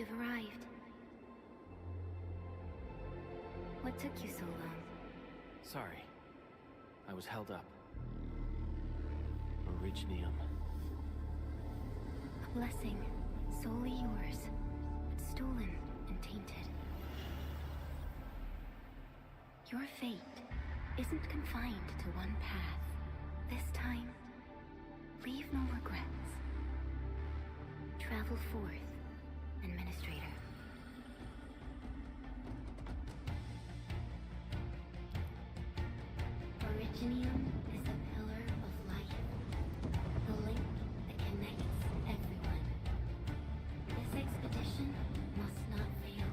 You've arrived. What took you so long? Sorry. I was held up. Originium. A blessing, solely yours, but stolen and tainted. Your fate isn't confined to one path. This time, leave no regrets. Travel forth, Administrator. Originium is the pillar of life, the link that connects everyone. This expedition must not fail.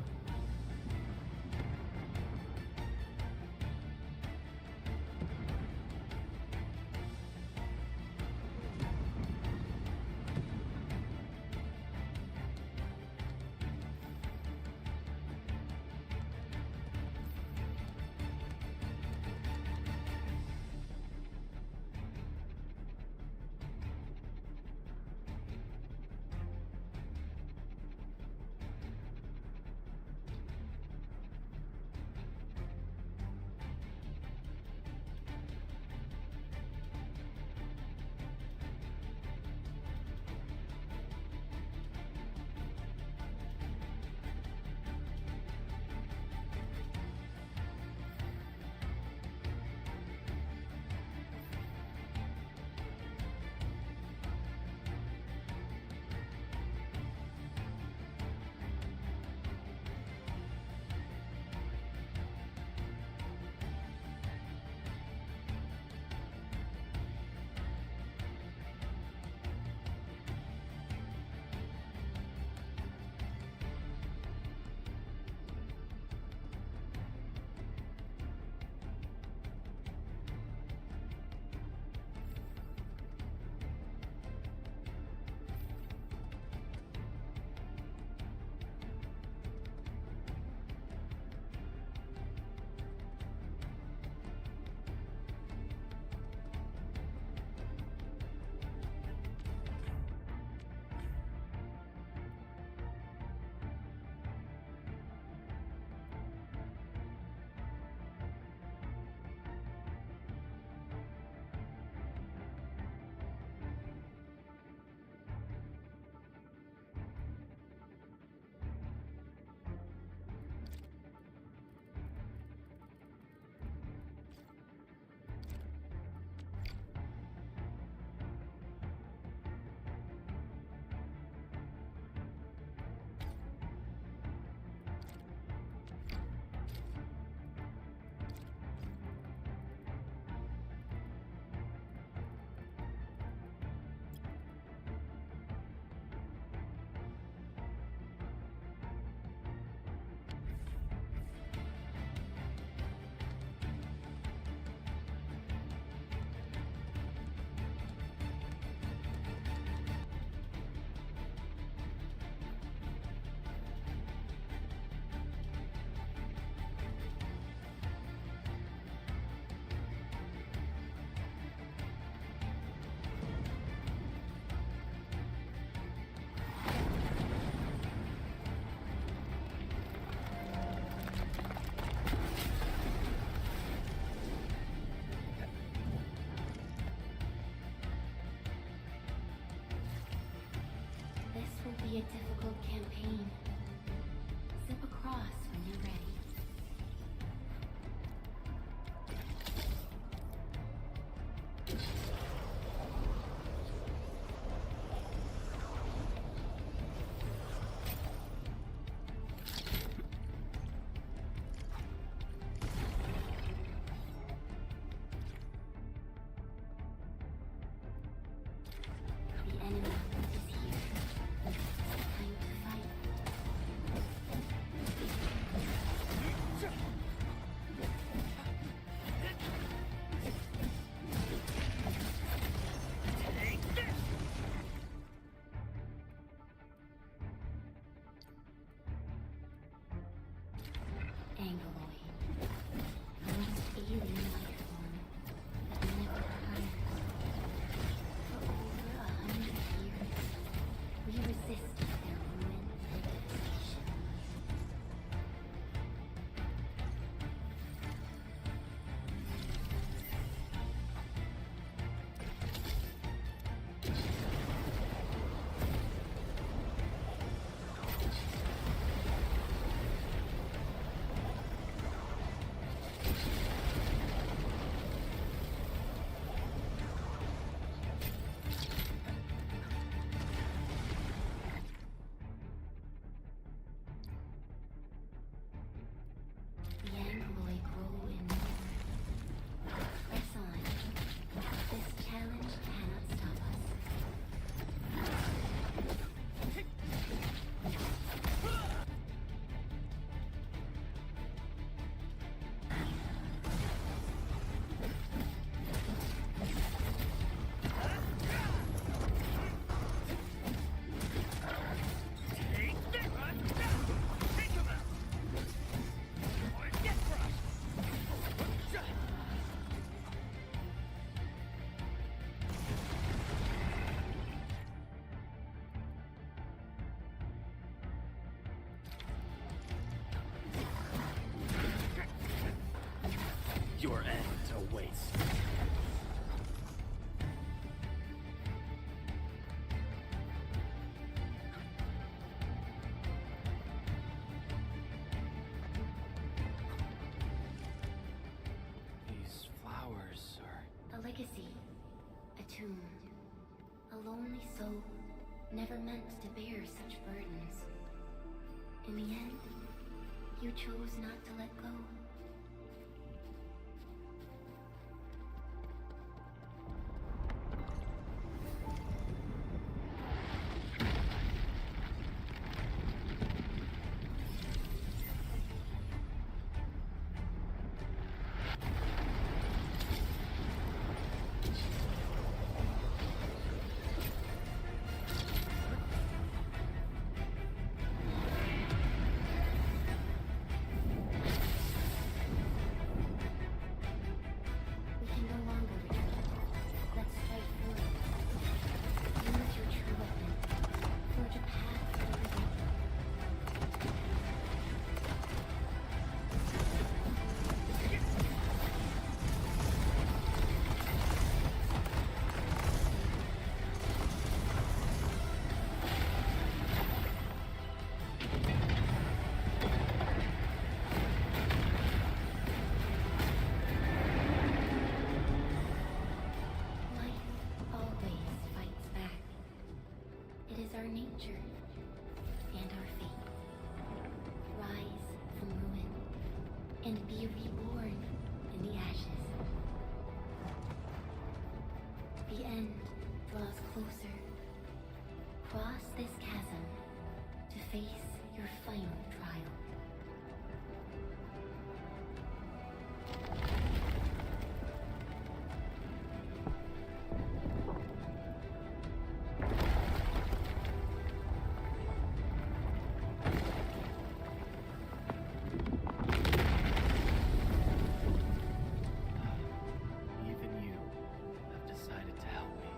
Be a difficult campaign. Zip across when you're ready. The enemy is here. Time to fight. We resist their ruin and devastation. Your end awaits. These flowers are... A legacy. A tomb. A lonely soul, never meant to bear such burdens. In the end, you chose not to let go. We can no longer retreat. Let's strike through. Use your true weapon. Forge a path to the living. Life always fights back. It is our nature and our fate. Rise from ruin and be reborn in the ashes. The end draws closer. Cross this chasm to face your final trial. Even you have decided to help me.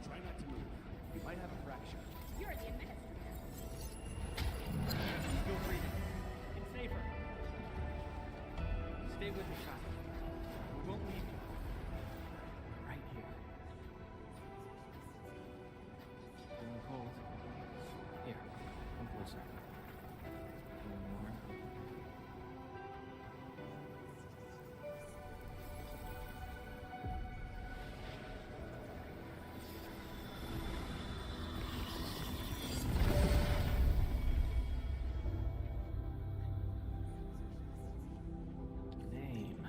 Try not to move. You might have a fracture. You're the administrator. Still breathing. It's safer. Stay with me, child. We won't leave you. Right here. Feeling cold? Here, come closer. Feeling warm? Name.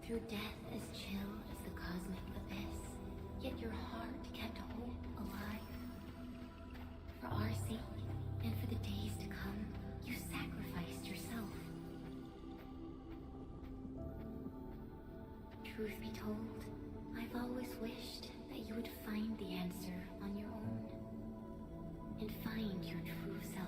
Through death as chill as the cosmic abyss, yet your heart kept hope alive. For our sake, and for the days to come, you sacrificed yourself. Truth be told, I've always wished that you would find the answer on your own, and find your true self.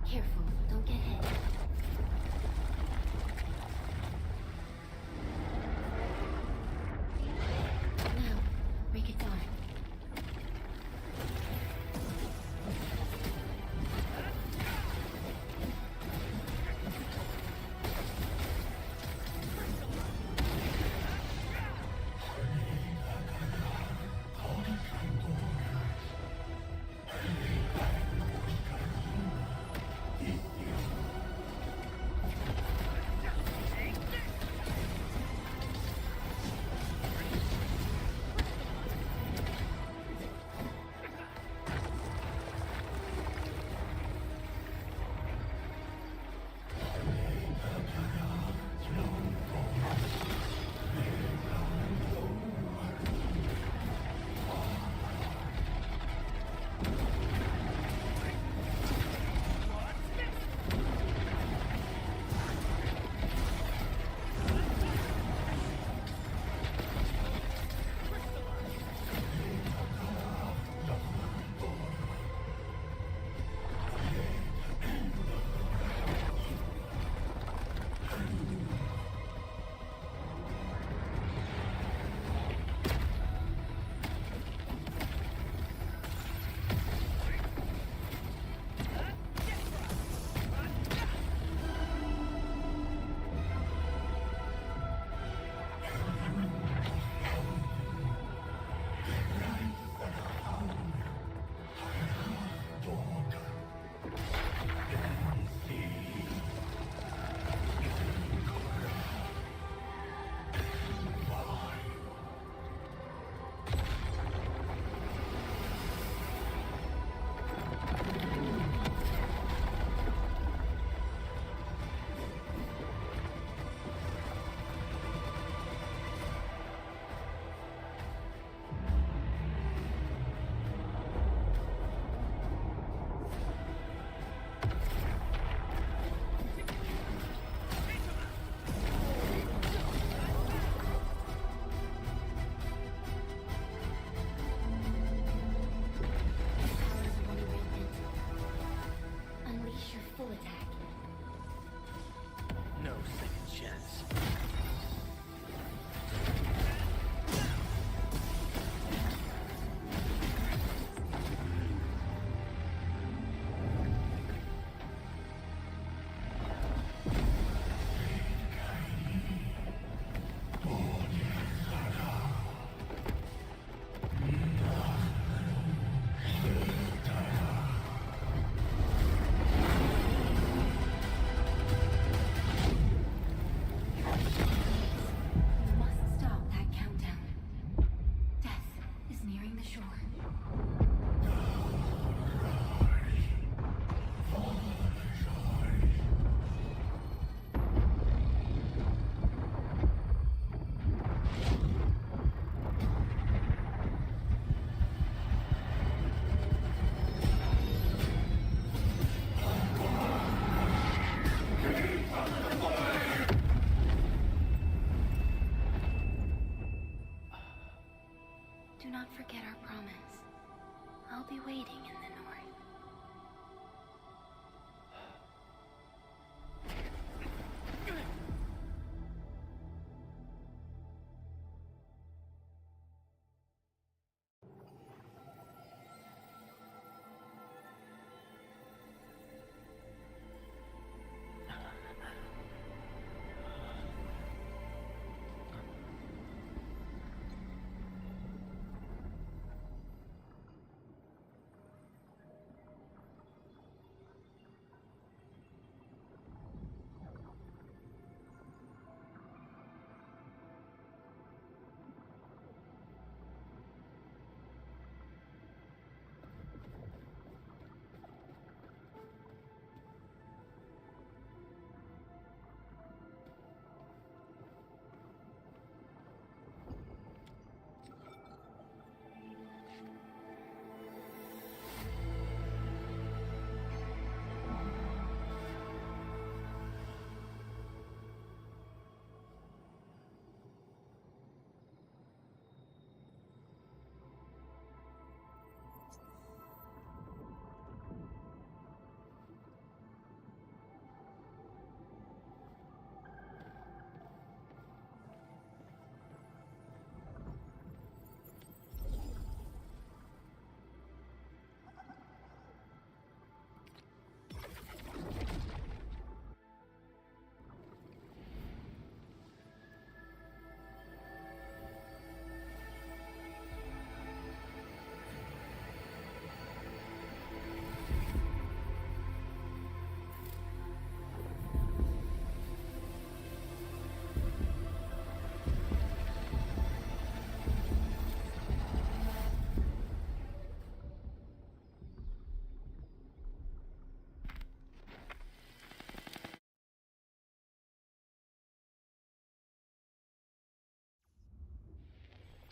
Careful, don't get hit. Now, break its arm.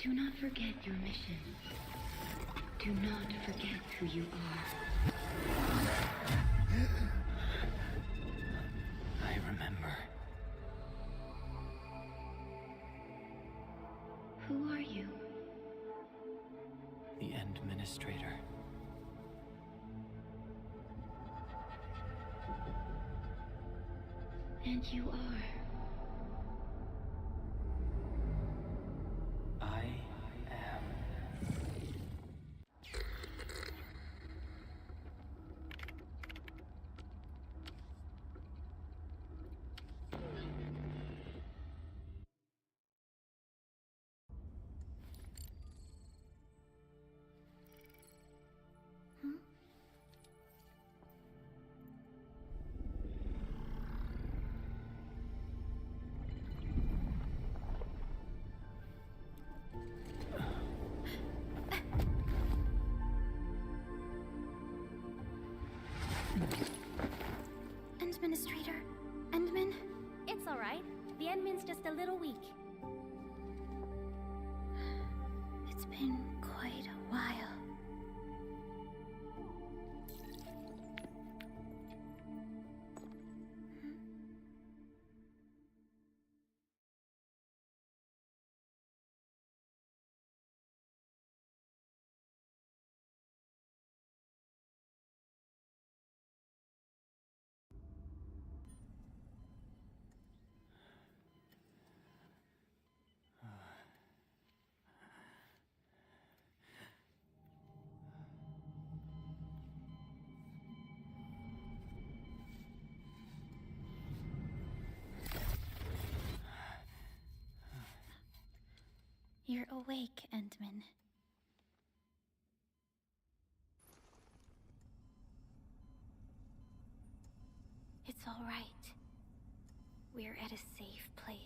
Do not forget your mission. Do not forget who you are. I remember. Who are you? The Endministrator. And you are. I am. Administrator? Endman? It's alright. The Endman's just a little weak. It's been quite a while. You're awake, Endman. It's all right. We're at a safe place.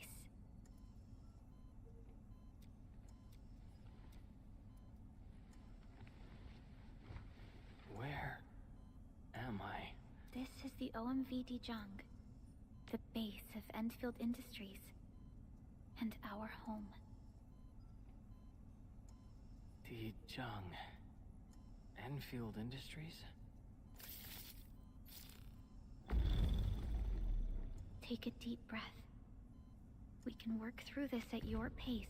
Where am I? This is the OMV Dijong, the base of Endfield Industries, and our home. Dijong. Enfield Industries? Take a deep breath. We can work through this at your pace.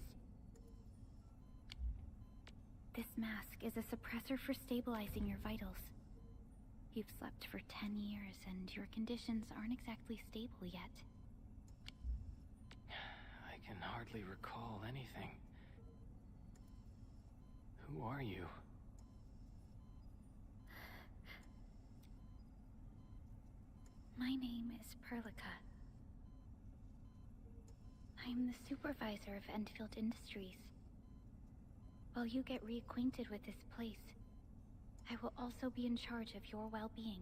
This mask is a suppressor for stabilizing your vitals. You've slept for 10 years, and your conditions aren't exactly stable yet. I can hardly recall anything. Who are you? My name is Perlica. I'm the supervisor of Endfield Industries. While you get reacquainted with this place, I will also be in charge of your well-being.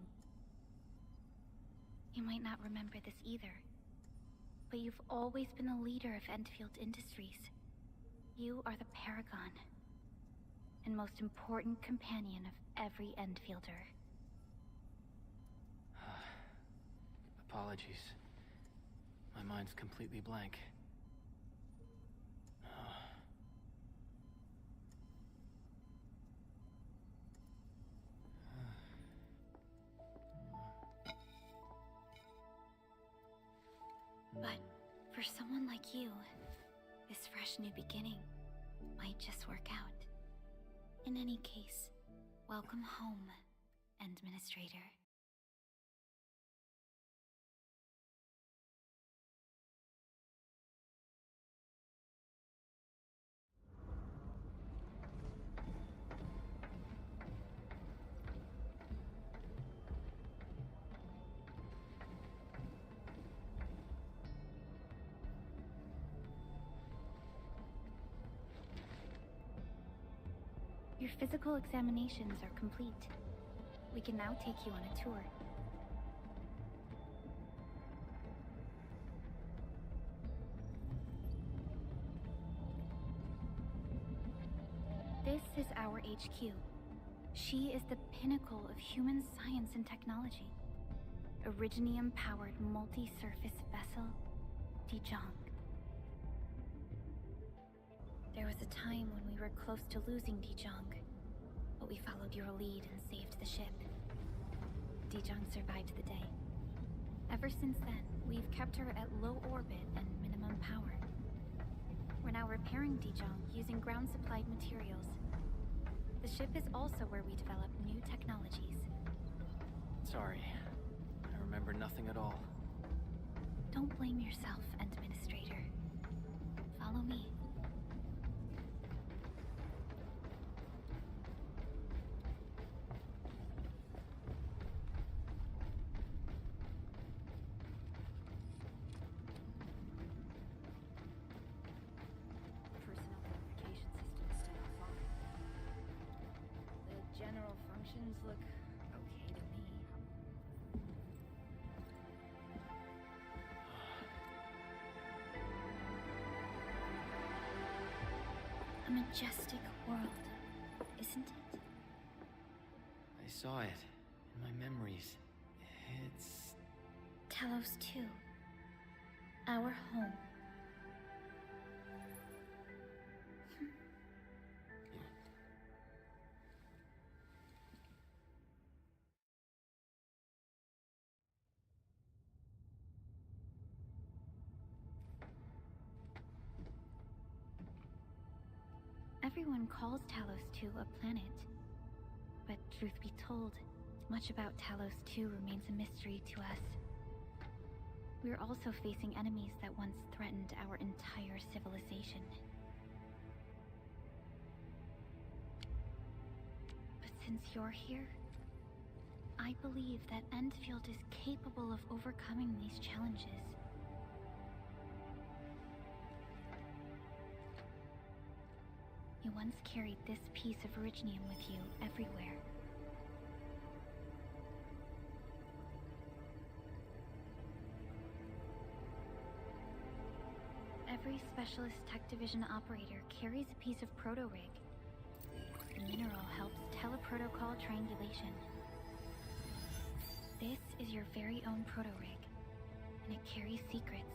You might not remember this either, but you've always been the leader of Endfield Industries. You are the paragon and most important companion of every Endfielder. Apologies. My mind's completely blank. But for someone like you, this fresh new beginning might just work out. In any case, welcome home, Administrator. Your physical examinations are complete. We can now take you on a tour. This is our HQ. She is the pinnacle of human science and technology. Originium-powered multi-surface vessel, Dijong. There was a time when we were close to losing Dijong, but we followed your lead and saved the ship. Dijong survived the day. Ever since then, we've kept her at low orbit and minimum power. We're now repairing Dijong using ground-supplied materials. The ship is also where we develop new technologies. Sorry. I remember nothing at all. Don't blame yourself, Administrator. Follow me. Personnel verification system still offline. The general functions look okay to me. A majestic world, isn't it? I saw it in my memories. It's... Talos 2. Our home. Everyone calls Talos 2 a planet. But truth be told, much about Talos 2 remains a mystery to us. We're also facing enemies that once threatened our entire civilization. But since you're here, I believe that Endfield is capable of overcoming these challenges. You once carried this piece of Originium with you everywhere. Every Specialist Tech Division operator carries a piece of proto-rig. The mineral helps teleprotocol triangulation. This is your very own proto-rig, and it carries secrets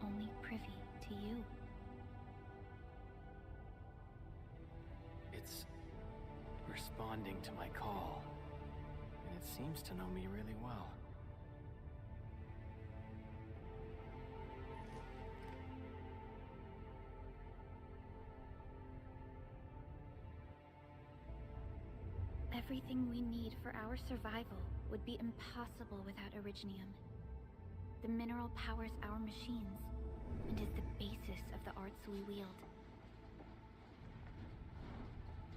only privy to you. It's responding to my call. And it seems to know me really well. Everything we need for our survival would be impossible without Originium. The mineral powers our machines, and is the basis of the arts we wield.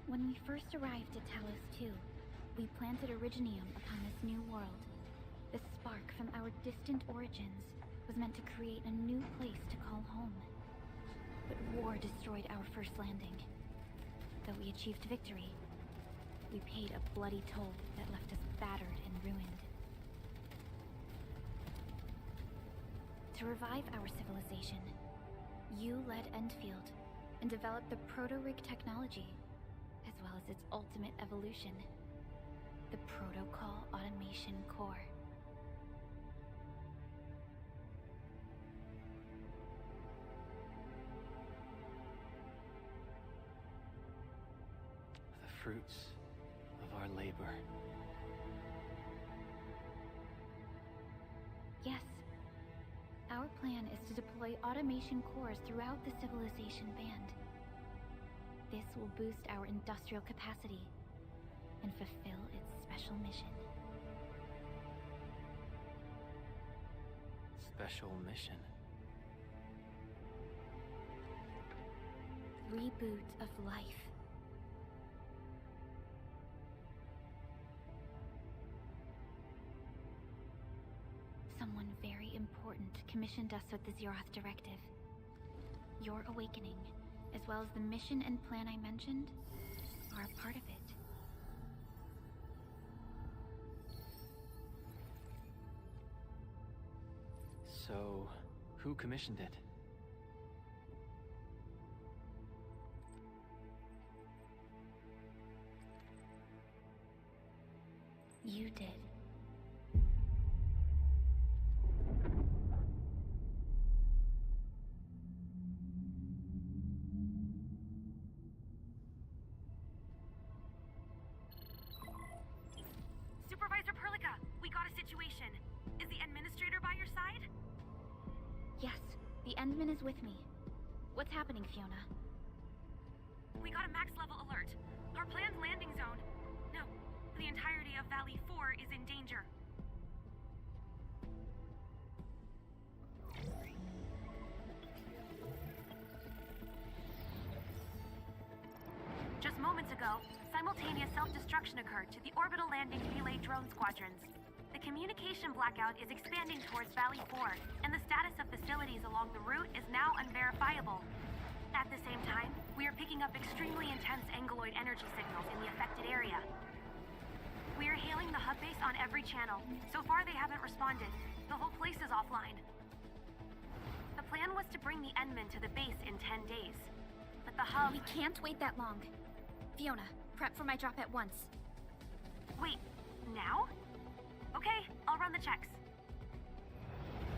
When we first arrived at Talos 2, we planted Originium upon this new world. The spark from our distant origins was meant to create a new place to call home. But war destroyed our first landing. Though we achieved victory, we paid a bloody toll that left us battered and ruined. To revive our civilization, you led Endfield and developed the proto-rig technology, as well as its ultimate evolution, the Protocol Automation Core. The fruits of our labor. Yes. Our plan is to deploy automation cores throughout the civilization band. This will boost our industrial capacity and fulfill its special mission. Special mission. Reboot of life. Someone very important commissioned us with the Zeroth Directive. Your awakening, as well as the mission and plan I mentioned, are a part of it. So, who commissioned it? You did. administrator by your side? Yes, the Endman is with me. What's happening, Fiona? We got a max-level alert. Our planned landing zone... No, the entirety of Valley 4 is in danger. Just moments ago, simultaneous self-destruction occurred to the orbital landing relay drone squadrons. The communication blackout is expanding towards Valley 4, and the status of facilities along the route is now unverifiable. At the same time, we are picking up extremely intense angeloid energy signals in the affected area. We are hailing the hub base on every channel. So far, they haven't responded. The whole place is offline. The plan was to bring the Endman to the base in 10 days. But the hub... We can't wait that long. Fiona, prep for my drop at once. Wait, now? Okay, I'll run the checks.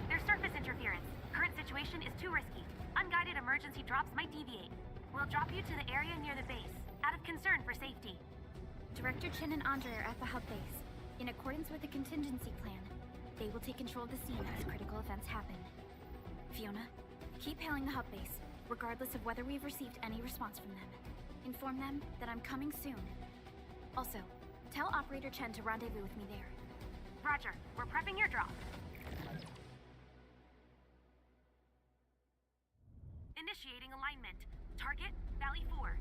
There's surface interference. Current situation is too risky. Unguided emergency drops might deviate. We'll drop you to the area near the base, out of concern for safety. Director Chen and Andre are at the hub base. In accordance with the contingency plan, they will take control of the scene as critical events happen. Fiona, keep hailing the hub base, regardless of whether we've received any response from them. Inform them that I'm coming soon. Also, tell Operator Chen to rendezvous with me there. Roger, we're prepping your drop. Initiating alignment. Target, Valley 4.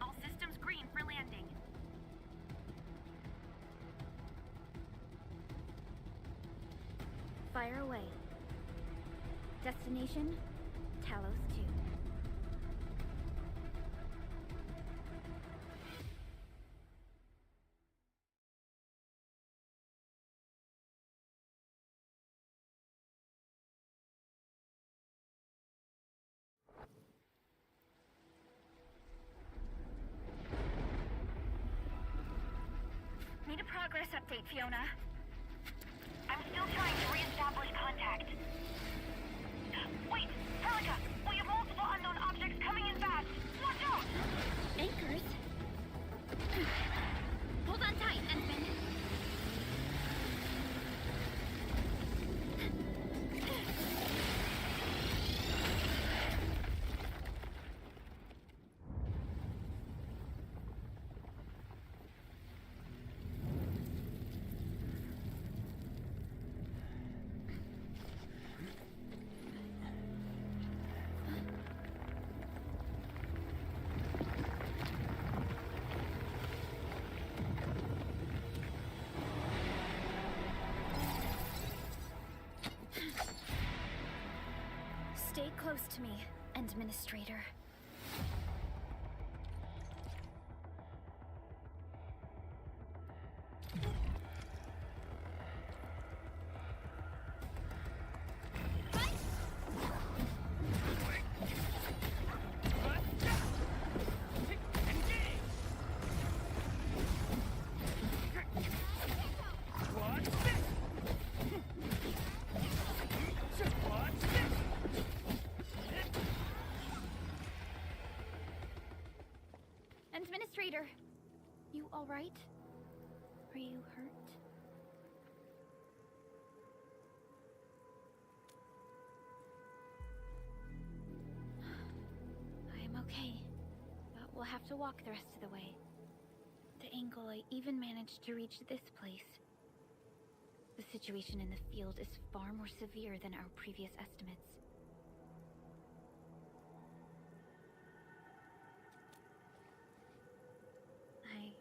All systems green for landing. Fire away. Destination, Talos 2. Need a progress update, Fiona. I'm still trying to re-establish contact. Wait, Helica! We have multiple unknown objects coming in fast! Watch out! Anchors? Hold on tight, Endman. Stay close to me, Administrator. Administrator, you all right? Are you hurt? I am okay, but we'll have to walk the rest of the way. The angle I even managed to reach this place. The situation in the field is far more severe than our previous estimates. I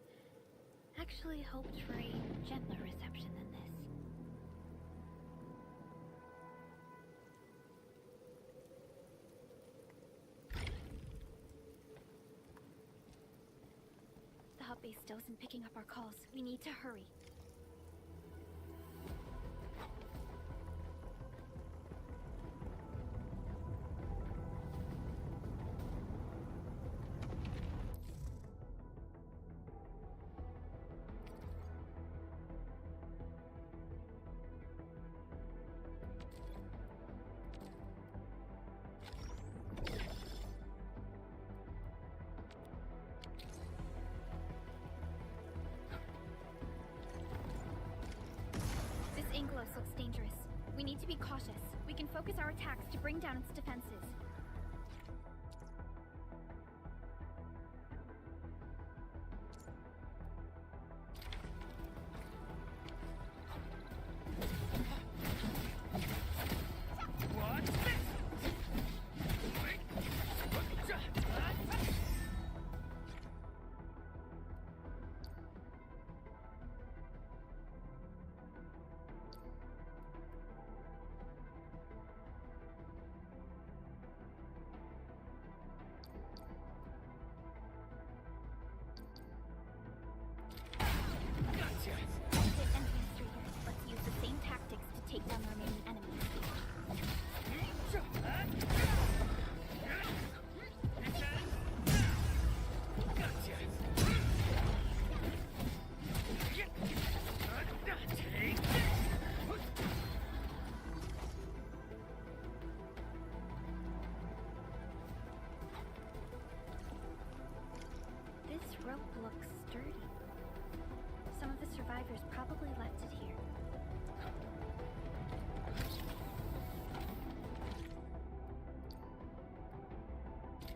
actually hoped for a gentler reception than this. The hub base still isn't picking up our calls. We need to hurry. looks dangerous. We need to be cautious. We can focus our attacks to bring down its defenses. Let's use the same tactics to take down the remaining enemies. This rope looks sturdy. Some of the survivors probably left it here.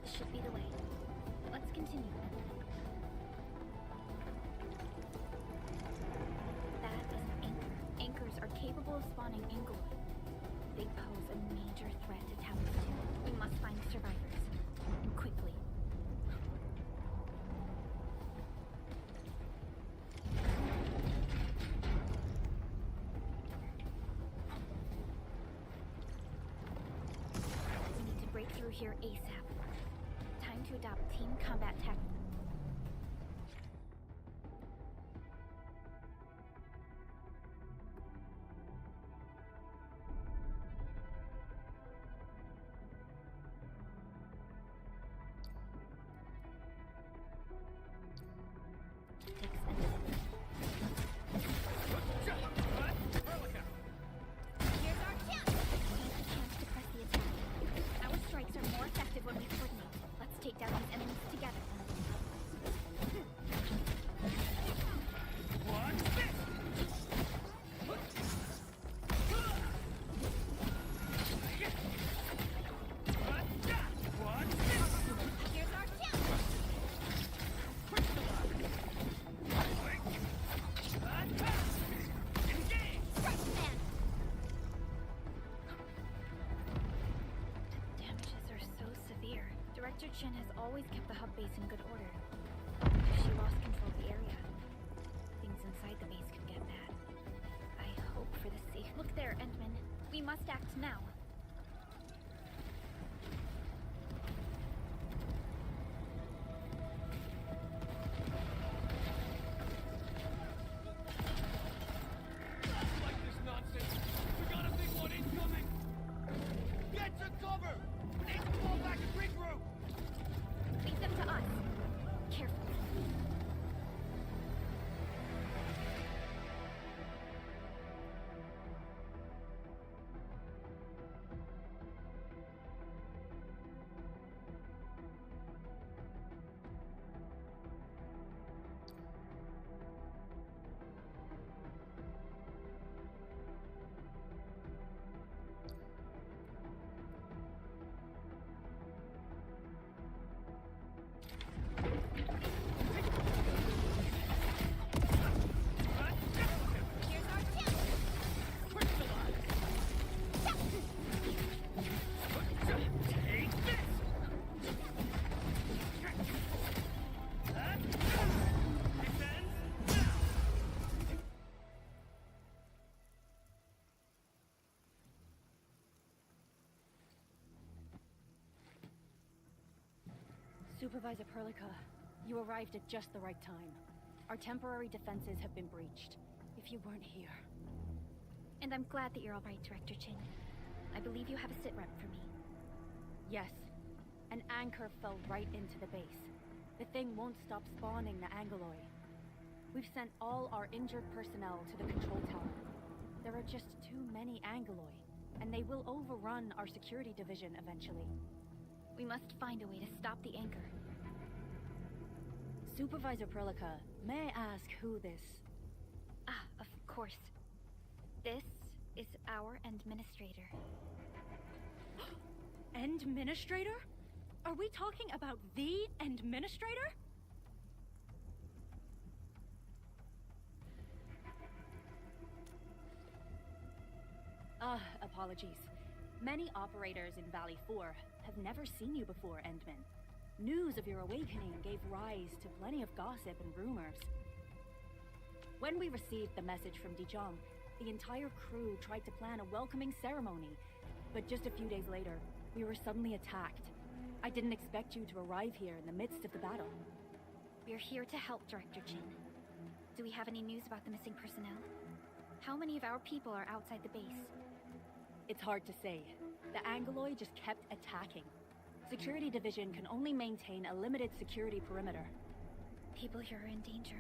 This should be the way. Let's continue. That is an anchor. Anchors are capable of spawning Angloid. They pose a major threat to Talos 2. We must find the survivors. And quickly. We need to break through here ASAP. Time to adopt team combat tactics. Here's our chance! Here's the chance to press the attack. Our strikes are more effective when we coordinate. Let's take down these enemies together. Here's our chance! Strike The damages are so severe. Director Chen has always kept the hub base in good order. If she lost control of the area, things inside the base could get bad. I hope for the safe. Look there, Endman. We must act now. Like this nonsense. We got a big one incoming. Get to cover. We need to fall back and regroup. Leave them to us. Careful. Here's our chance! Take this. Defense now. Supervisor Perlica, you arrived at just the right time. Our temporary defenses have been breached. If you weren't here... And I'm glad that you're all right, Director Chen. I believe you have a sit rep for me. Yes, an anchor fell right into the base. The thing won't stop spawning the Angoloi. We've sent all our injured personnel to the control tower. There are just too many Angoloi, and they will overrun our security division eventually. We must find a way to stop the anchor. Supervisor Perlica, may I ask who this... Ah, of course. This is our administrator. Administrator? Are we talking about the administrator? Apologies. Many operators in Valley 4 have never seen you before, Endman. News of your awakening gave rise to plenty of gossip and rumors. When we received the message from Dijon, the entire crew tried to plan a welcoming ceremony, but just a few days later, we were suddenly attacked. I didn't expect you to arrive here in the midst of the battle. We're here to help, Director Jin. Do we have any news about the missing personnel? How many of our people are outside the base? It's hard to say. The Angloid just kept attacking. Security Division can only maintain a limited security perimeter. People here are in danger.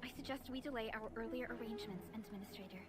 I suggest we delay our earlier arrangements, Administrator.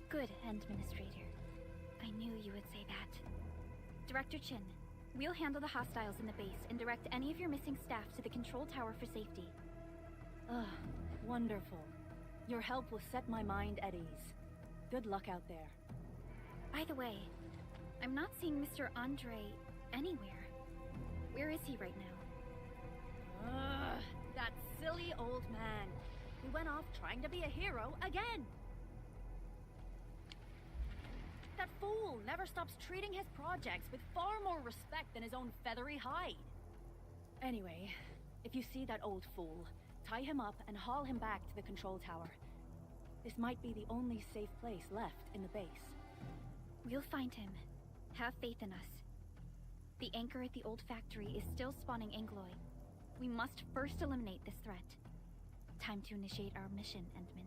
Good, Administrator. I knew you would say that. Director Chin, we'll handle the hostiles in the base and direct any of your missing staff to the control tower for safety. Wonderful. Your help will set my mind at ease. Good luck out there. By the way, I'm not seeing Mr. Andre anywhere. Where is he right now? That silly old man. He went off trying to be a hero again. That fool never stops treating his projects with far more respect than his own feathery hide. Anyway, if you see that old fool, tie him up and haul him back to the control tower. This might be the only safe place left in the base. We'll find him. Have faith in us. The anchor at the old factory is still spawning Angloy. We must first eliminate this threat. Time to initiate our mission, Endman.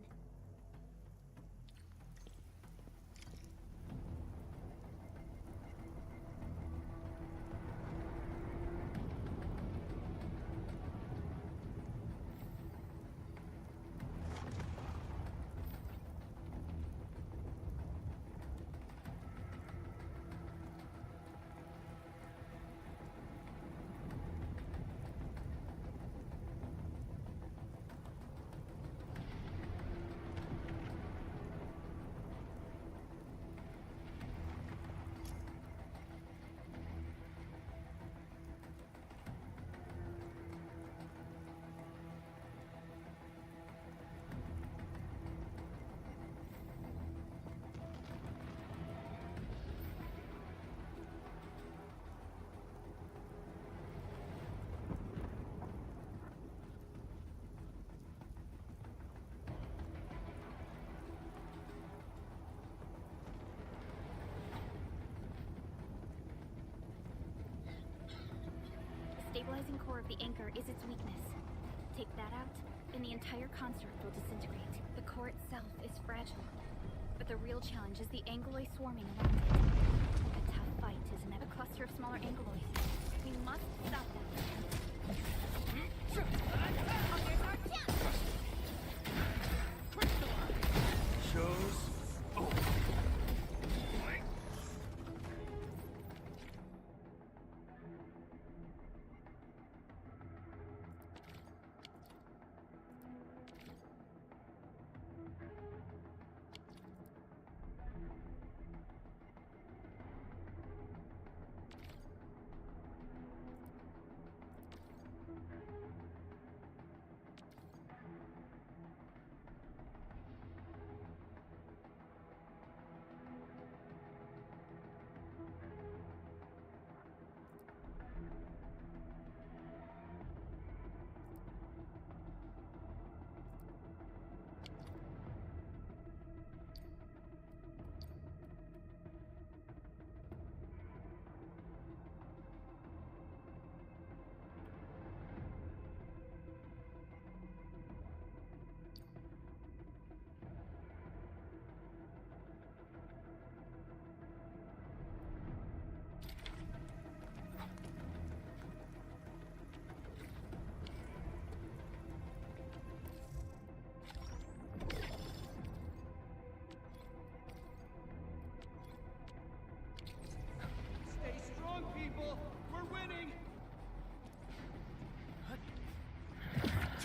The stabilizing core of the anchor is its weakness. Take that out, and the entire construct will disintegrate. The core itself is fragile, but the real challenge is the Angloy swarming around it. A tough fight is in a cluster of smaller Angloys. We must stop them. Shows. Oh.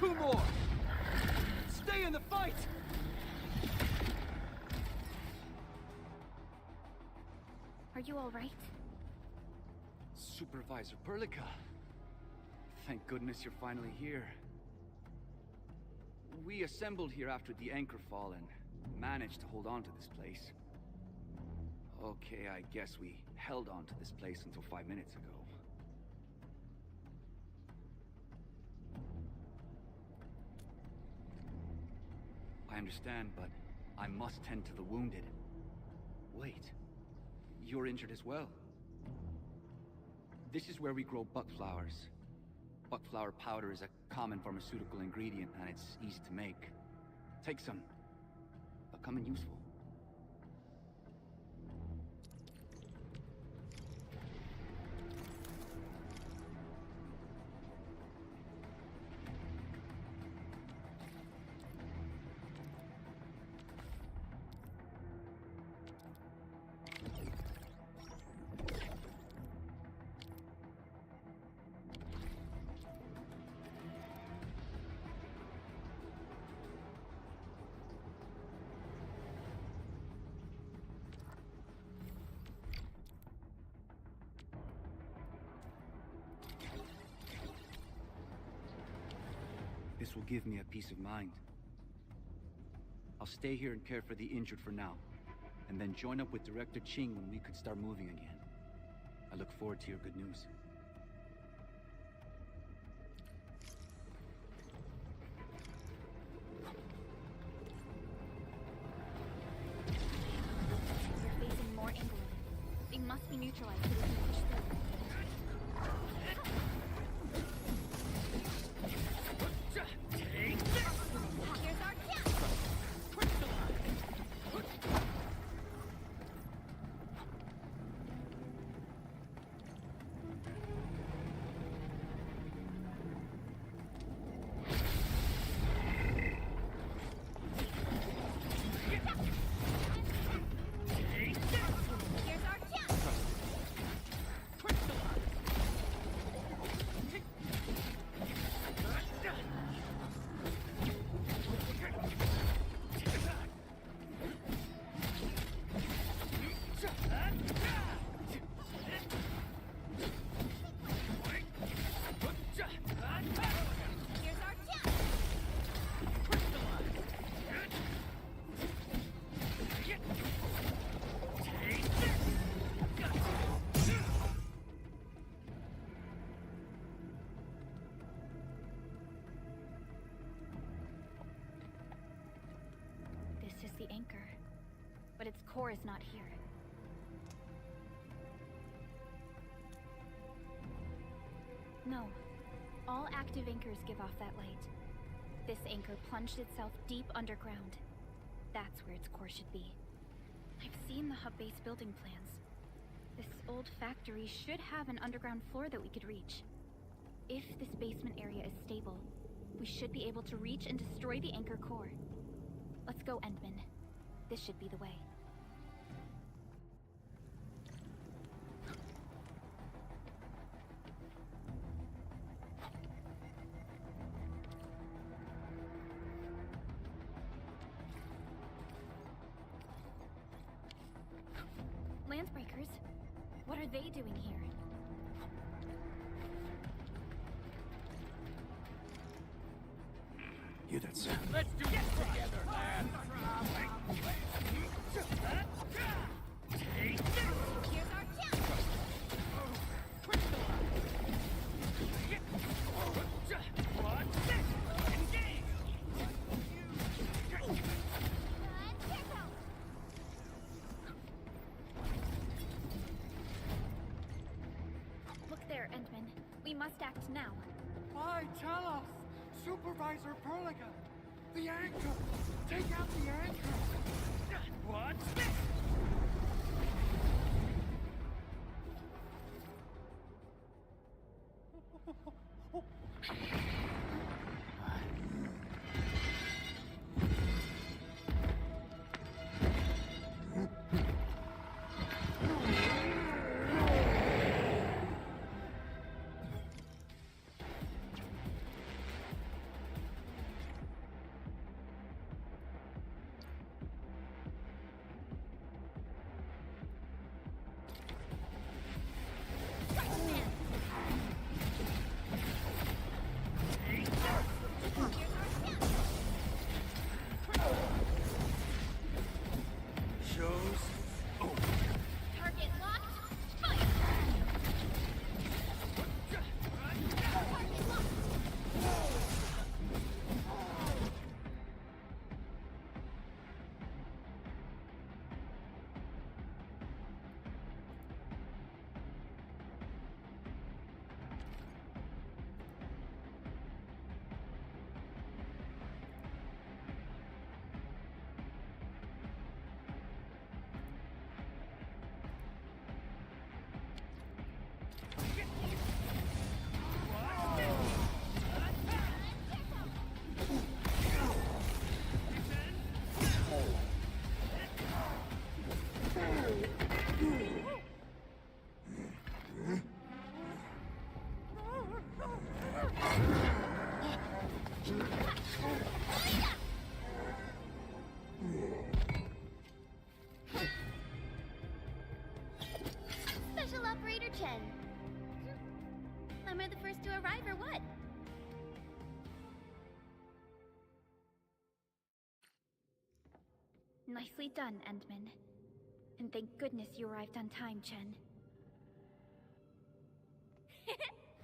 2 more! Stay in the fight! Are you all right? Supervisor Perlica. Thank goodness you're finally here. We assembled here after the anchor fall and managed to hold on to this place. Okay, I guess we held on to this place until 5 minutes ago. I understand, but I must tend to the wounded. Wait, you're injured as well. This is where we grow buck flowers. Buck flower powder is a common pharmaceutical ingredient, and it's easy to make. Take some. They'll come in useful. This will give me a peace of mind. I'll stay here and care for the injured for now, and then join up with Director Ching when we could start moving again. I look forward to your good news. They're facing more England. They must be neutralized so we can push through. Here's our chance! Here's our chance! Here's our chance! This is the anchor, but its core is not here. No. All active anchors give off that light. This anchor plunged itself deep underground. That's where its core should be. I've seen the hub base building plans. This old factory should have an underground floor that we could reach. If this basement area is stable, we should be able to reach and destroy the anchor core. Let's go, Endman. This should be the way. Landsbreakers? What are they doing here? You that sound. Let's do this together, lad! Here's our chance! Look there, Endman. We must act now. Why tell us? Supervisor Perlica! The anchor! Take out the anchor! What? Chen. Am I the first to arrive or what? Nicely done, Endman. And thank goodness you arrived on time, Chen.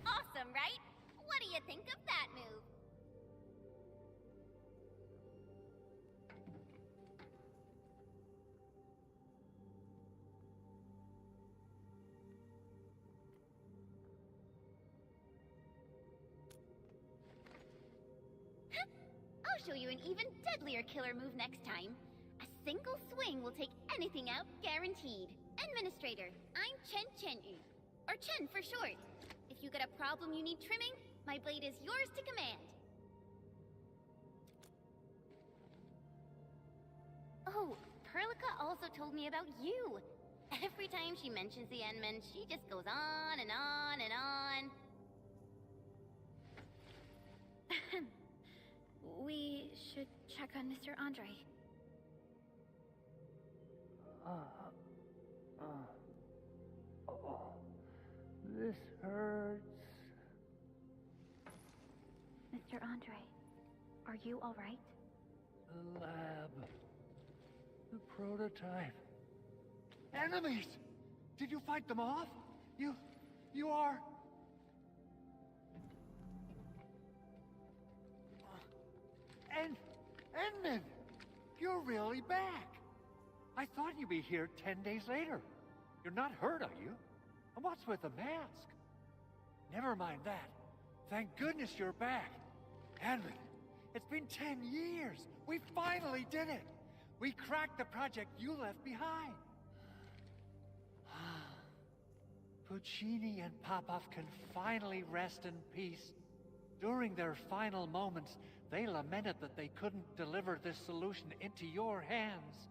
Awesome, right? What do you think of that move? I'll show you an even deadlier killer move next time. A single swing will take anything out, guaranteed. Administrator, I'm Chen Chen-yu, or Chen for short. If you got a problem you need trimming, my blade is yours to command. Oh, Perlica also told me about you. Every time she mentions the Endman, she just goes on and on and on. We should check on Mr. Andre. This hurts. Mr. Andre, are you all right? The lab. The prototype. Enemies! Did you fight them off? You are... Endman! You're really back! I thought you'd be here 10 days later. You're not hurt, are you? And what's with the mask? Never mind that. Thank goodness you're back. Endman, it's been 10 years! We finally did it! We cracked the project you left behind! Puccini and Popov can finally rest in peace. During their final moments, they lamented that they couldn't deliver this solution into your hands.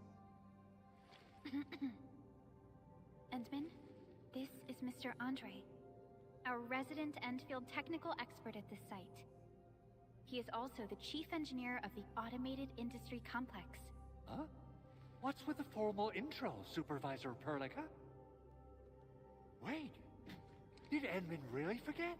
Endman, this is Mr. Andre, our resident Endfield technical expert at this site. He is also the chief engineer of the Automated Industry Complex. Huh? What's with the formal intro, Supervisor Perlica? Wait, did Endman really forget?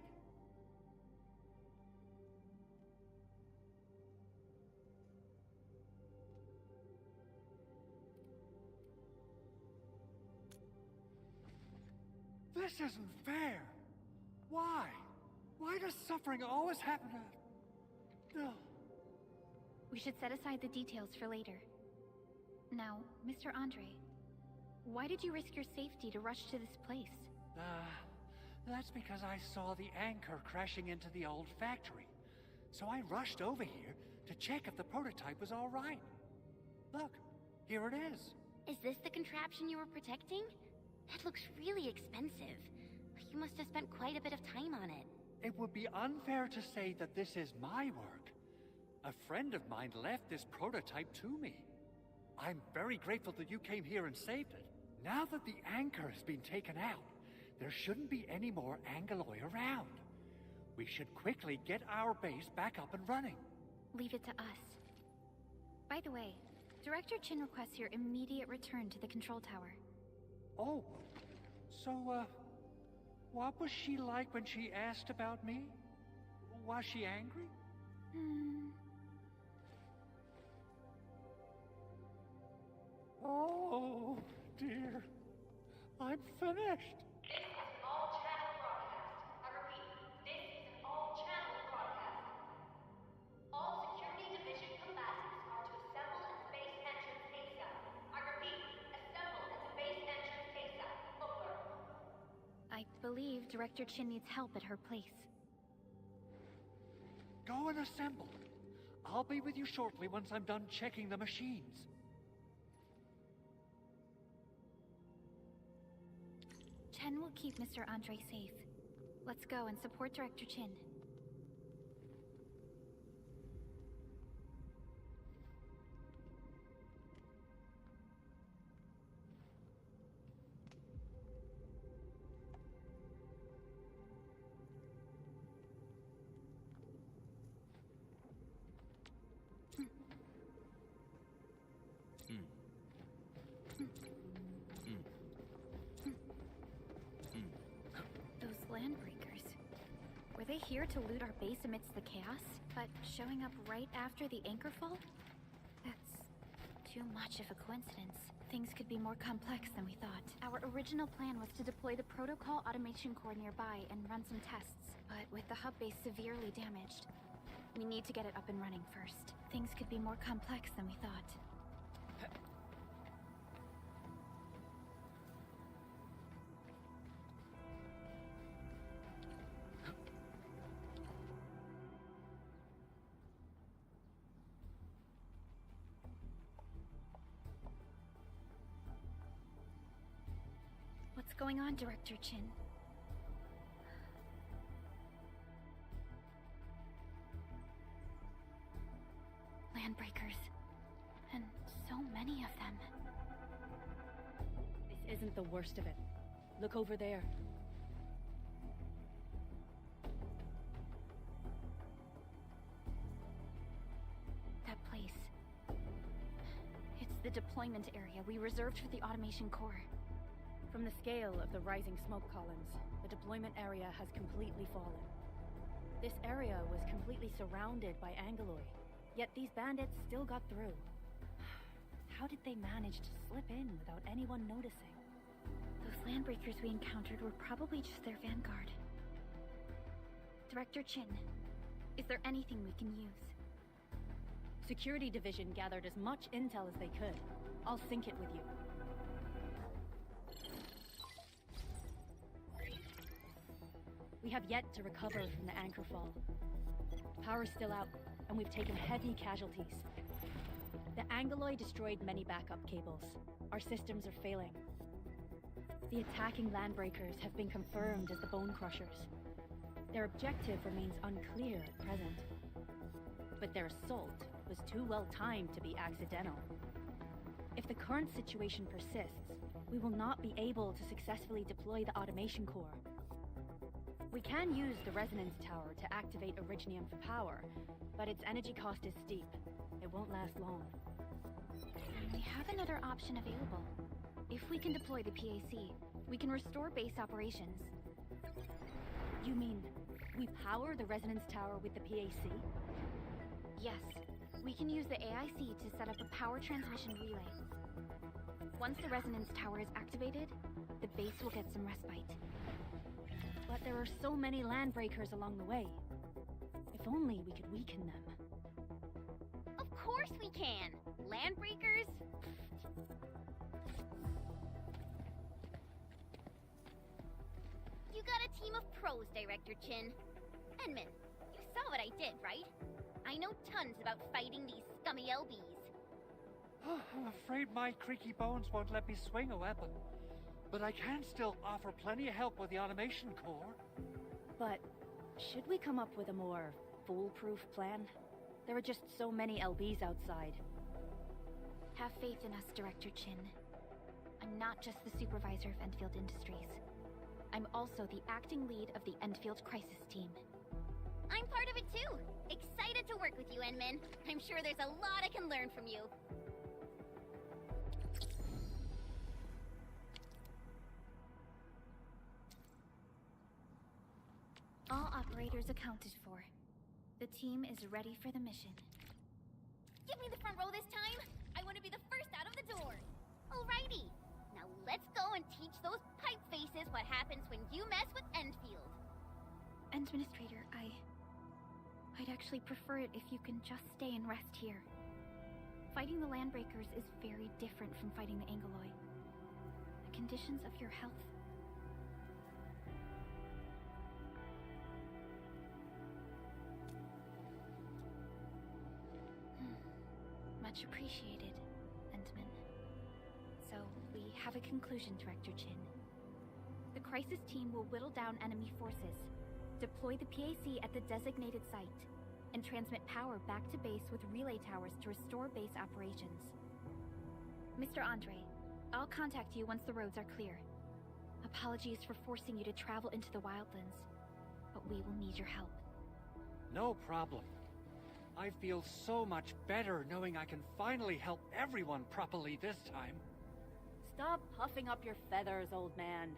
This isn't fair. Why? Why does suffering always happen to... No. We should set aside the details for later. Now, Mr. Andre, why did you risk your safety to rush to this place? That's because I saw the anchor crashing into the old factory. So I rushed over here to check if the prototype was all right. Look, here it is. Is this the contraption you were protecting? That looks really expensive. You must have spent quite a bit of time on it. It would be unfair to say that this is my work. A friend of mine left this prototype to me. I'm very grateful that you came here and saved it. Now that the anchor has been taken out, there shouldn't be any more Angeloi around. We should quickly get our base back up and running. Leave it to us. By the way, Director Chin requests your immediate return to the control tower. Oh, so, what was she like when she asked about me? Was she angry? Oh, dear. I'm finished. This is an all-channel broadcast. I repeat, this is an all-channel broadcast. All security division combatants are to assemble at the base entrance ASAP. I repeat, assemble at the base entrance ASAP. Over. I believe Director Chin needs help at her place. Go and assemble. I'll be with you shortly once I'm done checking the machines. Chen will keep Mr. Andre safe. Let's go and support Director Chin. they here to loot our base amidst the chaos, but showing up right after the anchor fall? That's too much of a coincidence. Things could be more complex than we thought. Our original plan was to deploy the protocol automation core nearby and run some tests, but with the hub base severely damaged, we need to get it up and running first. Things could be more complex than we thought. What's going on, Director Chin? Landbreakers. And so many of them. This isn't the worst of it. Look over there. That place. It's the deployment area we reserved for the automation core. From the scale of the rising smoke columns, the deployment area has completely fallen. This area was completely surrounded by Angeloy, yet these bandits still got through. How did they manage to slip in without anyone noticing? Those landbreakers we encountered were probably just their vanguard. Director Chin, is there anything we can use? Security Division gathered as much intel as they could. I'll sync it with you. We have yet to recover from the anchor fall. Power's still out, and we've taken heavy casualties. The Angeloy destroyed many backup cables. Our systems are failing. The attacking landbreakers have been confirmed as the Bone Crushers. Their objective remains unclear at present. But their assault was too well timed to be accidental. If the current situation persists, we will not be able to successfully deploy the automation core. We can use the resonance tower to activate Originium for power, but its energy cost is steep. It won't last long. We have another option available. If we can deploy the PAC, we can restore base operations. You mean, we power the resonance tower with the PAC? Yes. We can use the AIC to set up a power transmission relay. Once the resonance tower is activated, the base will get some respite. But there are so many landbreakers along the way. If only we could weaken them. Of course we can! Landbreakers? You got a team of pros, Director Chin. Enman, you saw what I did, right? I know tons about fighting these scummy LBs. I'm afraid my creaky bones won't let me swing a weapon. But I can still offer plenty of help with the automation core. But should we come up with a more foolproof plan? There are just so many LBs outside. Have faith in us, Director Chin. I'm not just the supervisor of Endfield Industries. I'm also the acting lead of the Endfield Crisis Team. I'm part of it too! Excited to work with you, Enman. I'm sure there's a lot I can learn from you. All operators accounted for. The team is ready for the mission. Give me the front row this time! I want to be the first out of the door! Alrighty! Now let's go and teach those pipe faces what happens when you mess with Endfield. Administrator, I'd actually prefer it if you can just stay and rest here. Fighting the Landbreakers is very different from fighting the Angeloy. The conditions of your health... Much appreciated, Endman. So, we have a conclusion, Director Chin. The Crisis Team will whittle down enemy forces, deploy the PAC at the designated site, and transmit power back to base with relay towers to restore base operations. Mr. Andre, I'll contact you once the roads are clear. Apologies for forcing you to travel into the wildlands, but we will need your help. No problem. I feel so much better knowing I can finally help everyone properly this time. Stop puffing up your feathers, old man.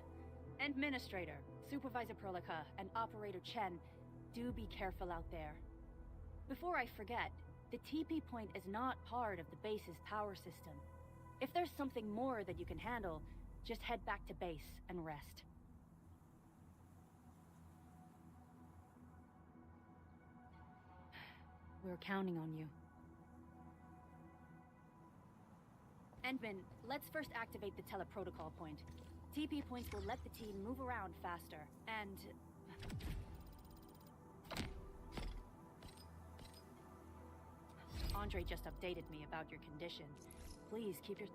Administrator, Supervisor Perlica, and Operator Chen, do be careful out there. Before I forget, the TP point is not part of the base's power system. If there's something more that you can handle, just head back to base and rest. We're counting on you. Endman, let's first activate the teleprotocol point. TP points will let the team move around faster, and... Andre just updated me about your condition. Please keep your...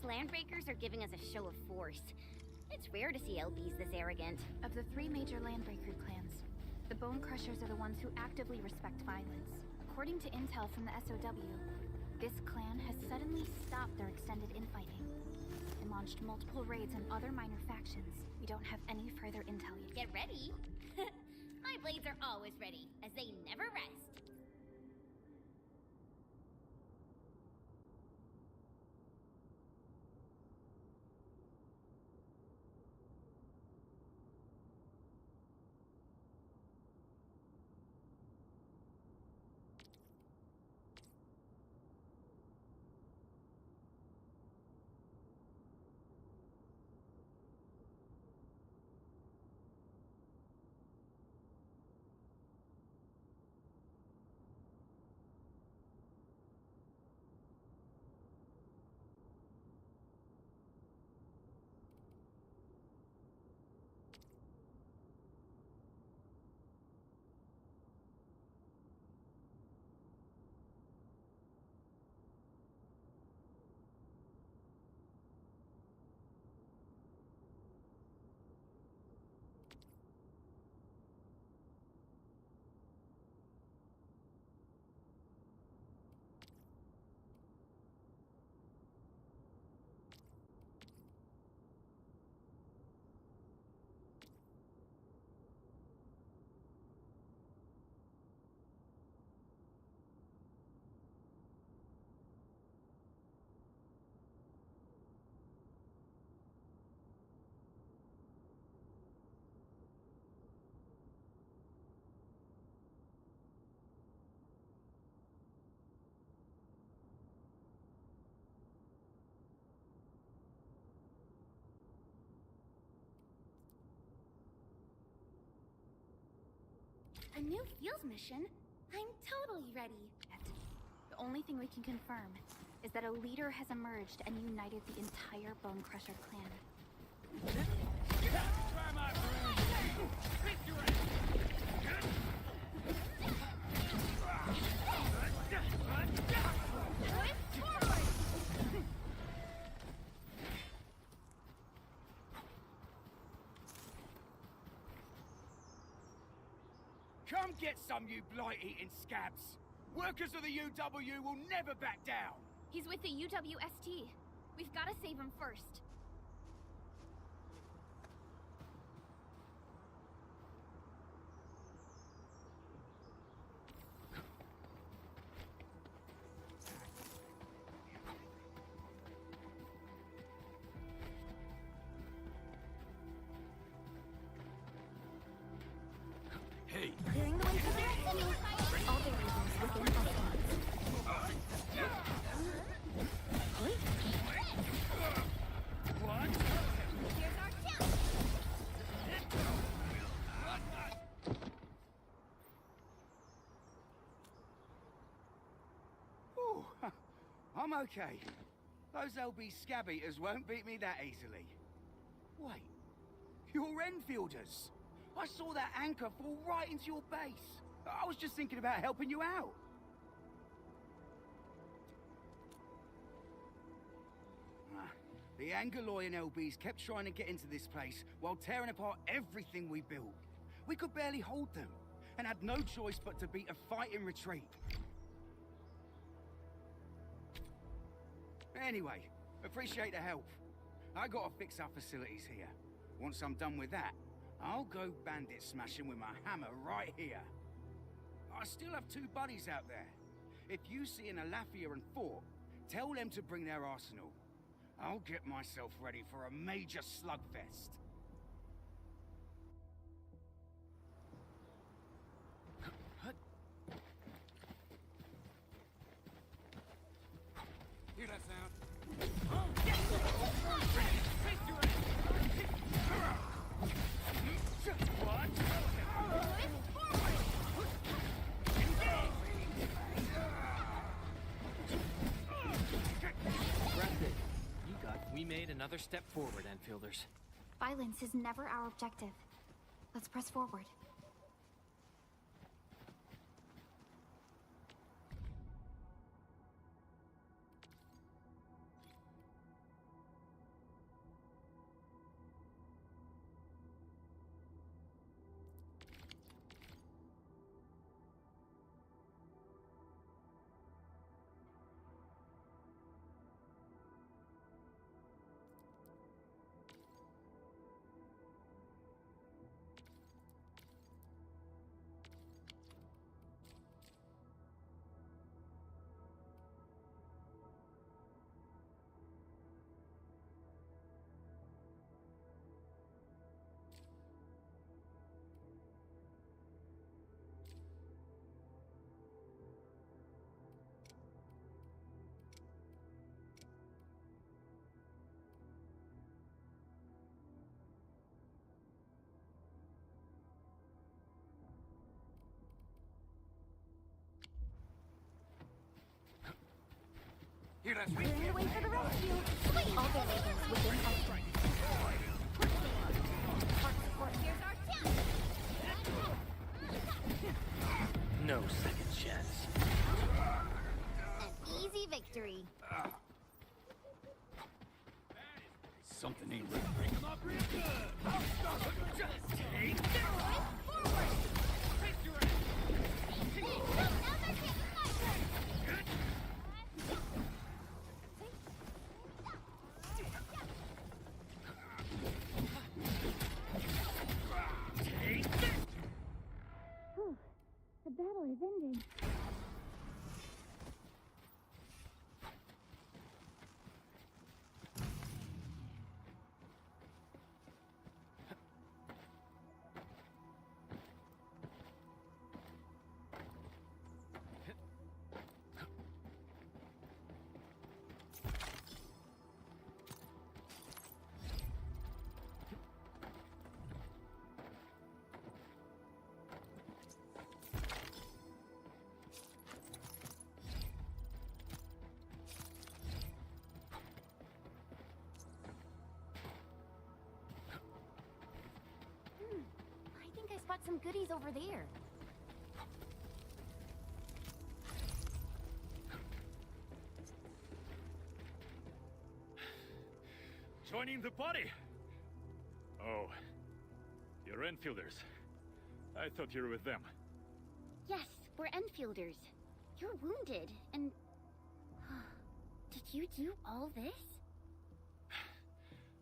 those landbreakers are giving us a show of force. It's rare to see LBs this arrogant. Of the three major landbreaker clans, the Bone Crushers are the ones who actively respect violence. According to intel from the SOW, this clan has suddenly stopped their extended infighting and launched multiple raids on other minor factions. We don't have any further intel yet. Get ready. My blades are always ready, as they never rest. A new fields mission? I'm totally ready. The only thing we can confirm is that a leader has emerged and united the entire Bone Crusher clan. Come get some, you blight-eating scabs! Workers of the UW will never back down! He's with the UWST. We've got to save him first. Hey! Clearing the way for the rescue. All the reasons within us. What? Here's our chance. Ooh, I'm okay. Those LB scab eaters won't beat me that easily. Wait, you're Enfielders! I saw that anchor fall right into your base. I was just thinking about helping you out. The Angaloy and LBs kept trying to get into this place while tearing apart everything we built. We could barely hold them, and had no choice but to beat a fight in retreat. Anyway, appreciate the help. I gotta fix our facilities here. Once I'm done with that, I'll go bandit smashing with my hammer right here. I still have two buddies out there. If you see an Alafia and Fort, tell them to bring their arsenal. I'll get myself ready for a major slugfest. Hear that sound? We made another step forward, Enfielders. Violence is never our objective. Let's press forward. Here, let's Clearing the way for the rescue. All the vehicles within sight. Park support, here's our chance! No second chance. An easy victory. Something ain't right. Bring them up real good. Just take Forward! Face your ass. Now they're getting Whew. The battle is ending. I think I spot some goodies over there. Joining the party? Oh, you're Enfielders. I thought you were with them. Yes, we're Enfielders. You're wounded, and... Did you do all this?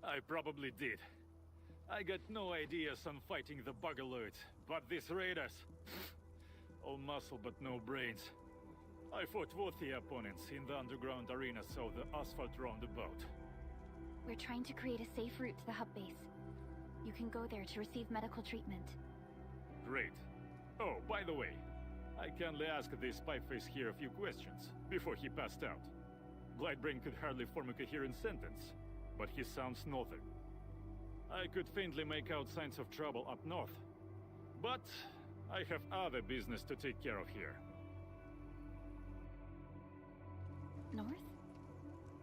I probably did. I got no ideas on fighting the Bugaloids, but these raiders... all muscle but no brains. I fought worthy opponents in the underground arenas of the asphalt roundabout. We're trying to create a safe route to the hub base. You can go there to receive medical treatment. Great. Oh, by the way, I kindly asked this pieface here a few questions before he passed out. Blightbrain could hardly form a coherent sentence, but he sounds northern. I could faintly make out signs of trouble up north, but I have other business to take care of here. North?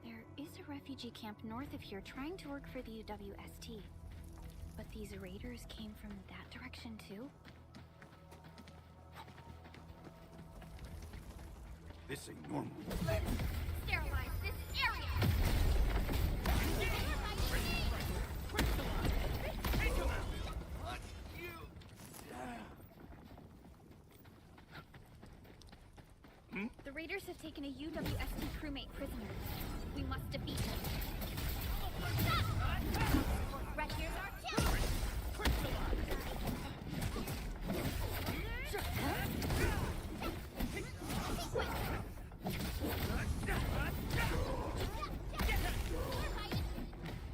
There is a refugee camp north of here trying to work for the UWST. But these raiders came from that direction too? This ain't normal. Sterilize this area! The raiders have taken a UWST crewmate prisoner. We must defeat him. Right here's our chance!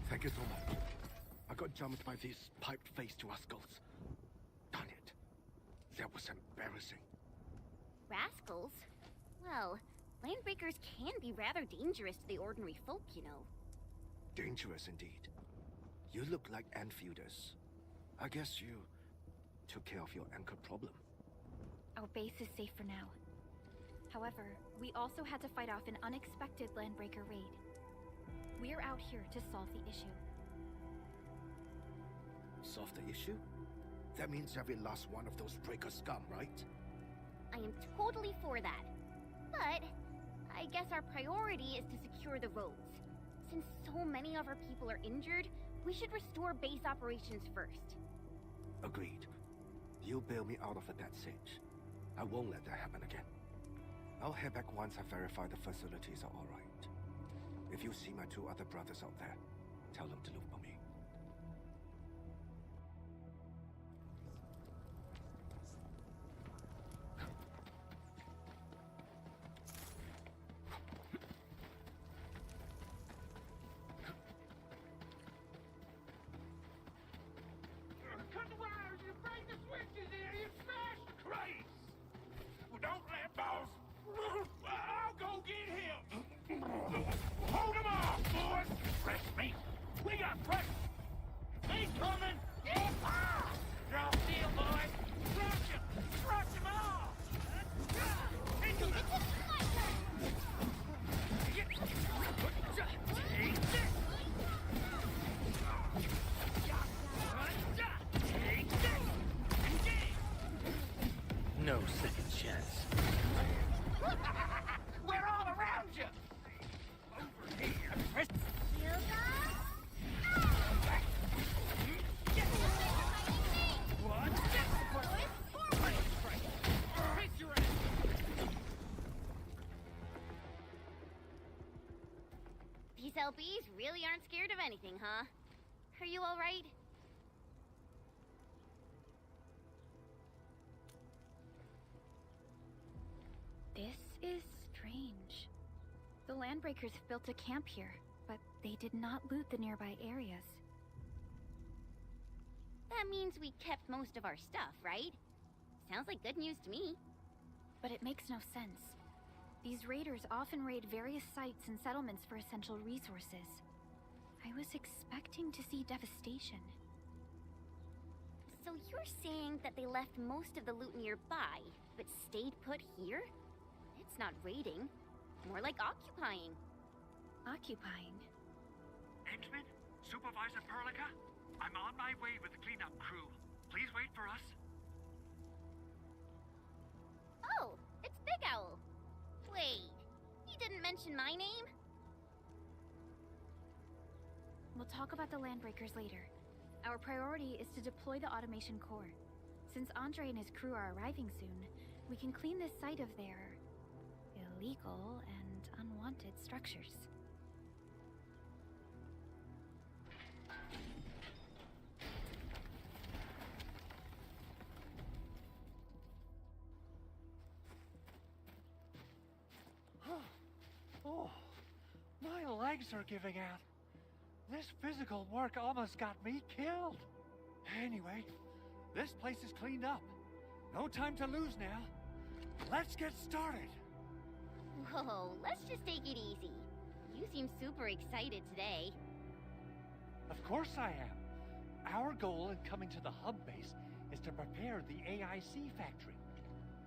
Thank you so much. I got jumped by these pipe-faced rascals. Darn it. That was embarrassing. Rascals? Well, landbreakers can be rather dangerous to the ordinary folk, you know. Dangerous indeed. You look like Enfielders. I guess you took care of your anchor problem. Our base is safe for now. However, we also had to fight off an unexpected landbreaker raid. We're out here to solve the issue. Solve the issue? That means every last one of those breaker scum, right? I am totally for that. But I guess our priority is to secure the roads. Since so many of our people are injured, we should restore base operations first. Agreed. You bail me out of a death sitch. I won't let that happen again. I'll head back once I verify the facilities are all right. If you see my two other brothers out there, tell them to look for me. Cut the wires, you break the switches here, you smash the crates! Well, don't let boss. I'll go get him! Hold him off, boys! Fresh meat! We got fresh No second chance. We're all around you! Over here! These LBs really aren't scared of anything, huh? Are you alright? This is strange. The Landbreakers built a camp here, but they did not loot the nearby areas. That means we kept most of our stuff, right? Sounds like good news to me. But it makes no sense. These raiders often raid various sites and settlements for essential resources. I was expecting to see devastation. So you're saying that they left most of the loot nearby, but stayed put here? It's not raiding. More like occupying. Occupying? Endman? Supervisor Perlica? I'm on my way with the cleanup crew. Please wait for us. Oh, it's Big Owl. Wait, you didn't mention my name? We'll talk about the Landbreakers later. Our priority is to deploy the automation core. Since Andre and his crew are arriving soon, we can clean this site of their illegal and unwanted structures. Oh, my legs are giving out. This physical work almost got me killed. Anyway, this place is cleaned up. No time to lose now. Let's get started. Whoa, let's just take it easy. You seem super excited today. Of course I am. Our goal in coming to the hub base is to prepare the AIC factory.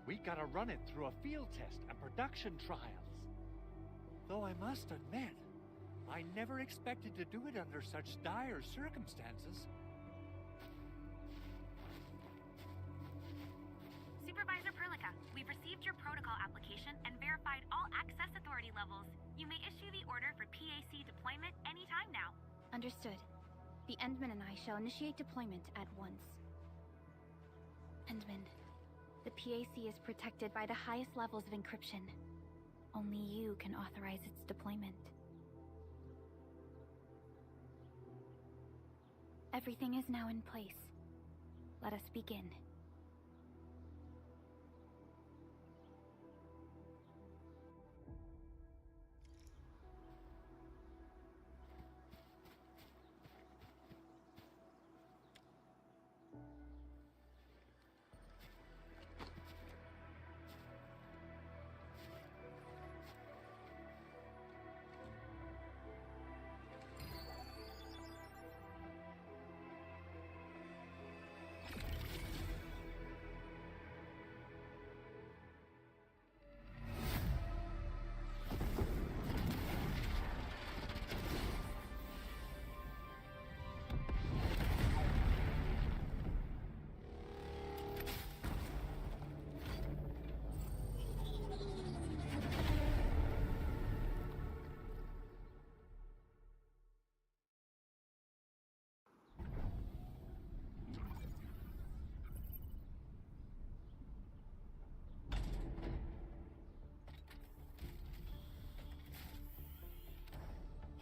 We gotta run it through a field test and production trials. Though I must admit, I never expected to do it under such dire circumstances. Supervisor Perlica, we've received your protocol application and verified all access authority levels. You may issue the order for PAC deployment anytime now. Understood. The Endman and I shall initiate deployment at once. Endman, the PAC is protected by the highest levels of encryption. Only you can authorize its deployment. Everything is now in place. Let us begin.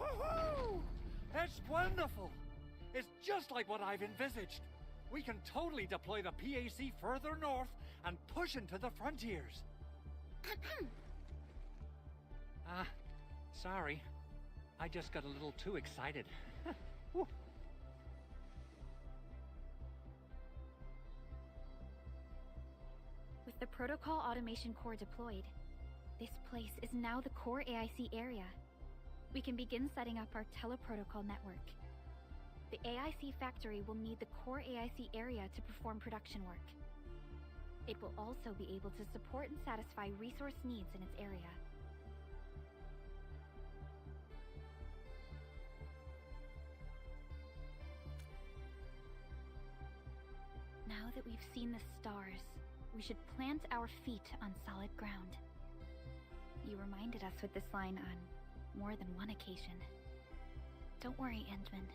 Woohoo! That's wonderful! It's just like what I've envisaged. We can totally deploy the PAC further north and push into the frontiers. Sorry. I just got a little too excited. Whew. With the protocol automation core deployed, this place is now the core AIC area. We can begin setting up our teleprotocol network. The AIC factory will need the core AIC area to perform production work. It will also be able to support and satisfy resource needs in its area. Now that we've seen the stars, we should plant our feet on solid ground. You reminded us with this line on more than one occasion. Don't worry, Endman.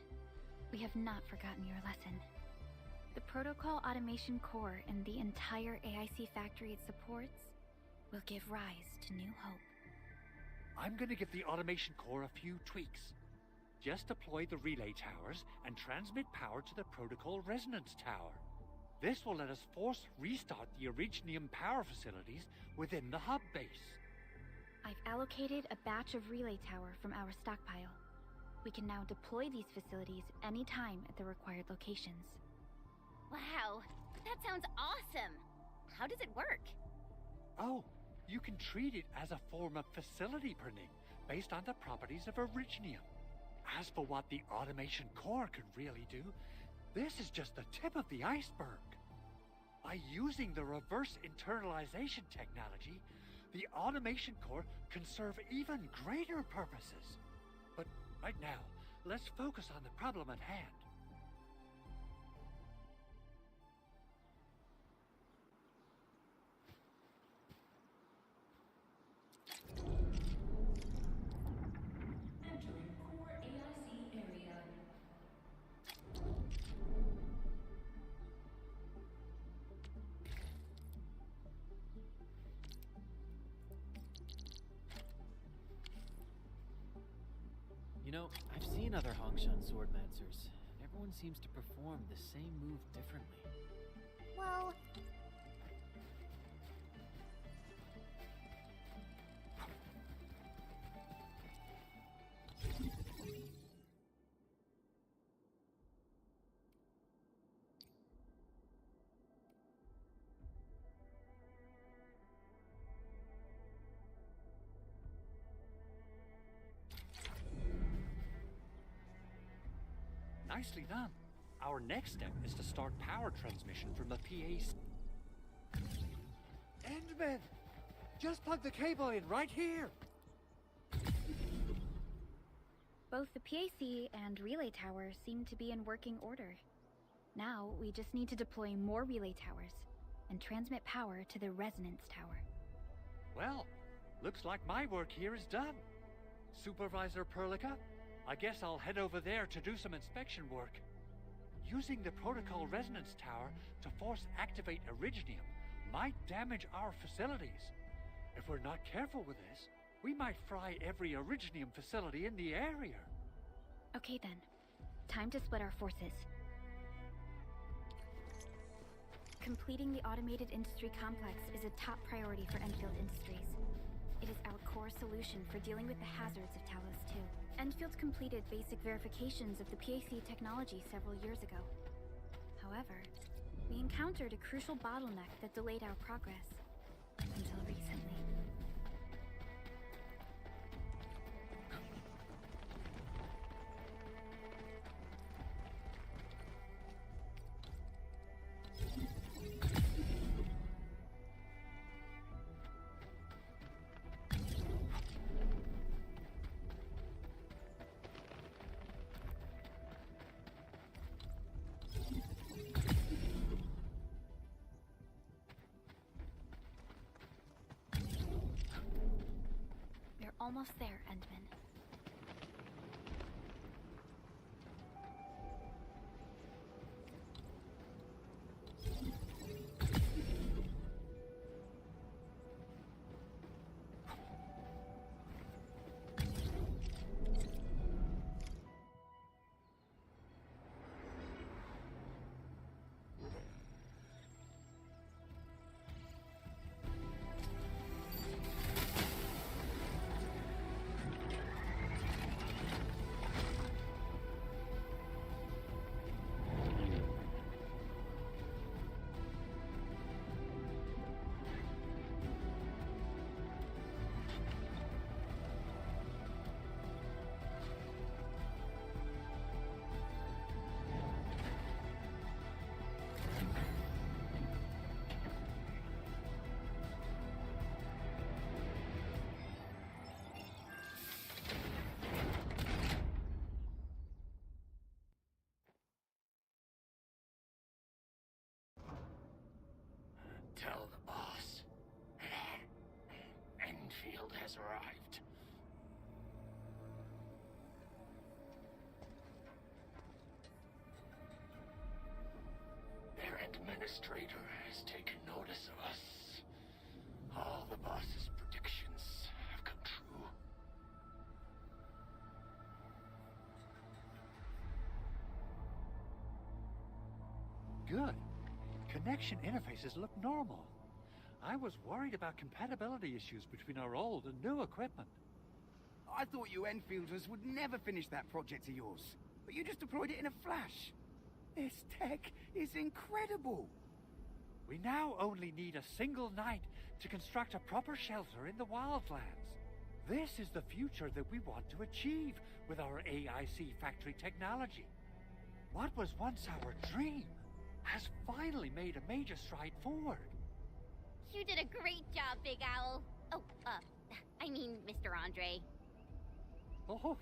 We have not forgotten your lesson. The Protocol Automation Core and the entire AIC factory it supports will give rise to new hope. I'm gonna give the automation core a few tweaks. Just deploy the relay towers and transmit power to the Protocol Resonance Tower. This will let us force restart the Originium power facilities within the hub base. I've allocated a batch of relay tower from our stockpile. We can now deploy these facilities anytime at the required locations. Wow, that sounds awesome! How does it work? Oh, you can treat it as a form of facility printing based on the properties of Originium. As for what the automation core can really do, this is just the tip of the iceberg. By using the reverse internalization technology, the automation core can serve even greater purposes. But right now, let's focus on the problem at hand. Entering core AIC area. You know, I've seen other Hongshan swordmancers. Everyone seems to perform the same move differently. Well, Nicely done. Our next step is to start power transmission from the PAC. Endman! Just plug the cable in right here! Both the PAC and relay tower seem to be in working order. Now, we just need to deploy more relay towers and transmit power to the resonance tower. Well, looks like my work here is done. Supervisor Perlica, I guess I'll head over there to do some inspection work. Using the Protocol Resonance Tower to force activate Originium might damage our facilities. If we're not careful with this, we might fry every Originium facility in the area. Okay then. Time to split our forces. Completing the automated industry complex is a top priority for Endfield Industries. It is our core solution for dealing with the hazards of Talos 2. Endfield completed basic verifications of the PAC technology several years ago. However, we encountered a crucial bottleneck that delayed our progress. Until recently. Almost there, Endman. Endfield has arrived. Their administrator has taken notice of us. All the boss's predictions have come true. Good. Connection interfaces look normal. I was worried about compatibility issues between our old and new equipment. I thought you Enfielders would never finish that project of yours, but you just deployed it in a flash. This tech is incredible. We now only need a single night to construct a proper shelter in the wildlands. This is the future that we want to achieve with our AIC factory technology. What was once our dream has finally made a major stride forward. You did a great job, Big Owl. Oh, I mean, Mr. Andre. Oh,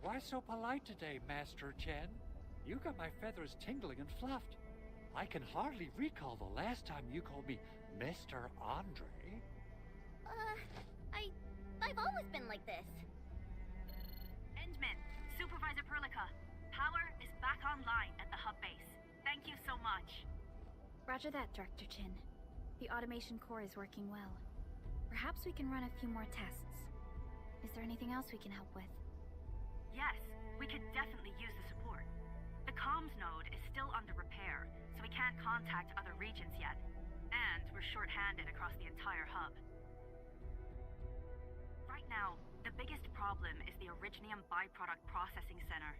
why so polite today, Master Chen? You got my feathers tingling and fluffed. I can hardly recall the last time you called me Mr. Andre. I've always been like this. Endman, Supervisor Perlica, power is back online at the hub base. Thank you so much. Roger that, Director Chin. The automation core is working well. Perhaps we can run a few more tests. Is there anything else we can help with? Yes, we could definitely use the support. The comms node is still under repair, so we can't contact other regions yet. And we're short-handed across the entire hub. Right now, the biggest problem is the Originium byproduct processing center.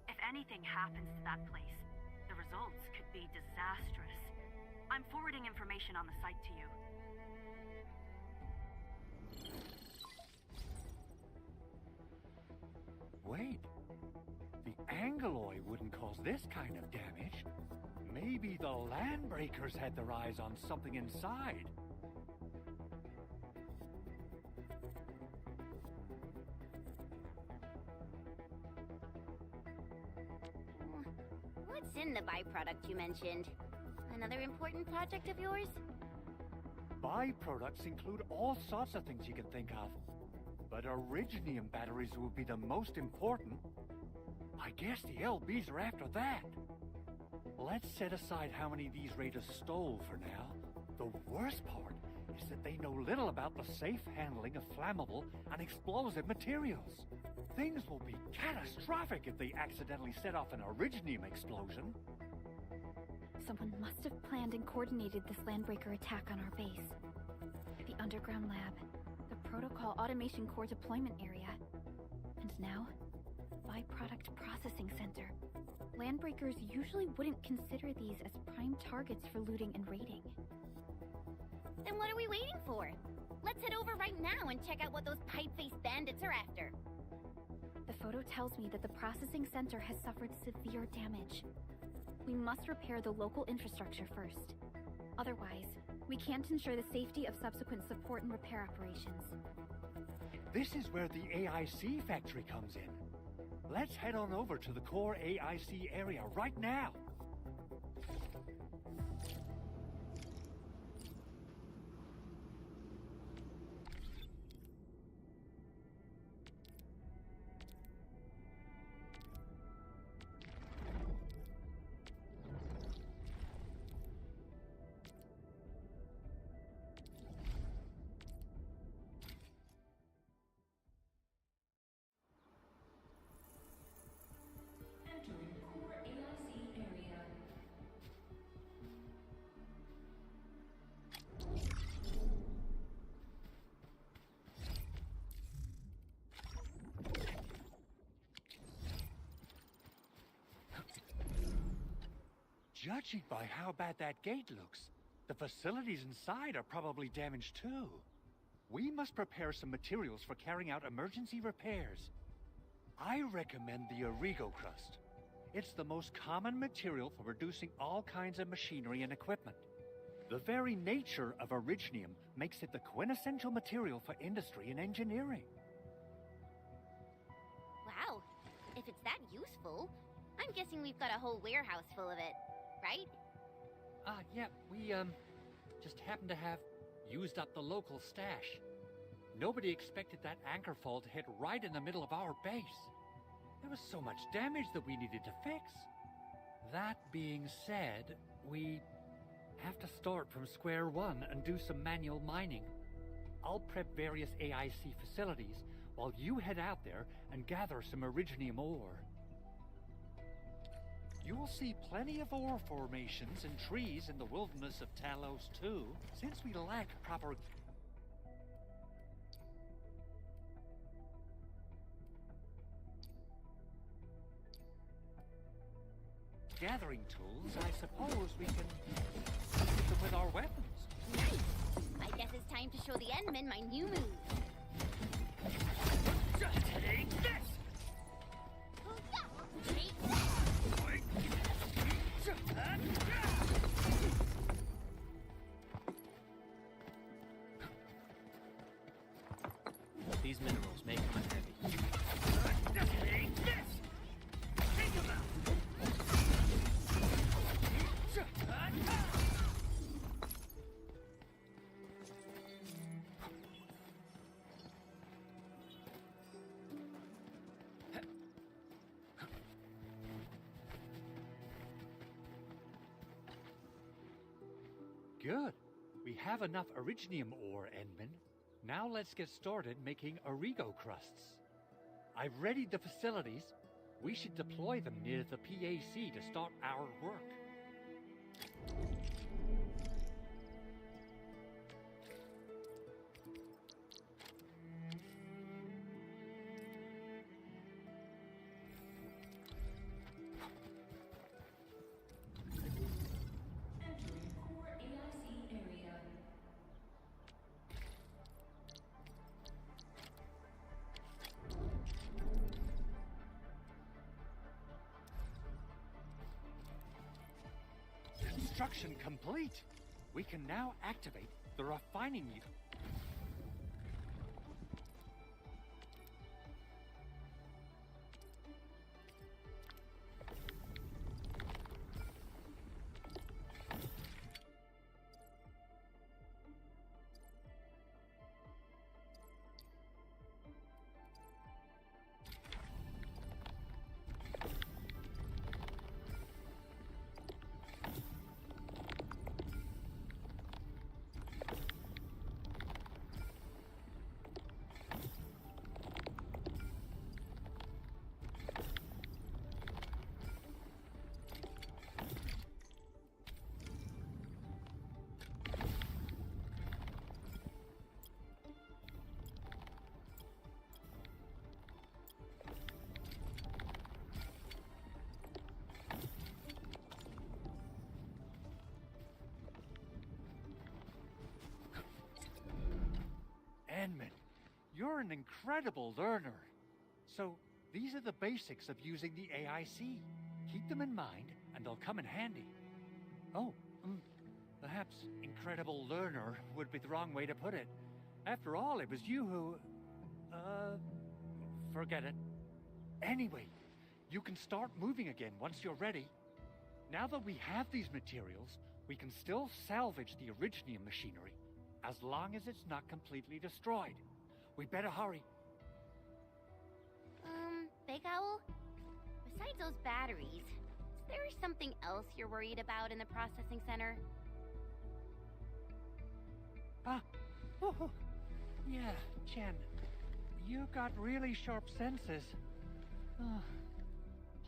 If anything happens to that place, the results could be disastrous. I'm forwarding information on the site to you. Wait. The Angeloy wouldn't cause this kind of damage. Maybe the Landbreakers had their eyes on something inside. What's in the byproduct you mentioned? Another important project of yours? Byproducts include all sorts of things you can think of. But Originium batteries will be the most important. I guess the LBs are after that. Let's set aside how many these raiders stole for now. The worst part is that they know little about the safe handling of flammable and explosive materials. Things will be catastrophic if they accidentally set off an Originium explosion. Someone must have planned and coordinated this Landbreaker attack on our base. The underground lab, the protocol automation core deployment area, and now, byproduct processing center. Landbreakers usually wouldn't consider these as prime targets for looting and raiding. Then what are we waiting for? Let's head over right now and check out what those pipe-faced bandits are after. The photo tells me that the processing center has suffered severe damage. We must repair the local infrastructure first. Otherwise, we can't ensure the safety of subsequent support and repair operations. This is where the AIC factory comes in. Let's head on over to the core AIC area right now. Judging by how bad that gate looks, the facilities inside are probably damaged too. We must prepare some materials for carrying out emergency repairs. I recommend the Origo crust. It's the most common material for producing all kinds of machinery and equipment. The very nature of Originium makes it the quintessential material for industry and engineering. Wow, if it's that useful, I'm guessing we've got a whole warehouse full of it, right? Yeah, we, just happen to have used up the local stash. Nobody expected that anchor fall to hit right in the middle of our base. There was so much damage that we needed to fix. That being said, we have to start from square one and do some manual mining. I'll prep various AIC facilities while you head out there and gather some Originium ore. You will see plenty of ore formations and trees in the wilderness of Talos too, since we lack proper gathering tools. I suppose we can use them with our weapons. Nice! I guess it's time to show the Endmen my new move. Take this! Take this! These minerals may come in heavy. Take this! Take them out! Good. We have enough Originium ore, Endman. Now let's get started making Origo crusts. I've readied the facilities. We should deploy them near the PAC to start our work. Construction complete. We can now activate the refining unit. Endman, you're an incredible learner. So, these are the basics of using the AIC. Keep them in mind, and they'll come in handy. Oh, perhaps incredible learner would be the wrong way to put it. After all, it was you who... forget it. Anyway, you can start moving again once you're ready. Now that we have these materials, we can still salvage the Originium machinery, as long as it's not completely destroyed. We better hurry. Big Owl? Besides those batteries, is there something else you're worried about in the processing center? Yeah, Chen. You got really sharp senses.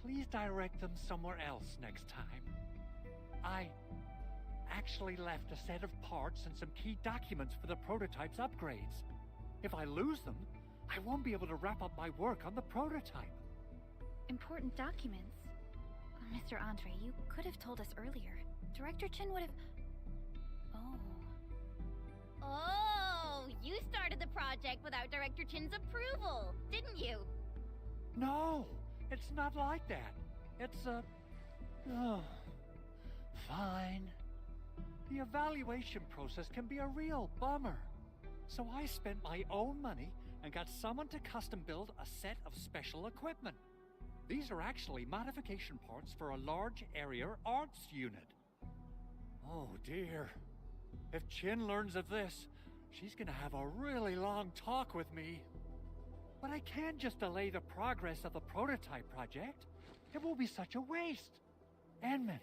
Please direct them somewhere else next time. I actually left a set of parts and some key documents for the prototype's upgrades. If I lose them, I won't be able to wrap up my work on the prototype. Important documents? Mr. Andre, you could have told us earlier. Director Chin would have... Oh, you started the project without Director Chin's approval, didn't you? No, it's not like that. It's fine. The evaluation process can be a real bummer. So I spent my own money and got someone to custom build a set of special equipment. These are actually modification parts for a large area arts unit. Oh dear. If Chin learns of this, She's gonna have a really long talk with me. But I can't just delay the progress of the prototype project. It will be such a waste. Enman,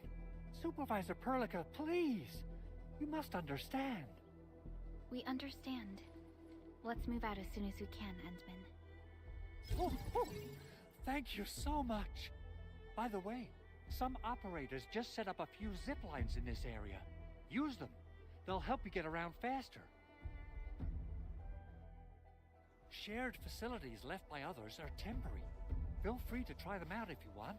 Supervisor Perlica, please. You must understand. We understand. Let's move out as soon as we can, Endman. Oh, thank you so much. By the way, some operators just set up a few zip lines in this area. Use them. They'll help you get around faster. Shared facilities left by others are temporary. Feel free to try them out if you want.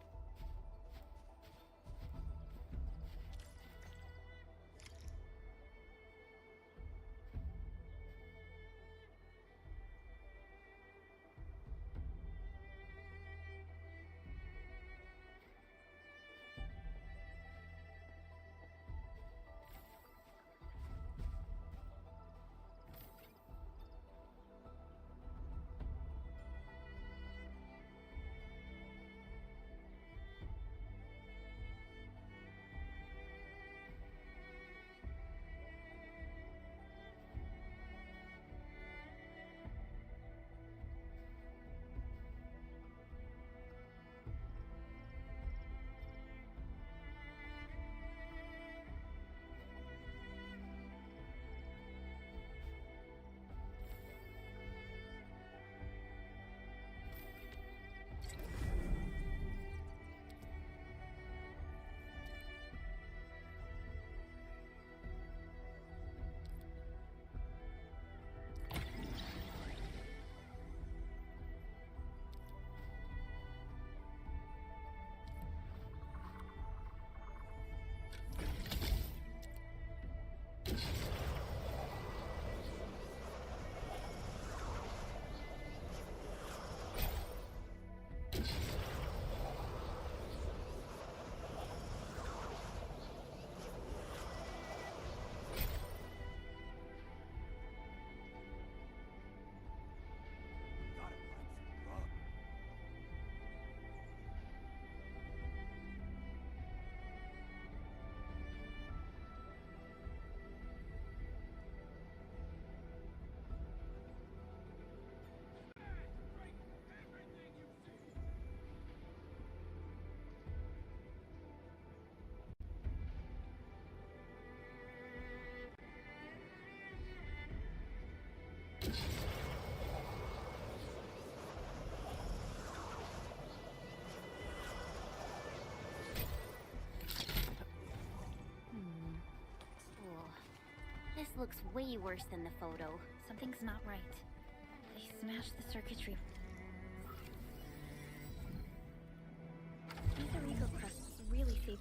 This looks way worse than the photo. Something's not right. They smashed the circuitry. These Arigo crusts really saved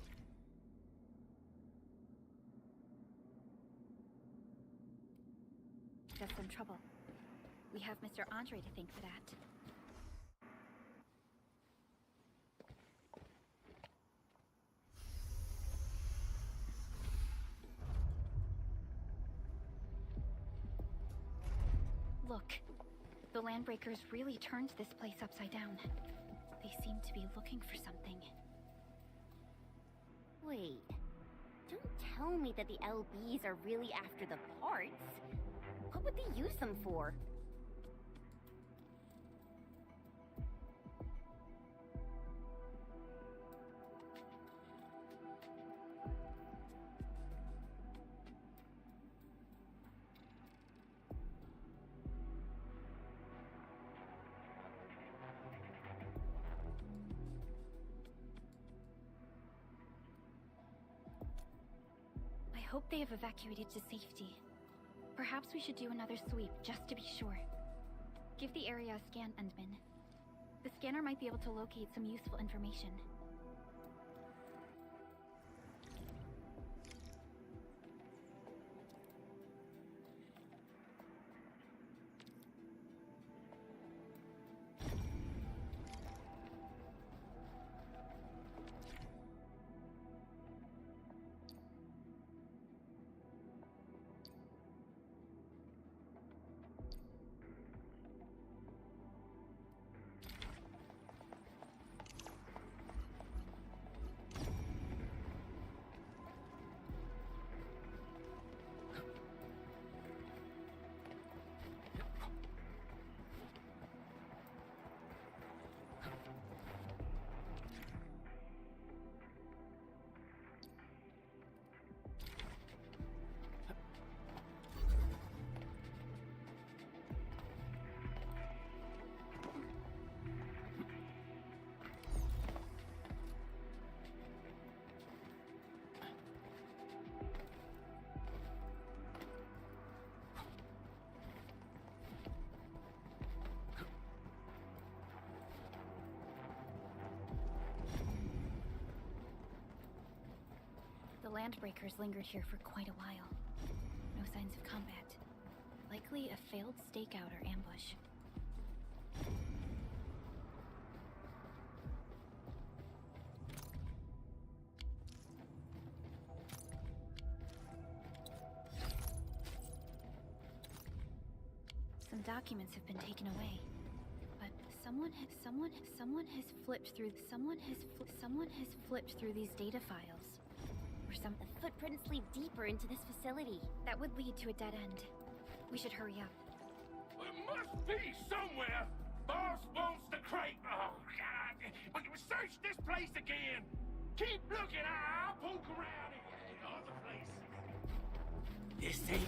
us some trouble. We have Mr. Andre to thank for that. Look, the Landbreakers really turned this place upside down. They seem to be looking for something. Wait, don't tell me that the LBs are really after the parts. What would they use them for? I hope they have evacuated to safety. Perhaps we should do another sweep, just to be sure. Give the area a scan, Endman. The scanner might be able to locate some useful information. landbreakers lingered here for quite a while. No signs of combat. Likely a failed stakeout or ambush. Some documents have been taken away, but someone has flipped through these data files. Or some The footprints lead deeper into this facility. that would lead to a dead end. We should hurry up. There must be somewhere. Boss wants the crate. Oh, God. But you search this place again. Keep looking. I'll poke around in other places. This thing?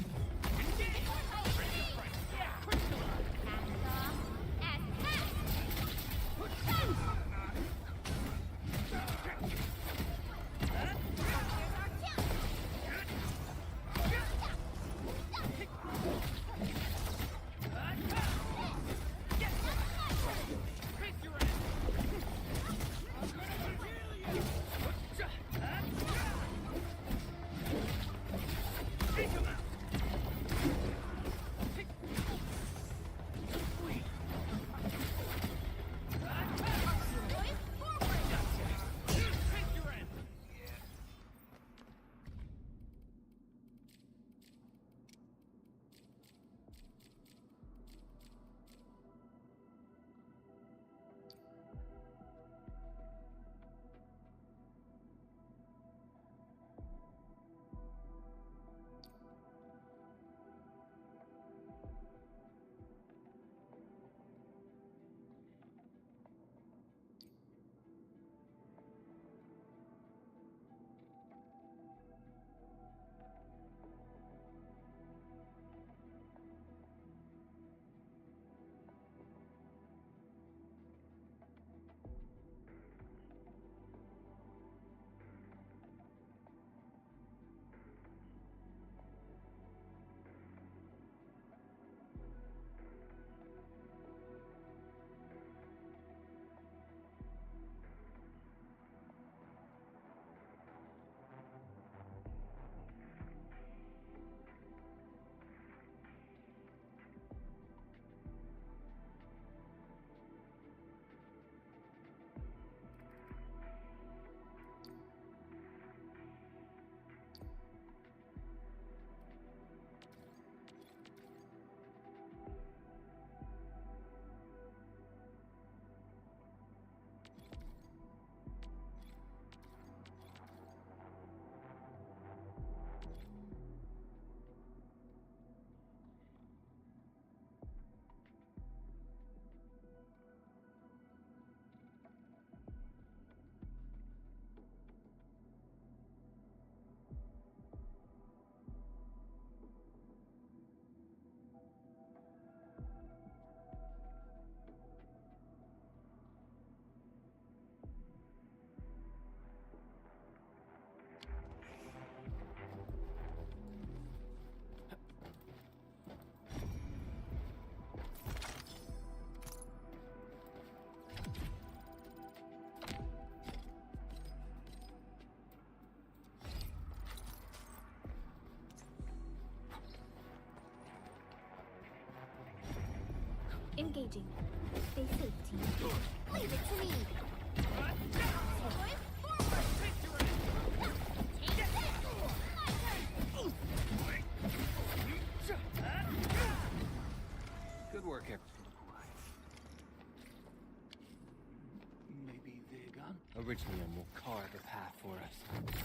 Engaging. Stay safe, team. Leave it to me. Good work, everyone. Maybe they're gone? Originally, will carve a path for us.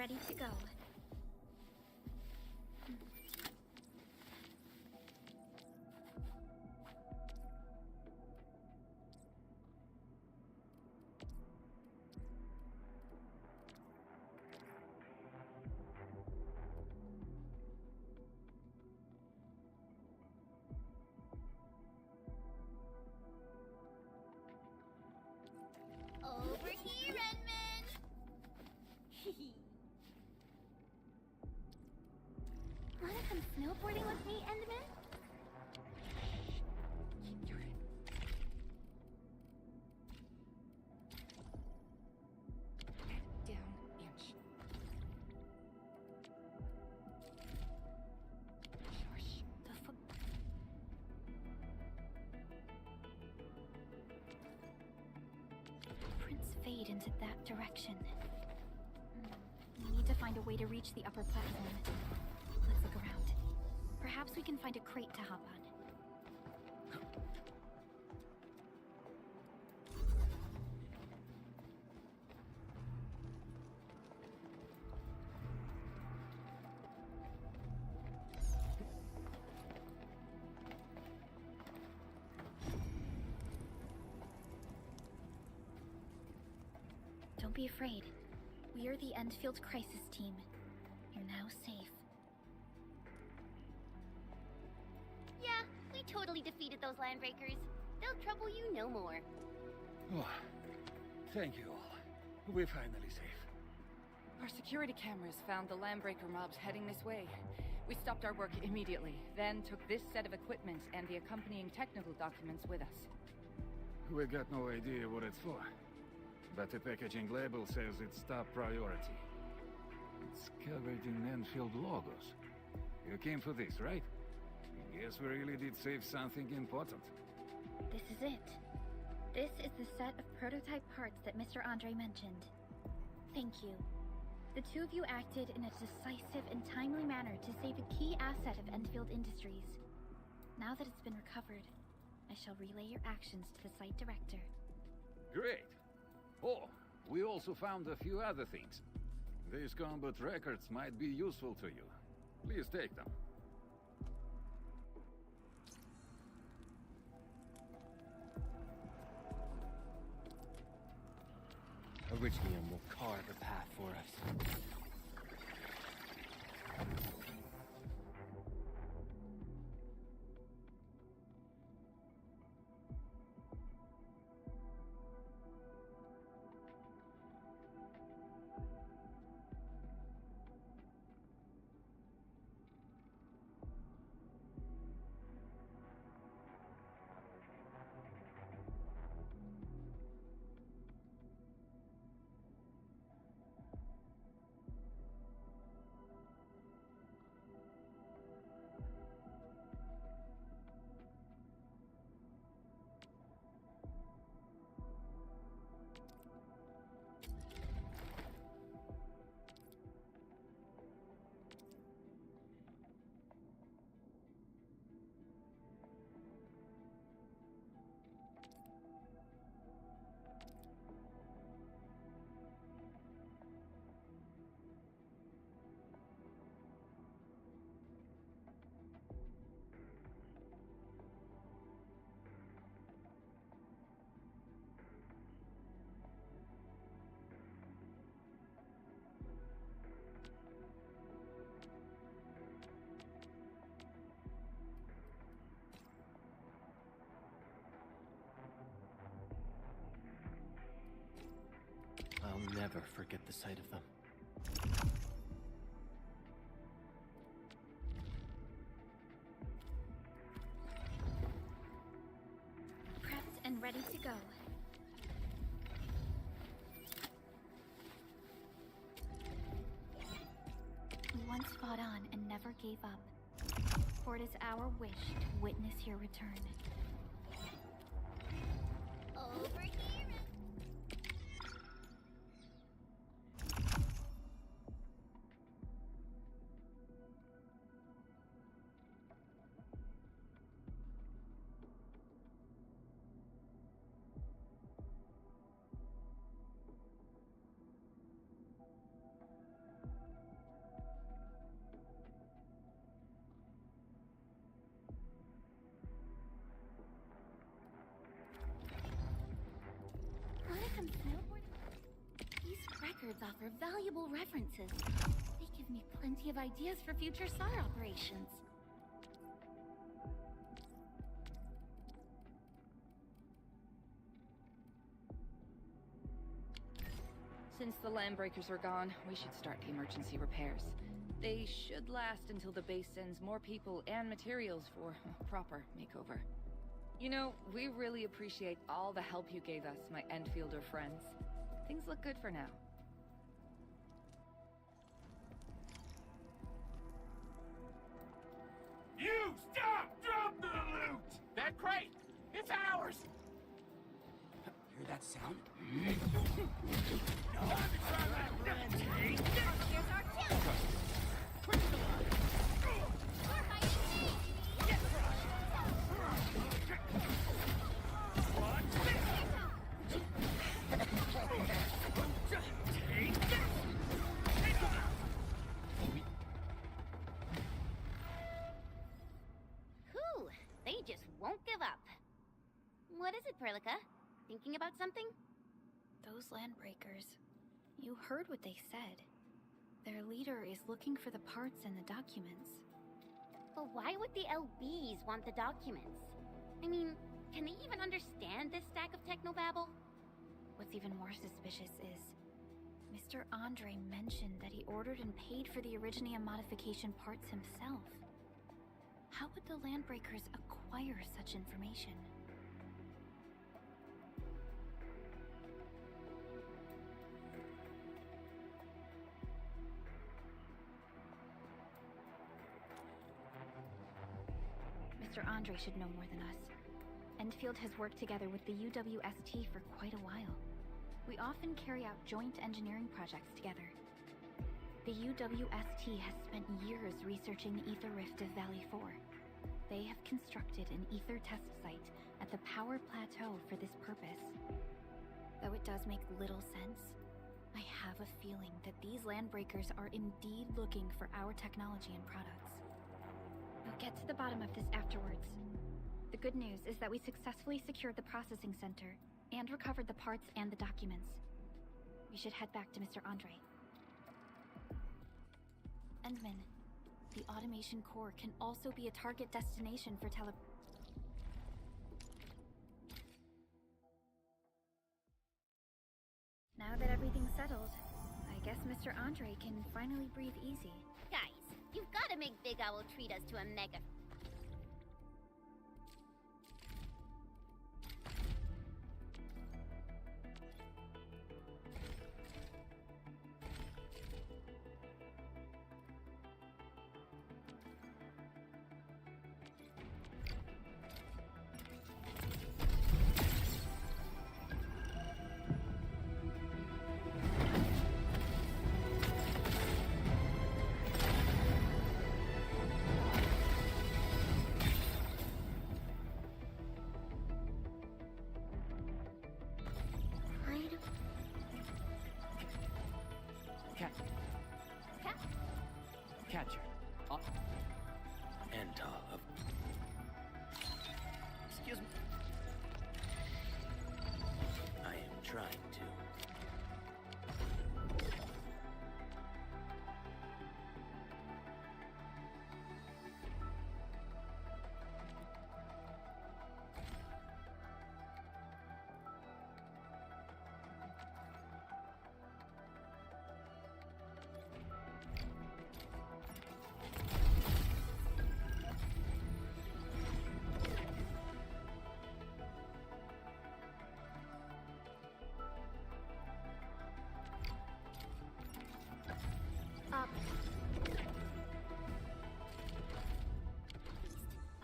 ready to go. Over here, Edmund! Wanna come snowboarding with me, Endman? Down inch. Shush. The foot. Prints fade into that direction. We need to find a way to reach the upper platform. Let's look around. Perhaps we can find a crate to hop on. Don't be afraid. We are the Endfield crisis team. You're now safe. Yeah, we totally defeated those landbreakers. They'll trouble you no more. Oh, thank you all. We're finally safe. Our security cameras found the landbreaker mobs heading this way. We stopped our work immediately, then took this set of equipment and the accompanying technical documents with us. We got no idea what it's for. But the packaging label says it's top priority. It's covered in Enfield logos. You came for this, right? Guess we really did save something important. This is it. This is the set of prototype parts that Mr. Andre mentioned. Thank you. The two of you acted in a decisive and timely manner to save a key asset of Endfield Industries. Now that it's been recovered, I shall relay your actions to the site director. Great! Oh, we also found a few other things. These combat records might be useful to you. Please take them. Originium will carve a path for us. I'll never forget the sight of them. Prepped and ready to go. We once fought on and never gave up. For it is our wish to witness your return. Over here. offer valuable references. They give me plenty of ideas for future SAR operations. Since the Landbreakers are gone, we should start the emergency repairs. They should last until the base sends more people and materials for a proper makeover. You know, we really appreciate all the help you gave us, my Endfielder friends. Things look good for now. You stop! Drop the loot! That crate! It's ours! Hear that sound? Here's our chance! Whew, they just won't give up. What is it, Perlica? Thinking about something? Those Landbreakers. You heard what they said. Their leader is looking for the parts and the documents. But why would the LBs want the documents? I mean, can they even understand this stack of technobabble? What's even more suspicious is Mr. Andre mentioned that he ordered and paid for the Originium modification parts himself. How would the Landbreakers acquire such information? Mr. Andre should know more than us. Enfield has worked together with the UWST for quite a while. We often carry out joint engineering projects together. The UWST has spent years researching the ether rift of Valley 4. They have constructed an ether test site at the Power Plateau for this purpose. Though it does make little sense, I have a feeling that these Landbreakers are indeed looking for our technology and products. We'll get to the bottom of this afterwards. The good news is that we successfully secured the processing center and recovered the parts and the documents. We should head back to Mr. Andre. Endman, the automation core can also be a target destination for Now that everything's settled, I guess Mr. Andre can finally breathe easy. Guys, you've got to make Big Owl treat us to a mega... Catcher. Enter of... Excuse me. I am trying to.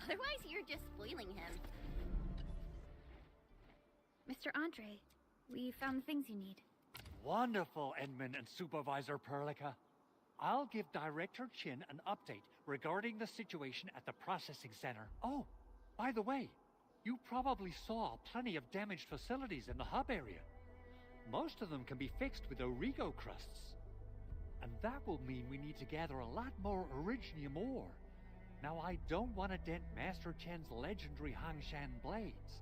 Otherwise, you're just spoiling him. Mr. Andre, we found the things you need. Wonderful, Edmund and Supervisor Perlica. I'll give Director Chin an update regarding the situation at the processing center. Oh, by the way, you probably saw plenty of damaged facilities in the hub area. Most of them can be fixed with Origo crusts. And that will mean we need to gather a lot more Originium ore. Now, I don't want to dent Master Chen's legendary Hangshan blades,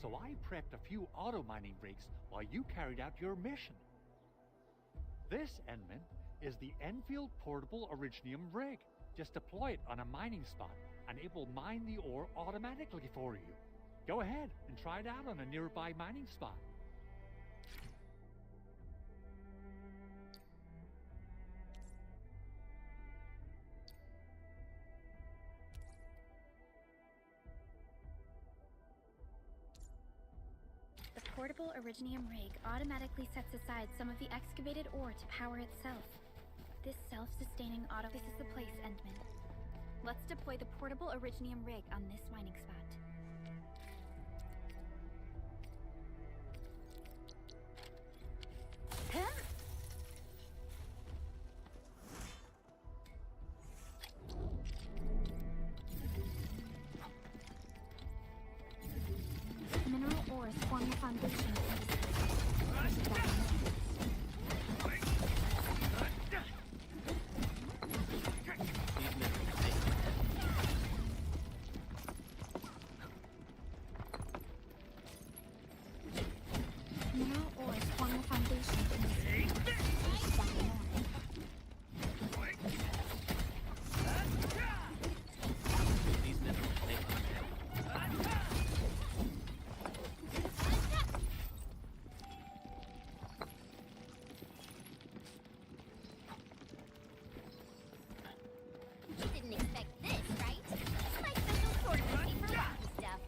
so I prepped a few auto mining rigs while you carried out your mission. This, Enman, is the Enfield portable Originium rig. Just deploy it on a mining spot, and it will mine the ore automatically for you. Go ahead and try it out on a nearby mining spot. The portable Originium rig automatically sets aside some of the excavated ore to power itself. This self-sustaining auto... This is the place, Endman. Let's deploy the portable Originium rig on this mining spot. Mineral ores form your foundation. Mineral ores form the foundation. These minerals make You didn't expect this, right? My special tournament came for rocky stuff.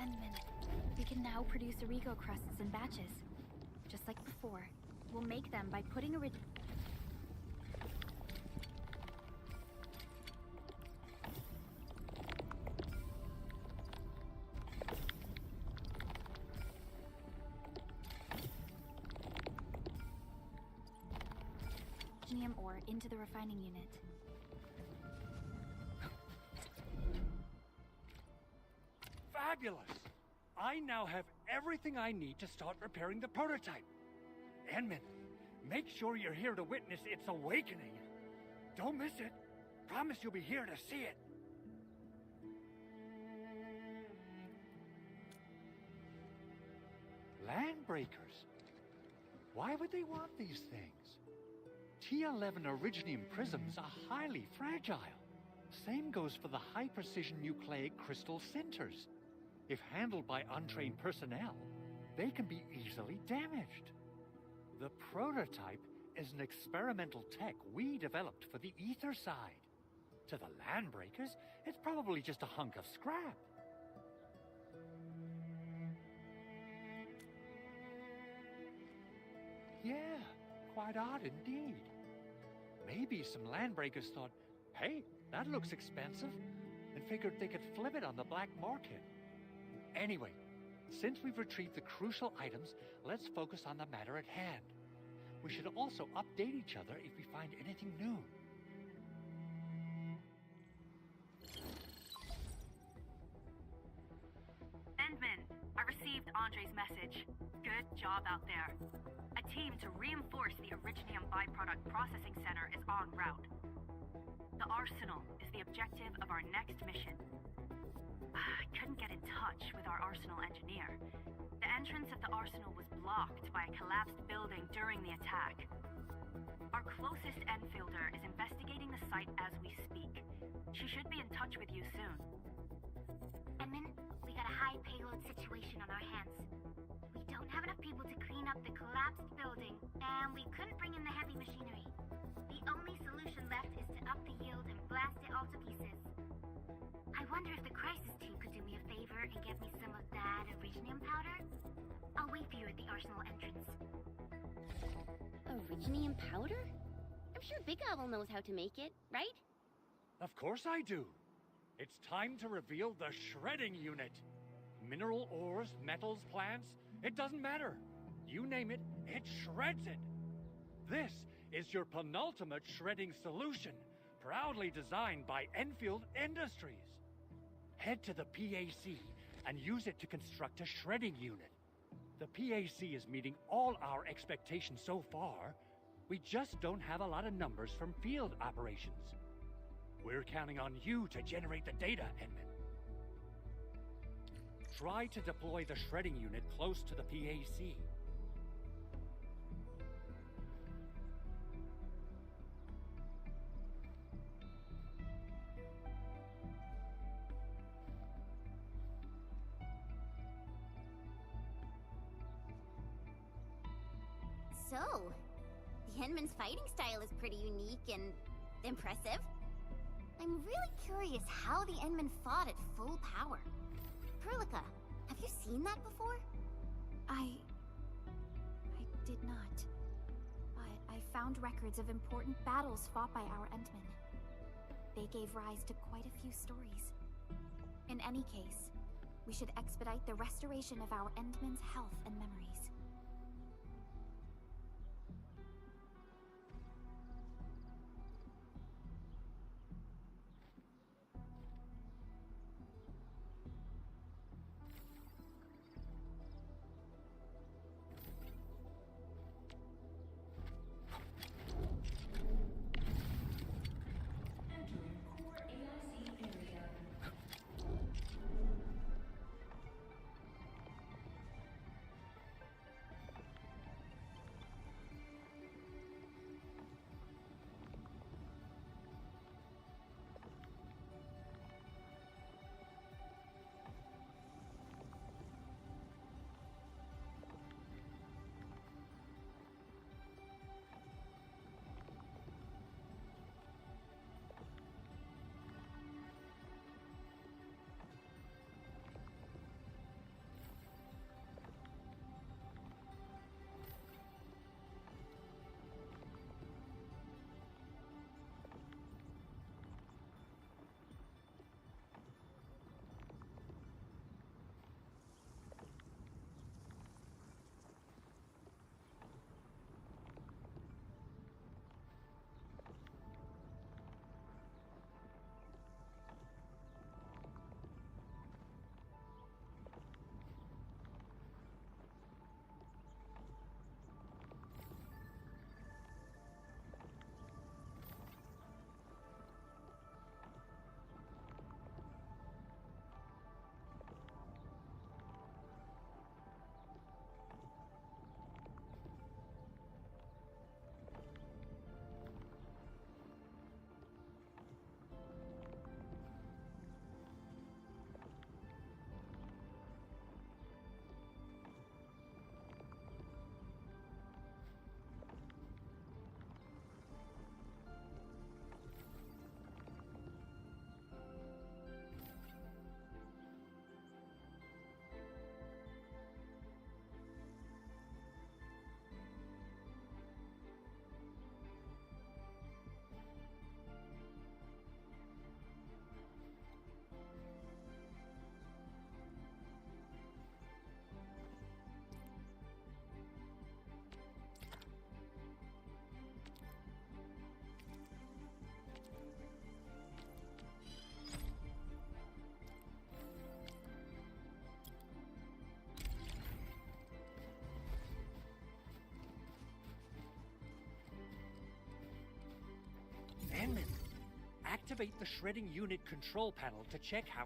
Endman, we can now produce Origo crusts in batches. Just like before, we'll make them by putting Originium ore into the refining unit. Fabulous! I now have everything I need to start repairing the prototype. Enman, make sure you're here to witness its awakening. Don't miss it. Promise you'll be here to see it. Landbreakers. Why would they want these things? T11 Originium prisms are highly fragile. Same goes for the high-precision nucleic crystal centers. If handled by untrained personnel, they can be easily damaged. The prototype is an experimental tech we developed for the ether side. To the Landbreakers, it's probably just a hunk of scrap. Yeah, quite odd indeed. Maybe some Landbreakers thought, hey, that looks expensive, and figured they could flip it on the black market. Anyway, since we've retrieved the crucial items, let's focus on the matter at hand. We should also update each other if we find anything new. Endman, I received Andre's message. Good job out there. A team to reinforce the Originium byproduct processing center is en route. The arsenal is the objective of our next mission. I couldn't get in touch with our arsenal engineer. The entrance of the arsenal was blocked by a collapsed building during the attack. Our closest Enfielder is investigating the site as we speak. She should be in touch with you soon. Edmund, we got a high payload situation on our hands. We don't have enough people to clean up the collapsed building, and we couldn't bring in the heavy machinery. The only solution left is to up the yield and blast it all to pieces. I wonder if the crisis team could do me a favor and get me some of that originium powder? I'll wait for you at the arsenal entrance. Originium powder? I'm sure Big Owl knows how to make it, right? Of course I do. It's time to reveal the shredding unit. Mineral ores, metals, plants, it doesn't matter. You name it, it shreds it. This is your penultimate shredding solution, proudly designed by Enfield Industries. Head to the PAC and use it to construct a shredding unit. The PAC is meeting all our expectations so far. We just don't have a lot of numbers from field operations. We're counting on you to generate the data, Edmund. Try to deploy the shredding unit close to the PAC. So, the Enman's fighting style is pretty unique and impressive. I'm really curious how the Enman fought at full power. Perlica, have you seen that before? I did not. But I found records of important battles fought by our Endmen. They gave rise to quite a few stories. In any case, we should expedite the restoration of our Endmen's health and memories. Edmund, activate the shredding unit control panel to check how...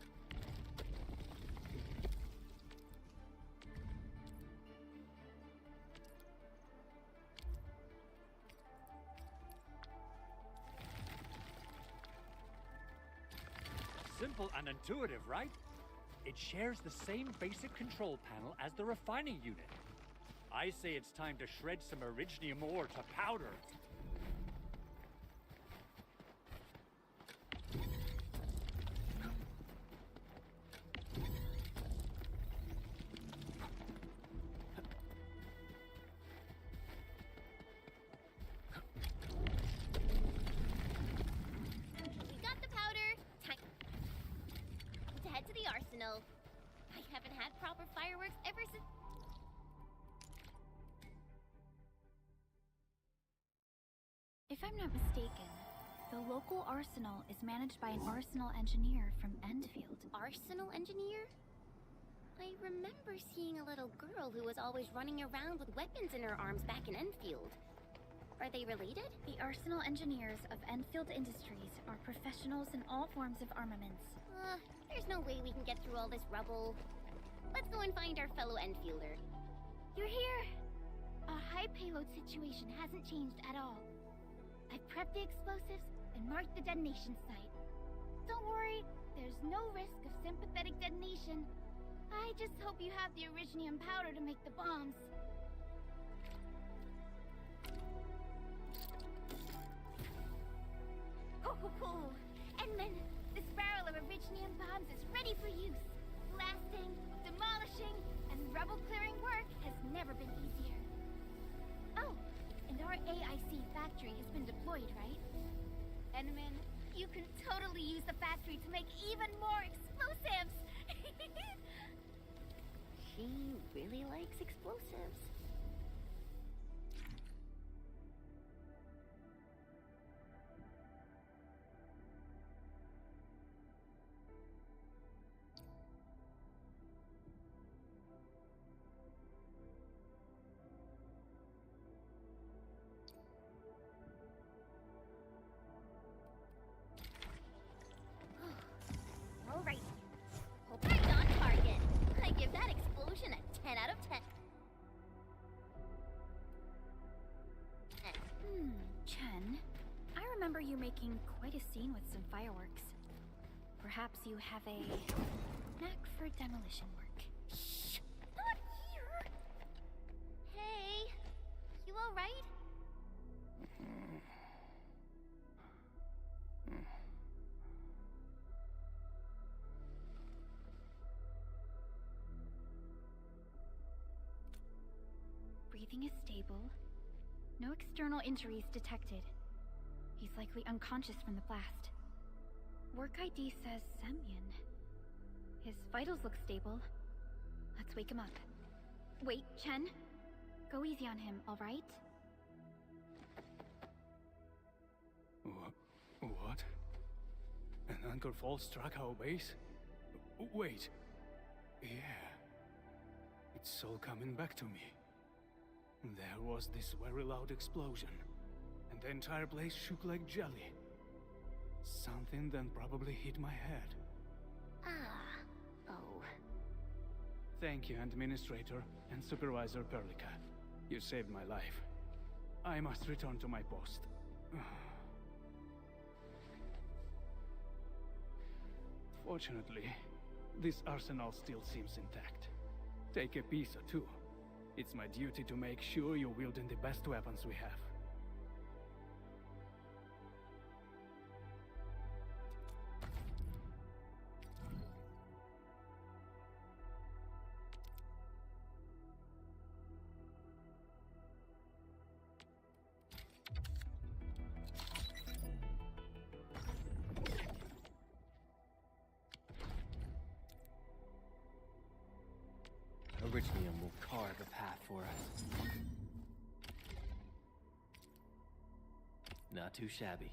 Simple and intuitive, right? It shares the same basic control panel as the refining unit. I say it's time to shred some Originium ore to powder. We got the powder. Time to head to the arsenal. I haven't had proper fireworks ever since. If I'm not mistaken, the local arsenal is managed by an arsenal engineer from Endfield. Arsenal engineer? I remember seeing a little girl who was always running around with weapons in her arms back in Enfield. Are they related? The arsenal engineers of Enfield Industries are professionals in all forms of armaments. There's no way we can get through all this rubble. Let's go and find our fellow Enfielder. You're here! A high payload situation hasn't changed at all. I've prepped the explosives and marked the detonation site. Don't worry, there's no risk of sympathetic detonation. I just hope you have the Originium powder to make the bombs. Ho! Edmund, this barrel of Originium bombs is ready for use. Blasting, demolishing, and rubble-clearing work has never been easier. Oh, and our AIC factory has been deployed, right? Edmund, you can totally use the factory to make even more explosives! She really likes explosives. All right. Right on target. I give that explosion a 10 out of 10. Chen, I remember you making quite a scene with some fireworks. Perhaps you have a knack for demolition work. Shh! Not here! Hey, you alright? Breathing is stable. No external injuries detected. He's likely unconscious from the blast. Work ID says Semyon. His vitals look stable. Let's wake him up. Wait, Chen. Go easy on him, alright? What? An anchor fall struck our base? Wait. Yeah. It's all coming back to me. There was this very loud explosion, and the entire place shook like jelly. Something then probably hit my head. Oh. Thank you, Administrator and Supervisor Perlica. You saved my life. I must return to my post. Fortunately, this arsenal still seems intact. Take a piece or two. It's my duty to make sure you're wielding the best weapons we have. Originium will carve a path for us. Not too shabby.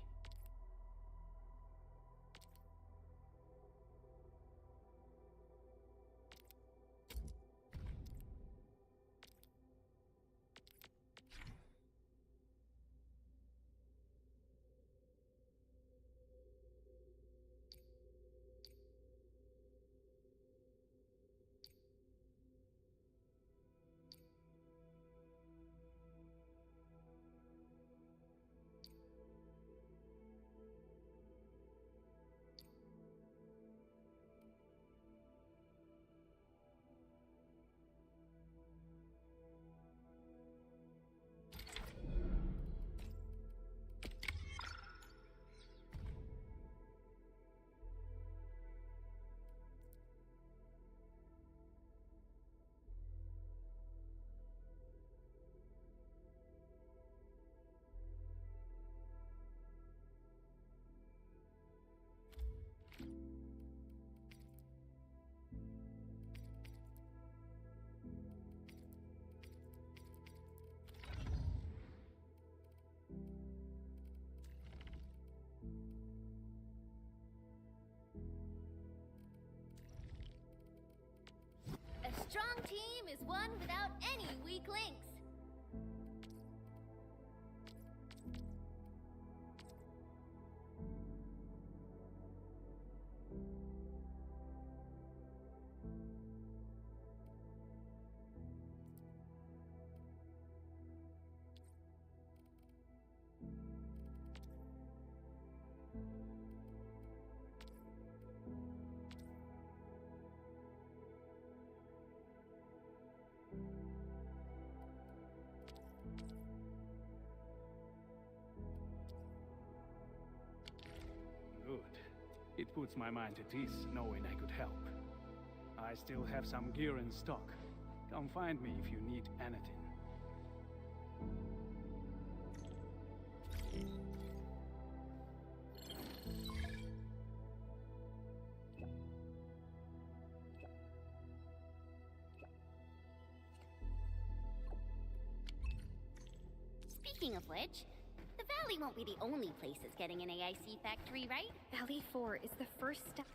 team is one without any weak links. Good. It puts my mind at ease knowing I could help. I still have some gear in stock. Come find me if you need anything. Speaking of which, the Valley won't be the only place that's getting an AIC factory, right? Valley 4 is the first step.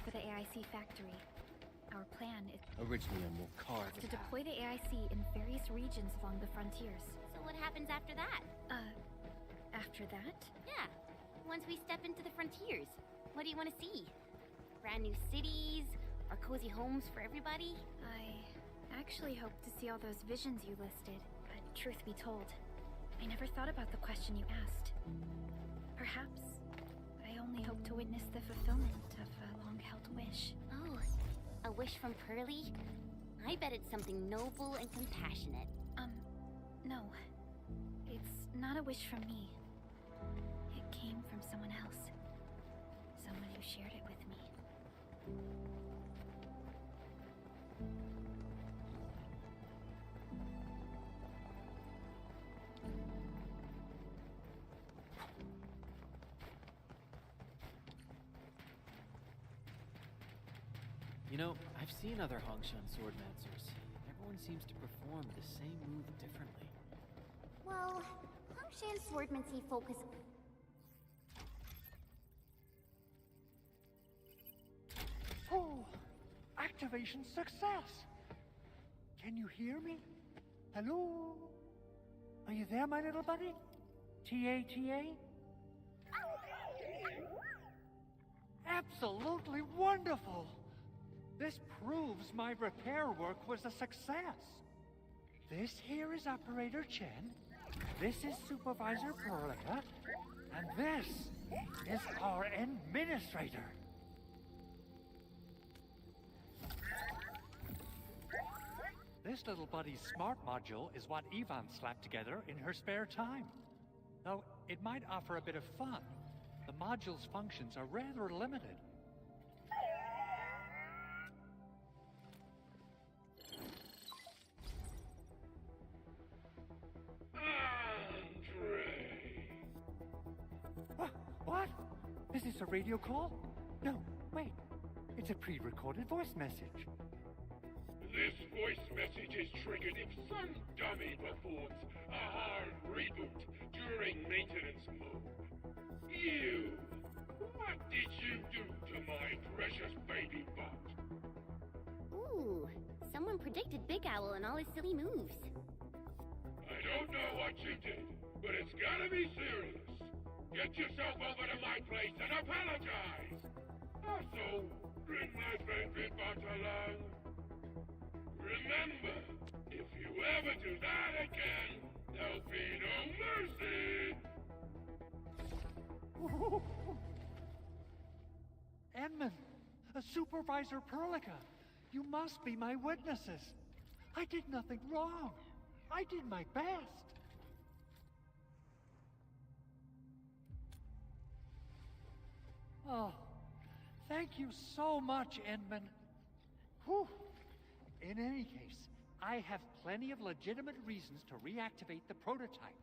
For the AIC factory. Our plan is Originium will carve to it out. deploy the AIC in various regions along the frontiers. So what happens after that? After that? Yeah, once we step into the frontiers, what do you want to see? Brand new cities? Or cozy homes for everybody? I actually hoped to see all those visions you listed, but truth be told, I never thought about the question you asked. Perhaps I only hope to witness the fulfillment of a long-held wish. Oh, a wish from Pearly? I bet it's something noble and compassionate. No. It's not a wish from me. It came from someone else. Someone who shared it with me. You know, I've seen other Hongshan swordmancers. Everyone seems to perform the same move differently. Well, Hongshan swordmancy focus... Oh, activation success! Can you hear me? Hello? Are you there, my little buddy? T-A-T-A? Absolutely wonderful! This proves my repair work was a success. This here is Operator Chen, this is Supervisor Perlia, and this is our Administrator. This little buddy's smart module is what Yvonne slapped together in her spare time. Though it might offer a bit of fun, the module's functions are rather limited. What? Is this a radio call? No, wait. It's a pre-recorded voice message. This voice message is triggered if some dummy performs a hard reboot during maintenance mode. You! What did you do to my precious baby bot? Ooh, someone predicted Big Owl and all his silly moves. I don't know what you did, but it's gotta be serious. Get yourself over to my place and apologize! Also, bring my baby bot along. Remember, if you ever do that again, there'll be no mercy! Edmund, Supervisor Perlica, you must be my witnesses. I did nothing wrong. I did my best. Oh, thank you so much, Edmund. Whew. In any case, I have plenty of legitimate reasons to reactivate the prototype.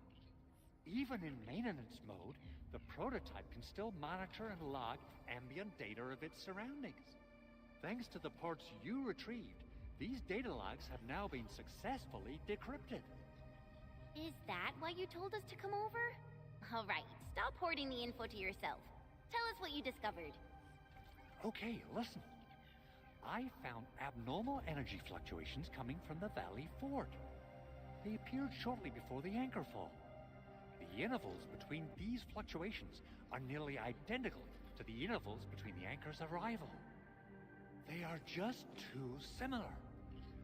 Even in maintenance mode, the prototype can still monitor and log ambient data of its surroundings. Thanks to the ports you retrieved, these data logs have now been successfully decrypted. Is that why you told us to come over? All right, stop hoarding the info to yourself. Tell us what you discovered. Okay, listen. I found abnormal energy fluctuations coming from the Valley Fort. They appeared shortly before the anchor fall. The intervals between these fluctuations are nearly identical to the intervals between the anchor's arrival. They are just too similar.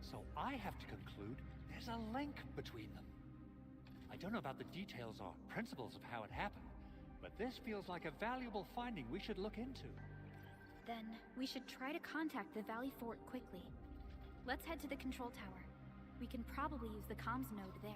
So I have to conclude there's a link between them. I don't know about the details or principles of how it happened, but this feels like a valuable finding we should look into. Then we should try to contact the Valley Fort quickly. Let's head to the control tower. We can probably use the comms node there.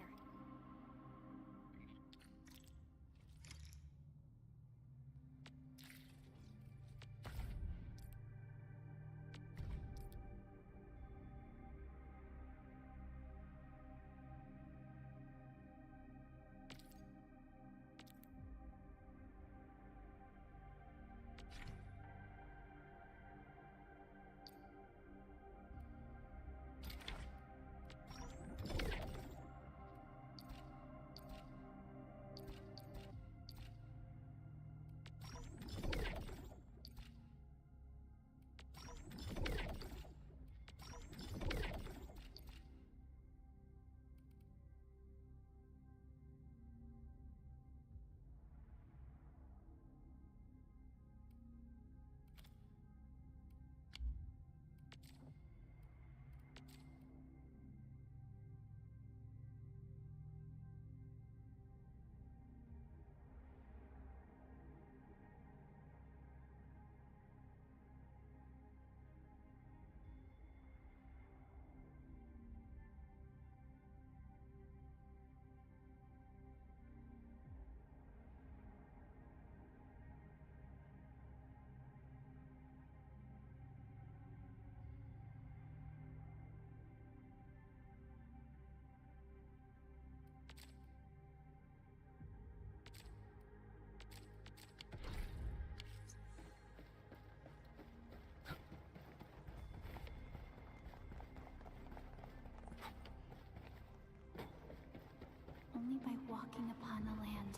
Only by walking upon the land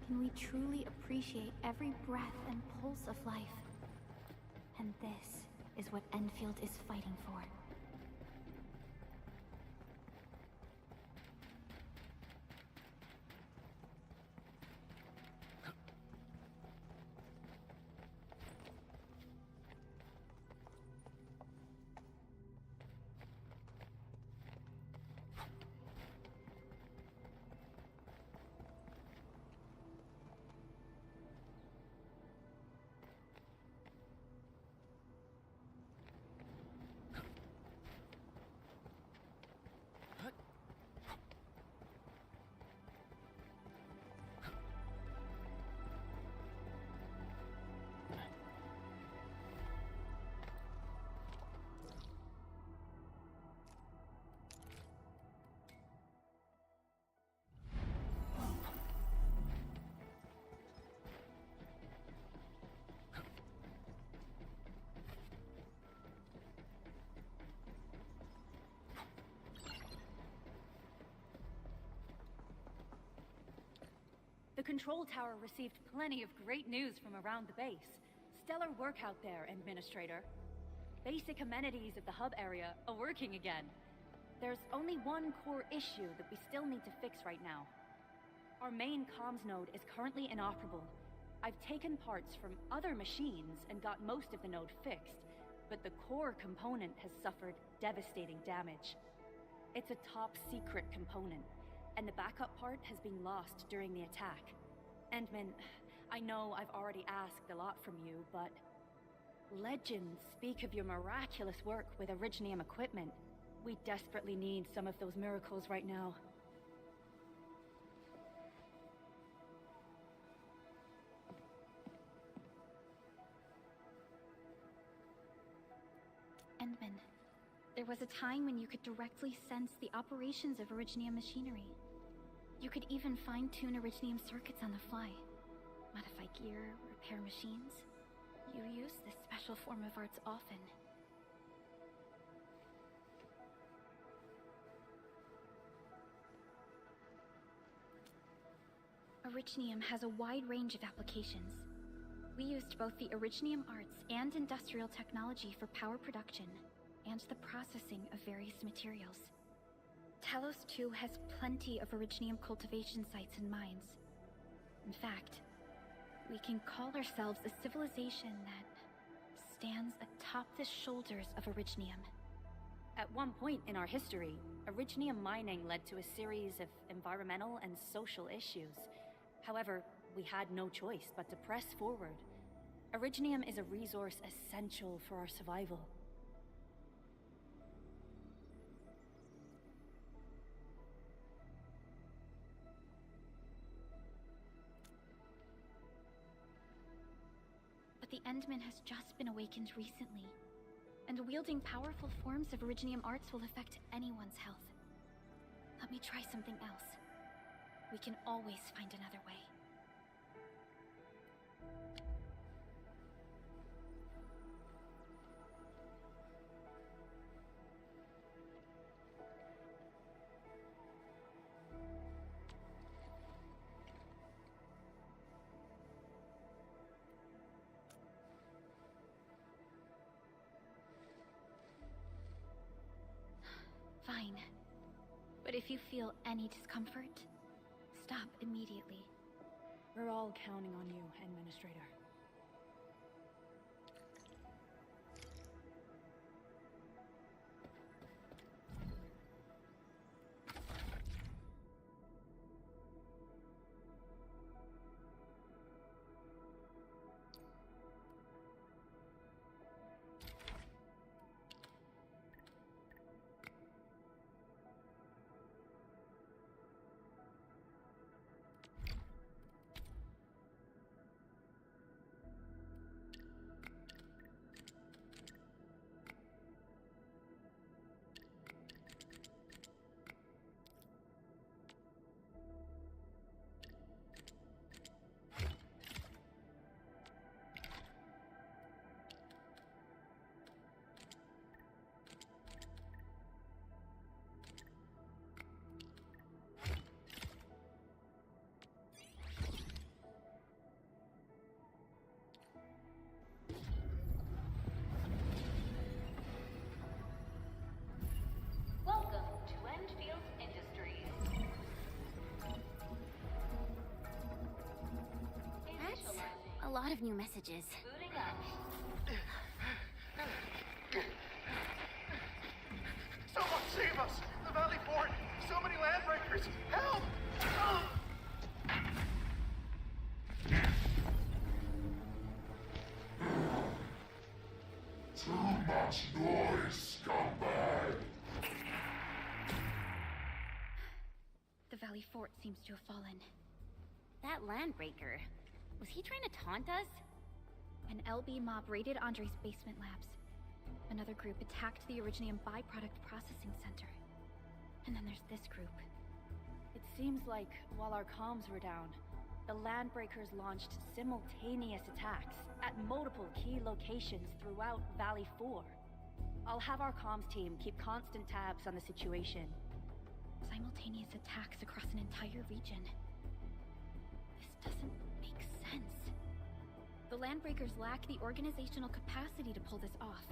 can we truly appreciate every breath and pulse of life. And this is what Endfield is fighting for. The control tower received plenty of great news from around the base. Stellar work out there, Administrator. Basic amenities of the hub area are working again. There's only one core issue that we still need to fix right now. Our main comms node is currently inoperable. I've taken parts from other machines and got most of the node fixed, but the core component has suffered devastating damage. It's a top secret component, and the backup part has been lost during the attack. Endman, I know I've already asked a lot from you, but legends speak of your miraculous work with Originium equipment. We desperately need some of those miracles right now. Endman, there was a time when you could directly sense the operations of Originium machinery. You could even fine-tune Originium circuits on the fly, modify gear, repair machines. You use this special form of arts often. Originium has a wide range of applications. We used both the Originium arts and industrial technology for power production and the processing of various materials. Talos 2 has plenty of Originium cultivation sites and mines. In fact, we can call ourselves a civilization that stands atop the shoulders of Originium. At one point in our history, Originium mining led to a series of environmental and social issues. However, we had no choice but to press forward. Originium is a resource essential for our survival. But the Endman has just been awakened recently, and wielding powerful forms of Originium arts will affect anyone's health. Let me try something else. We can always find another way. Fine. But if you feel any discomfort, stop immediately. We're all counting on you, Administrator. Welcome to Endfield Industries. That's a lot of new messages. Booting up. Someone save us! The Valley Fort! So many landbreakers! Help! Too much noise, scumbag! The Valley Fort seems to have fallen. That landbreaker, was he trying to taunt us? An LB mob raided Andre's basement labs. Another group attacked the Originium byproduct processing center. And then there's this group. It seems like while our comms were down, the Landbreakers launched simultaneous attacks at multiple key locations throughout Valley 4. I'll have our comms team keep constant tabs on the situation. Simultaneous attacks across an entire region. This doesn't make sense. The Landbreakers lack the organizational capacity to pull this off.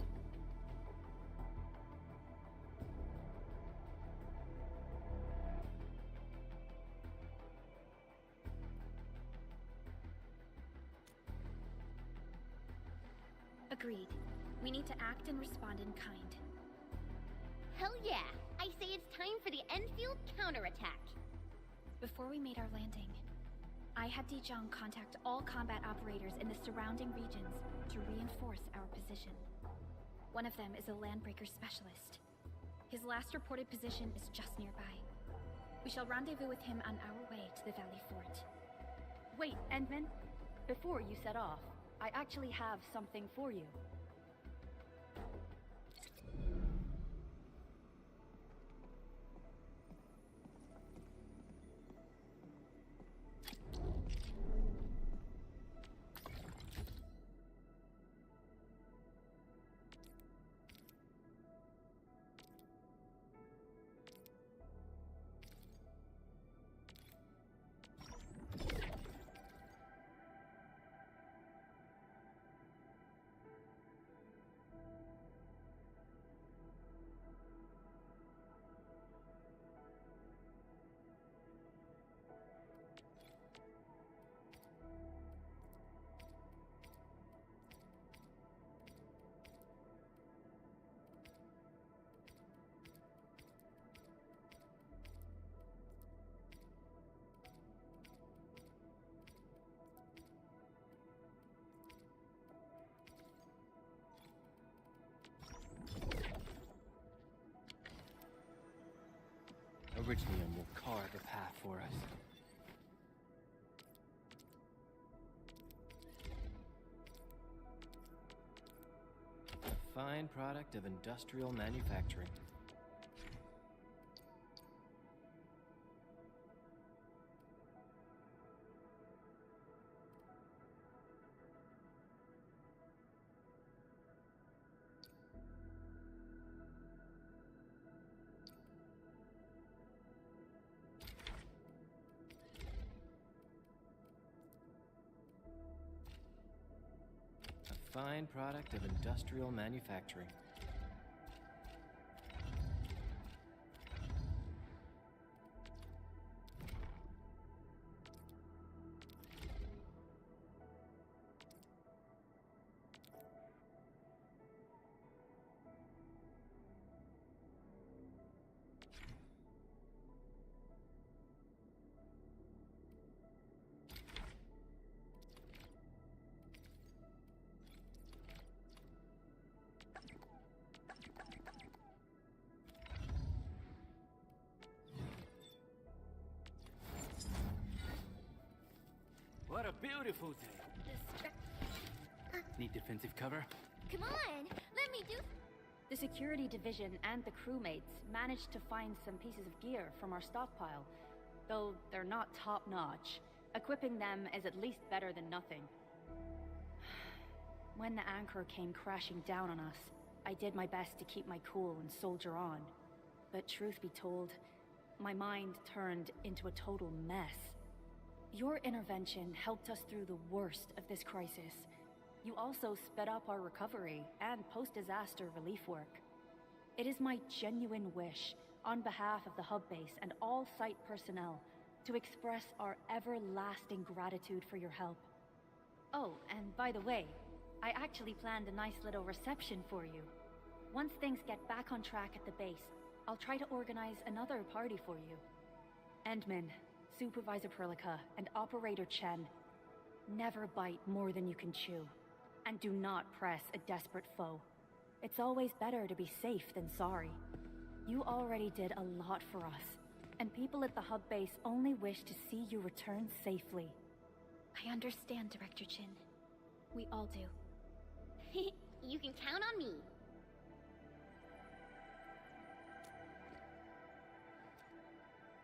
Agreed. We need to act and respond in kind. Hell yeah! I say it's time for the Endfield counterattack. Before we made our landing, I had Dijong contact all combat operators in the surrounding regions to reinforce our position. One of them is a Landbreaker specialist. His last reported position is just nearby. We shall rendezvous with him on our way to the Valley Fort. Wait, Endman. Before you set off, I actually have something for you. Originium will carve a path for us. A fine product of industrial manufacturing. Fine product of industrial manufacturing. What a beautiful day. Need defensive cover? Come on, let me do. The security division and the crewmates managed to find some pieces of gear from our stockpile, though they're not top-notch. Equipping them is at least better than nothing. When the anchor came crashing down on us, I did my best to keep my cool and soldier on. But truth be told, my mind turned into a total mess. Your intervention helped us through the worst of this crisis. You also sped up our recovery and post-disaster relief work. It is my genuine wish, on behalf of the hub base and all site personnel, to express our everlasting gratitude for your help. Oh, and by the way, I actually planned a nice little reception for you. Once things get back on track at the base, I'll try to organize another party for you. Endman, Supervisor Perlica, and Operator Chen, never bite more than you can chew. And do not press a desperate foe. It's always better to be safe than sorry. You already did a lot for us, and people at the hub base only wish to see you return safely. I understand, Director Chin. We all do. You can count on me.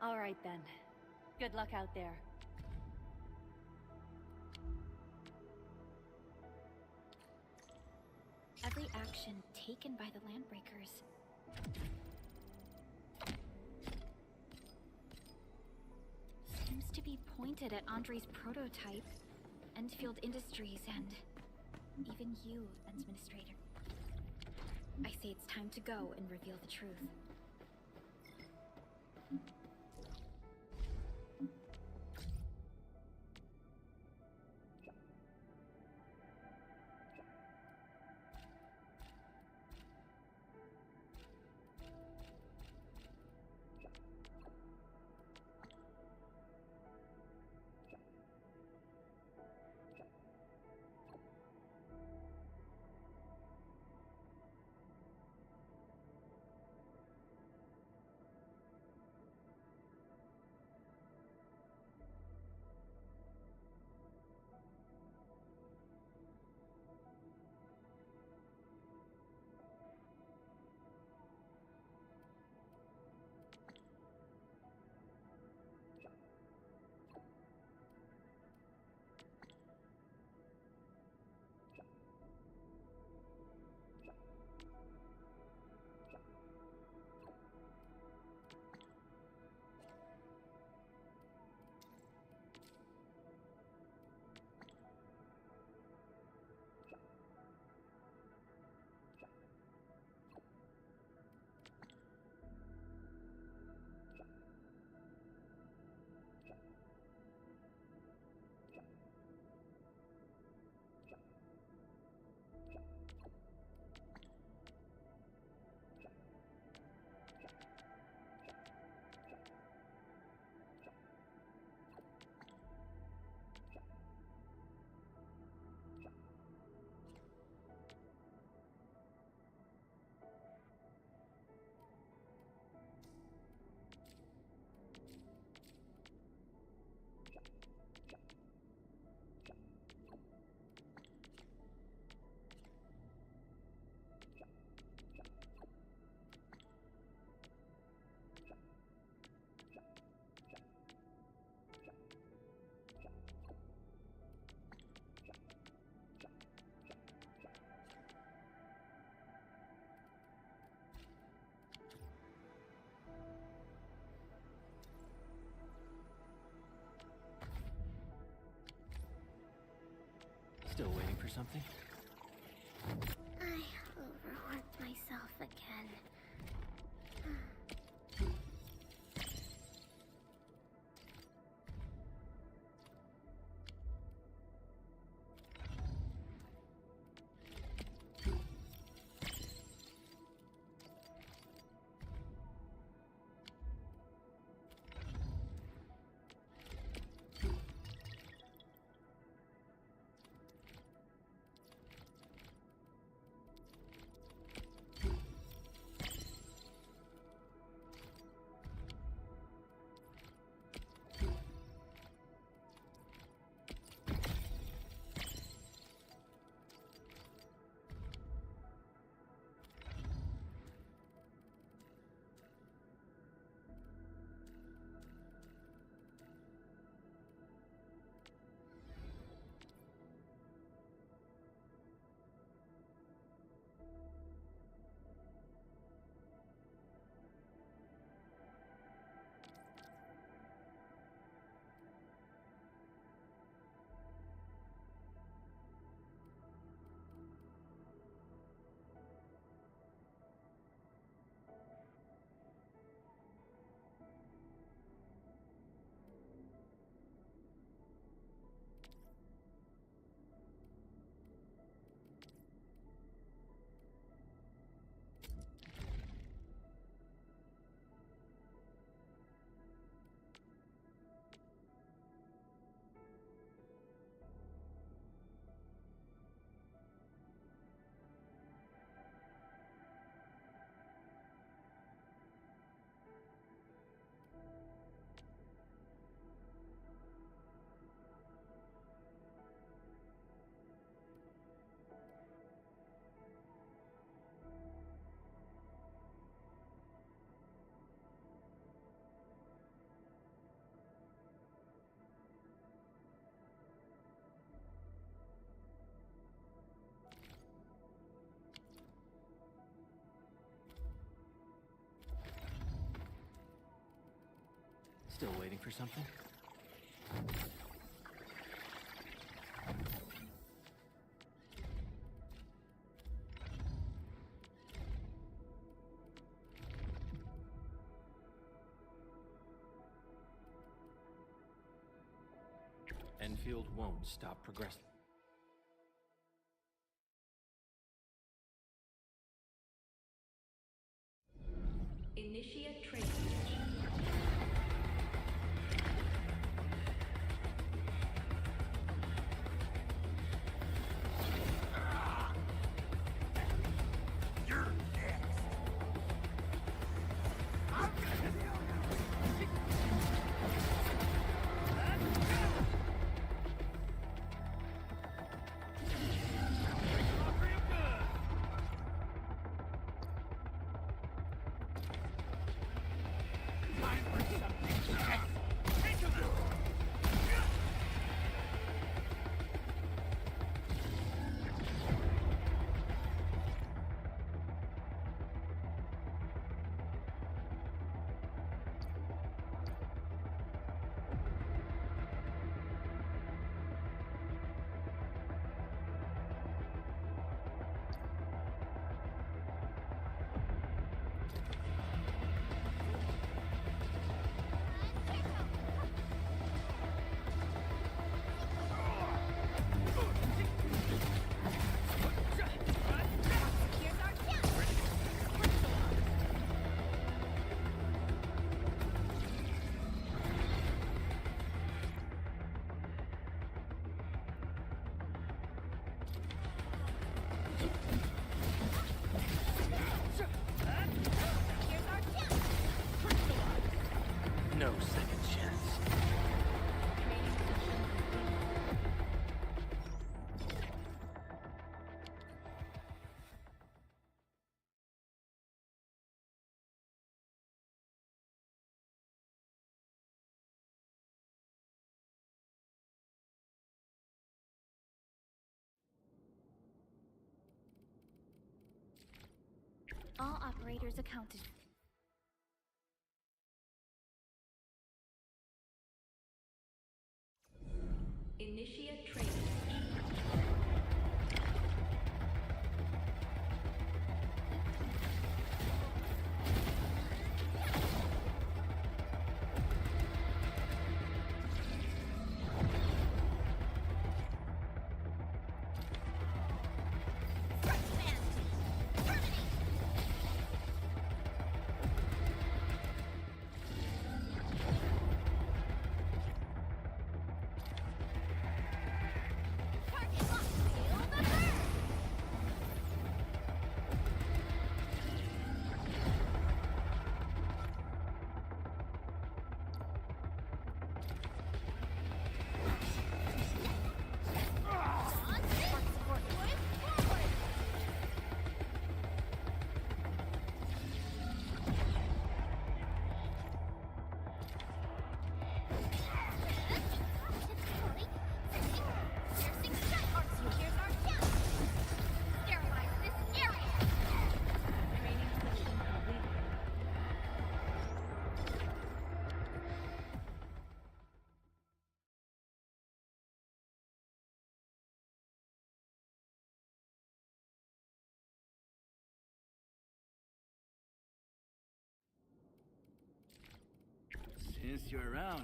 All right then. Good luck out there. Every action taken by the Landbreakers seems to be pointed at Andre's prototype, Endfield Industries, and even you, Administrator. I say it's time to go and reveal the truth. something? I overworked myself again. Still waiting for something? Enfield won't stop progressing. Initiate training. No second chance. All operators accounted. Initiate training. Since you're around.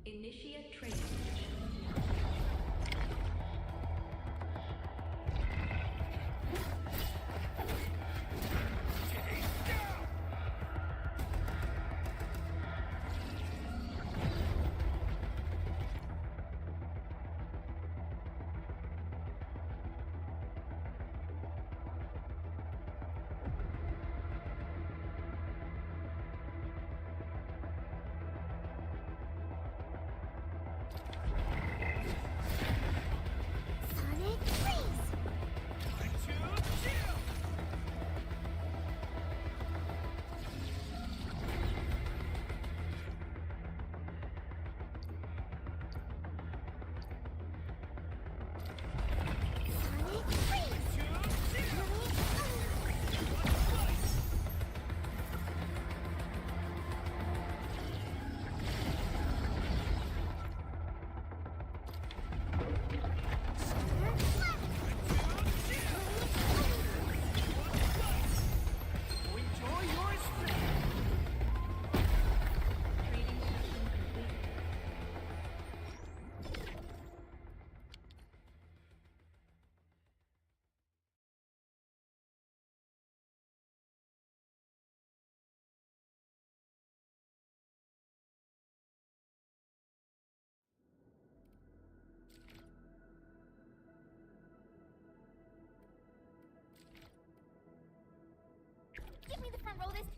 Initiate training. Sonic freeze! Sonic Enjoy your stay. Training session completed. Give me the front row list.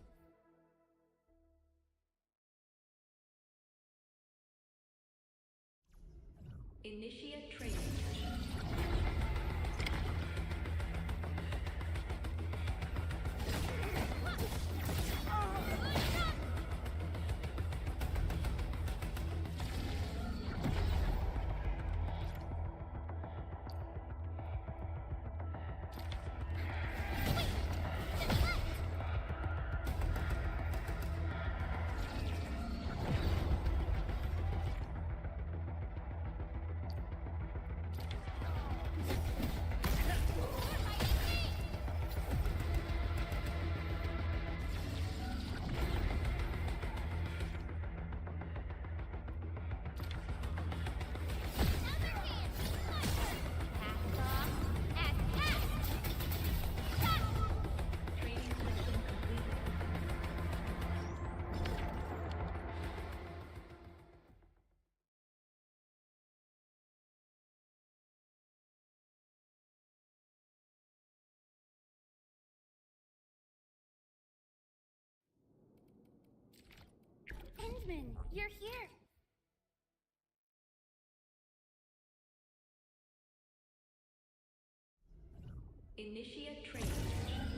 Initiate training session. Training session completed. Kinsman, you're here. Initiate training session.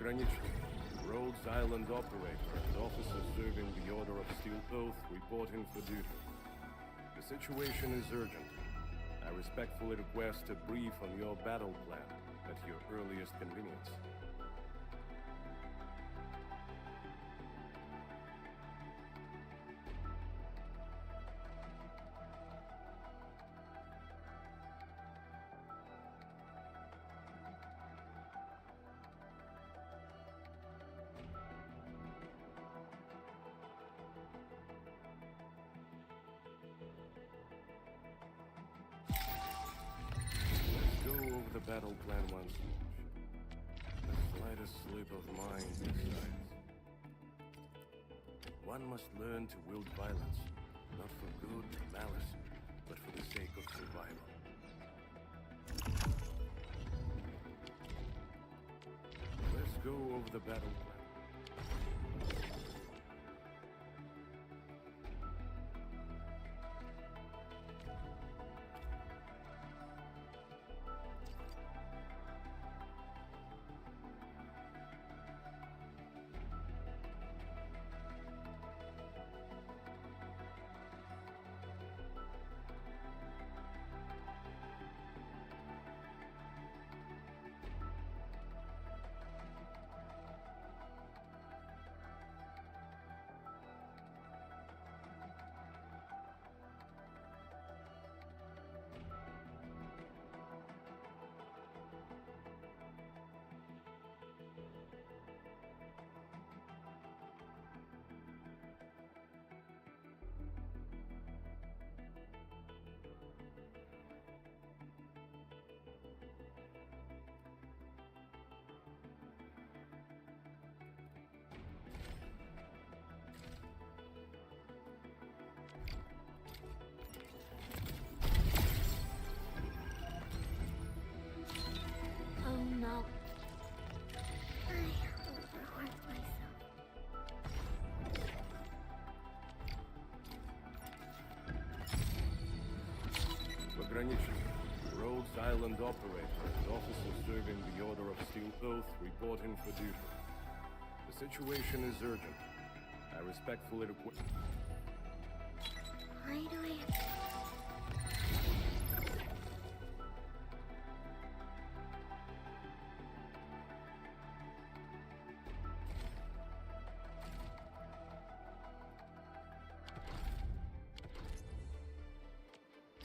Pograniczny, Rhodes Island operator and officer serving the Order of Steel Oath reporting for duty. The situation is urgent. I respectfully request a brief on your battle plan at your earliest convenience. Let's go over the battle plan once more. The slightest slip of mind decides. One must learn to wield violence, not for good or malice, but for the sake of survival. Let's go over the battle plan. Oh no. I overworked myself. Pograniczny, Rhodes Island operator and officer serving the Order of Steel Oath reporting for duty. The situation is urgent. I respectfully request... Why do I...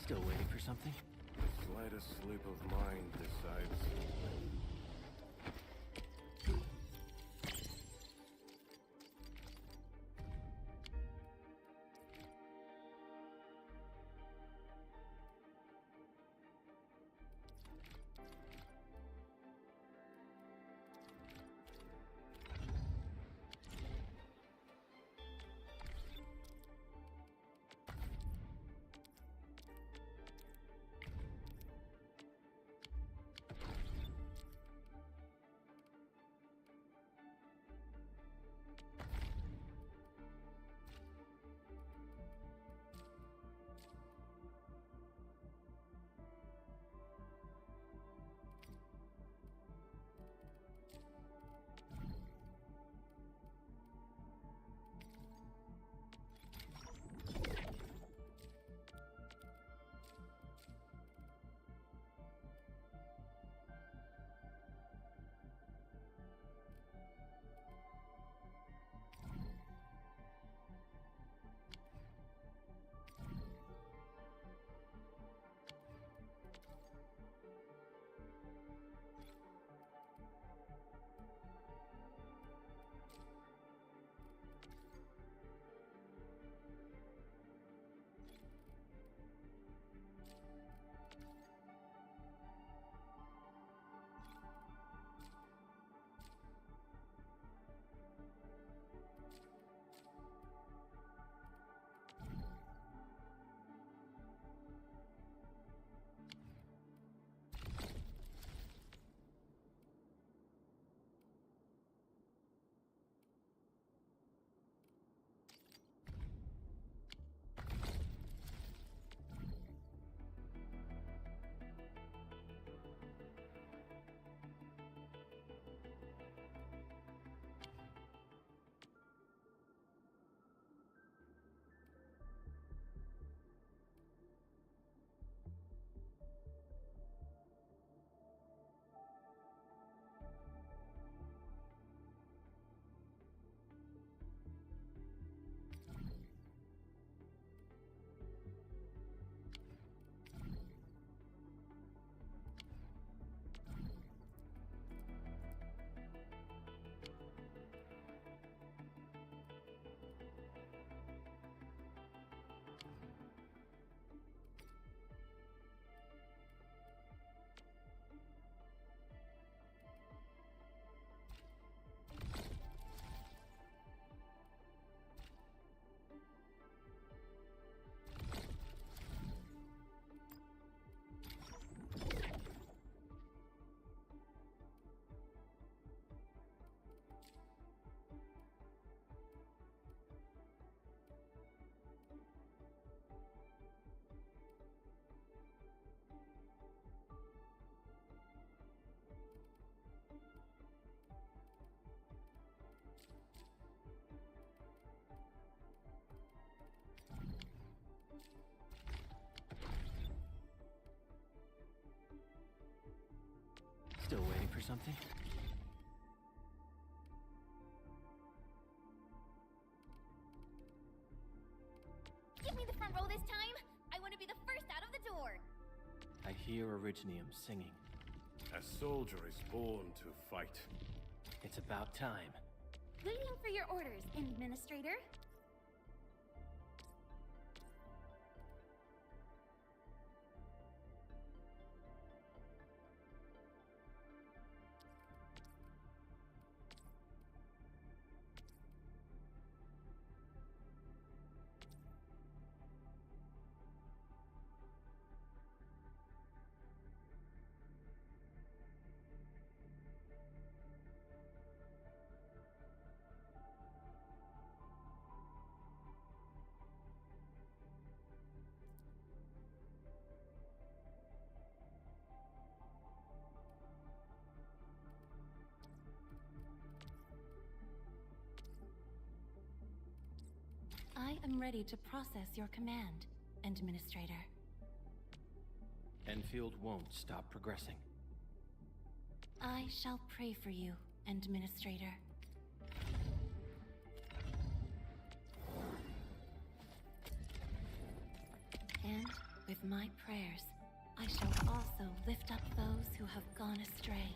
Still waiting for something? The slightest slip of mind decides... for something? Give me the front row this time! I want to be the first out of the door! I hear Originium singing. A soldier is born to fight. It's about time. Waiting for your orders, Administrator. I am ready to process your command, Administrator. Enfield won't stop progressing. I shall pray for you, Administrator. And with my prayers, I shall also lift up those who have gone astray.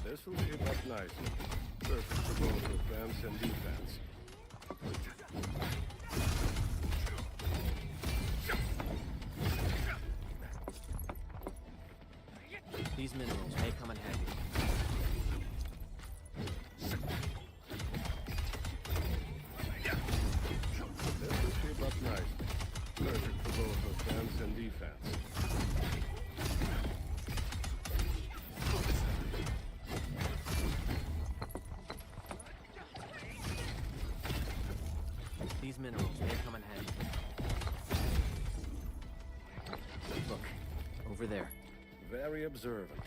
This will shape up nicely. Perfect for both offense and defense. These minerals may come in handy. This will shape up nicely. Perfect for both offense and defense. These minerals may come in handy. Look, over there. Very observant.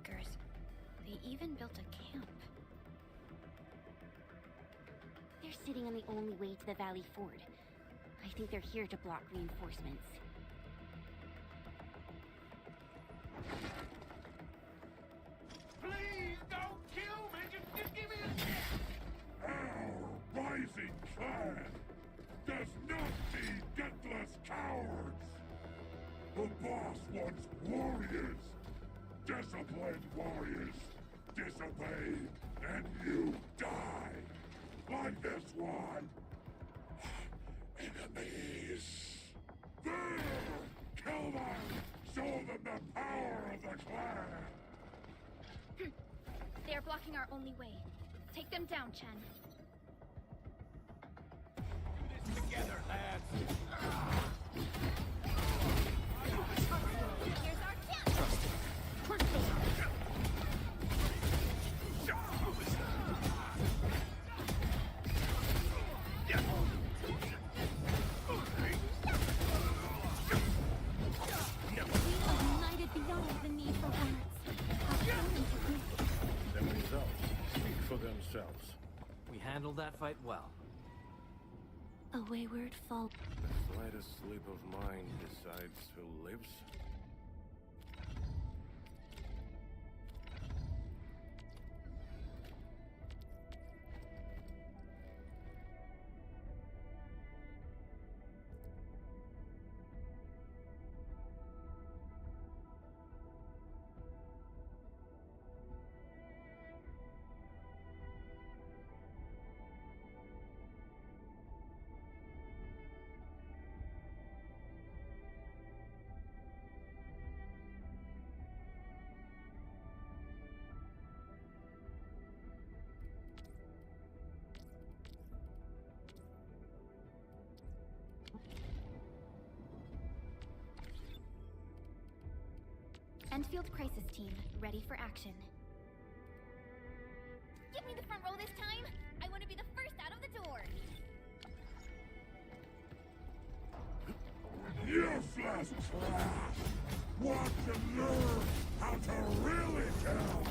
Landbreakers. They even built a camp. They're sitting on the only way to the Valley Ford. I think they're here to block reinforcements. Please don't kill me! Just give me a chance! Our rising clan does not need gutless cowards! The boss wants warriors! Disciplined warriors! Disobey, and you die! Like this one! Enemies! There! Kill them! Show them the power of the clan! They are blocking our only way. Take them down, Chen. Do this together, lads! Here's our camp! United beyond the need for words. Our plan and technique. The results speak for themselves. We handled that fight well. A wayward fall. The slightest slip of mine decides who lives. Endfield Crisis Team, ready for action. Give me the front row this time! I want to be the first out of the door! Useless trash! Want to learn how to really kill!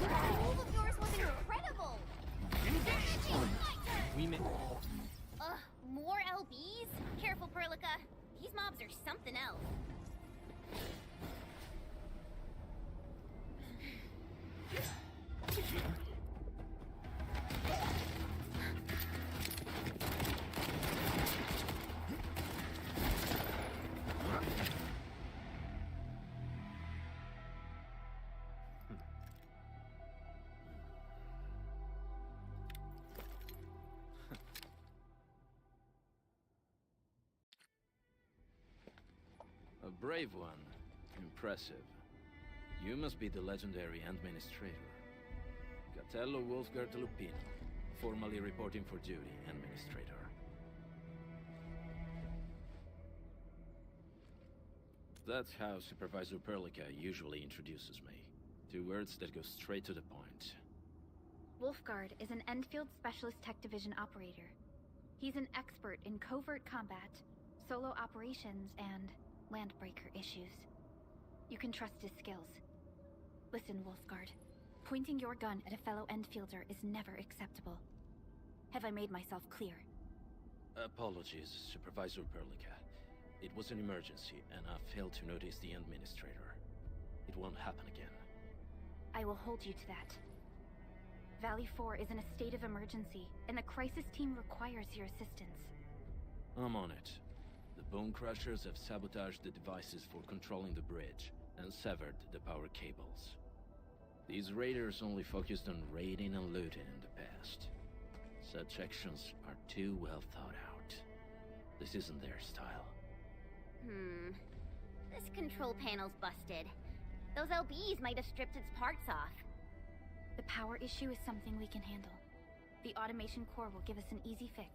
That move of yours was incredible! We may... More LBs? Careful, Perlica. These mobs are something else. A brave one. Impressive. You must be the legendary administrator. Catello Wolfgard Lupino, formally reporting for duty, administrator. That's how Supervisor Perlica usually introduces me. 2 words that go straight to the point. Wolfgard is an Endfield Specialist Tech Division operator. He's an expert in covert combat, solo operations, and Landbreaker issues. You can trust his skills. Listen, Wolfgard. Pointing your gun at a fellow Endfielder is never acceptable. Have I made myself clear? Apologies, Supervisor Perlica. It was an emergency, and I failed to notice the administrator. It won't happen again. I will hold you to that. Valley 4 is in a state of emergency, and the crisis team requires your assistance. I'm on it. The Bone Crushers have sabotaged the devices for controlling the bridge, and severed the power cables. These raiders only focused on raiding and looting in the past. Such actions are too well thought out. This isn't their style. This control panel's busted. Those LBs might have stripped its parts off. The power issue is something we can handle. The automation core will give us an easy fix.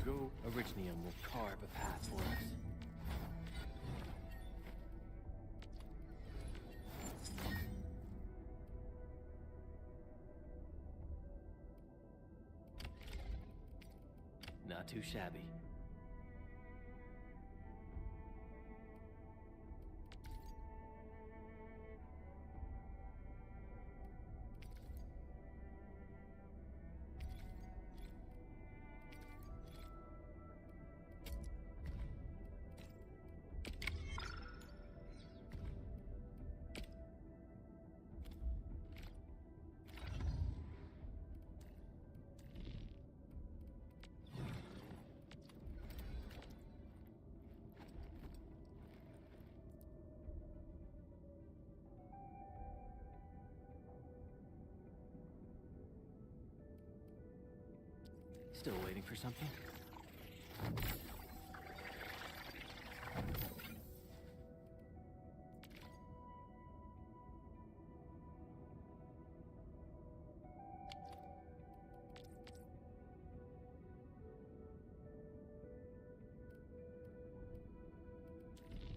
Go. Originium will carve a path for us. Not too shabby. Still waiting for something?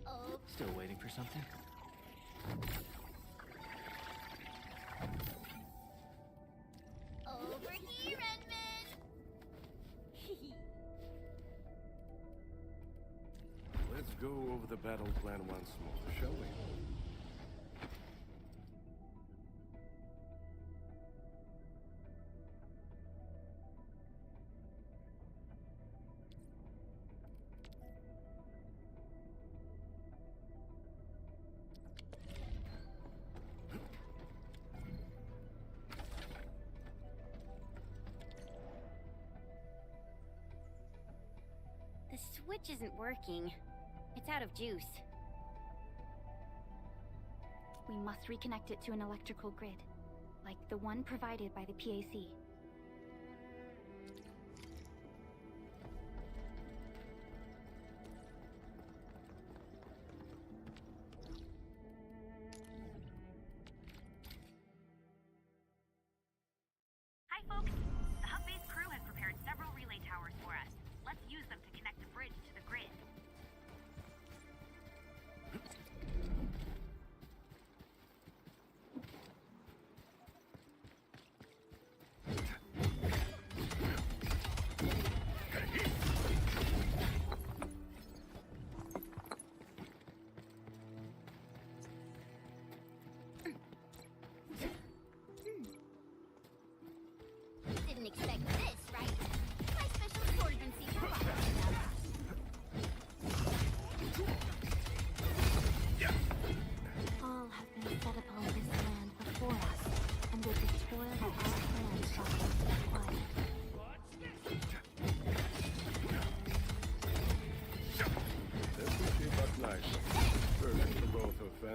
Oh. Still waiting for something? Over here, Redmond! Let's go over the battle plan once more, shall we? The switch isn't working. It's out of juice. We must reconnect it to an electrical grid, like the one provided by the PAC. Hi, folks. The hub-based crew has prepared several relay towers for us. Let's use them to connect the bridge to the grid.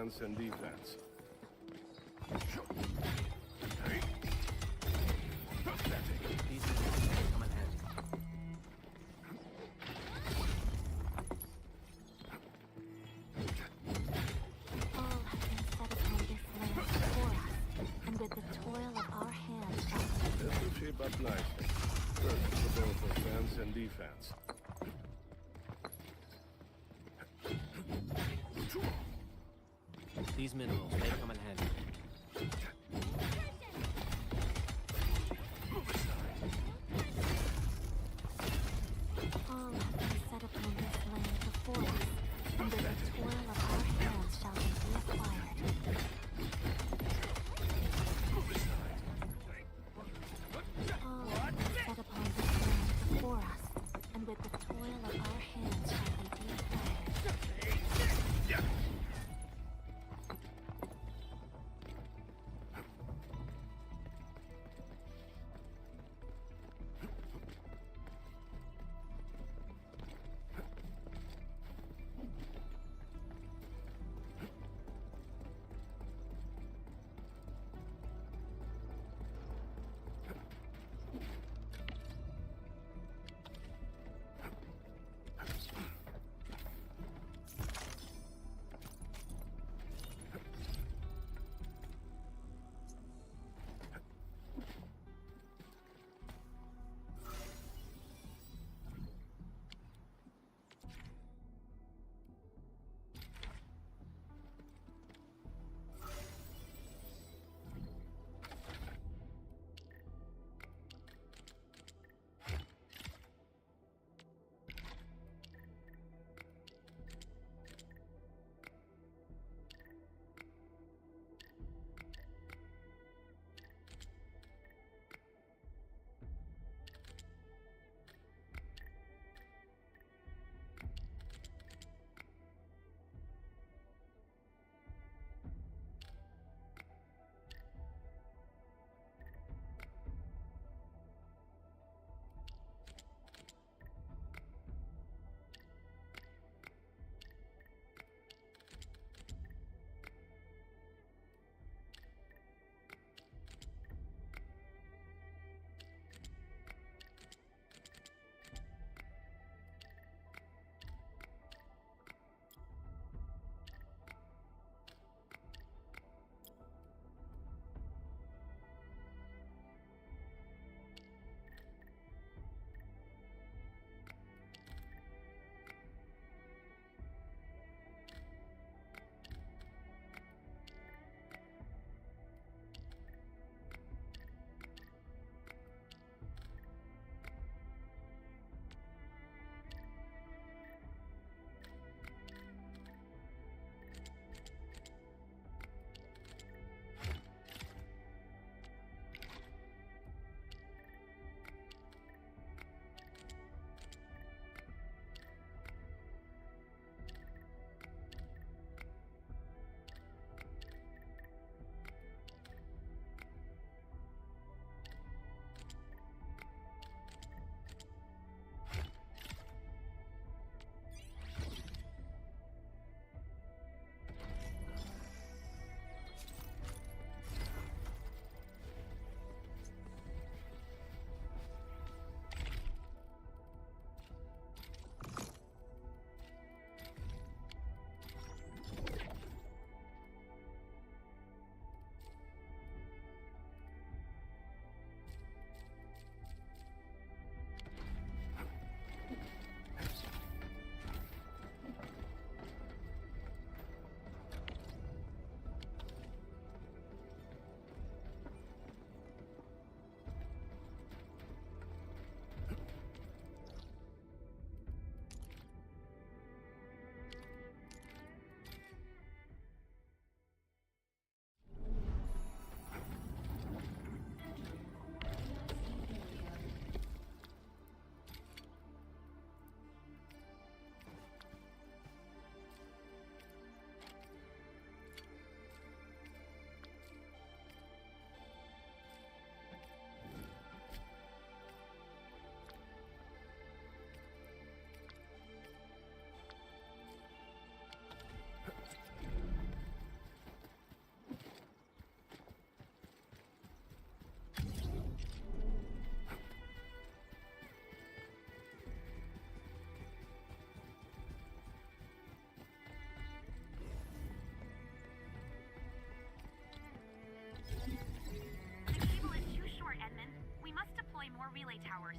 offense and defense. These minerals come in handy. All have been set upon this land before us, and with the toil of our hands shall This will shape up nicely. First, for both offense and defense. These minerals may come in handy. all have been set upon this land before us, and with the toil of our hands shall they be acquired. All have been set upon this land before us, and with the toil of our hands shall they be acquired.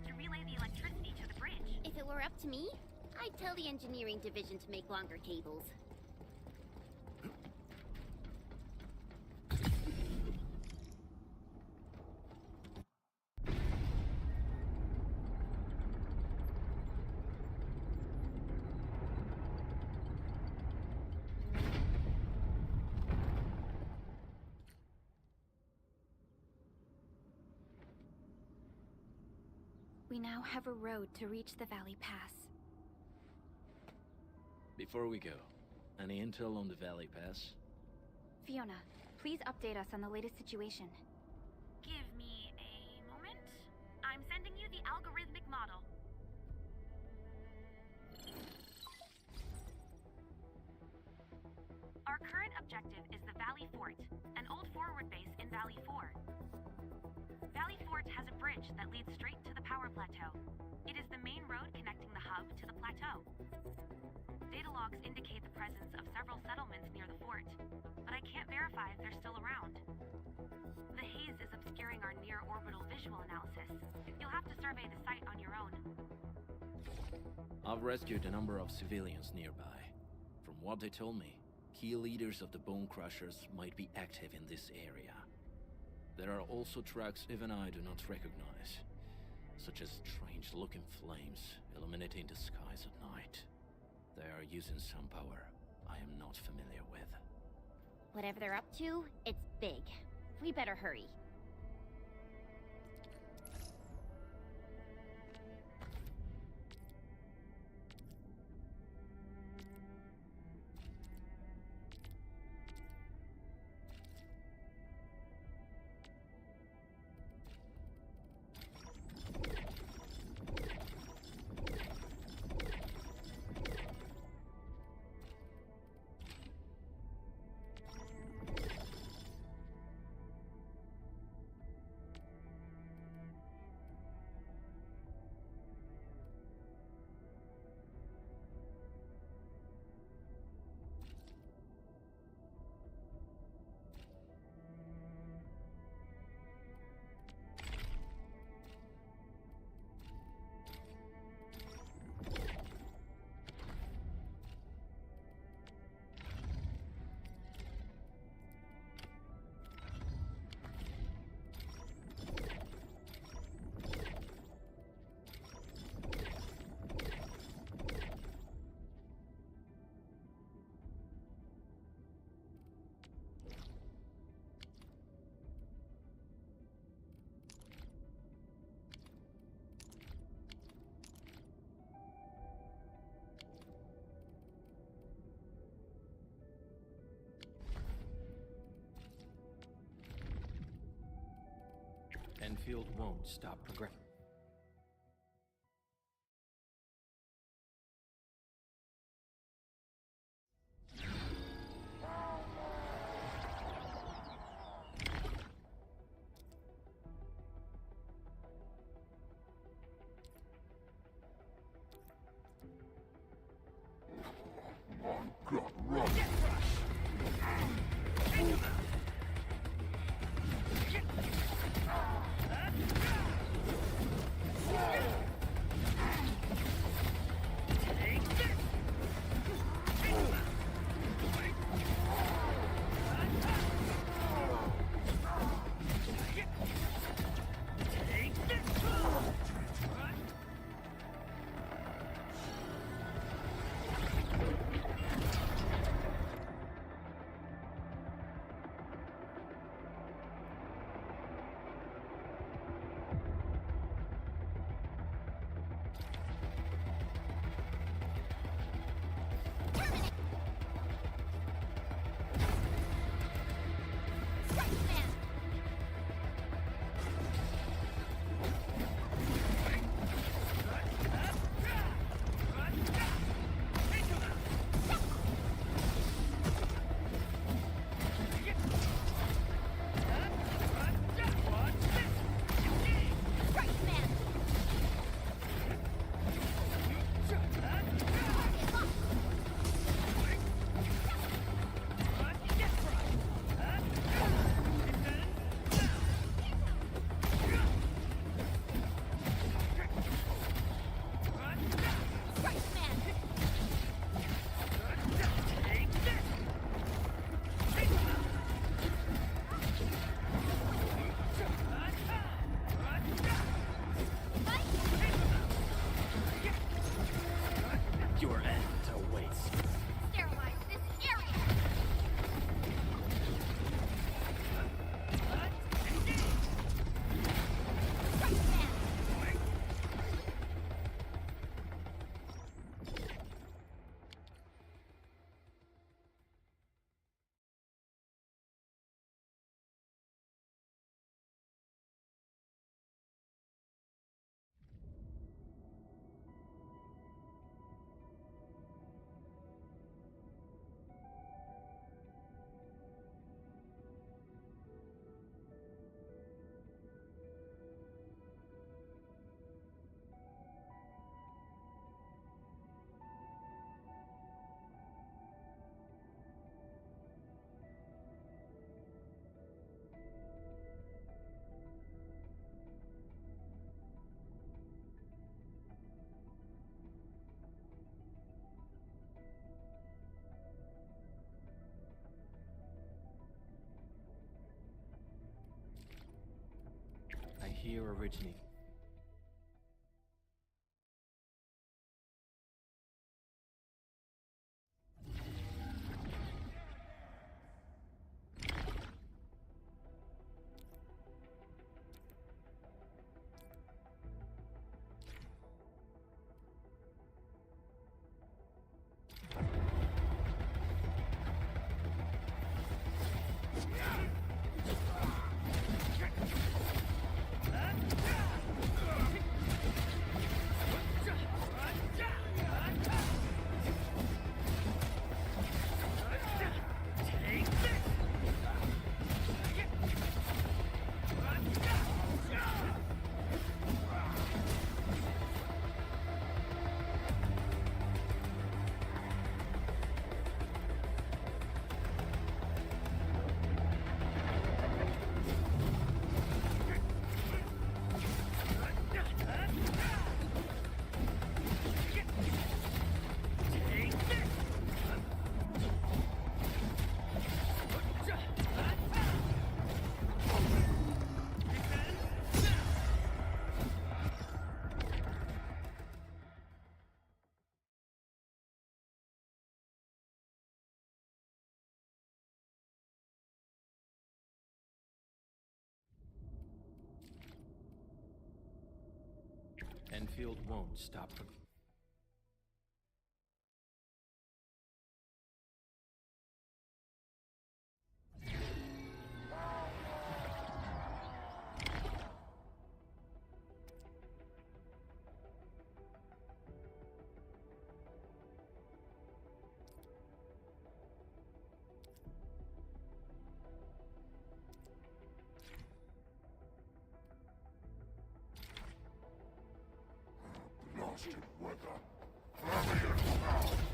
to relay the electricity to the bridge. If it were up to me, I'd tell the engineering division to make longer cables. We now have a road to reach the Valley Pass. Before we go, any intel on the Valley Pass? Fiona, please update us on the latest situation. Give me a moment. I'm sending you the algorithmic model. Our current objective is the Valley Fort, an old forward base in Valley 4. Valley Fort has a bridge that leads straight to the power plateau. It is the main road connecting the hub to the plateau. Data logs indicate the presence of several settlements near the fort, but I can't verify if they're still around. The haze is obscuring our near-orbital visual analysis. You'll have to survey the site on your own. I've rescued a number of civilians nearby. From what they told me, key leaders of the Bone Crushers might be active in this area. There are also tracks even I do not recognize, such as strange-looking flames illuminating the skies at night. They are using some power I am not familiar with. Whatever they're up to, it's big. We better hurry. Endfield won't stop progressing. Got rough. near Origine. Endfield won't stop them. Blasted weather. Flaming power.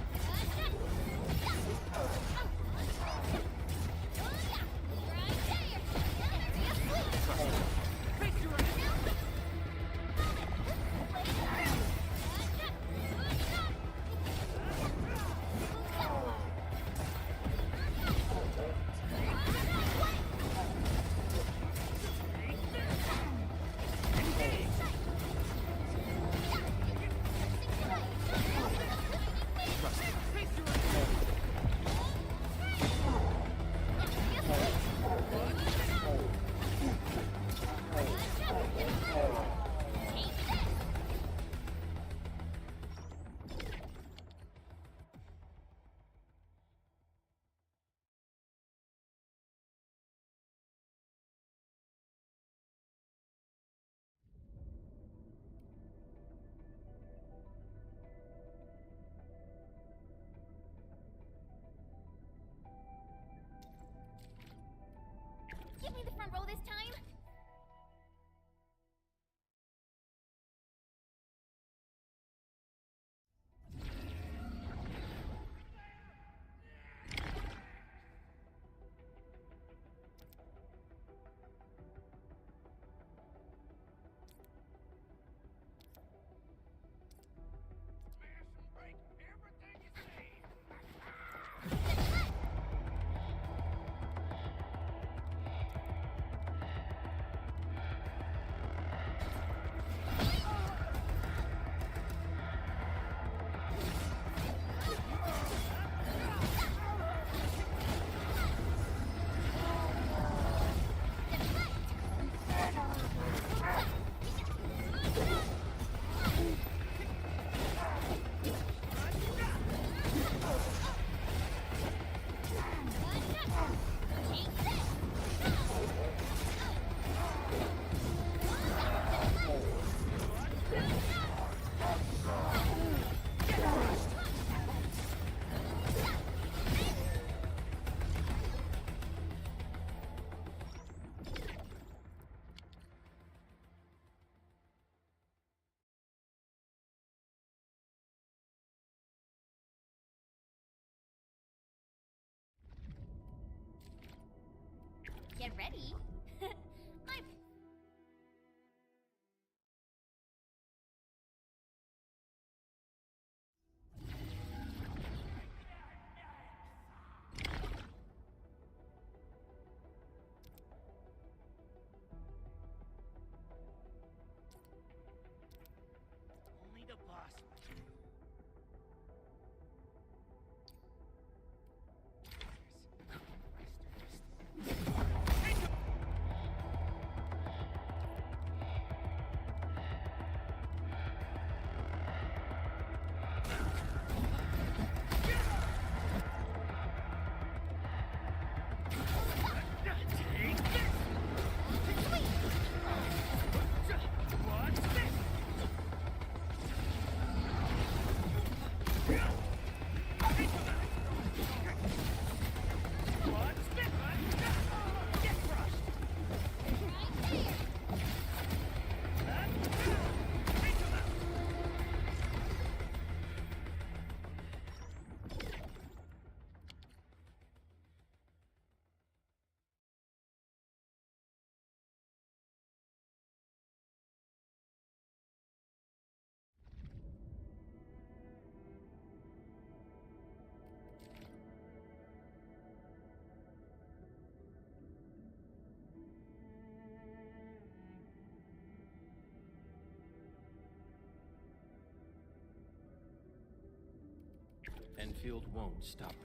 Enfield won't stop me.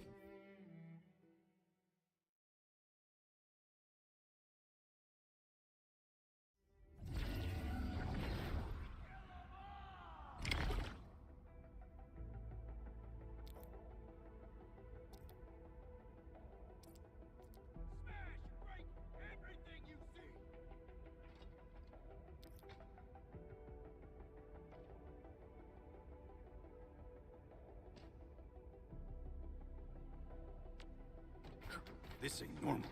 This ain't normal.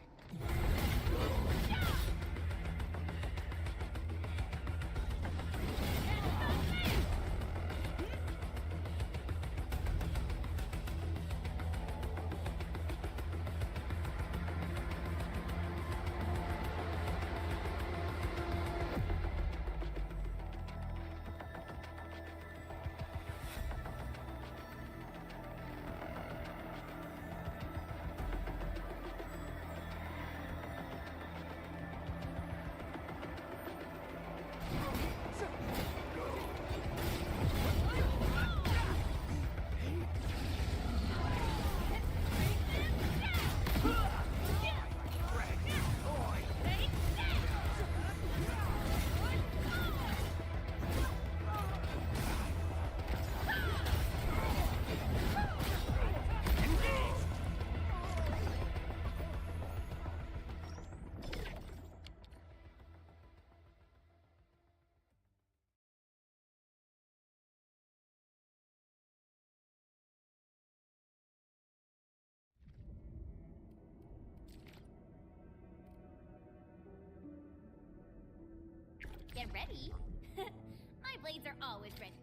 Get ready. My blades are always ready.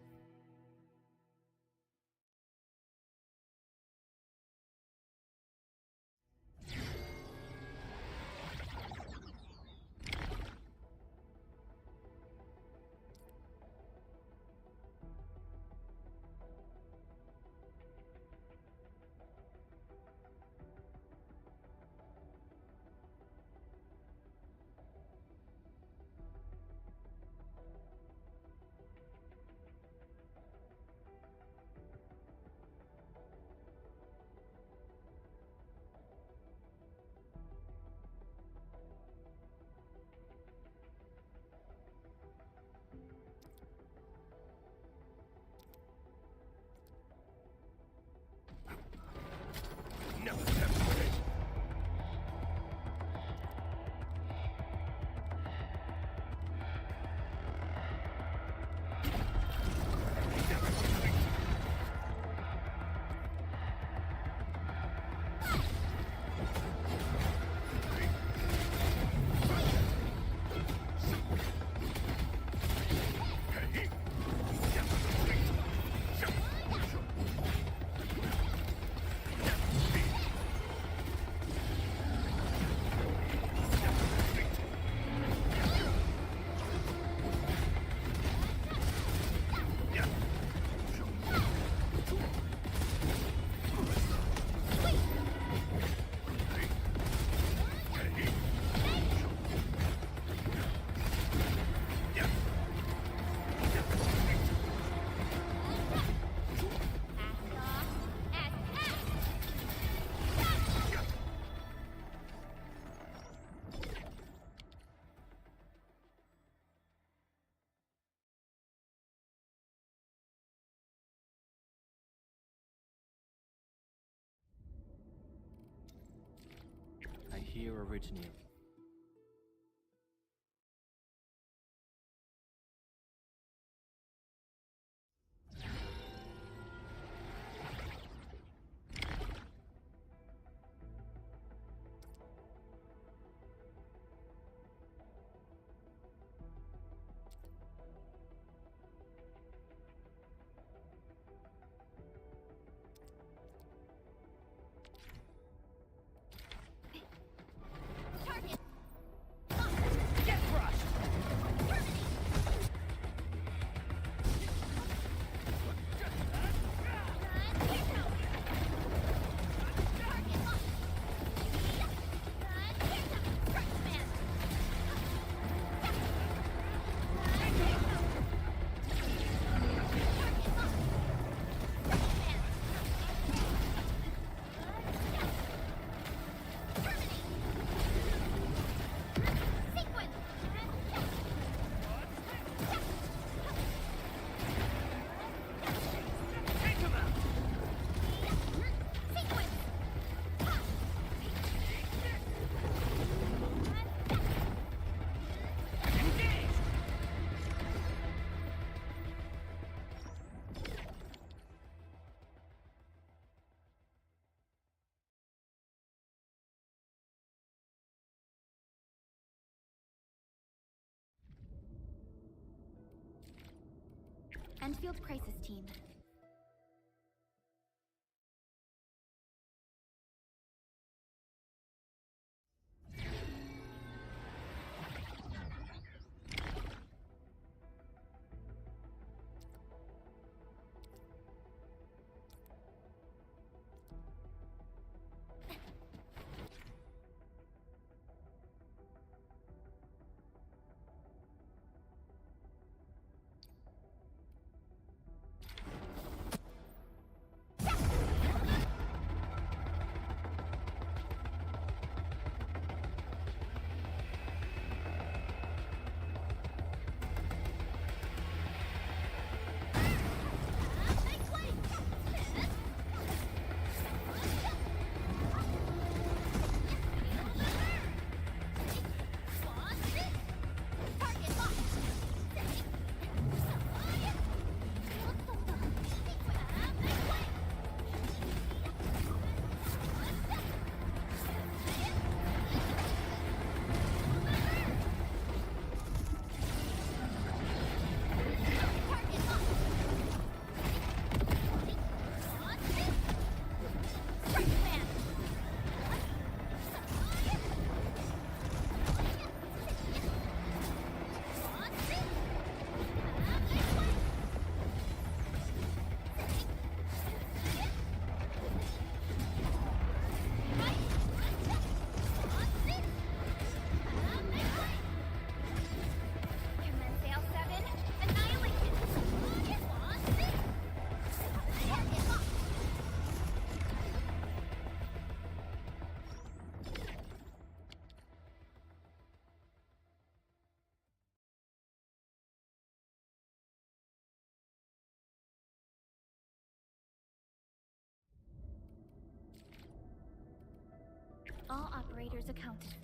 I hear Originium. Charge Endfield Crisis Team. All operators accounted.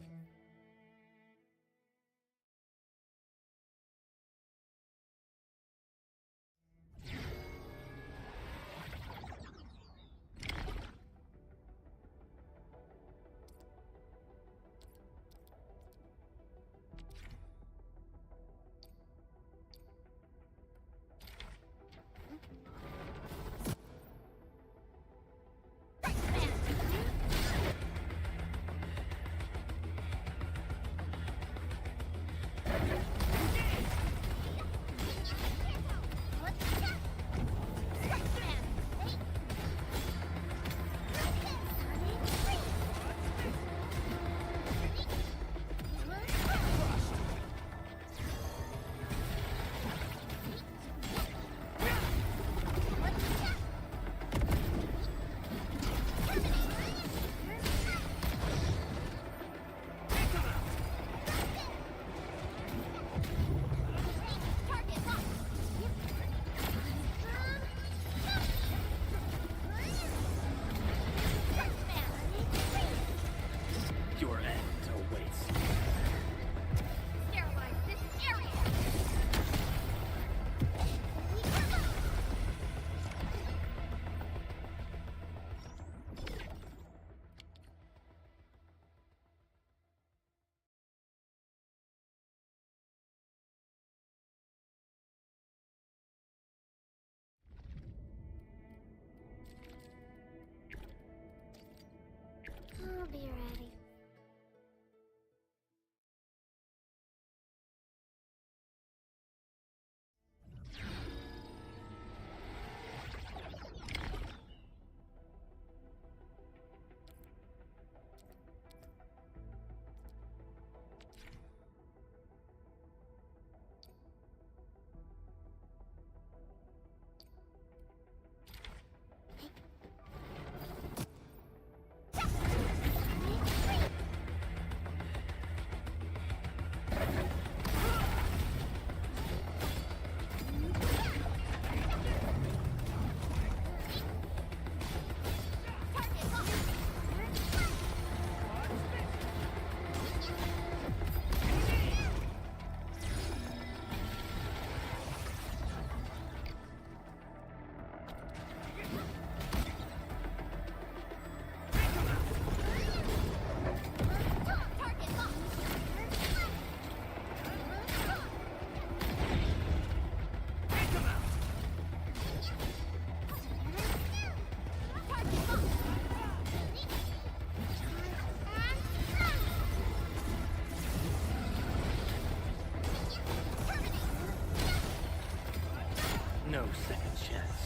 second chance.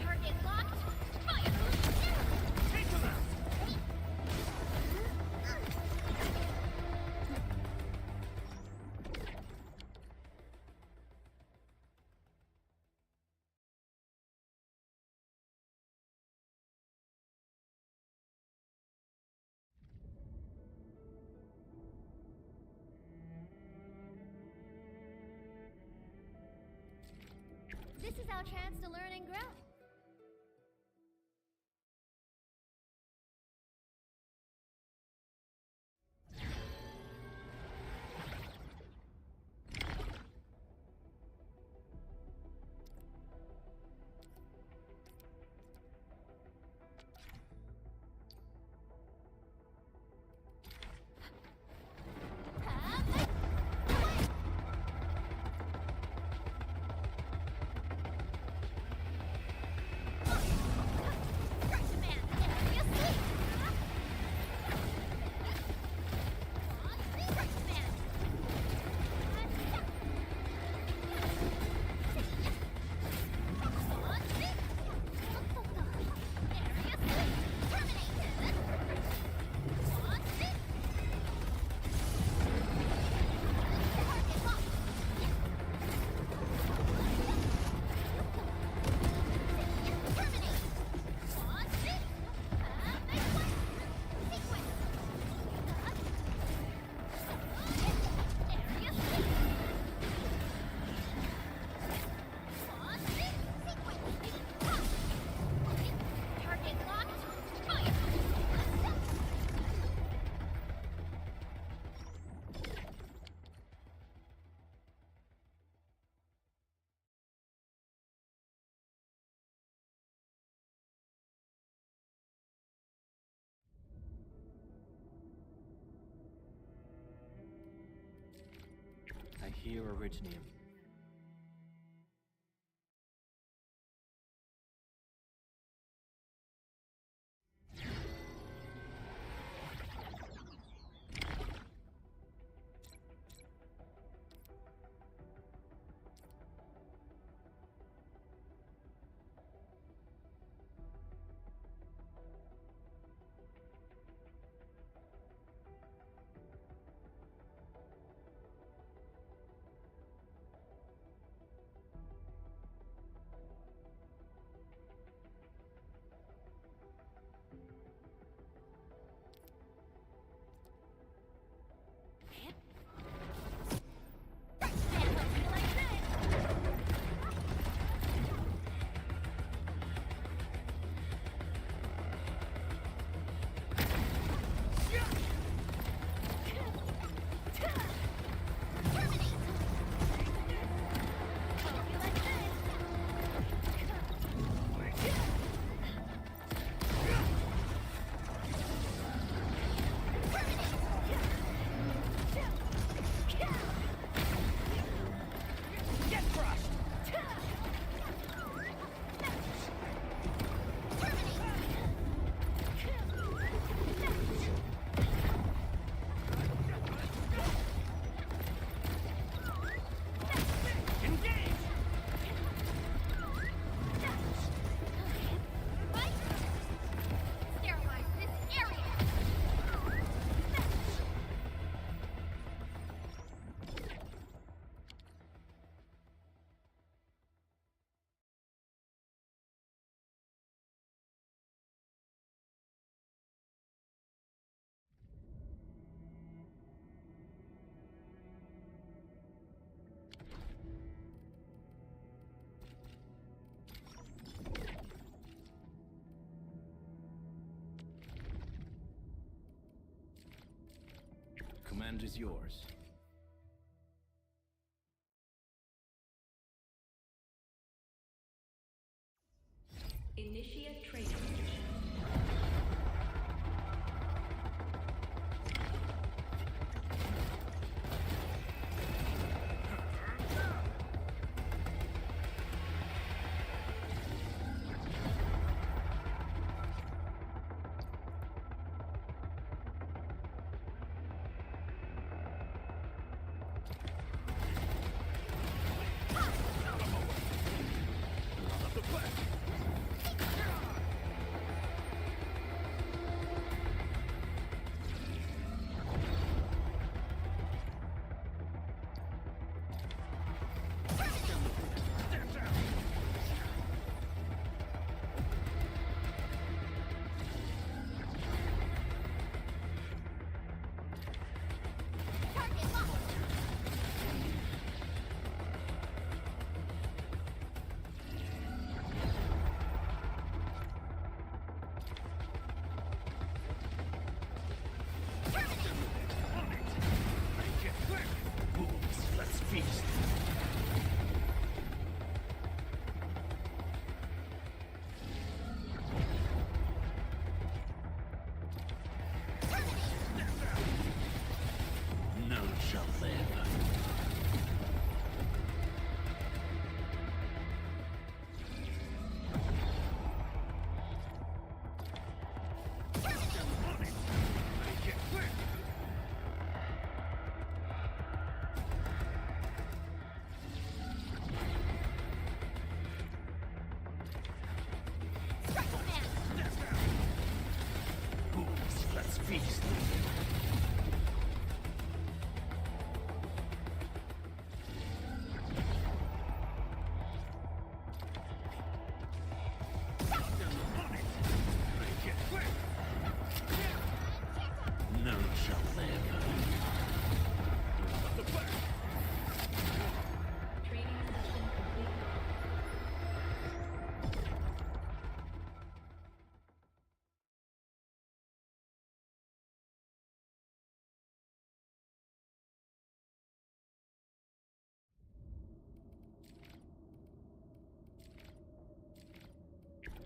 Target locked. Fire! Take them out! This is our chance to learn and grow. I hear Originium. Command is yours. Initiate training.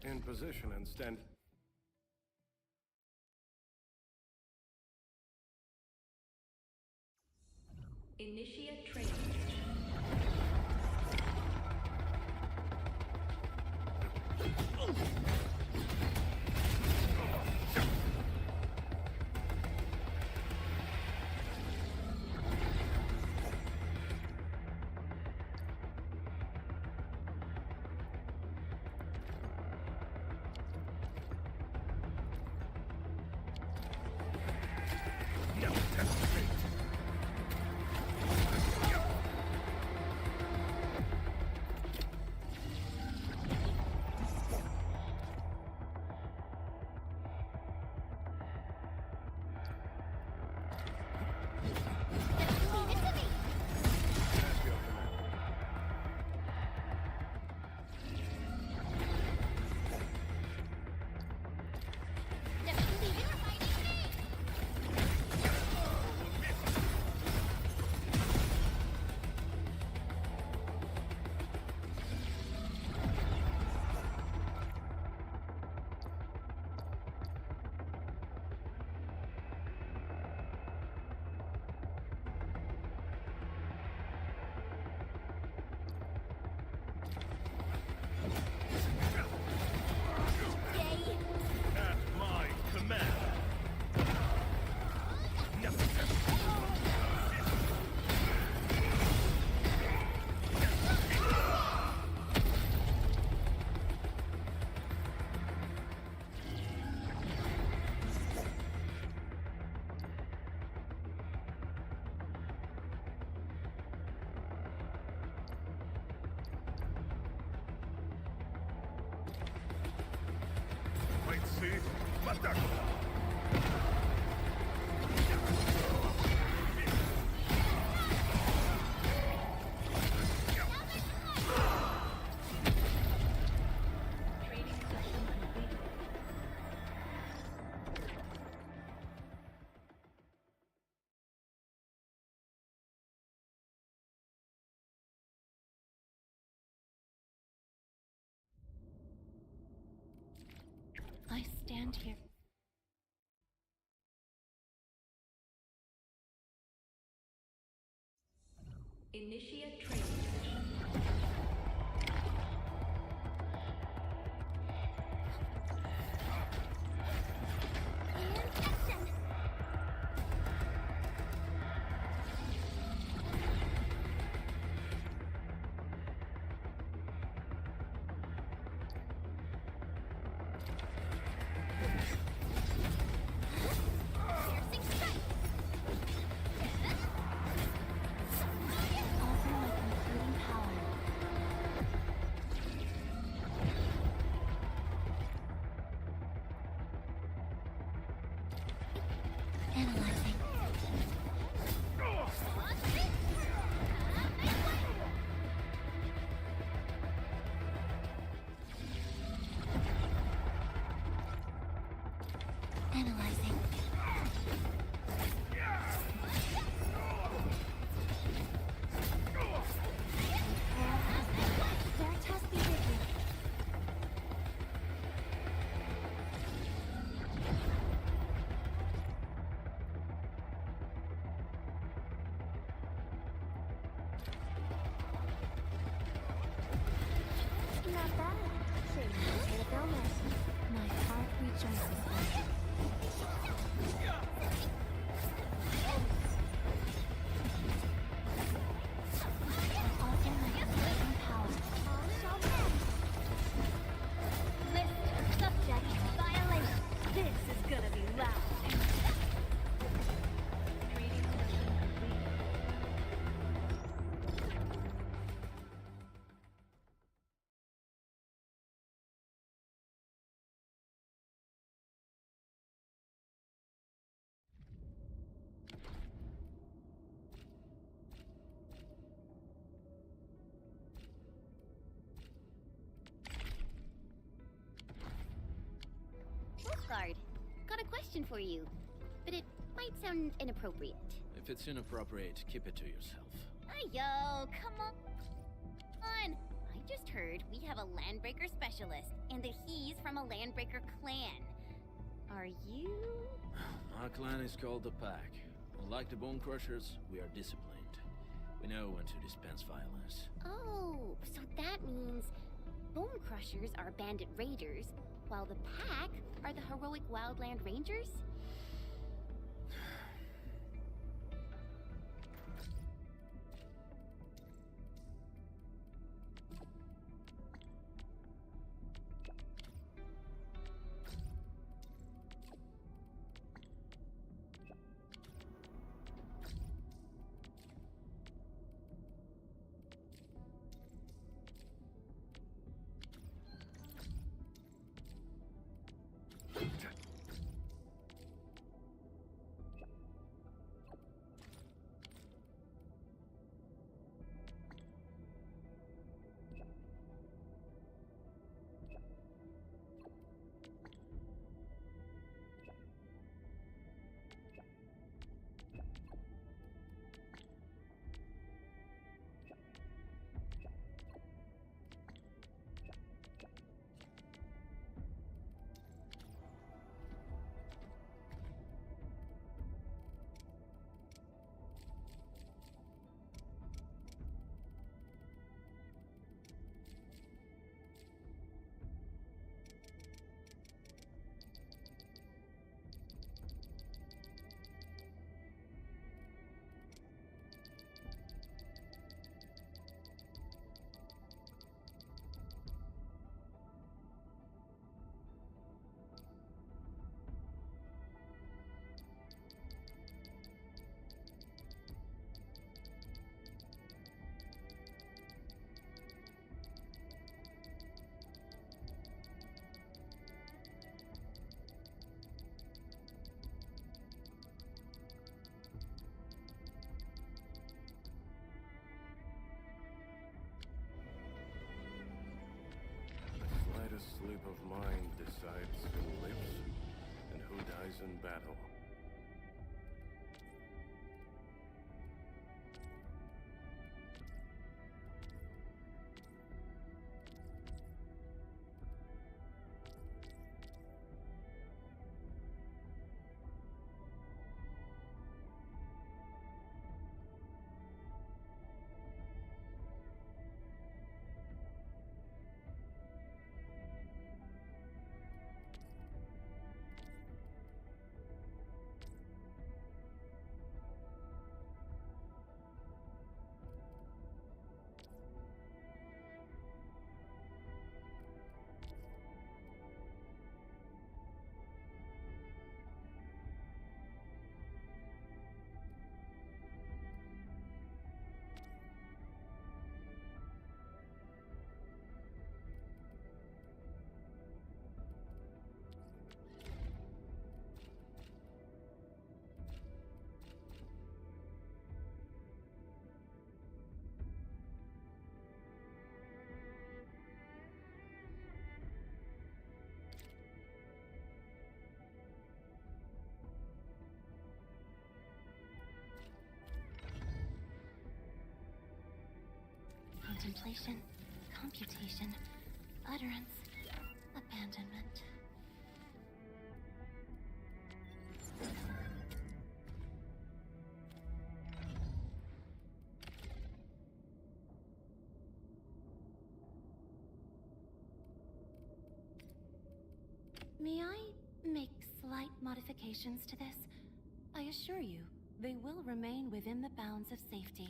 In position and stand... Initiate training. I stand here. Initiate training. Analyzing. Veritas be with you. Not bad. Shame you hit a bonus. My heart rejoices then. Guard, got a question for you, but it might sound inappropriate. If it's inappropriate, keep it to yourself. Yo, come on. I just heard we have have a Landbreaker specialist, and that he's from a Landbreaker clan. Are you? Our clan is called the Pack. Unlike the Bone Crushers, we are disciplined. We know when to dispense violence. Oh, so that means Bone Crushers are bandit raiders, while the Pack are the heroic Wildland Rangers? The sleep of mind decides who lives and who dies in battle. Contemplation, computation, utterance, abandonment. May I make slight modifications to this? I assure you, they will remain within the bounds of safety.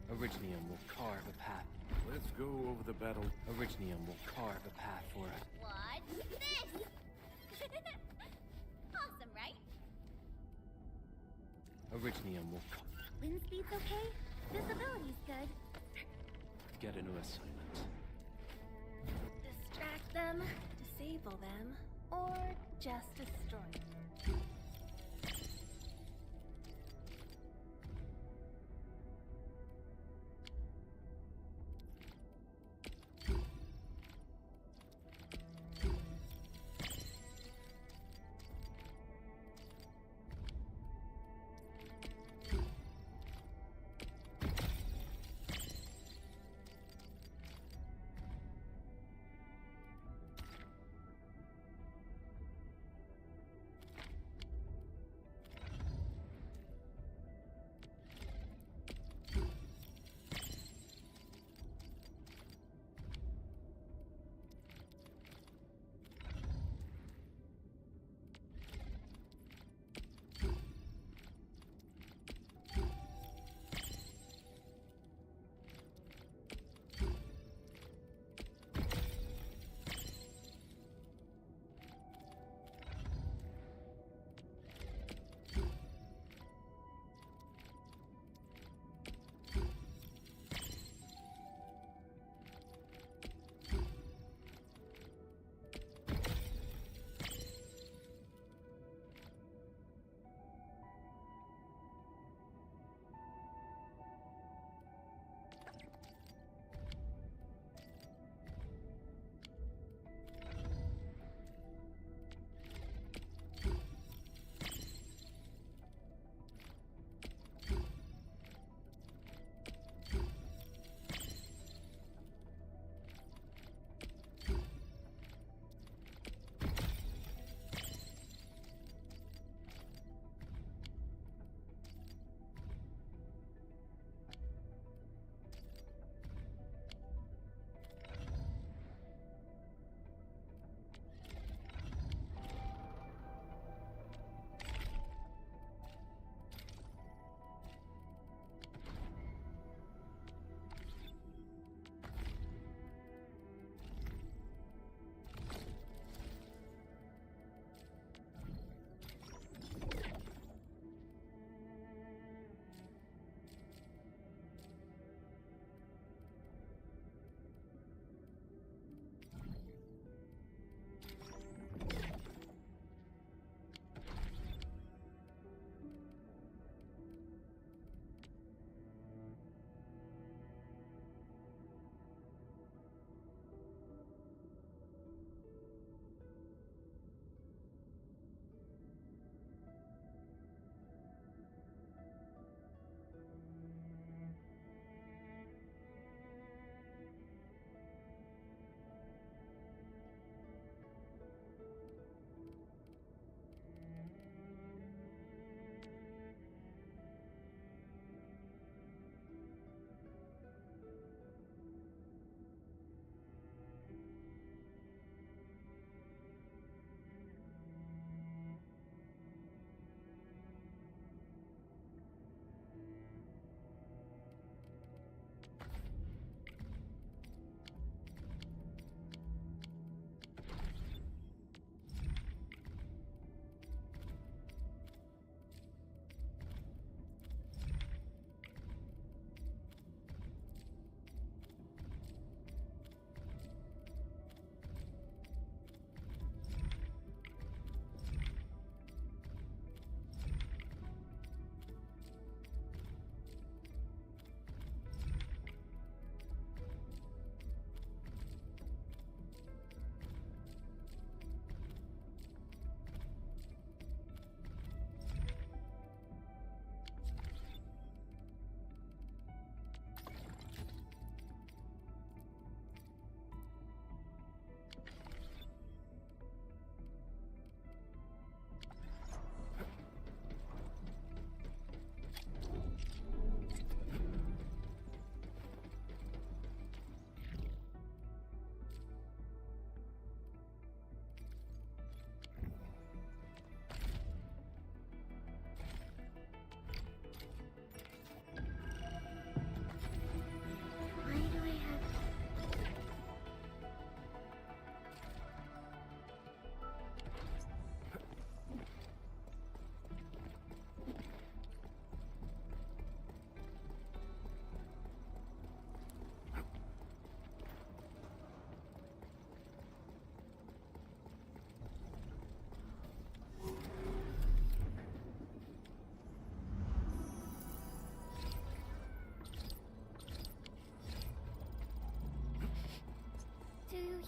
Originium will carve a path. Let's go over the battle. Originium will carve a path for us. What's this? Awesome, right? Originium will Wind speed's okay? Visibility's good. get a new assignment. Distract them, disable them, or just destroy them.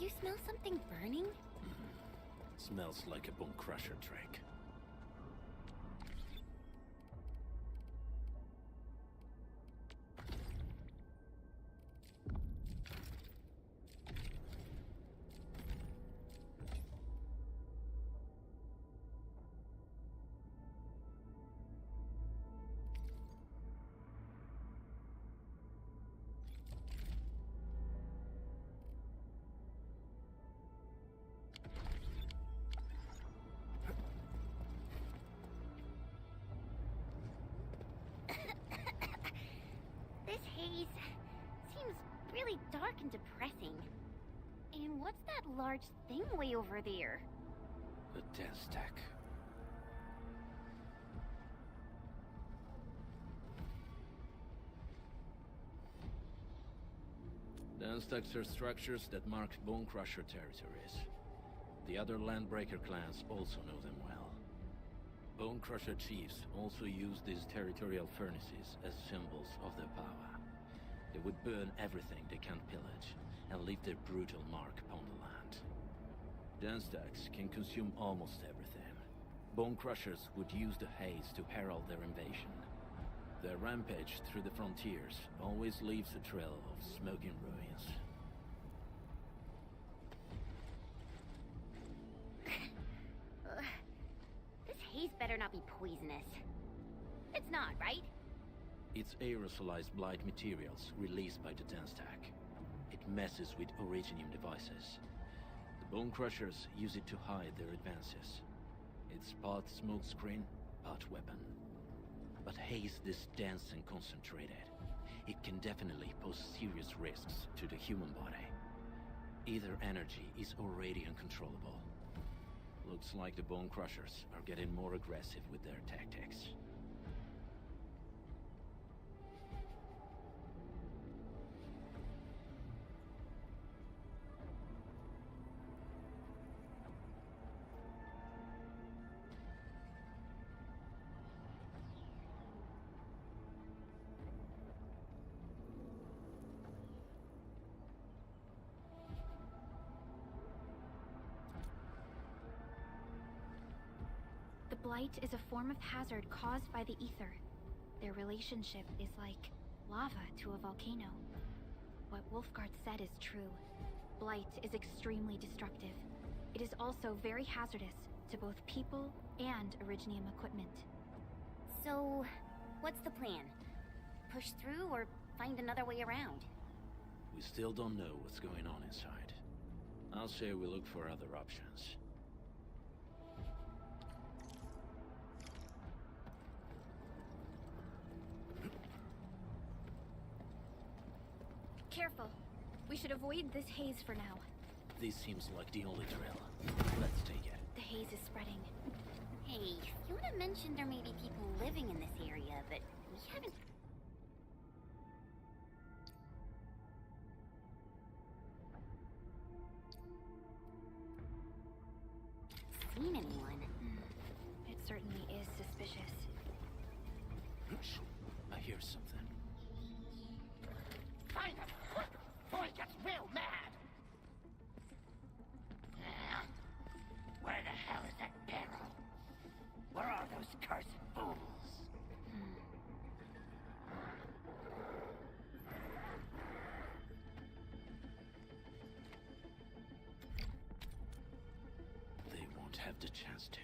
you smell something burning? Smells like a bone crusher drink. This haze seems really dark and depressing. And what's that large thing way over there? The dense tech. Dense techs are structures that mark Bone Crusher territories. The other Landbreaker clans also know them well. Bone Crusher chiefs also use these territorial furnaces as symbols of their power. They would burn everything they can't pillage, and leave their brutal mark upon the land. Dense techs can consume almost everything. Bone Crushers would use the haze to herald their invasion. Their rampage through the frontiers always leaves a trail of smoking ruins. This haze better not be poisonous. It's not, right? It's aerosolized blight materials released by the dense tech. It messes with originium devices. The Bone Crushers use it to hide their advances. It's part smokescreen, part weapon. But haze this dense and concentrated. It can definitely pose serious risks to the human body. Either energy is already uncontrollable. Looks like the Bone Crushers are getting more aggressive with their tactics. The blight is a form of hazard caused by the ether. Their relationship is like lava to a volcano. What Wolfguard said is true. Blight is extremely destructive. It is also very hazardous to both people and Originium equipment. So, what's the plan? Push through or find another way around? We still don't know what's going on inside. I'll say we look for other options. Careful. We should avoid this haze for now. This seems like the only trail. Let's take it. The haze is spreading. Hey, Fiona mentioned there may be people living in this area, but we haven't... seen anyone. It certainly is suspicious. I hear something. Find him quick before he gets real mad! Where the hell is that barrel? Where are those cursed fools? They won't have the chance to.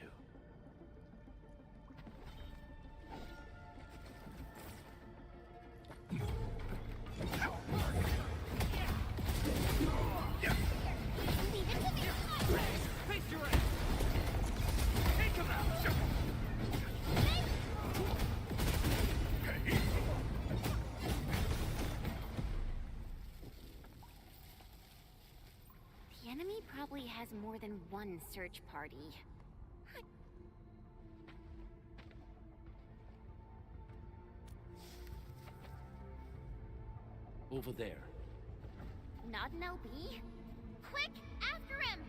Face your ass! Take him out! The enemy probably has more than one search party. Over there. Not an LB? Quick, after him!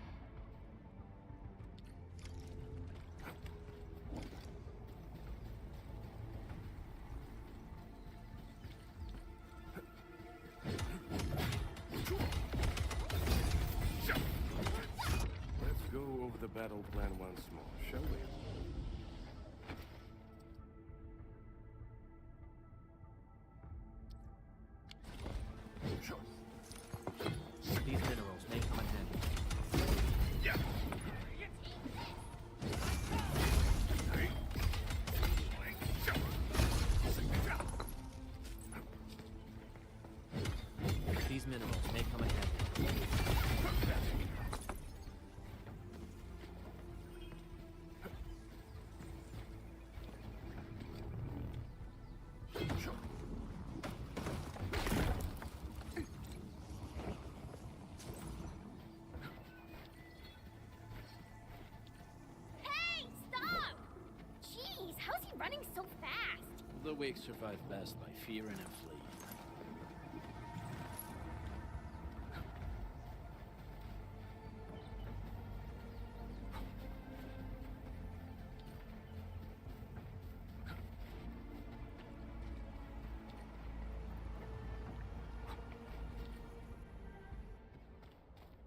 battle plan once more, shall we? These minerals may come in handy. Yeah. These minerals may come in handy. Hey, stop! Jeez, how's he running so fast? The weak survive best by fearing and fleeing.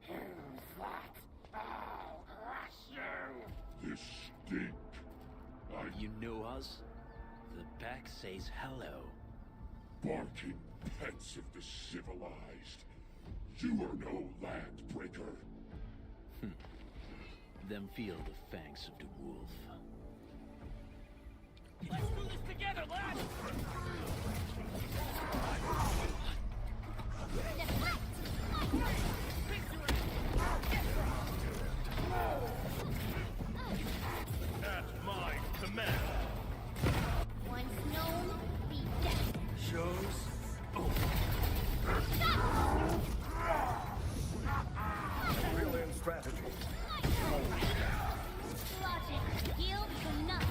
Who's that? I'll crush you! This stink. You know us? The pack says hello. Barking pets of the civilized. You are no land breaker. Then feel the fangs of the wolf. Let's do this together, lads! At my command. Once known, be dead. Show's brilliant strategy. Logic, skill, enough.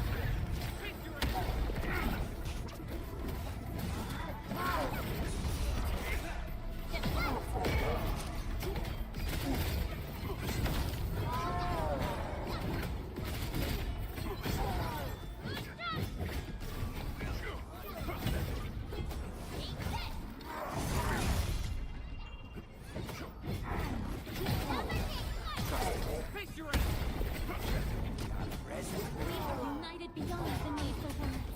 United beyond the need for words.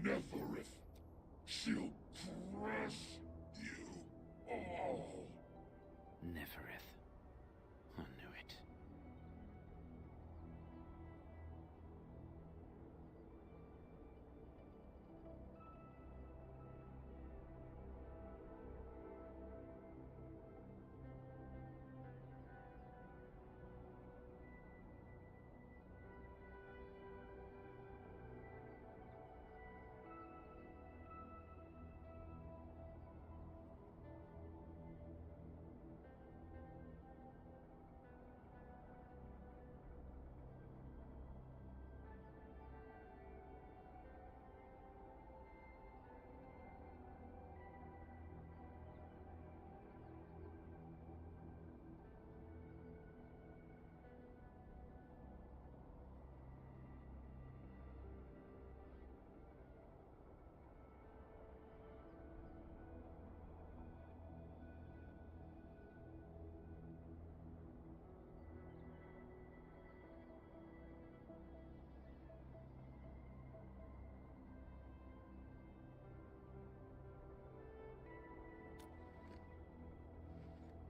Neferith. She'll crush you all. Neferith. I knew it.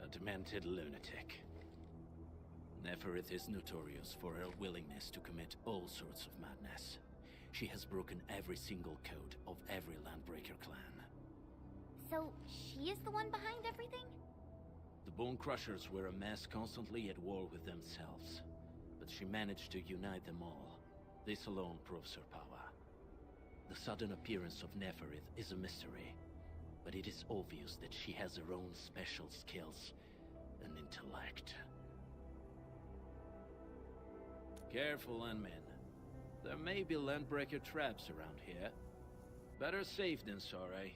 A demented lunatic. Neferith is notorious for her willingness to commit all sorts of madness. She has broken every single code of every Landbreaker clan. So, she is the one behind everything? The Bone Crushers were a mess constantly at war with themselves, but she managed to unite them all. This alone proves her power. The sudden appearance of Neferith is a mystery, but it is obvious that she has her own special skills and intellect. Careful, Landmen. There may be Landbreaker traps around here. Better safe than sorry.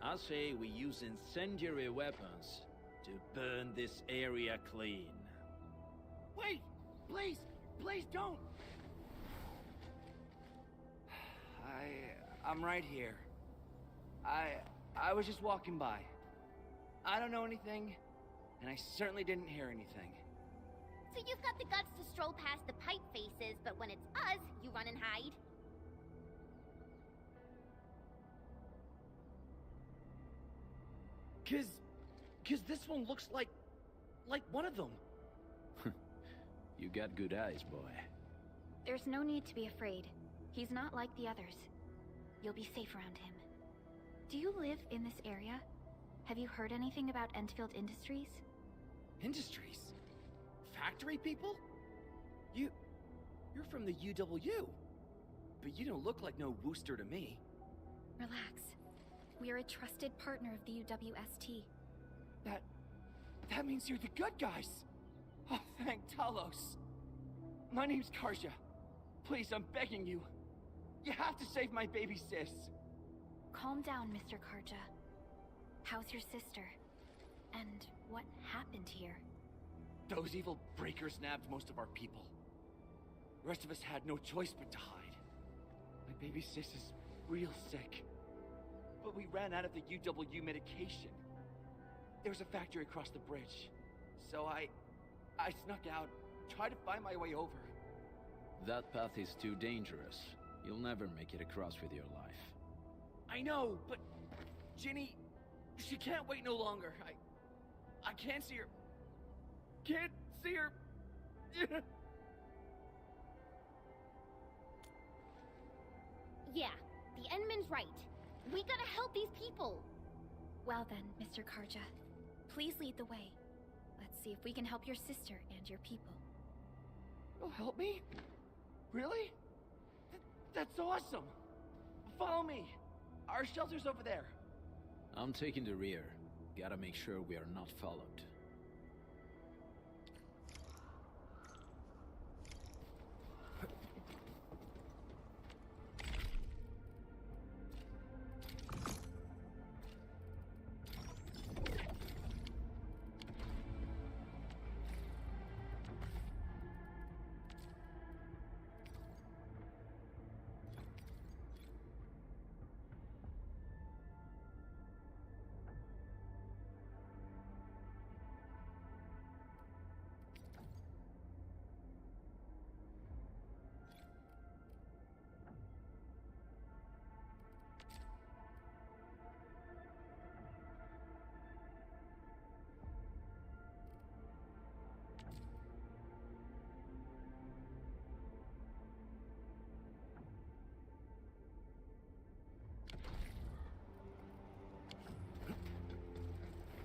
I say we use incendiary weapons to burn this area clean. Wait! Please! Please don't! I'm right here. I was just walking by. I don't know anything, and I certainly didn't hear anything. So you've got the guts to stroll past the pipe faces, but when it's us, you run and hide? Cause this one looks like one of them. You got good eyes, boy. There's no need to be afraid. He's not like the others. You'll be safe around him. Do you live in this area? Have you heard anything about Endfield Industries? Industries? Factory people? You're from the UW. But you don't look like no Wooster to me. Relax. We are a trusted partner of the UWST. That means you're the good guys. Oh, thank Talos. My name's Karja. Please, I'm begging you. You have to save my baby sis. Calm down, Mr. Karja. How's your sister? And what happened here? Those evil breakers nabbed most of our people. The rest of us had no choice but to hide. My baby sis is real sick. But we ran out of the UW medication. There was a factory across the bridge. So I snuck out, tried to find my way over. That path is too dangerous. You'll never make it across with your life. I know, but Ginny, she can't wait no longer. I can't see her. Can't see her. Yeah, the Endman's right. We gotta help these people. Well then, Mr. Karja, please lead the way. Let's see if we can help your sister and your people. You'll help me? Really? That's awesome. Follow me. Our shelter's over there. I'm taking the rear. Gotta make sure we are not followed.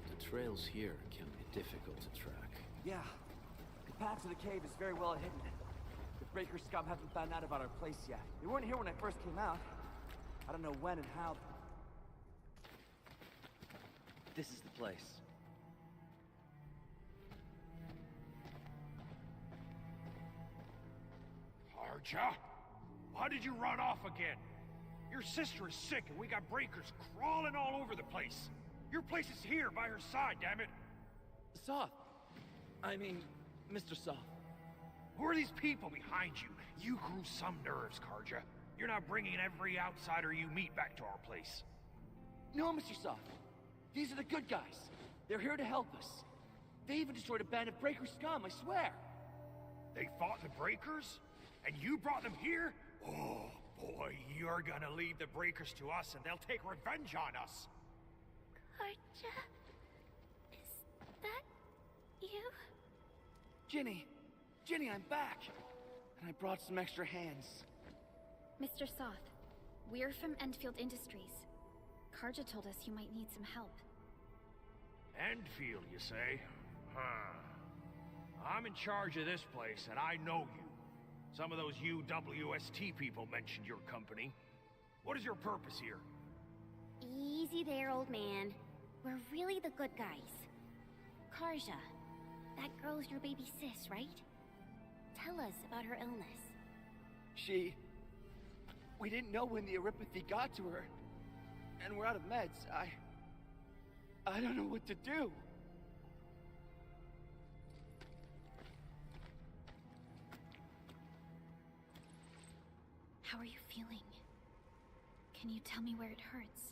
The trails here can be difficult to track. Yeah. The path to the cave is very well hidden. The Breaker scum haven't found out about our place yet. They weren't here when I first came out. I don't know when and how. This is the place. Karja? Why did you run off again? Your sister is sick and we got breakers crawling all over the place. Your place is here by her side, damn it. Soth. I mean, Mr. Soth. Who are these people behind you? You grew some nerves, Karja. You're not bringing every outsider you meet back to our place. No, Mr. Soth. These are the good guys. They're here to help us. They even destroyed a band of Breaker scum, I swear. They fought the Breakers? And you brought them here? Oh, boy, you're gonna leave the Breakers to us and they'll take revenge on us. Karja? Is that you? Ginny, I'm back. And I brought some extra hands. Mr. Soth, we're from Endfield Industries. Karja told us you might need some help. Endfield, you say? Huh. I'm in charge of this place, and I know you. Some of those UWST people mentioned your company. What is your purpose here? Easy there, old man. We're really the good guys. Karja, that girl's your baby sis, right? Tell us about her illness. We didn't know when the Aripathy got to her. And we're out of meds. I don't know what to do. How are you feeling? Can you tell me where it hurts?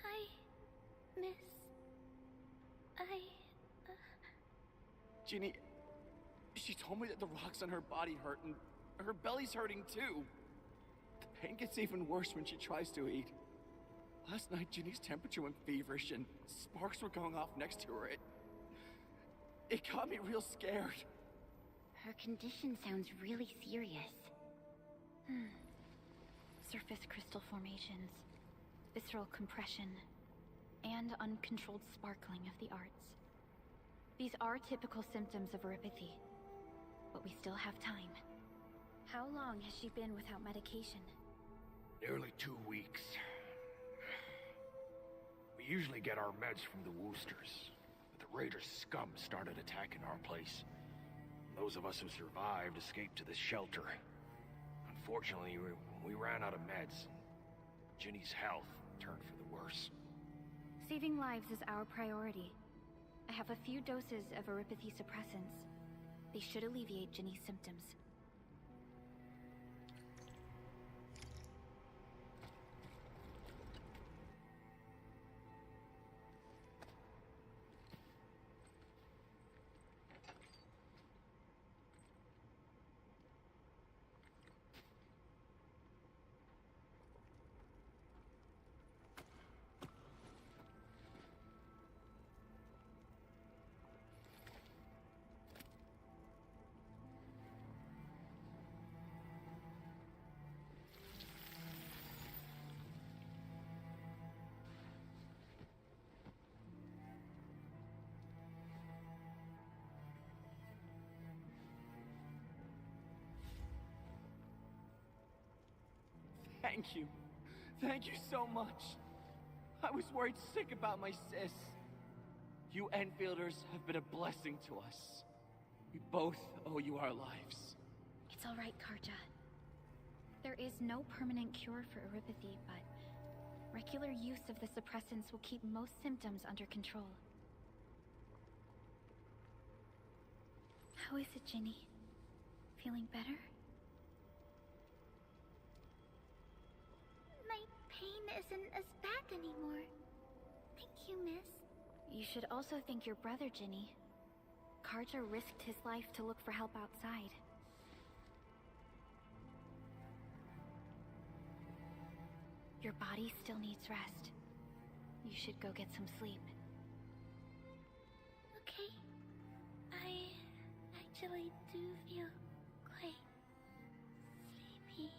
Hi, miss. Ginny, she told me that the rocks on her body hurt and her belly's hurting too. The pain gets even worse when she tries to eat. Last night, Ginny's temperature went feverish and sparks were going off next to her. It got me real scared. Her condition sounds really serious. Surface crystal formations, visceral compression, and uncontrolled sparkling of the arts. These are typical symptoms of erypathy, but we still have time. How long has she been without medication? Nearly 2 weeks. We usually get our meds from the Woosters, but the Raiders' scum started attacking our place. Those of us who survived escaped to this shelter. Unfortunately, we ran out of meds. Ginny's health turned for the worse. Saving lives is our priority. I have a few doses of erypathy suppressants. They should alleviate Ginny's symptoms. Thank you. Thank you so much. I was worried sick about my sis. You Enfielders have been a blessing to us. We both owe you our lives. It's all right, Karja. There is no permanent cure for erypathy, but regular use of the suppressants will keep most symptoms under control. How is it, Ginny? Feeling better? My pain isn't as bad anymore. Thank you, miss. You should also thank your brother, Ginny. Karja risked his life to look for help outside. Your body still needs rest. You should go get some sleep. Okay. I actually do feel quite sleepy.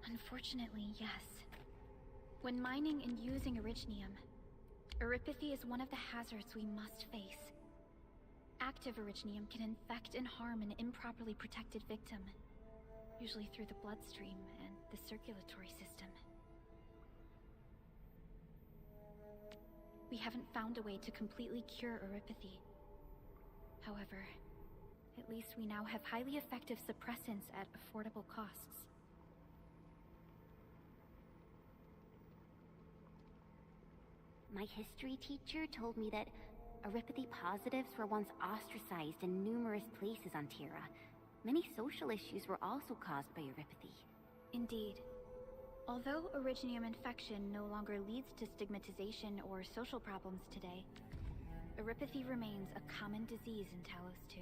Unfortunately, yes. When mining and using Originium, erypathy is one of the hazards we must face. Active Originium can infect and harm an improperly protected victim, usually through the bloodstream and the circulatory system. We haven't found a way to completely cure erypathy. However, at least we now have highly effective suppressants at affordable costs. My history teacher told me that erypathy positives were once ostracized in numerous places on Terra. Many social issues were also caused by erypathy. Indeed. Although Originium infection no longer leads to stigmatization or social problems today, erypathy remains a common disease in Talos 2.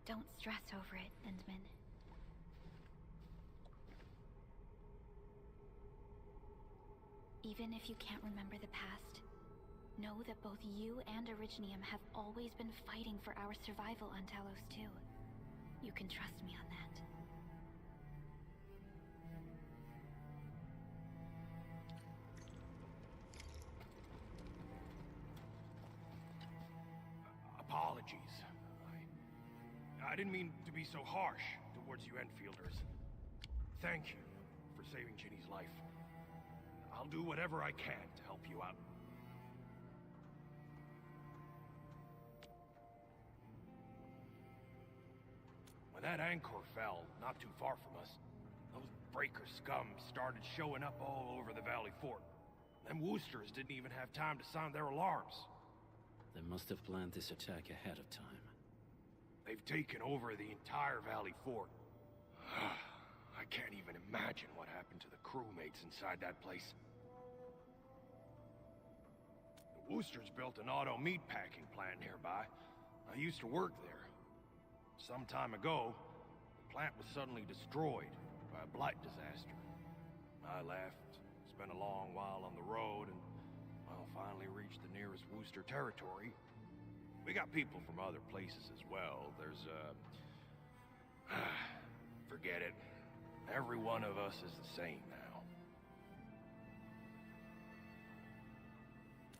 Don't stress over it, Endman. Even if you can't remember the past, know that both you and Originium have always been fighting for our survival on Talos too. You can trust me on that. Apologies. I didn't mean to be so harsh towards you Enfielders. Thank you for saving Ginny's life. I'll do whatever I can to help you out. When that anchor fell, not too far from us, those breaker scum started showing up all over the Valley Fort. Them Woosters didn't even have time to sound their alarms. They must have planned this attack ahead of time. They've taken over the entire Valley Fort. I can't even imagine what happened to the crewmates inside that place. The Woosters built an auto meatpacking plant nearby. I used to work there. Some time ago, the plant was suddenly destroyed by a blight disaster. I left, spent a long while on the road, and well, finally reached the nearest Wooster territory. We got people from other places as well. There's forget it. Every one of us is the same now.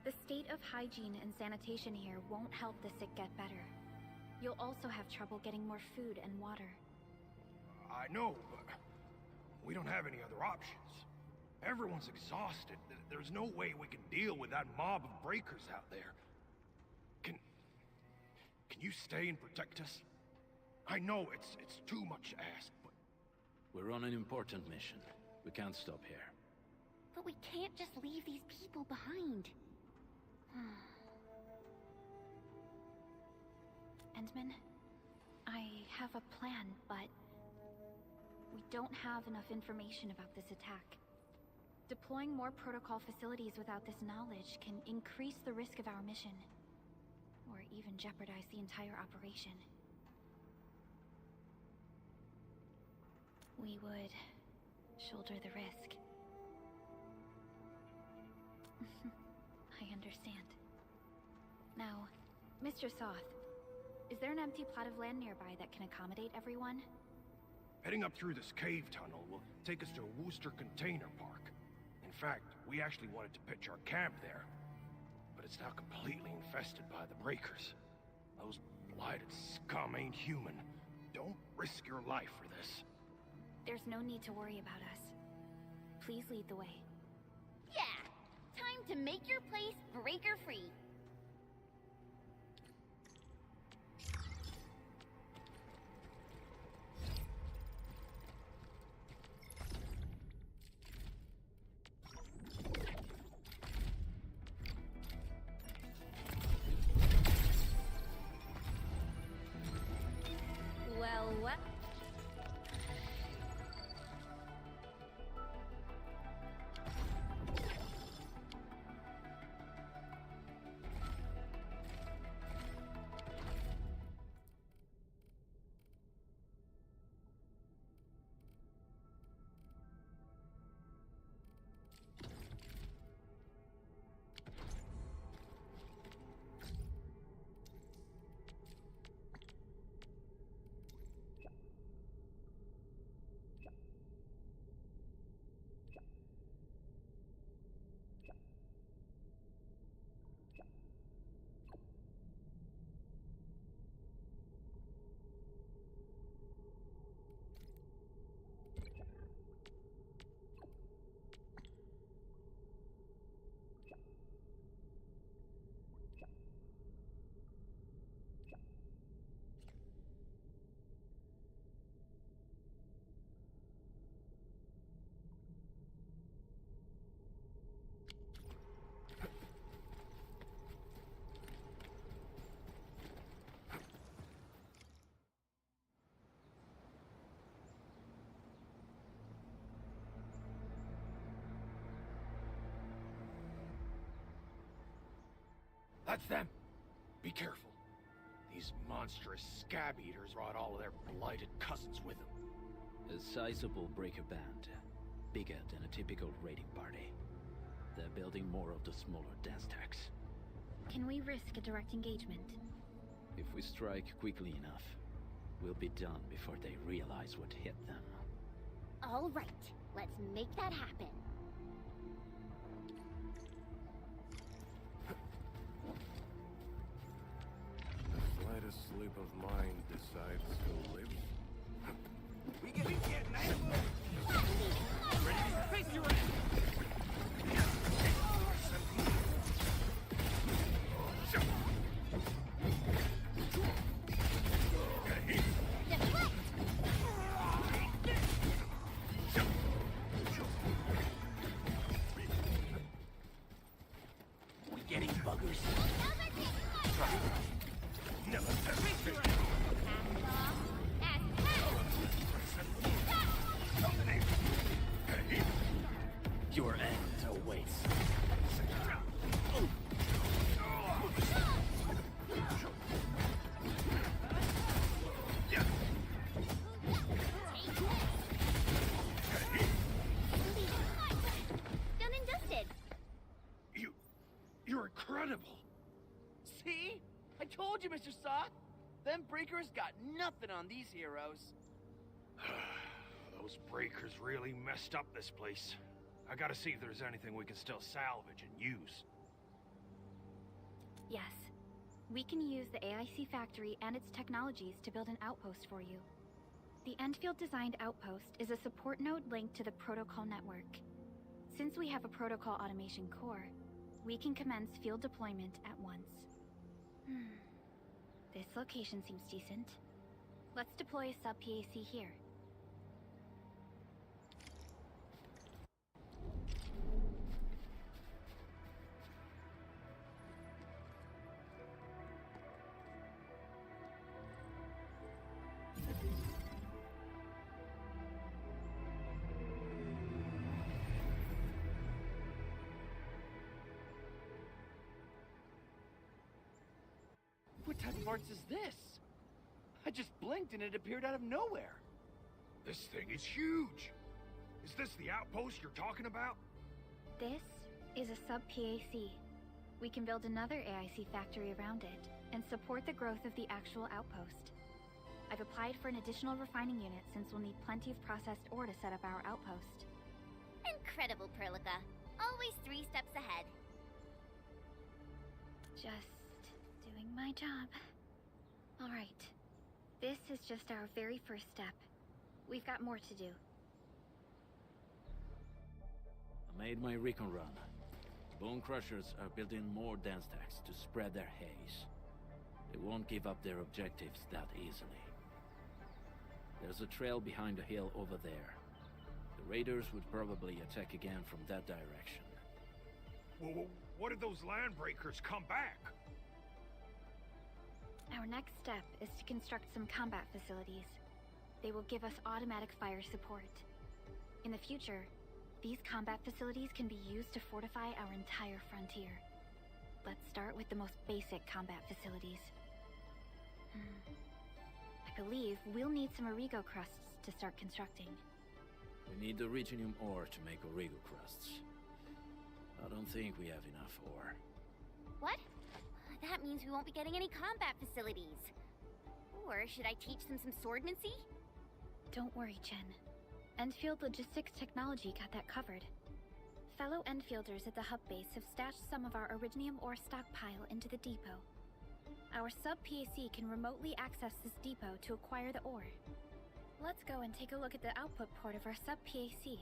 The state of hygiene and sanitation here won't help the sick get better. You'll also have trouble getting more food and water. I know, but we don't have any other options. Everyone's exhausted. There's no way we can deal with that mob of breakers out there. Can you stay and protect us? I know it's too much to ask, but... We're on an important mission. We can't stop here. But we can't just leave these people behind. Endman, I have a plan, but we don't have enough information about this attack. Deploying more protocol facilities without this knowledge can increase the risk of our mission, or even jeopardize the entire operation. We would shoulder the risk. I understand. Now, Mr. Soth, is there an empty plot of land nearby that can accommodate everyone? Heading up through this cave tunnel will take us to a Wooster container park. In fact, we actually wanted to pitch our camp there. But it's now completely infested by the breakers. Those blighted scum ain't human. Don't risk your life for this. There's no need to worry about us. Please lead the way. Yeah! Time to make your place breaker-free. Well, what? That's them! Be careful. These monstrous scab eaters brought all of their blighted cousins with them. A sizable breaker band. Bigger than a typical raiding party. They're building more of the smaller dance tags. Can we risk a direct engagement? If we strike quickly enough, we'll be done before they realize what hit them. All right, let's make that happen. The slightest slip of mind decides who lives. We get ready to face your Getting buggers. Never Your end awaits. Done and dusted. You're incredible. See? I told you, Mr. Sock. Them breakers got nothing on these heroes. Those breakers really messed up this place. I gotta see if there's anything we can still salvage and use. Yes. We can use the AIC factory and its technologies to build an outpost for you. The Endfield designed outpost is a support node linked to the protocol network. Since we have a protocol automation core, we can commence field deployment at once. This location seems decent. Let's deploy a sub-PAC here. What type of arts is this? I just blinked and it appeared out of nowhere. This thing is huge. Is this the outpost you're talking about? This is a sub-PAC. We can build another AIC factory around it and support the growth of the actual outpost. I've applied for an additional refining unit since we'll need plenty of processed ore to set up our outpost. Incredible, Perlica. Always 3 steps ahead. Just doing my job. All right. This is just our very first step. We've got more to do. I made my recon run. Bone Crushers are building more dance stacks to spread their haze. They won't give up their objectives that easily. There's a trail behind the hill over there. The raiders would probably attack again from that direction. Well, what if those land breakers come back? Our next step is to construct some combat facilities. They will give us automatic fire support. In the future, these combat facilities can be used to fortify our entire frontier. Let's start with the most basic combat facilities. I believe we'll need some Origo crusts to start constructing. We need the Originium ore to make Origo crusts. I don't think we have enough ore. What? That means we won't be getting any combat facilities. Or should I teach them some swordmancy? Don't worry, Chen. Endfield Logistics Technology got that covered. Fellow Enfielders at the hub base have stashed some of our Originium ore stockpile into the depot. Our sub-PAC can remotely access this depot to acquire the ore. Let's go and take a look at the output port of our sub-PAC.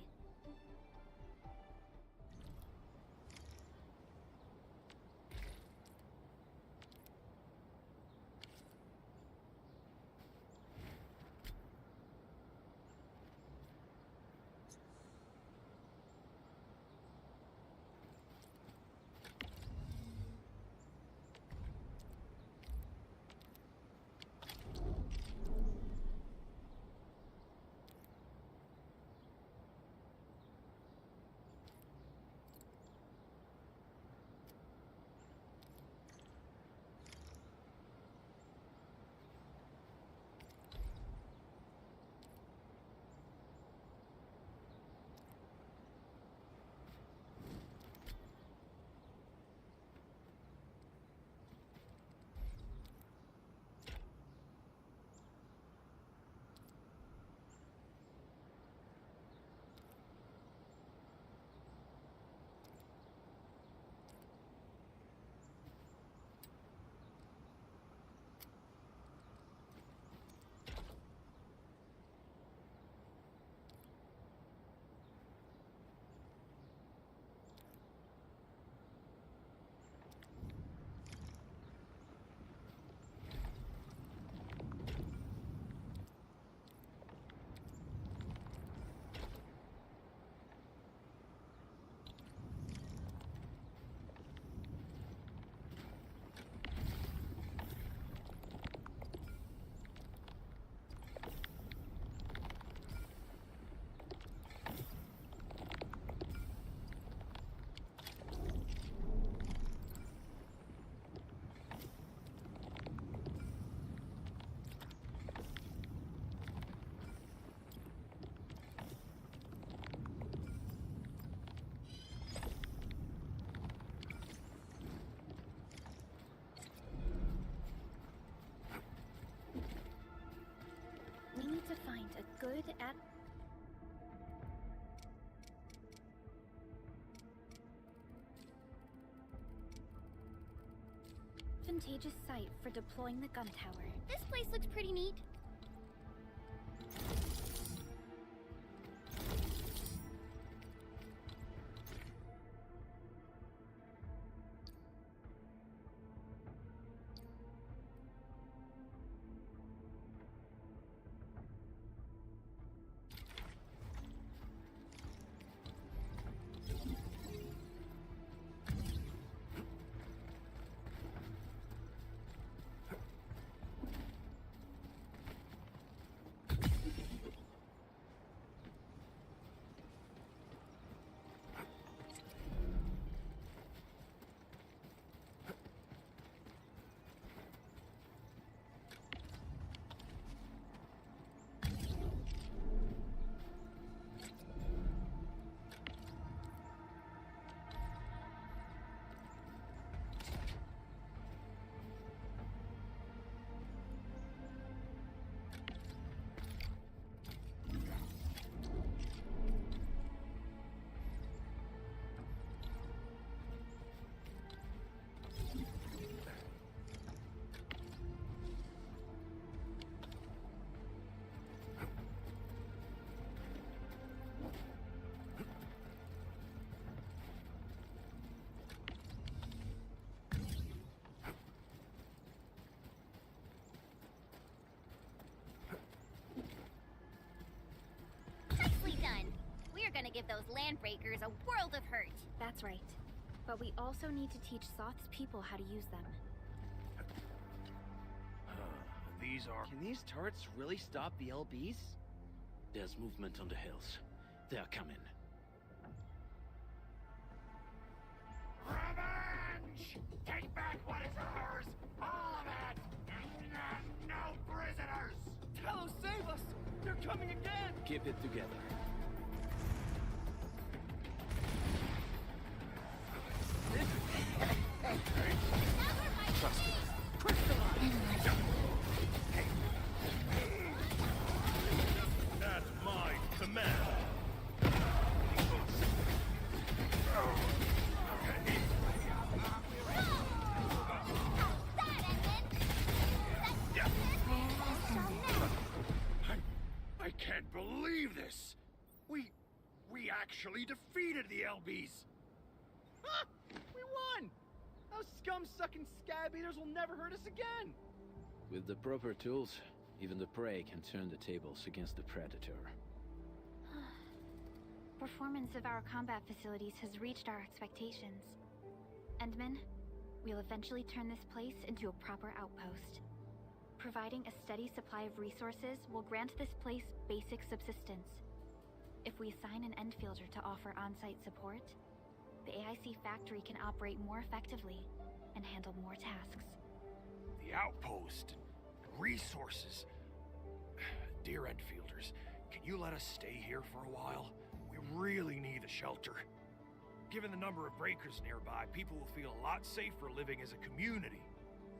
good at... Advantageous site for deploying the gun tower. This place looks pretty neat. Nicely done. We're gonna give those landbreakers a world of hurt. That's right. But we also need to teach Soth's people how to use them. These are... Can these turrets really stop the LBs? There's movement on the hills. They are coming. Revenge! Take back what is ours! All of it! And no prisoners! Talos, save us! They're coming again! Keep it together. Trust me. Crystalline! At my command! I can't believe this! We actually defeated the LBs! Ah! We won! Those scum-sucking scab eaters will never hurt us again! With the proper tools, even the prey can turn the tables against the predator. Performance of our combat facilities has reached our expectations. Endman, we'll eventually turn this place into a proper outpost. Providing a steady supply of resources will grant this place basic subsistence. If we assign an Endfielder to offer on-site support, the AIC factory can operate more effectively and handle more tasks. The outpost, resources. Dear Endfielders, can you let us stay here for a while? We really need the shelter. Given the number of breakers nearby, people will feel a lot safer living as a community.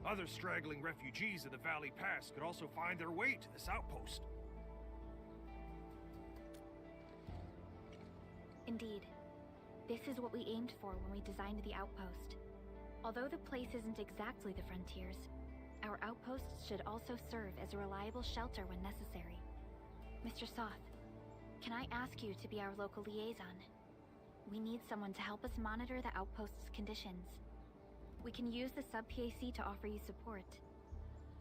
Other straggling refugees of the Valley Pass could also find their way to this outpost. Indeed. This is what we aimed for when we designed the outpost. Although the place isn't exactly the frontiers, our outposts should also serve as a reliable shelter when necessary. Mr. Soth, can I ask you to be our local liaison? We need someone to help us monitor the outpost's conditions. We can use the sub-PAC to offer you support.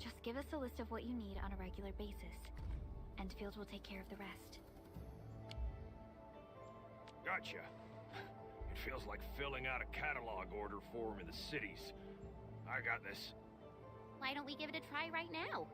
Just give us a list of what you need on a regular basis. Endfield will take care of the rest. Gotcha. It feels like filling out a catalog order form in the cities. I got this. Why don't we give it a try right now?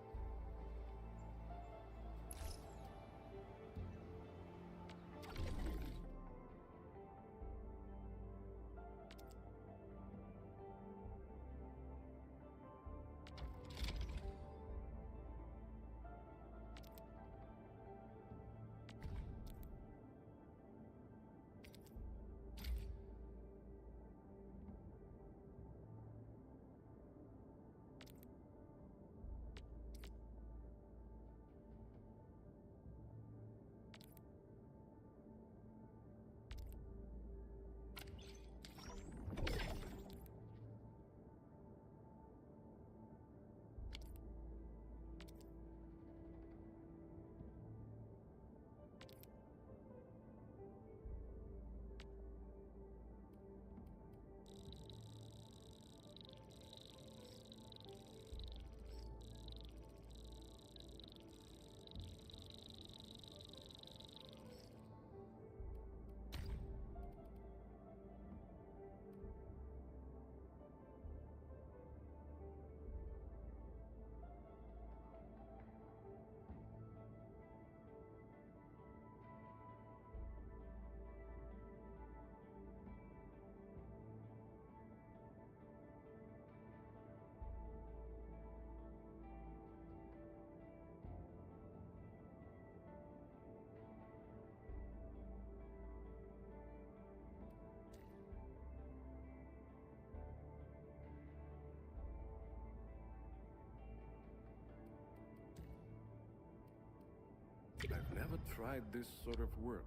I've never tried this sort of work,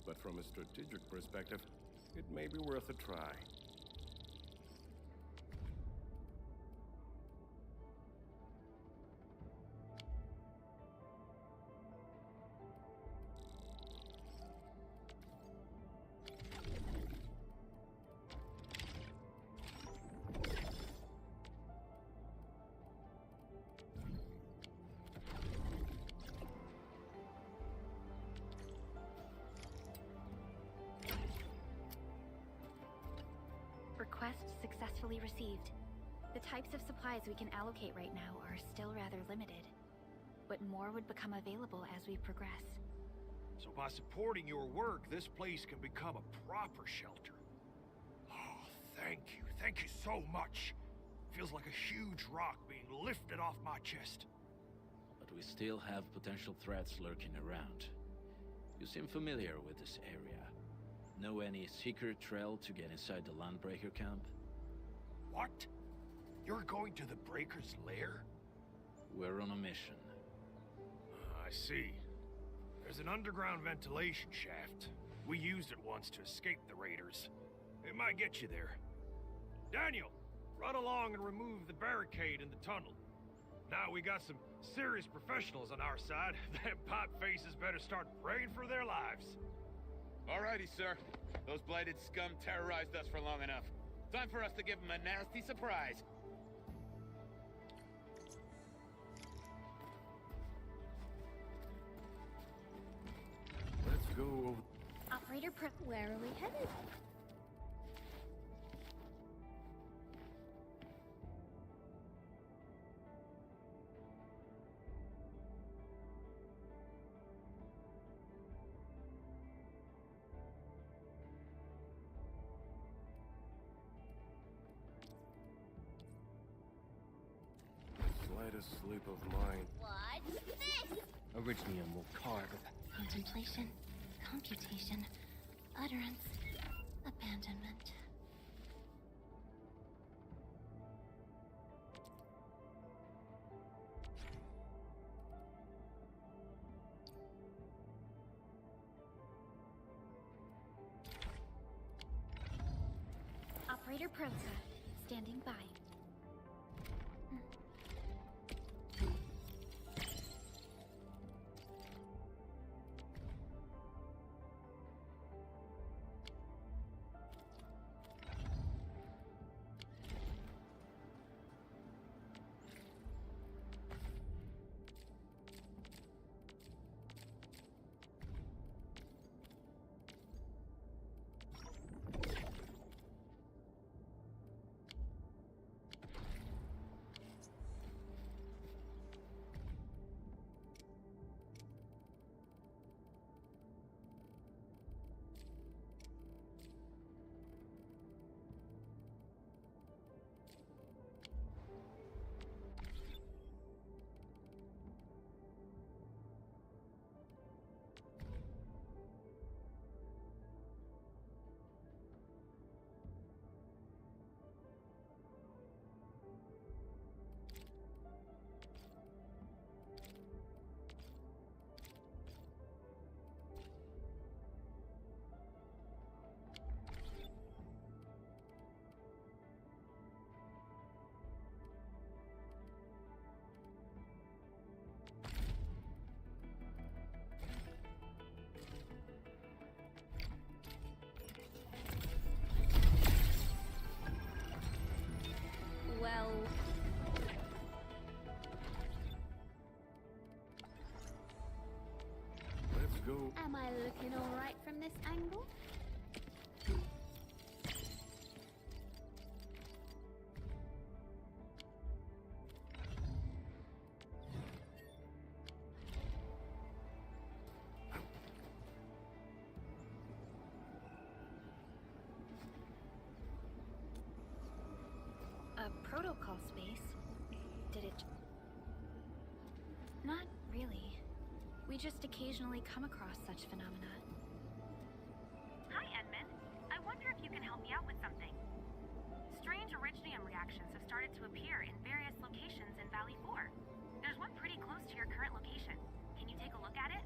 but from a strategic perspective, it may be worth a try. Request successfully received. The types of supplies we can allocate right now are still rather limited, but more would become available as we progress. So by supporting your work, this place can become a proper shelter. Oh, thank you. Thank you so much. Feels like a huge rock being lifted off my chest. But we still have potential threats lurking around. You seem familiar with this area. Know any secret trail to get inside the Landbreaker camp? What? You're going to the Breaker's lair? We're on a mission. I see. There's an underground ventilation shaft. We used it once to escape the raiders. It might get you there. Daniel, run along and remove the barricade in the tunnel. Now we got some serious professionals on our side. Them pipe faces better start praying for their lives. Alrighty, sir. Those blighted scum terrorized us for long enough. Time for us to give them a nasty surprise. Let's go over... Operator where are we headed? Slightest slip of mine. What's this? Originium will carve. Contemplation, computation, utterance, abandonment. Operator Prosa, standing by. Well... Let's go. Am I looking alright from this angle? A protocol space? Did it... Not really. We just occasionally come across such phenomena. Hi, Edmund. I wonder if you can help me out with something. Strange originium reactions have started to appear in various locations in Valley 4. There's one pretty close to your current location. Can you take a look at it?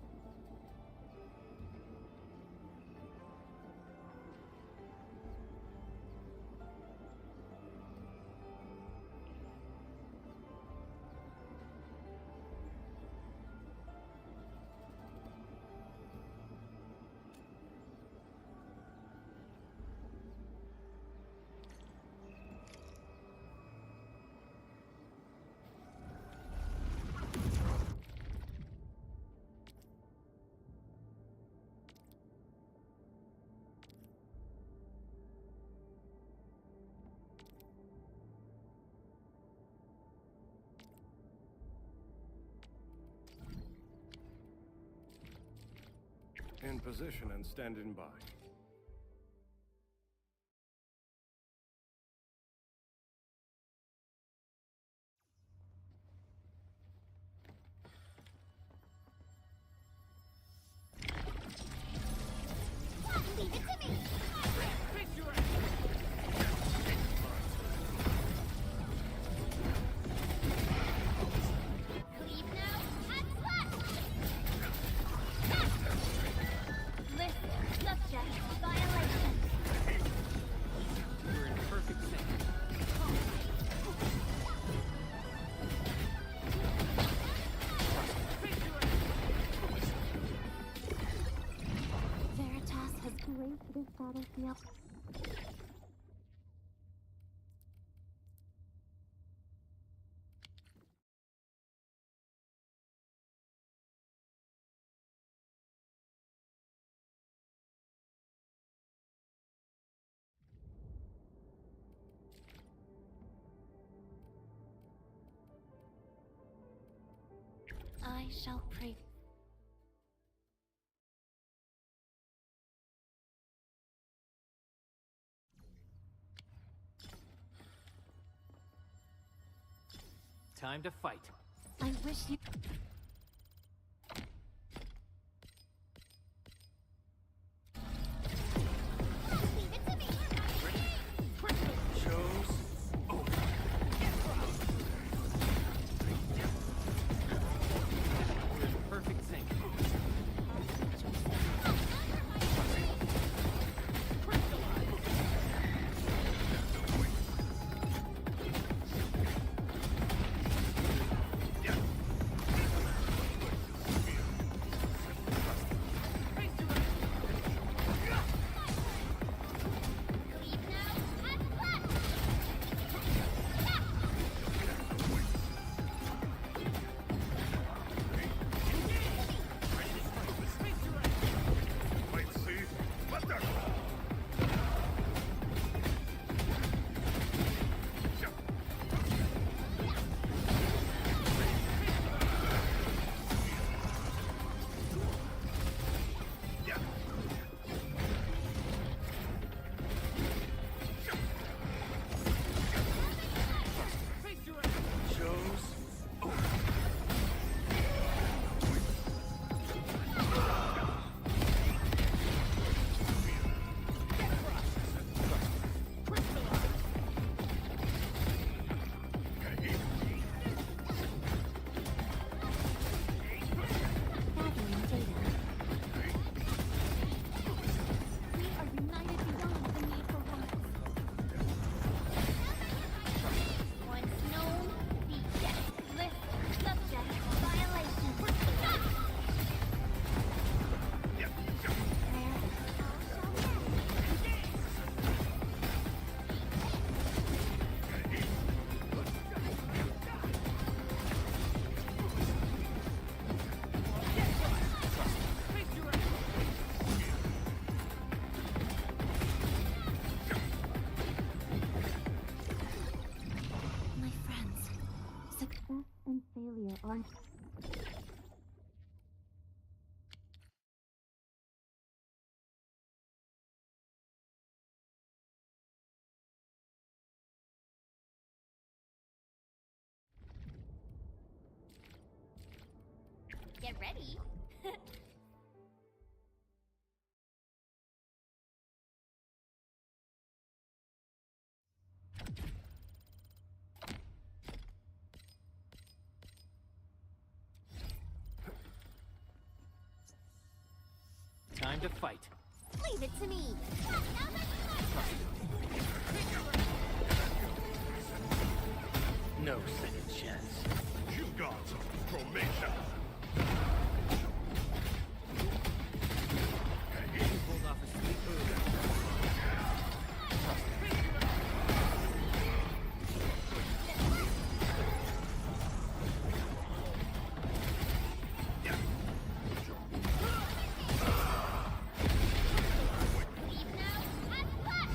position and standing by. Leave it to me! Leave now and flat! List, subject, violation. You're in perfect sync. Veritas has graced this battlefield. I shall pray. Time to fight. I wish you. Leave it to me! Shows over. We're in perfect sync. Leave now and flat! Wait, see? What the? Shows over. Gathering data. We are united beyond the need for words. Once known, be dead. List, subject, violation. My friends, success and failure aren't. Get ready. Time to fight. Leave it to me. No second chance. You got information. Pulled off a sweet move. Leave now and flat!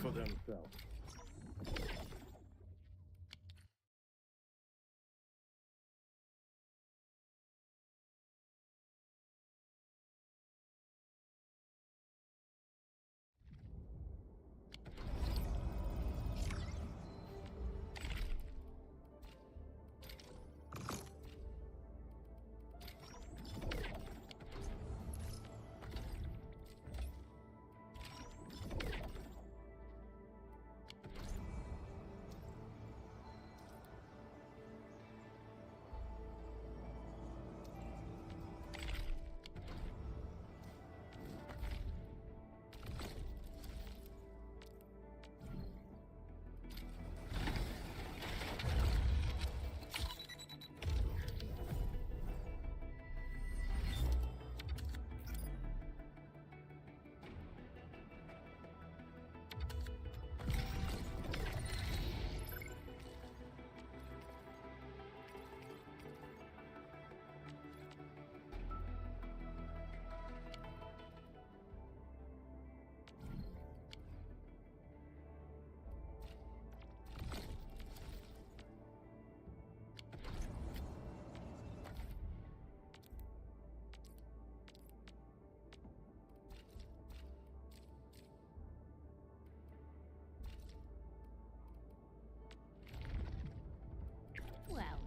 for themselves.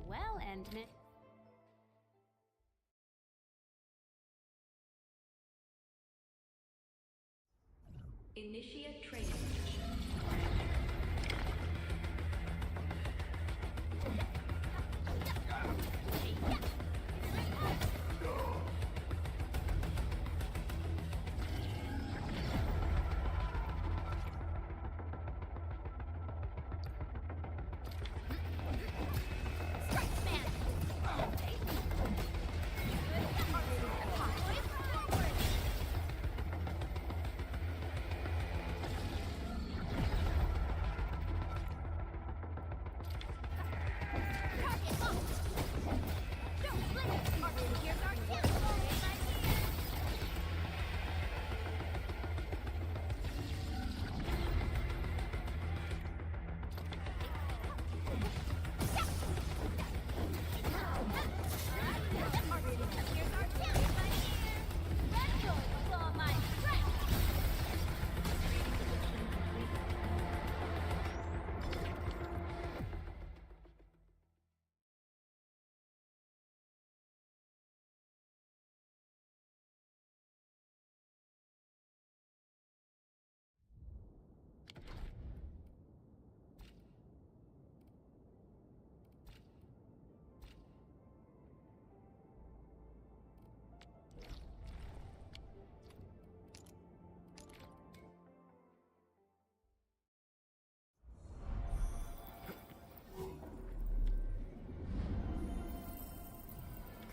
Well, Endman. Initiate training.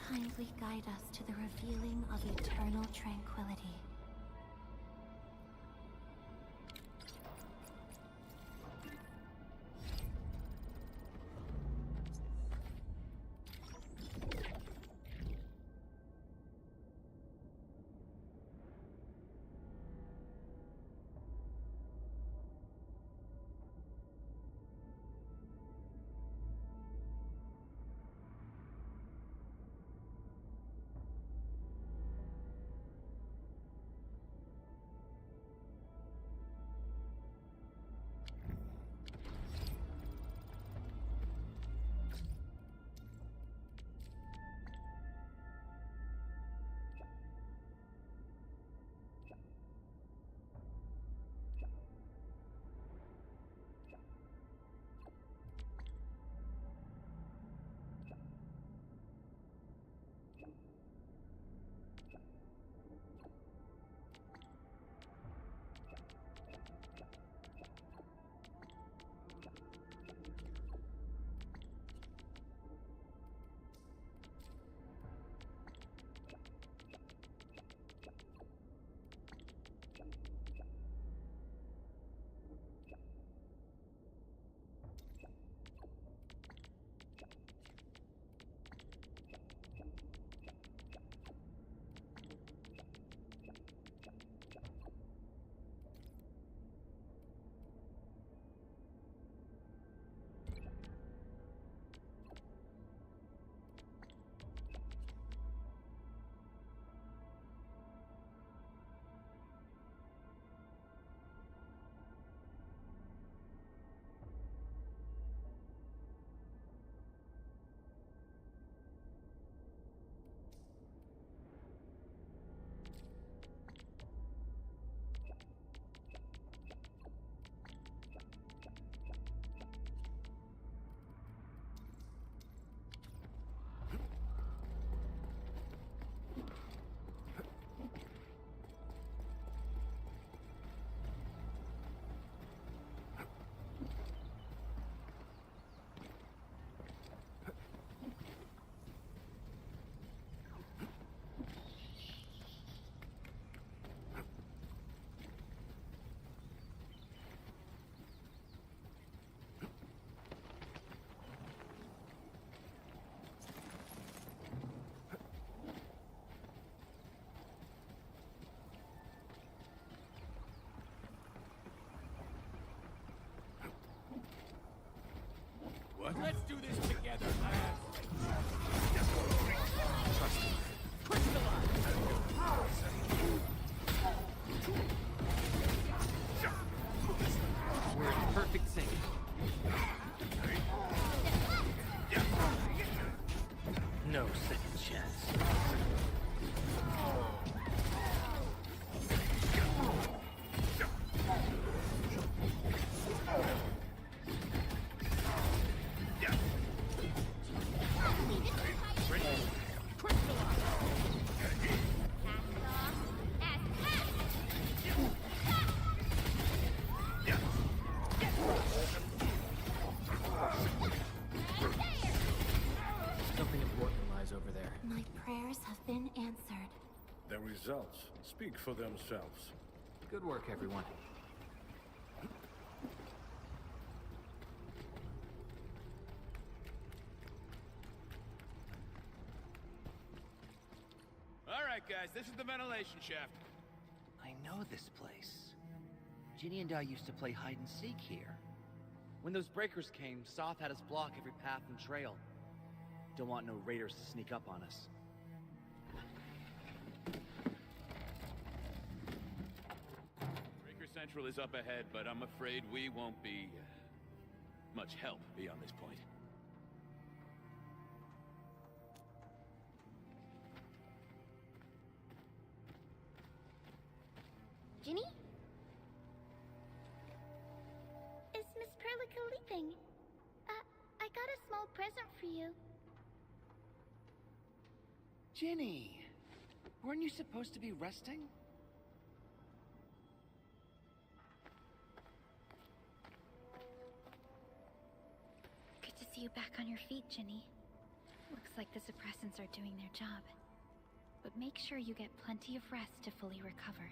Kindly guide us to the revealing of eternal tranquility. Let's do this together, lads. We're in perfect sync. No second chance. Something important lies over there. My prayers have been answered. The results speak for themselves. Good work, everyone. All right, guys, this is the ventilation shaft. I know this place. Ginny and I used to play hide and seek here. When those breakers came, Soth had us block every path and trail. Don't want no raiders to sneak up on us. Breaker Central is up ahead, but I'm afraid we won't be much help beyond this point. Ginny? Is Miss Perlica leaving? I got a small present for you. Ginny! Weren't you supposed to be resting? Good to see you back on your feet, Ginny. Looks like the suppressants are doing their job. But make sure you get plenty of rest to fully recover.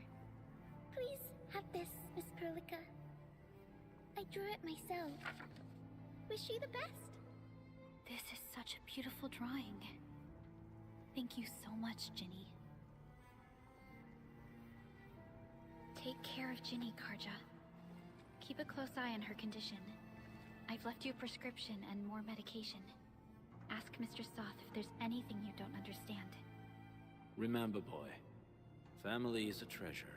Please have this, Miss Perlica. I drew it myself. Wish you the best. This is such a beautiful drawing. Thank you so much, Ginny. Take care of Ginny, Karja. Keep a close eye on her condition. I've left you a prescription and more medication. Ask Mr. Soth if there's anything you don't understand. Remember, boy, family is a treasure.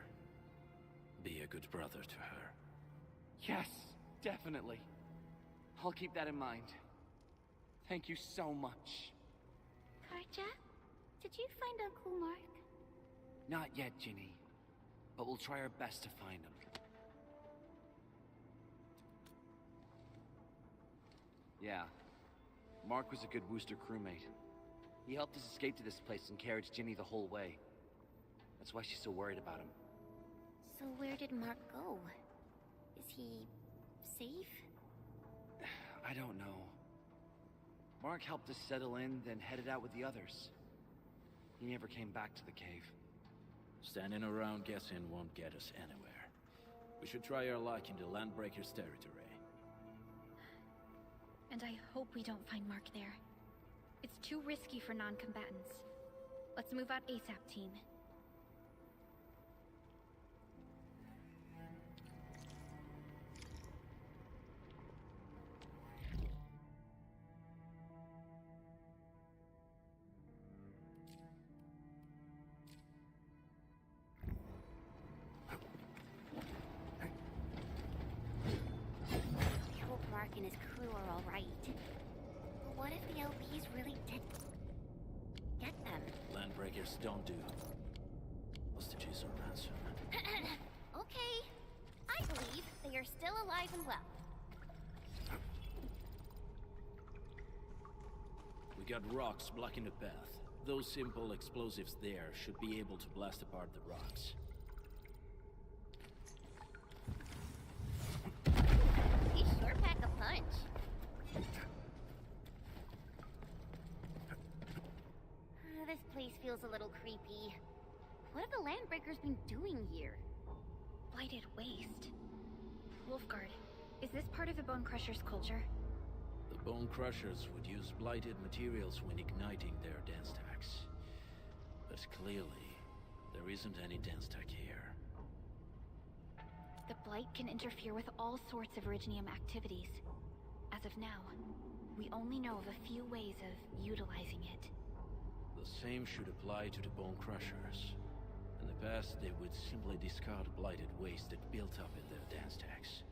Be a good brother to her. Yes, definitely. I'll keep that in mind. Thank you so much. Karja, did you find Uncle Mark? Not yet, Ginny. But we'll try our best to find him. Yeah. Mark was a good Wooster crewmate. He helped us escape to this place and carried Ginny the whole way. That's why she's so worried about him. So where did Mark go? Is he safe? I don't know. Mark helped us settle in, then headed out with the others. He never came back to the cave. Standing around guessing won't get us anywhere. We should try our luck in the Landbreakers' territory. And I hope we don't find Mark there. It's too risky for non-combatants. Let's move out ASAP, team. I hope Mark and his crew are all right. But what if the LBs really did get them? Landbreakers don't do hostages or ransom. Okay. I believe they are still alive and well. We got rocks blocking the path. Those simple explosives there should be able to blast apart the rocks. These sure pack a punch. This place feels a little creepy. What have the Landbreakers been doing here? Blighted waste. Wolfguard, is this part of the Bone Crusher's culture? The Bone Crushers would use blighted materials when igniting their dance stacks. But clearly, there isn't any dance stack here. The Blight can interfere with all sorts of Originium activities. As of now. We only know of a few ways of utilizing it. The same should apply to the Bone Crushers. In the past, they would simply discard blighted waste that built up in their dance stacks.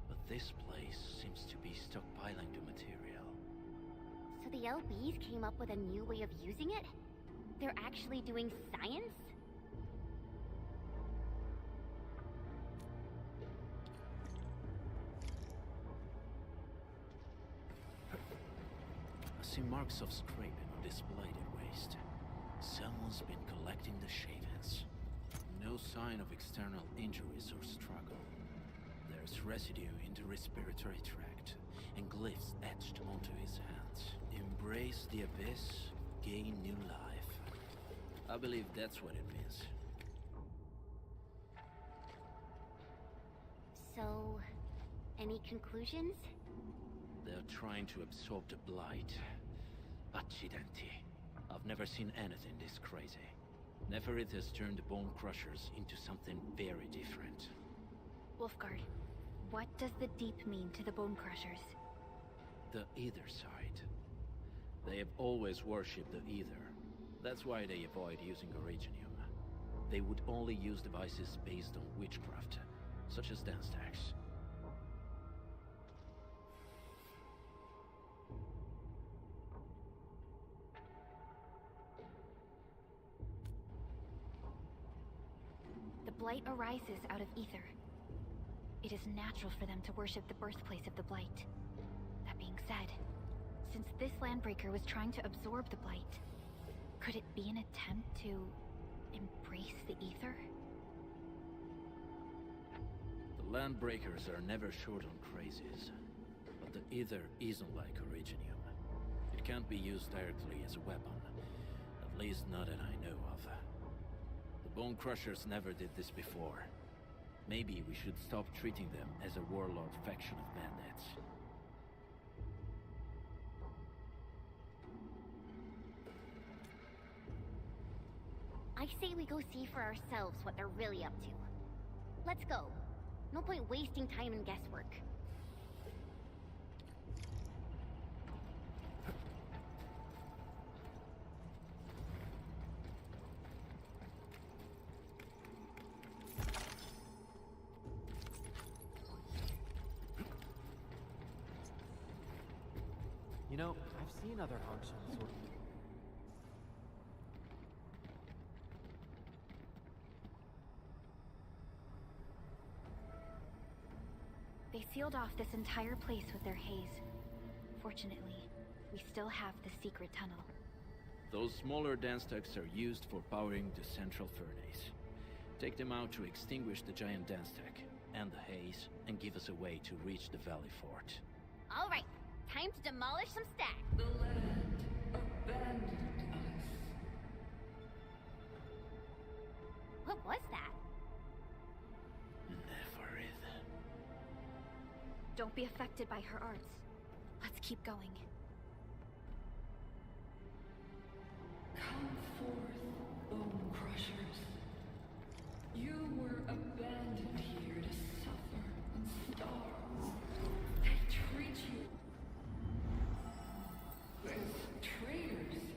But this place seems to be stockpiling the material. So the LBs came up with a new way of using it? They're actually doing science? I see marks of scraping on this blighted waste. Someone's been collecting the shavings. No sign of external injuries or struggle. There's residue in the respiratory tract, and glyphs etched onto his hands. Embrace the abyss, gain new life. I believe that's what it means. So, any conclusions? They're trying to absorb the blight. Accidenti. I've never seen anything this crazy. Neferith has turned the Bone Crushers into something very different. Wolfguard, what does the Deep mean to the Bone Crushers? The Ether side. They have always worshipped the Ether. That's why they avoid using Originium. They would only use devices based on witchcraft, such as dance stacks. The Blight arises out of ether. It is natural for them to worship the birthplace of the Blight. That being said, since this Landbreaker was trying to absorb the Blight, could it be an attempt to embrace the ether? The Landbreakers are never short on crazes, but the ether isn't like Originium. It can't be used directly as a weapon, at least not that I know of. The Bone Crushers never did this before. Maybe we should stop treating them as a warlord faction of bandits. I say we go see for ourselves what they're really up to. Let's go. No point wasting time in guesswork. You know, I've seen other Hongshan sort of... They sealed off this entire place with their haze. Fortunately, we still have the secret tunnel. Those smaller dance stacks are used for powering the central furnace. Take them out to extinguish the giant dance stack and the haze, and give us a way to reach the Valley Fort. All right, time to demolish some stacks. The land abandoned us. What was that? Neferith. Don't be affected by her arts. Let's keep going. Come forth, Bone Crushers. You were abandoned here to suffer and starve. They treat you as traitors,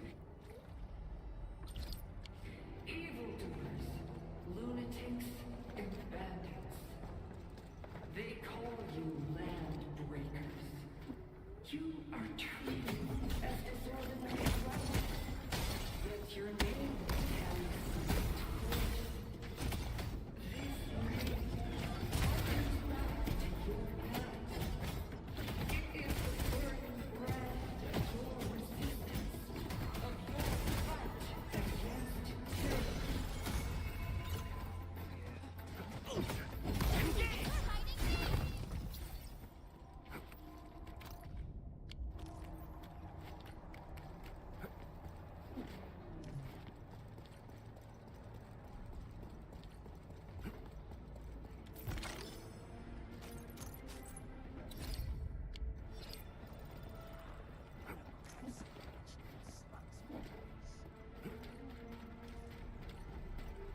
evildoers, lunatics, and bandits. They call you land breakers. You are treated as disorganized rebels. Yet your name carries some torch. This name harkens back to your past. It is the burning brand of your resistance, of your fight against tyranny.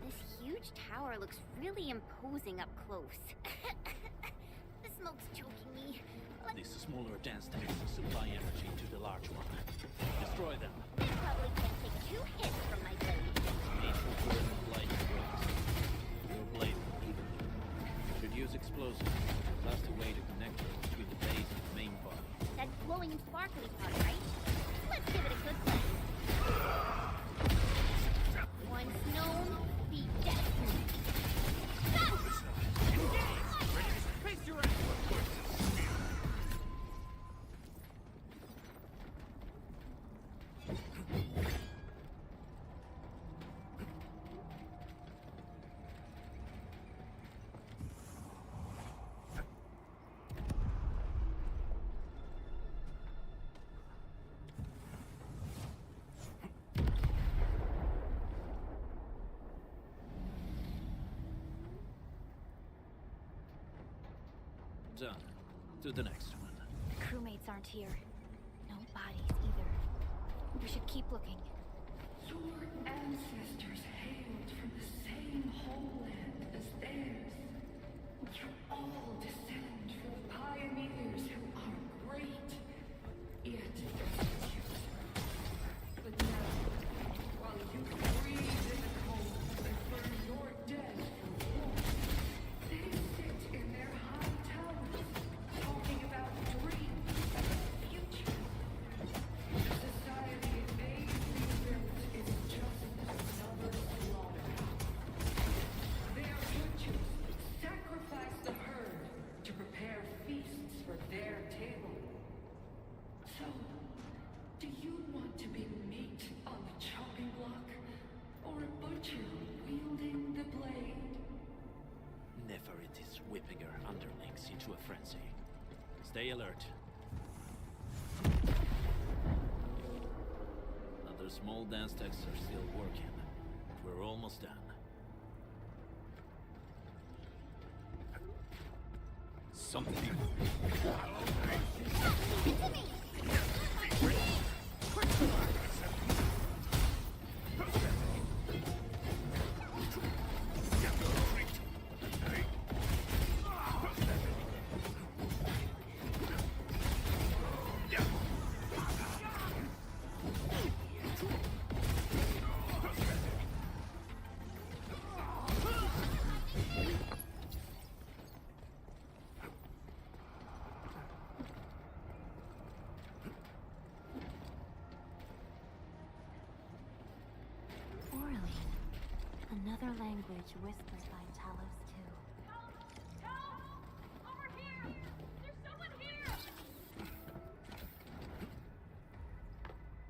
This huge tower looks really imposing up close. The smoke's choking me. These smaller dance tanks supply energy to the large one. Destroy them. Probably can't take 2 hits from my blade. Need for further blade strokes. Your blade evenly. Should use explosives. Blast a way to connect it between the base and the main body. That glowing and sparkly part, right? Let's give it a good play. Once known, be destined. Face your ass! Done. To the next one. The crewmates aren't here. No bodies either. We should keep looking. Your ancestors hailed from the same homeland as theirs. You all descend from pioneers who are great, yet execute. But now, while you breathe in the cold and burn your dead for warmth, they sit in their high towers, talking about dreams and the future. The society they rebuilt is just another slaughterhouse. Their butchers sacrifice the herd to prepare feasts for their table. So, do you want to be meat on the chopping block, or a butcher wielding the blade? Neferit is whipping her underlings into a frenzy. Stay alert. Other small dance techs are still working. We're almost done. Something. Another language whispered by Talos too. Over here! There's someone here!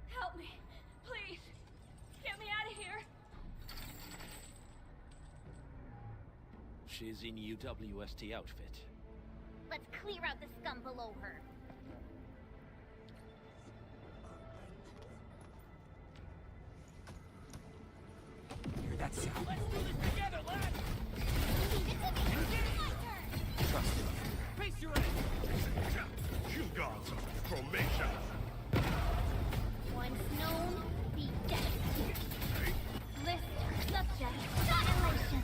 Help me! Please! Get me out of here! She's in UWST outfit. Let's clear out the scum below her. Hear that sound? Let's do this together, lads! Leave it to me! My turn! Trust me. Face your ass! You gods of Croatia! Once known, be destined. List subject annihilation.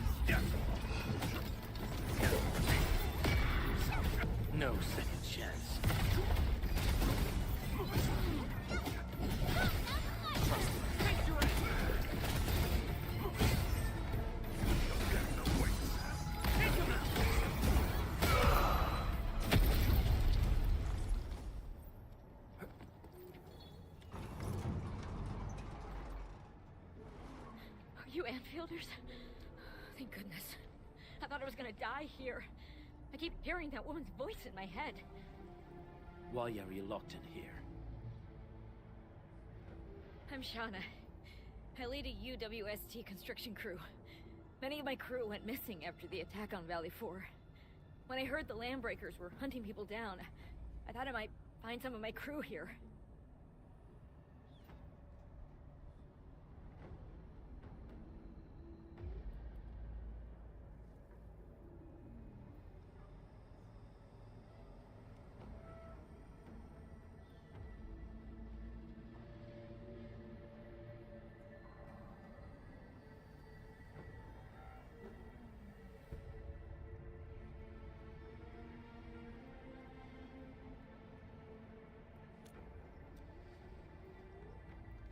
No second chance. Face your ass! Take him out! Are you Anfielders? Thank goodness. I thought I was gonna die here. I keep hearing that woman's voice in my head. Why are you locked in here? I'm Shauna. I lead a UWST construction crew. Many of my crew went missing after the attack on Valley 4. When I heard the Landbreakers were hunting people down, I thought I might find some of my crew here.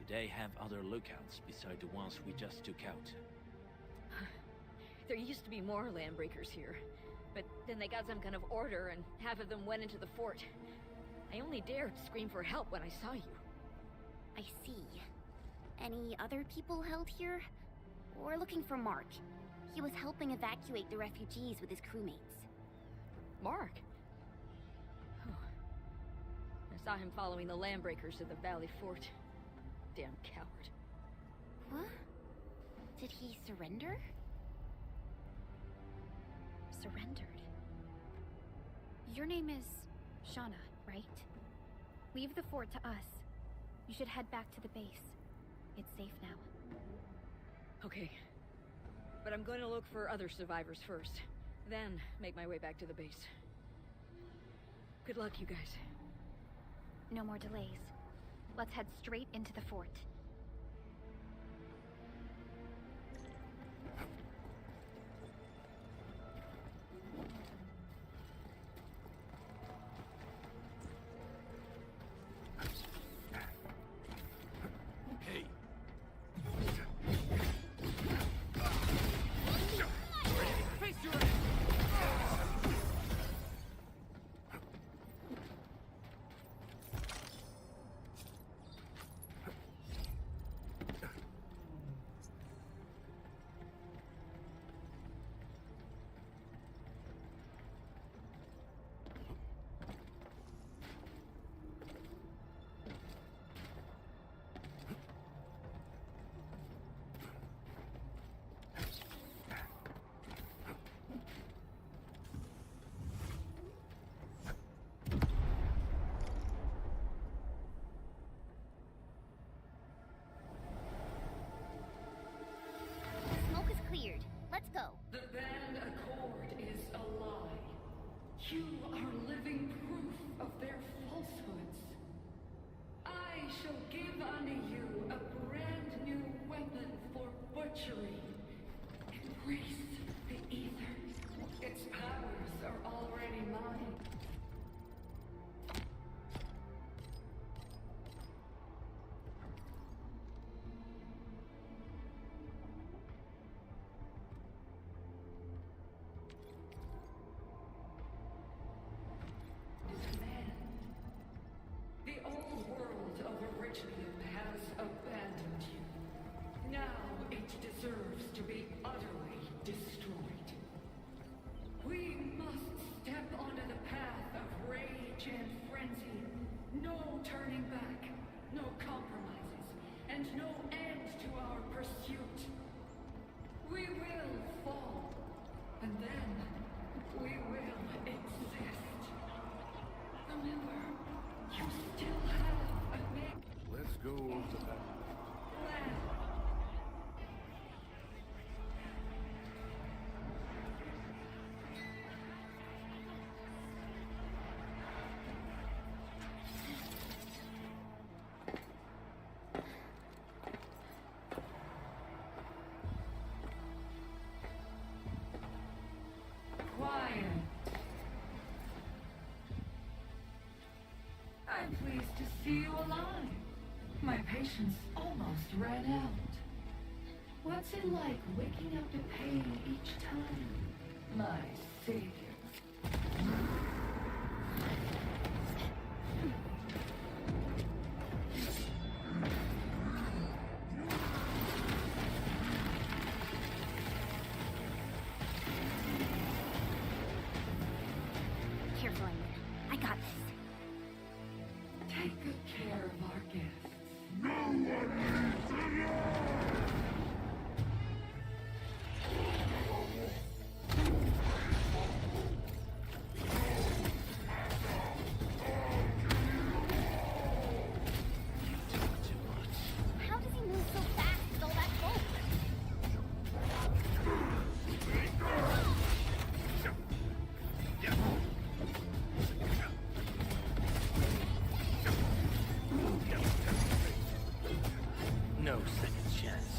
they have other lookouts beside the ones we just took out? There used to be more landbreakers here, but then they got some kind of order and half of them went into the fort. I only dared scream for help when I saw you. I see. Any other people held here? We're looking for Mark. He was helping evacuate the refugees with his crewmates. Mark? Oh. I saw him following the landbreakers to the Valley Fort. Damn coward. What? Did he surrender? Surrendered. Your name is Shauna, right? Leave the fort to us. You should head back to the base. It's safe now. Okay. But I'm going to look for other survivors first. Then make my way back to the base. Good luck, you guys. No more delays. Let's head straight into the fort. Let's go. The band accord is a lie. You are living proof of their falsehoods. I shall give unto you a brand new weapon for butchery. Embrace the ether. Its powers are already mine. The old world of Originum has abandoned you. Now it deserves to be utterly destroyed. We must step onto the path of rage and frenzy. No turning back, no compromises, and no end to our pursuit. We will fall, and then we will exist. Remember, you still have a name. Let's go over the back. Quiet. I'm pleased to see you alive. My patience almost ran out. What's it like waking up to pain each time, my savior? Careful, Anya. I got this. Take good care of our guests. No one needs to know! How does he move so fast with all that smoke? No second chance.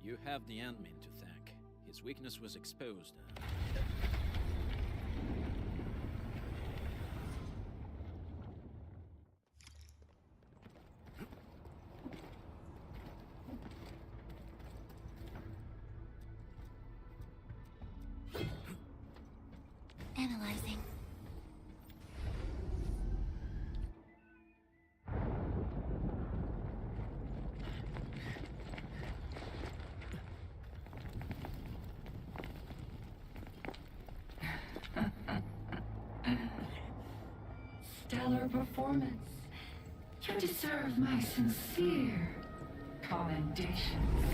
You have the admin to thank. His weakness was exposed. Analyzing. Stellar performance. You deserve my sincere commendations.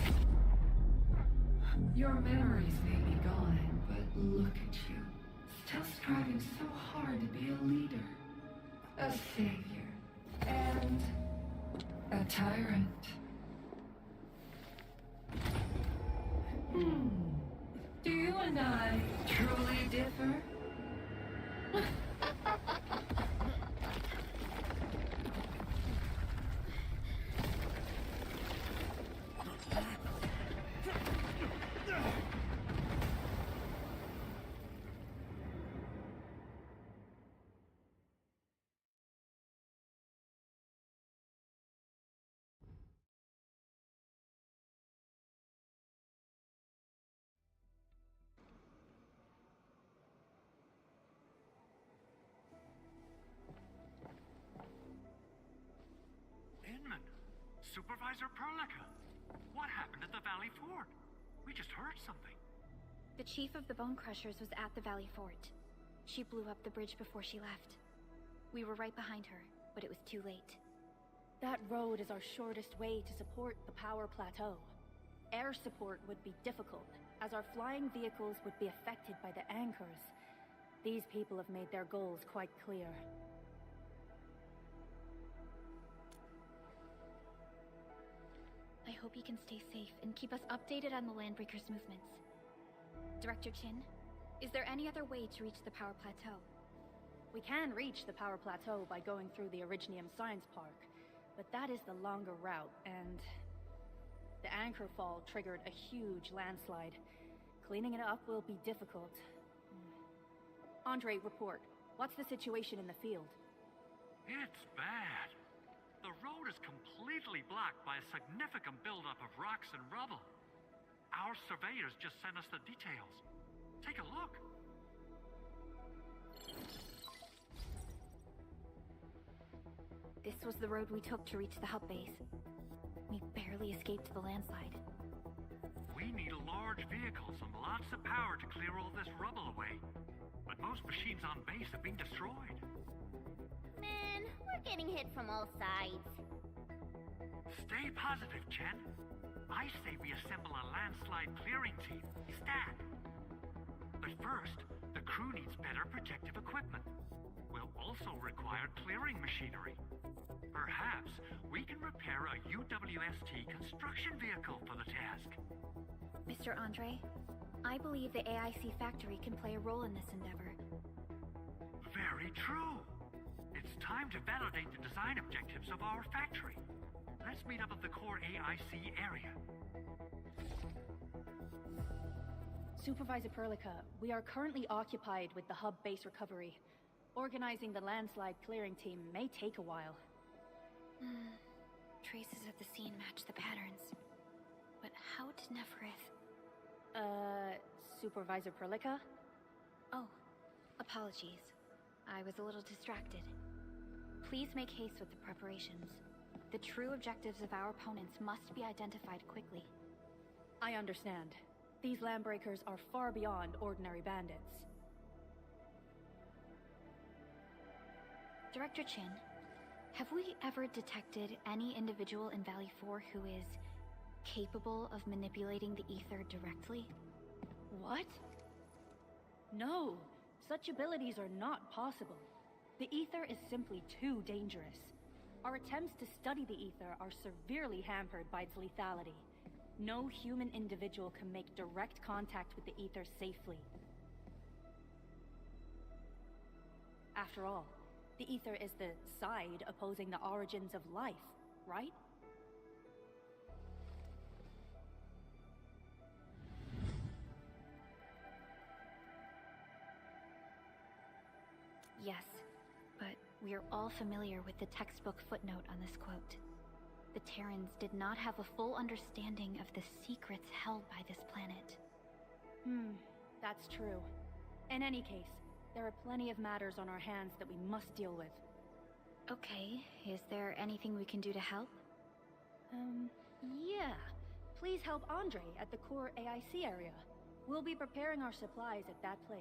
Your memories may be gone, but look at you. Still striving so hard to be a leader, a savior, and a tyrant. Do you and I truly differ? Inman, Supervisor Perlica, what happened at the Valley Fort? We just heard something. The chief of the Bone Crushers was at the Valley Fort. She blew up the bridge before she left. We were right behind her, but it was too late. That road is our shortest way to support the power plateau. Air support would be difficult, as our flying vehicles would be affected by the anchors. These people have made their goals quite clear. I hope he can stay safe and keep us updated on the Landbreakers' movements. Director Chin, is there any other way to reach the power plateau? We can reach the power plateau by going through the Originium Science Park, but that is the longer route, and the anchor fall triggered a huge landslide. Cleaning it up will be difficult. Andre, report. What's the situation in the field? It's bad. The road is completely blocked by a significant buildup of rocks and rubble. Our surveyors just sent us the details. Take a look. This was the road we took to reach the hub base. We barely escaped the landslide. We need large vehicles and lots of power to clear all this rubble away. But most machines on base have been destroyed. Man, we're getting hit from all sides. Stay positive, Chen. I say we assemble a landslide clearing team, stat. But first, the crew needs better protective equipment. We'll also require clearing machinery. Perhaps we can repair a UWST construction vehicle for the task. Mr. Andre, I believe the AIC factory can play a role in this endeavor. Very true. It's time to validate the design objectives of our factory. Let's meet up at the core AIC area. Supervisor Perlica, we are currently occupied with the hub base recovery. Organizing the landslide clearing team may take a while. Traces at the scene match the patterns. But how did Neferith... Supervisor Perlica? Oh, apologies. I was a little distracted. Please make haste with the preparations. The true objectives of our opponents must be identified quickly. I understand. These Landbreakers are far beyond ordinary bandits. Director Chin, have we ever detected any individual in Valley 4 who is capable of manipulating the ether directly? What? No, such abilities are not possible. The ether is simply too dangerous. Our attempts to study the ether are severely hampered by its lethality. No human individual can make direct contact with the ether safely. After all, the ether is the side opposing the origins of life, right? We are all familiar with the textbook footnote on this quote. The Terrans did not have a full understanding of the secrets held by this planet. That's true. In any case, there are plenty of matters on our hands that we must deal with. Okay, is there anything we can do to help? Yeah. Please help Andre at the core AIC area. We'll be preparing our supplies at that place.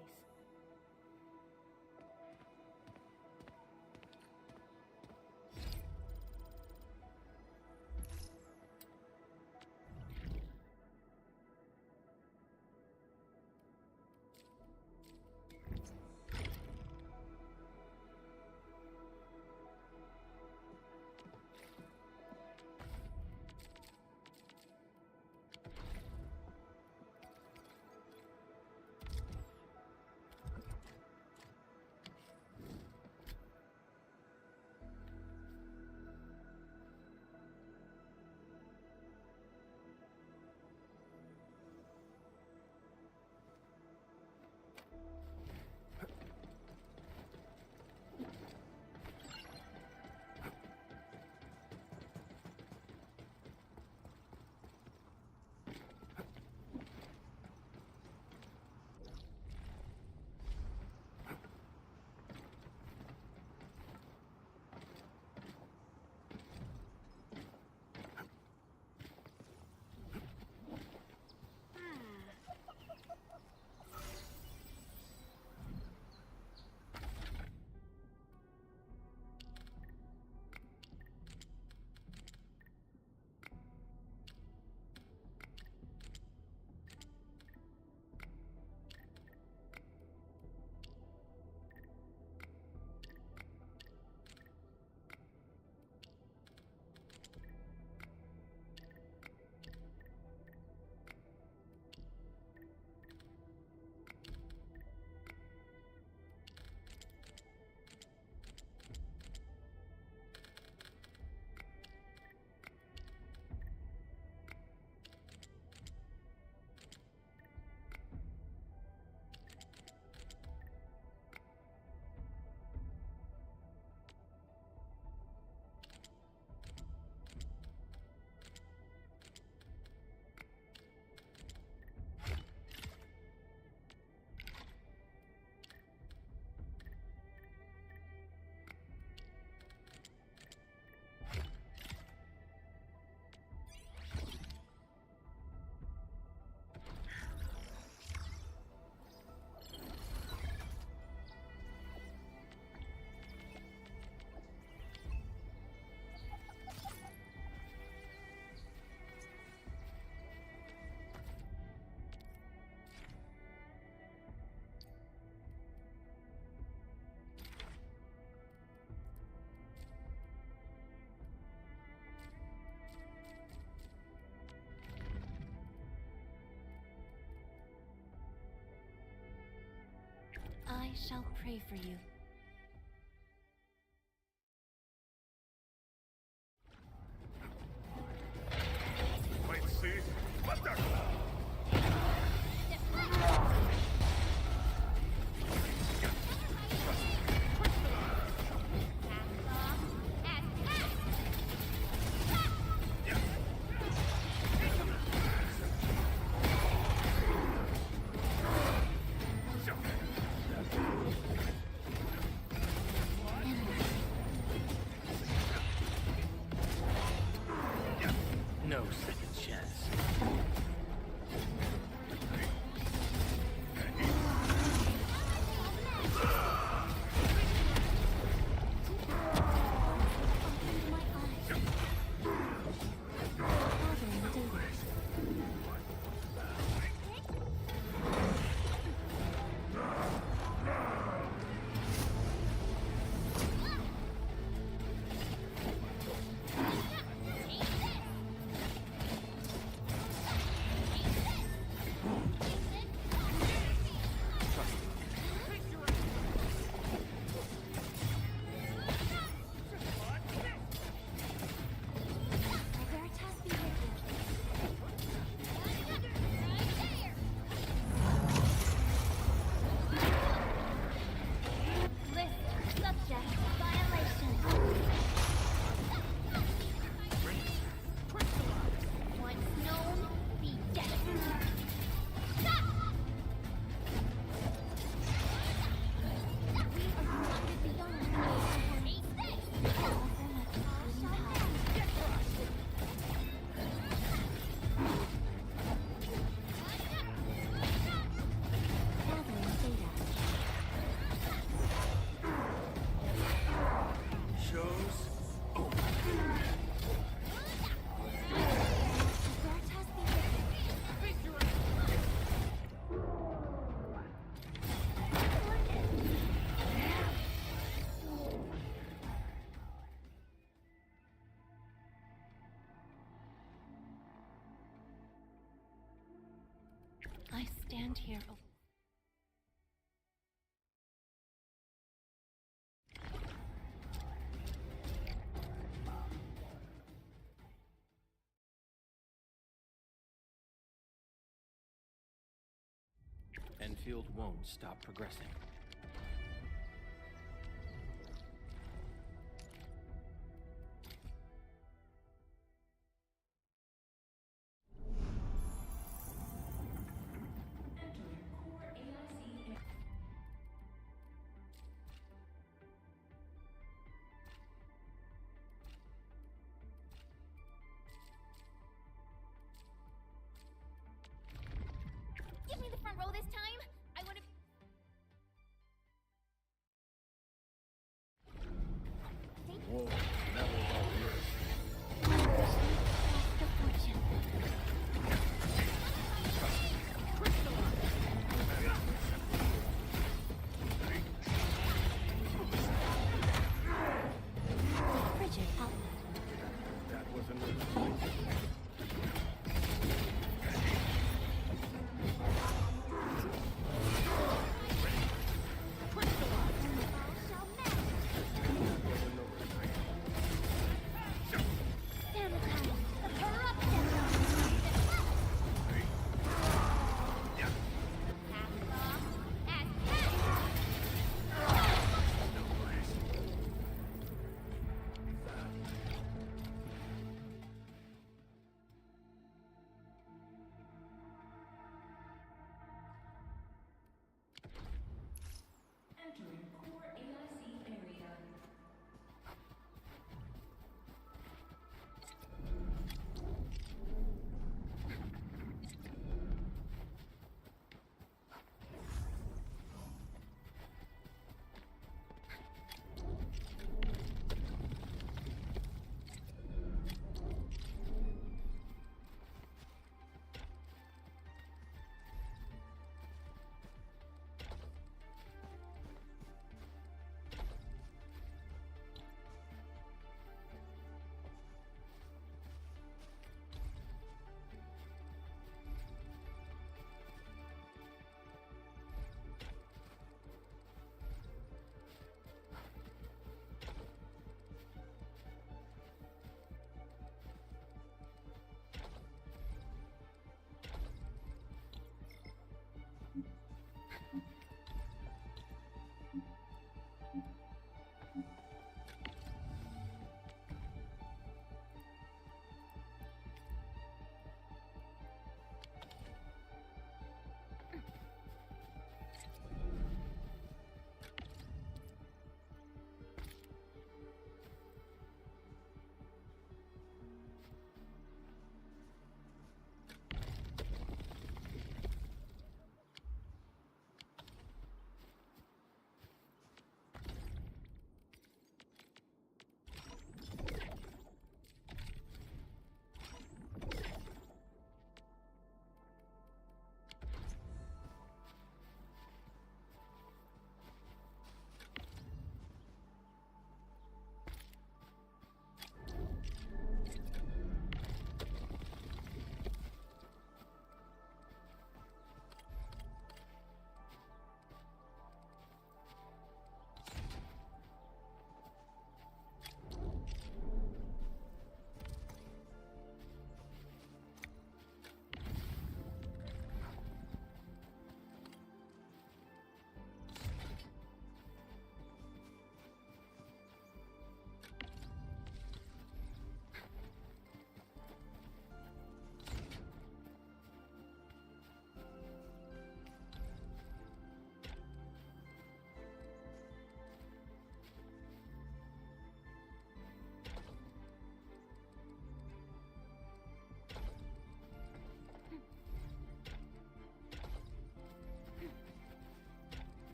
I shall pray for you. Wait, see? What the? No second chance. stand here. Enfield won't stop progressing. Give me the front row this time. I would have.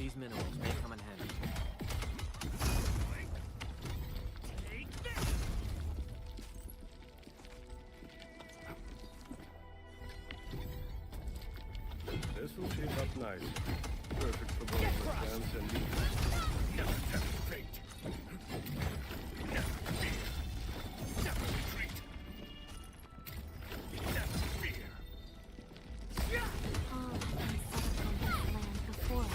These minerals may come in handy. This will shape up nice. Perfect for both advance and defense. Never tempt fate. Never fear. Never retreat. Never fear. All have been set upon this land before us,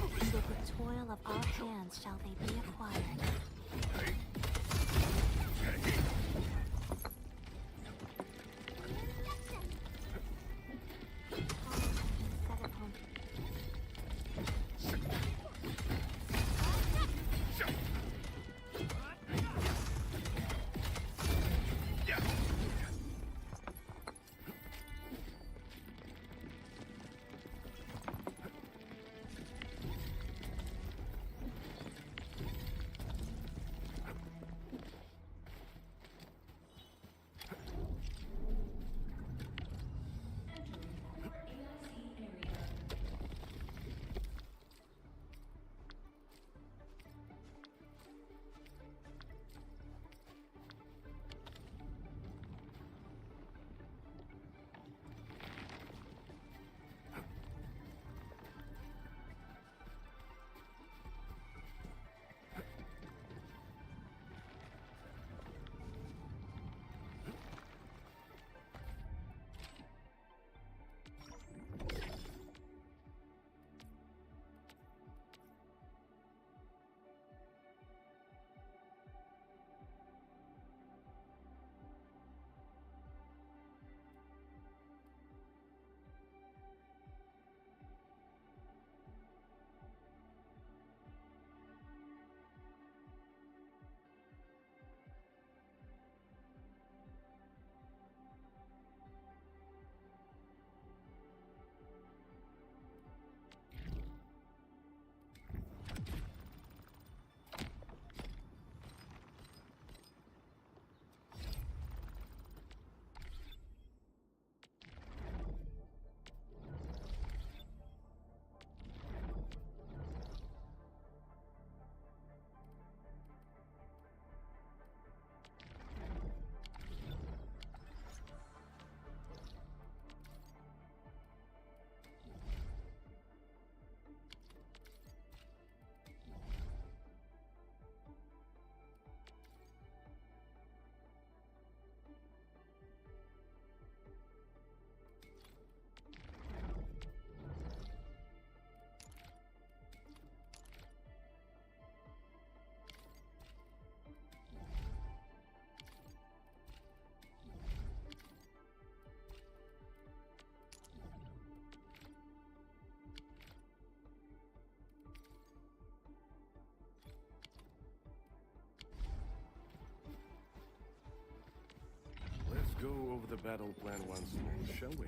and with the toil of our hands shall they be acquired. Let's go over the battle plan once more, shall we?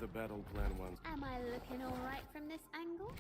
the battle plan once. Am I looking alright from this angle?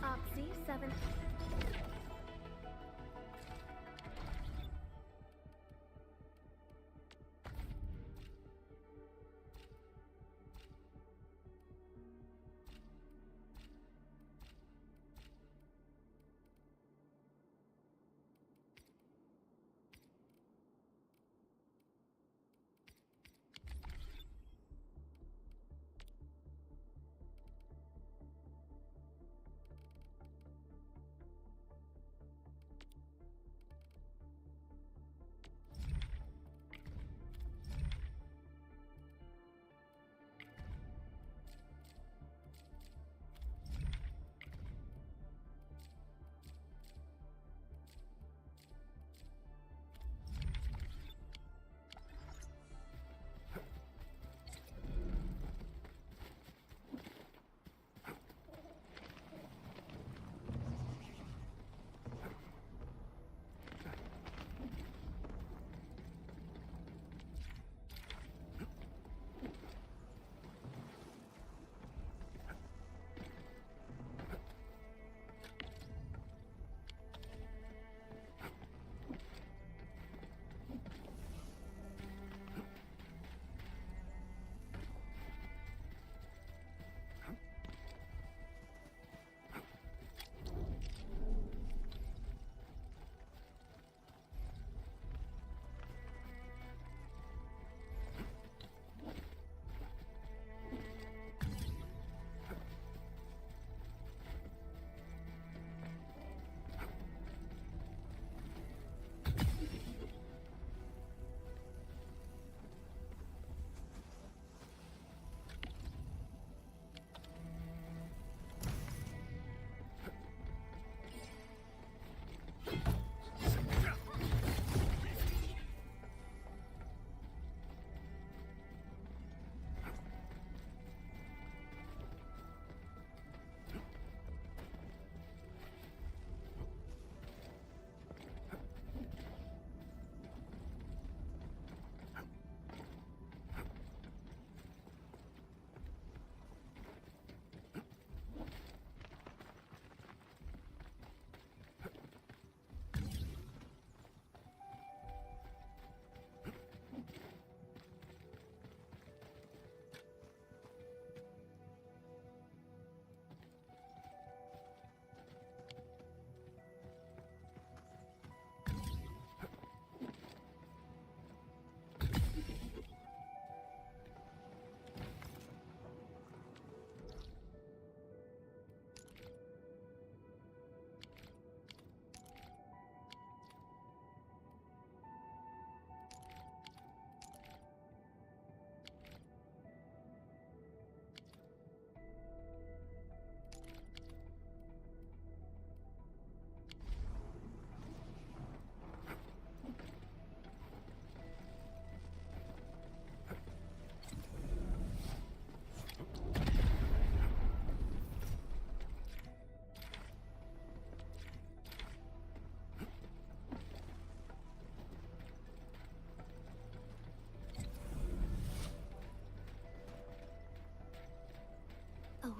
Oxy 7.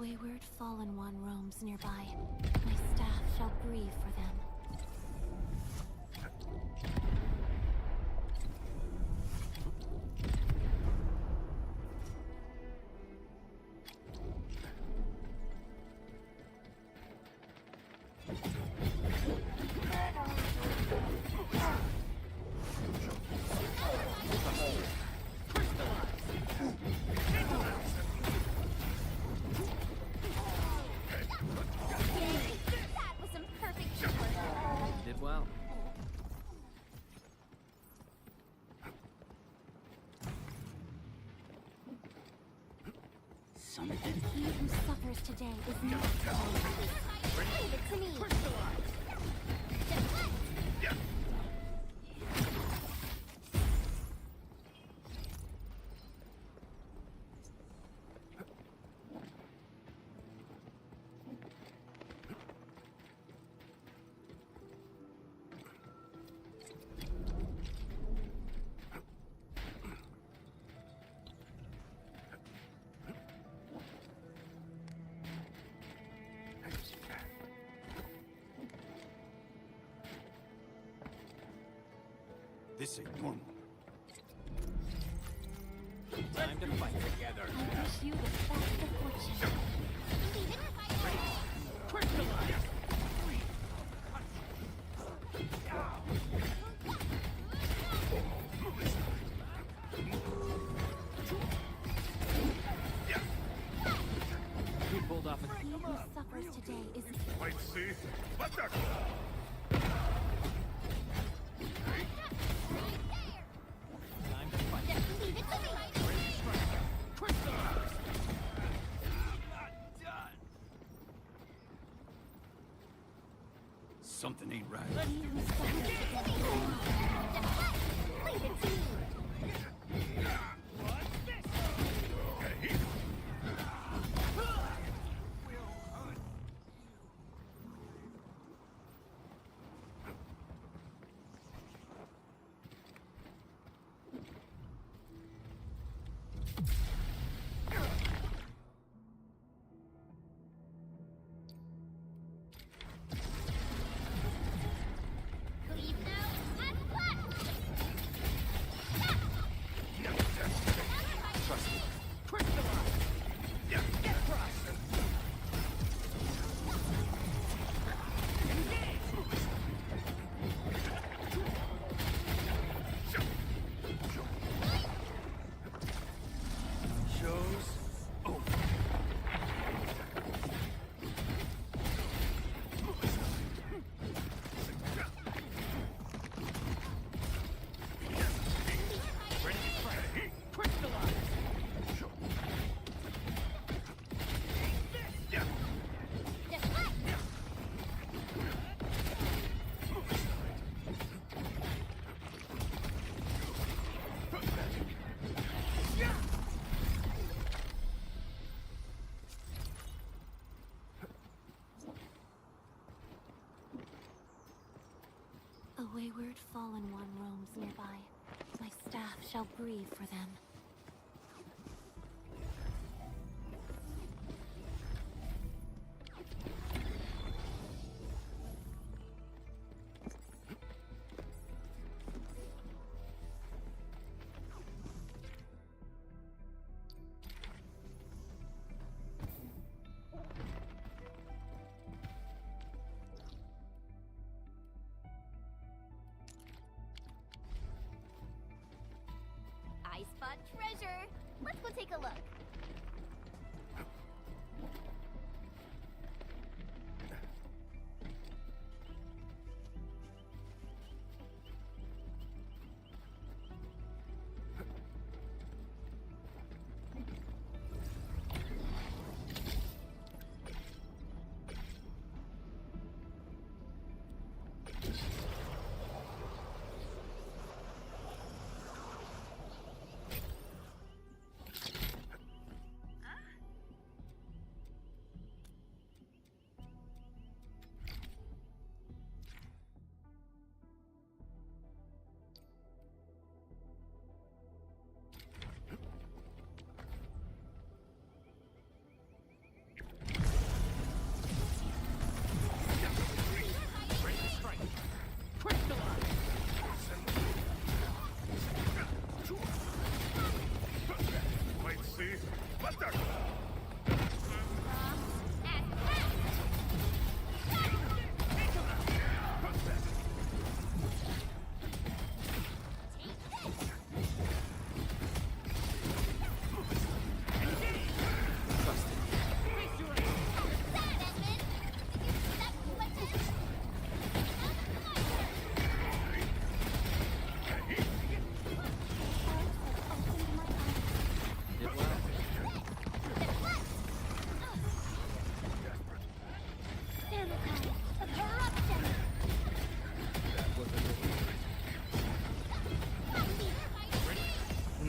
wayward fallen one roams nearby. My staff shall grieve for them. That was some perfect teamwork. You did well. Something. He who suffers today is not alone. Leave it to me. This ain't normal. Time to fight together. I wish you the best of fortune. We pulled off a... He who suffers today is... Might see, but the... Time to fight. Leave it to me. Something ain't right. He who suffers today Leave it to me. Leave now and flat. Trust me. Show's over. A wayward fallen one roams nearby. My staff shall grieve for them. I spot treasure. Let's go take a look.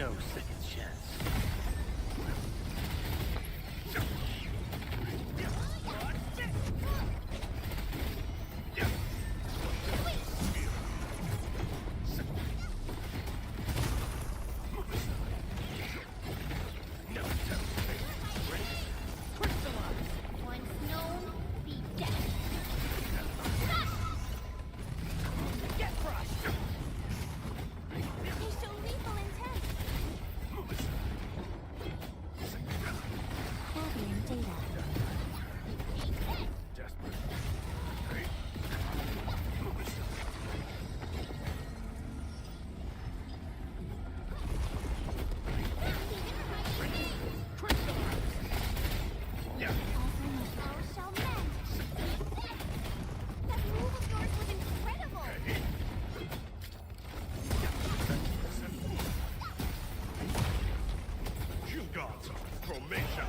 No second chance. Once known, be dead. Get crushed! They show lethal intent. Gathering data. All shall mend. That move of yours was incredible. You gods are formation.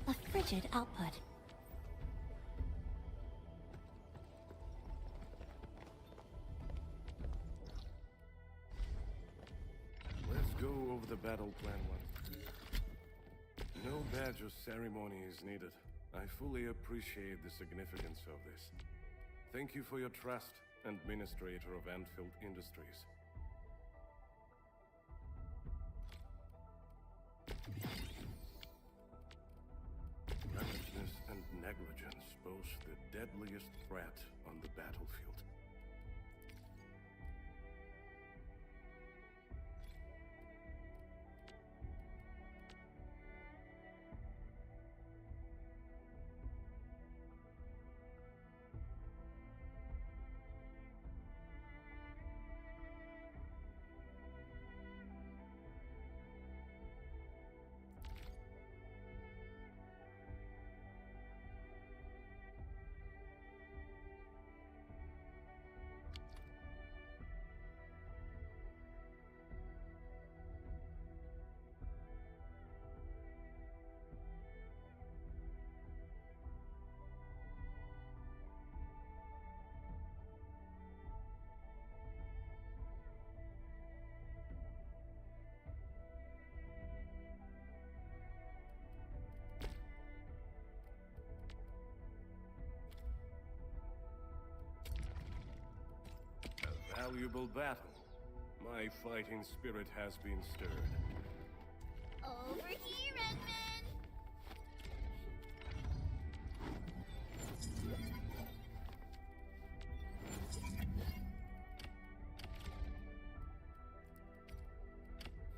A frigid output. Let's go over the battle plan once. No badge or ceremony is needed. I fully appreciate the significance of this. Thank you for your trust, Administrator of Endfield Industries. Recklessness and negligence pose the deadliest threat on the battlefield. Valuable battle. My fighting spirit has been stirred. Over here, Redman.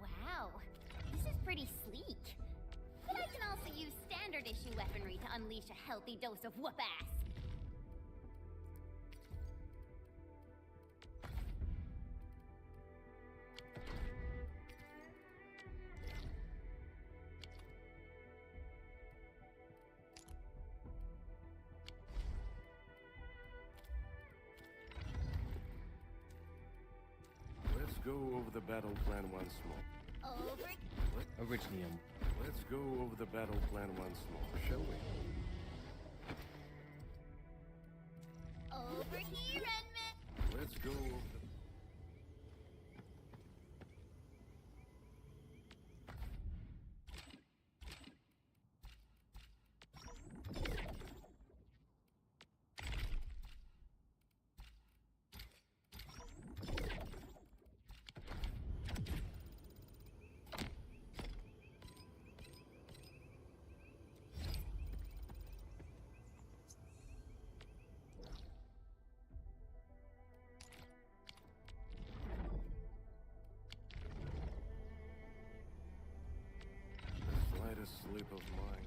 Wow, this is pretty sleek. But I can also use standard issue weaponry to unleash a healthy dose of whoop-ass. Let's go over the battle plan once more. Over. Originium. Let's go over the battle plan once more, shall we? Over here, Redman. Let's go over the... The slightest slip of mine.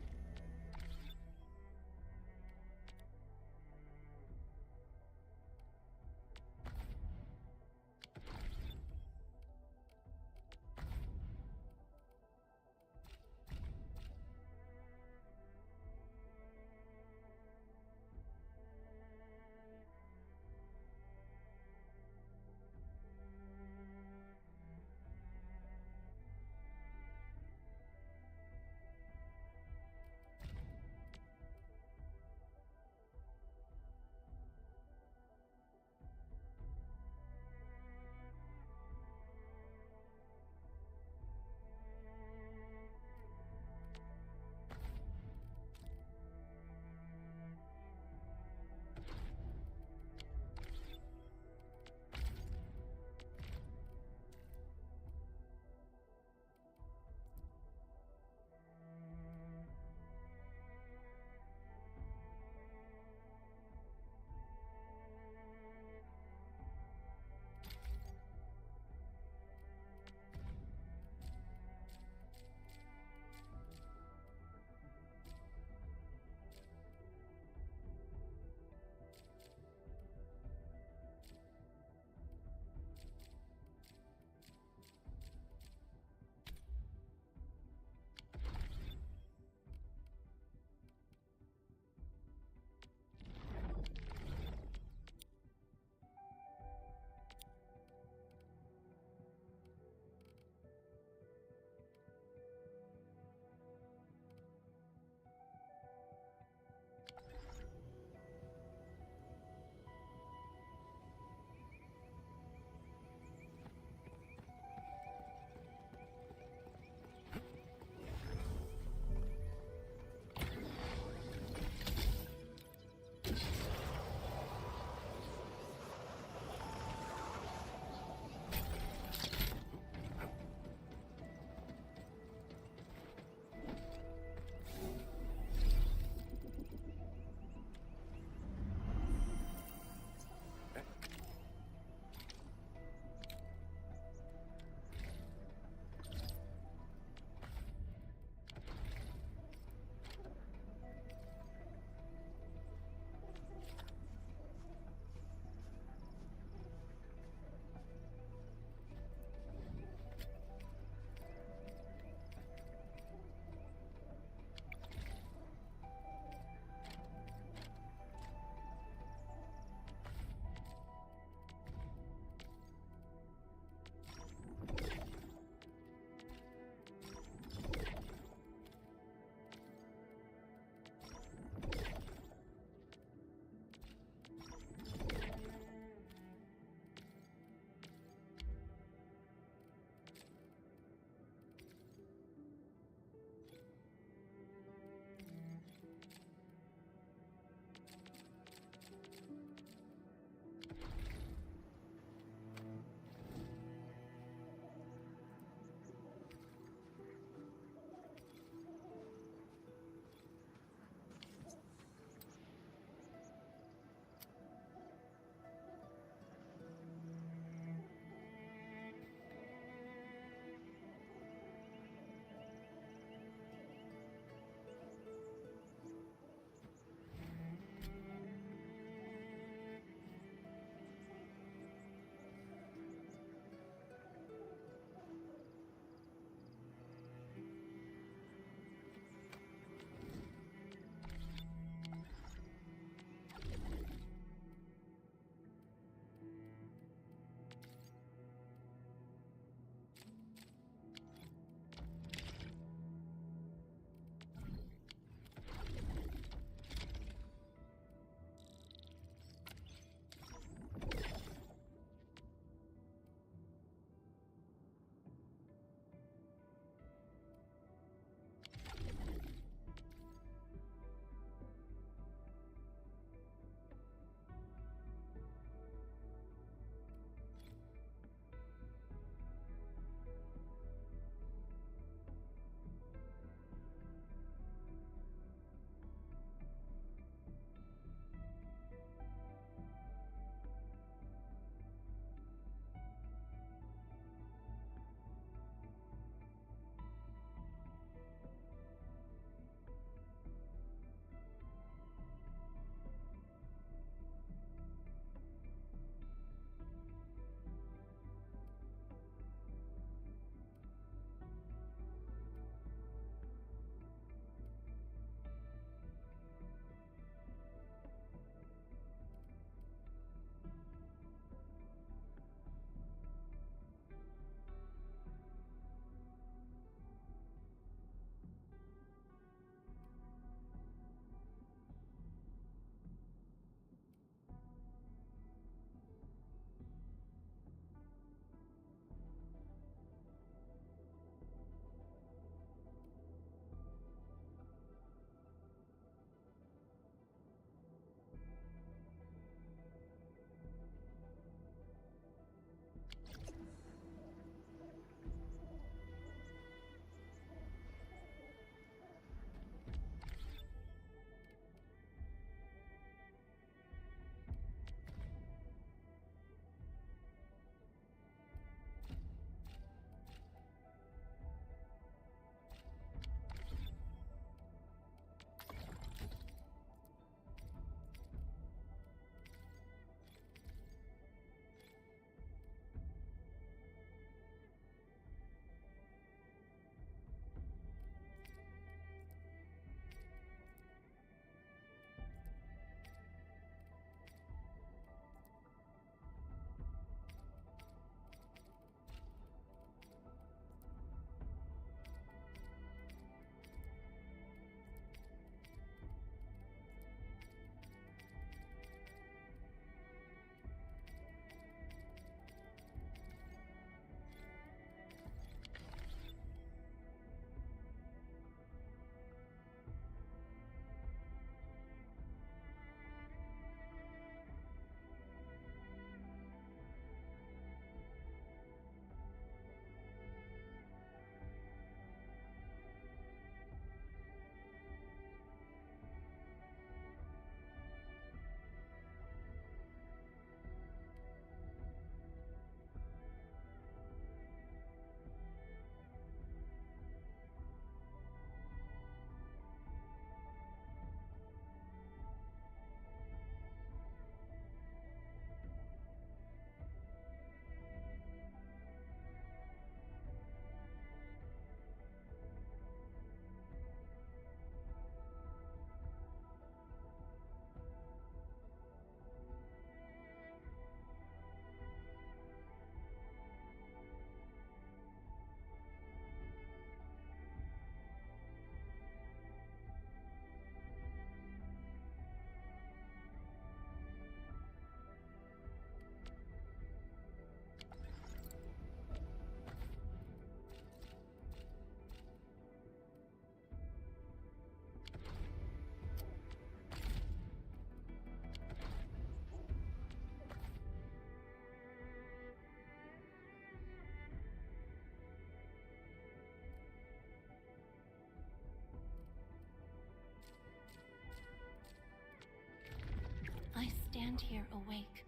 stand here awake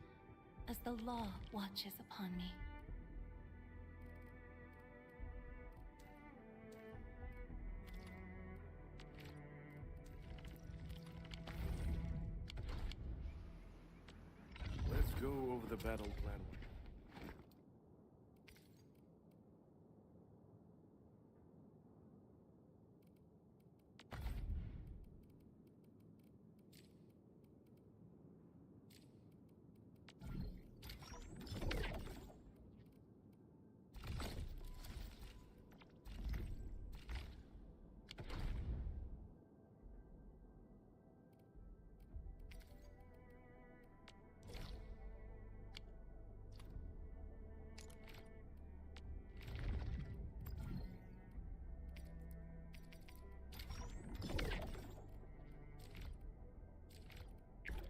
as the law watches upon me. Let's go over the battle plan.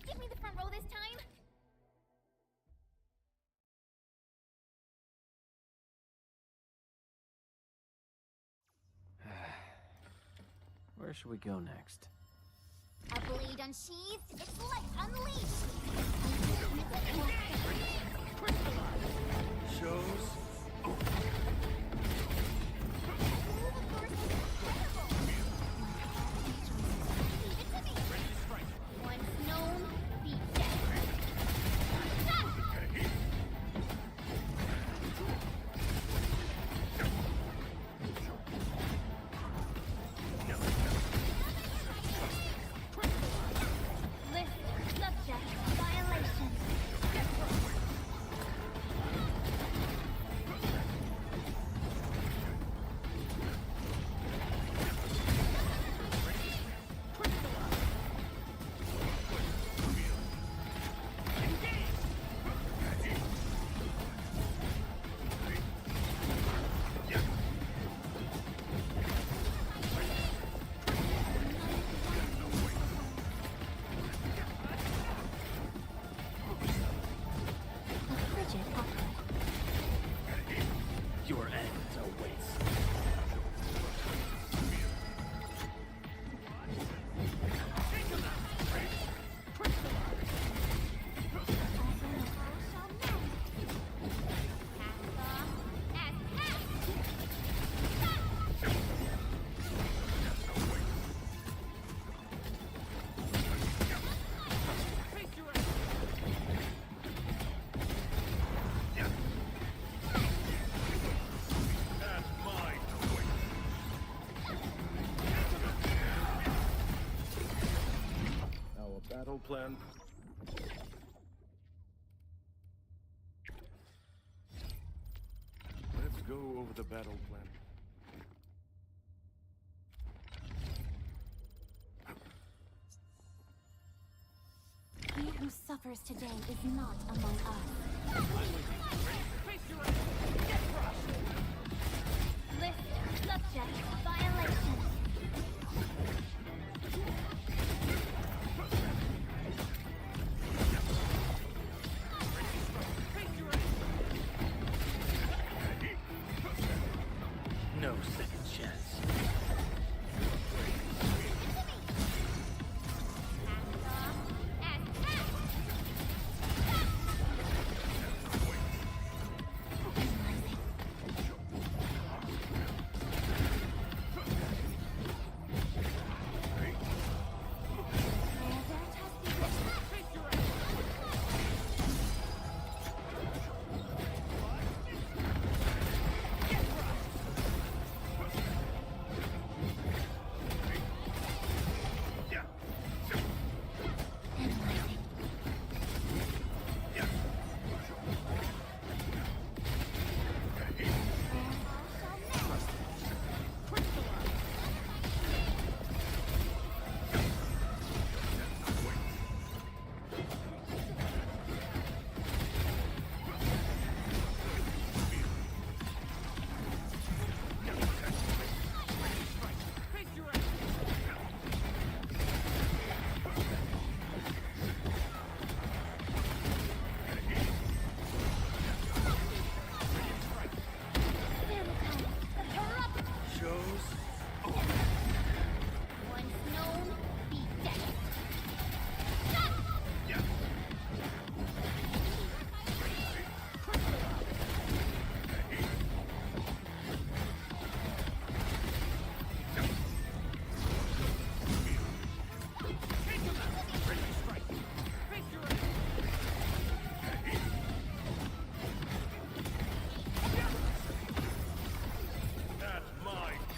Give me the front row this time! Where should we go next? A blade unsheathed, its light unleashed! Shows. Once known, be desperate. List subject violation. Your end awaits. Our battle plan. Let's go over the battle plan. He who suffers today is not among us. List subject violation. No second chance.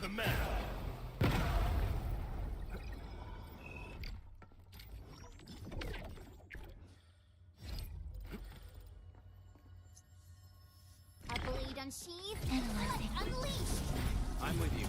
the man! A blade unsheathed, unleashed! I'm with you.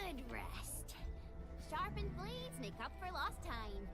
Good rest. Sharpened blades make up for lost time.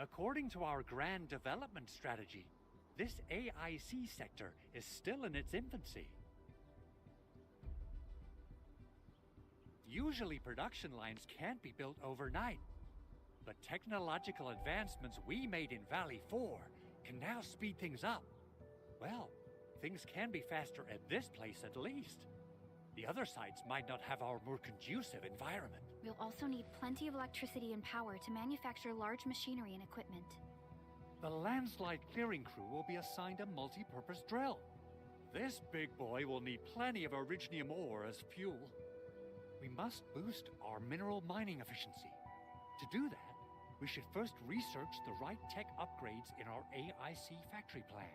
According to our grand development strategy, this AIC sector is still in its infancy. Usually production lines can't be built overnight, but technological advancements we made in Valley 4 can now speed things up. Well, things can be faster at this place at least. The other sites might not have our more conducive environment. We'll also need plenty of electricity and power to manufacture large machinery and equipment. The landslide clearing crew will be assigned a multi-purpose drill. This big boy will need plenty of originium ore as fuel. We must boost our mineral mining efficiency. To do that, we should first research the right tech upgrades in our AIC factory plan.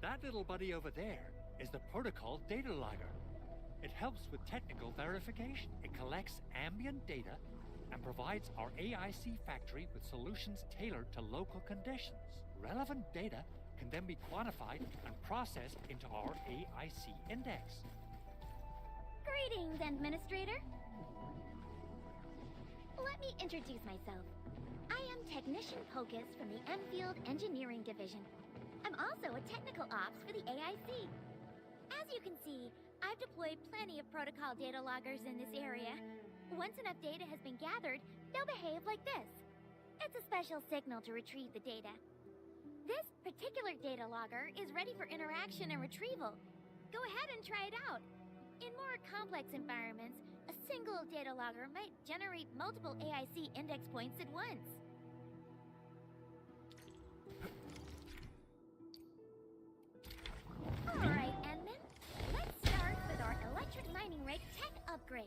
That little buddy over there is the protocol data logger. It helps with technical verification. It collects ambient data and provides our AIC factory with solutions tailored to local conditions. Relevant data can then be quantified and processed into our AIC index. Greetings, Administrator. Let me introduce myself. I am Technician Pocus from the Endfield Engineering Division. I'm also a technical ops for the AIC. As you can see, I've deployed plenty of protocol data loggers in this area. Once enough data has been gathered, they'll behave like this. It's a special signal to retrieve the data. This particular data logger is ready for interaction and retrieval. Go ahead and try it out. In more complex environments, a single data logger might generate multiple AIC index points at once. Alright, Enman. Let's start with our electric mining rig tech upgrade.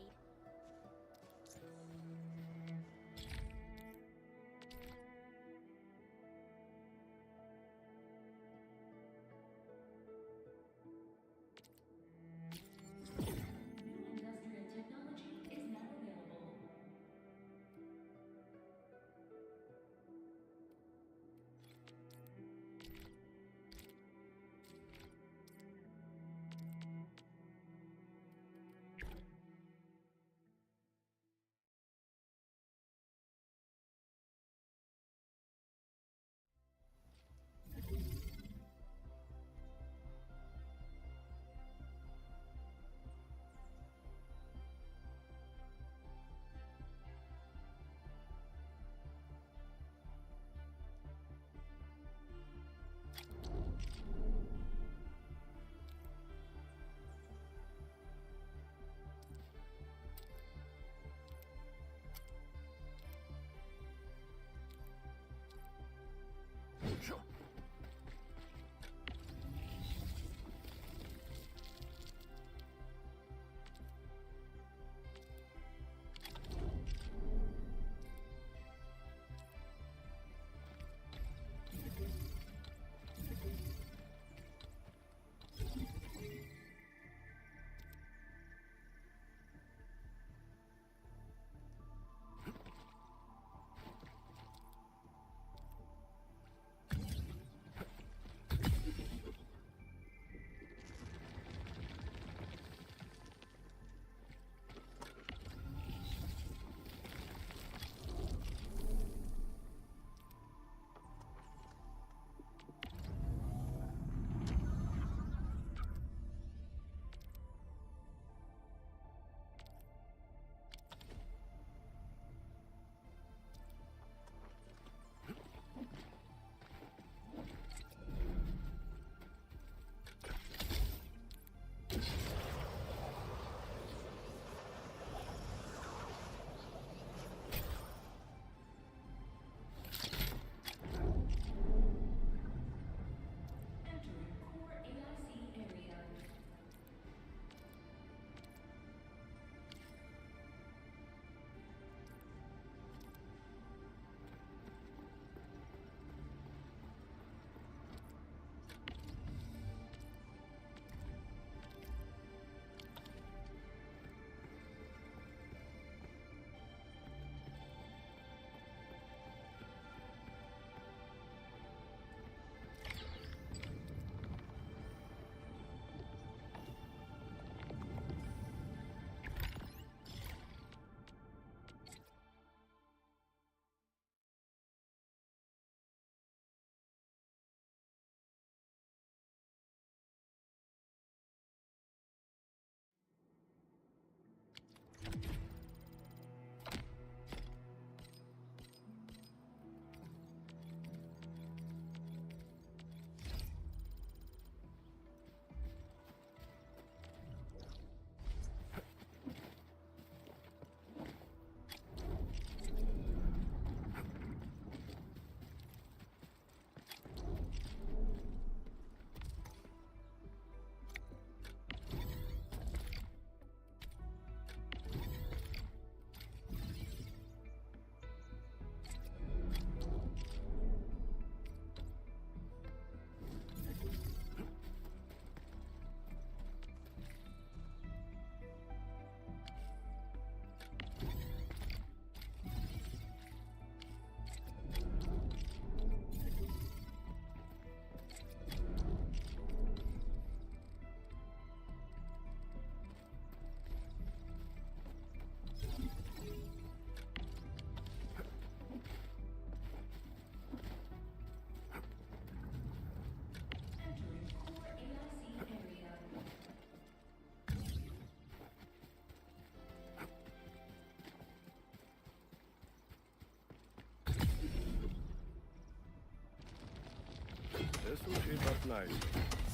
This will shape up nicely.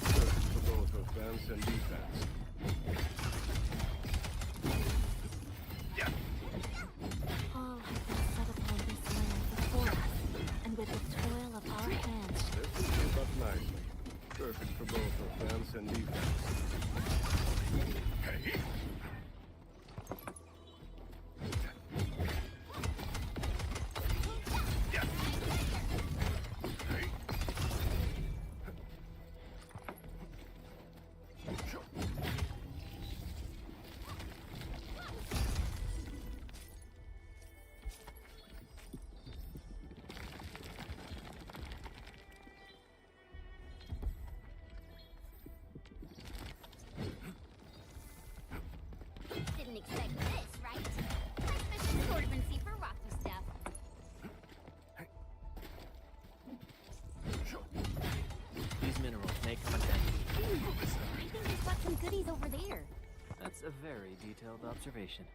Perfect for both offense and defense. All have been set upon this land before us, and with the toil of our hands. This will shape up nicely. Perfect for both offense and defense. Didn't expect this, right? My special swordsmancy for rocky stuff. These minerals may come in handy. I think he's got some goodies over there. That's a very detailed observation.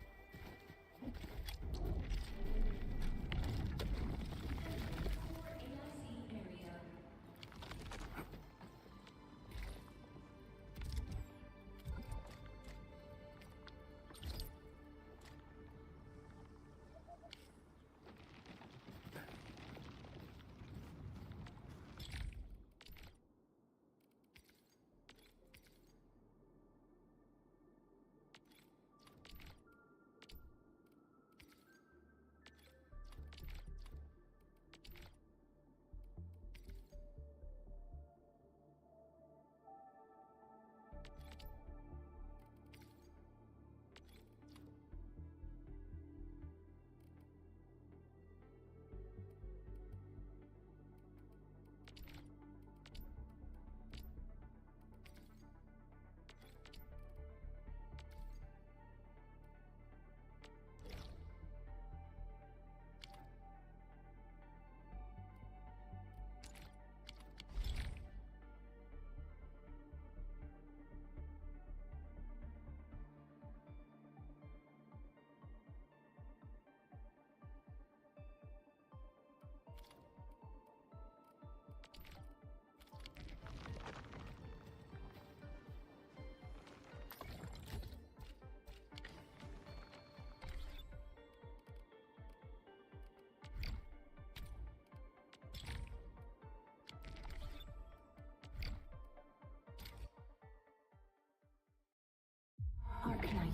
Arkanites.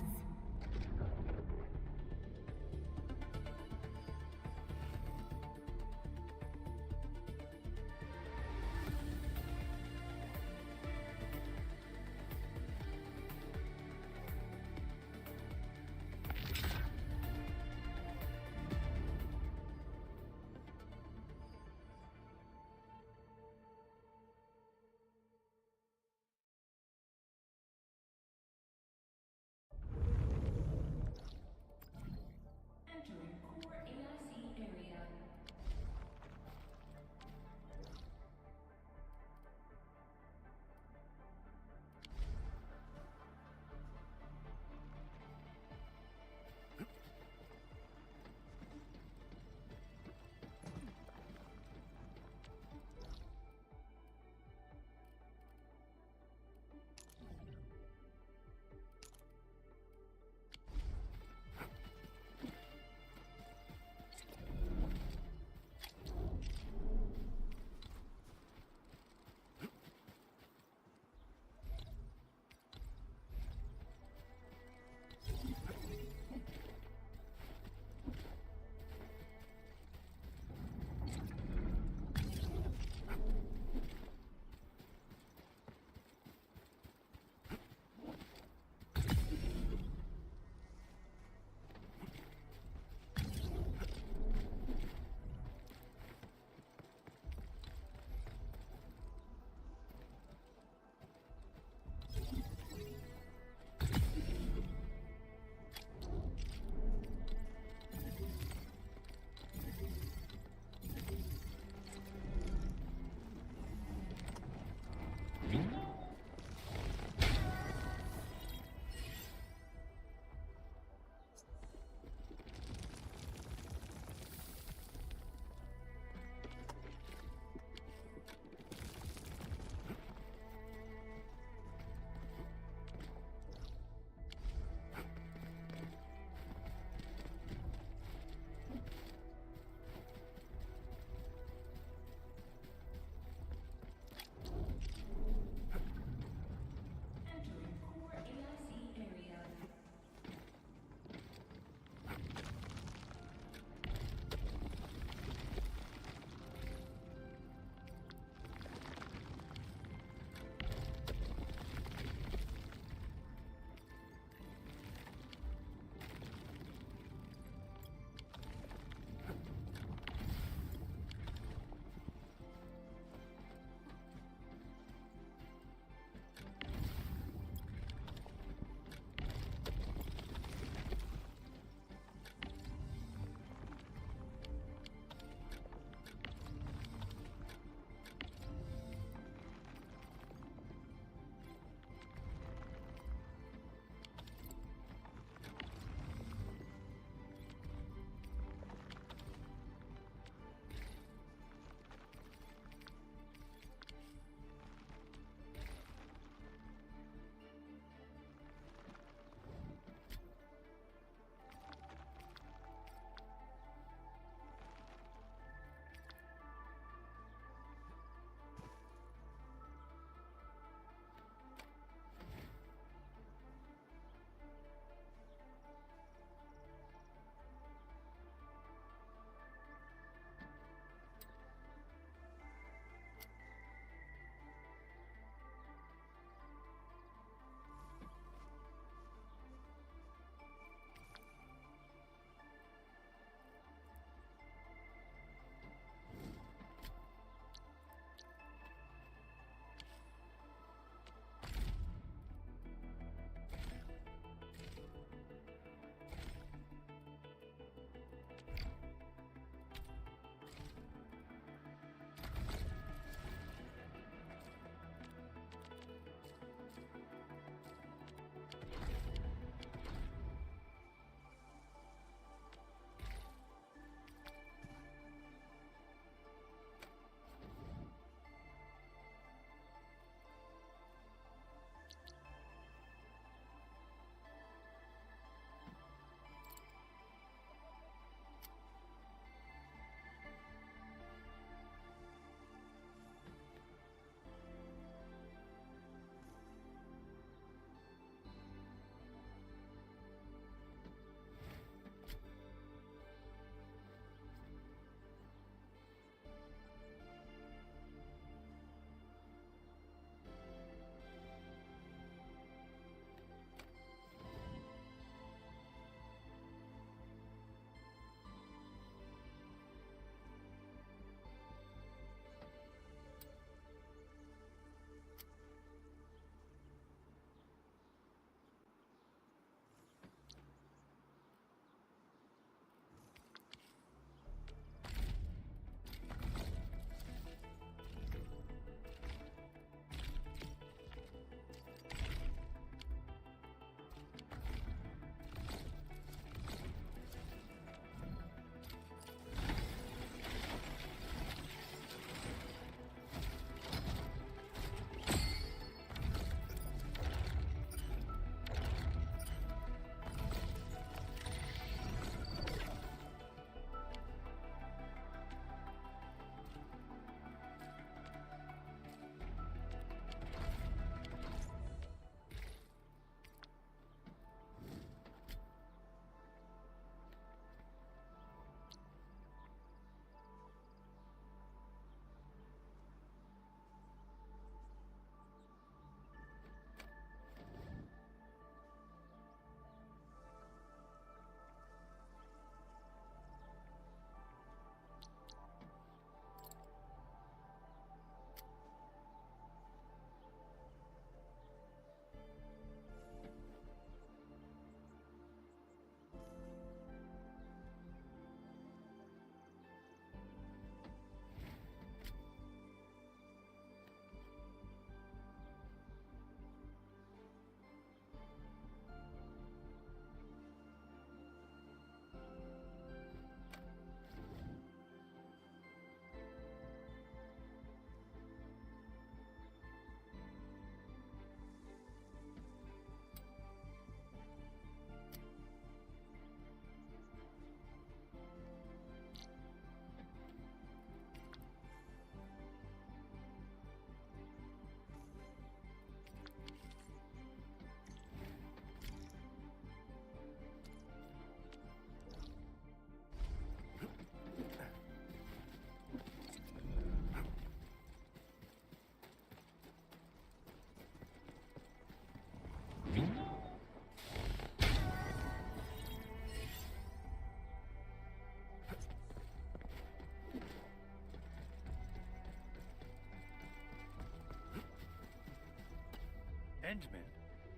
Endman,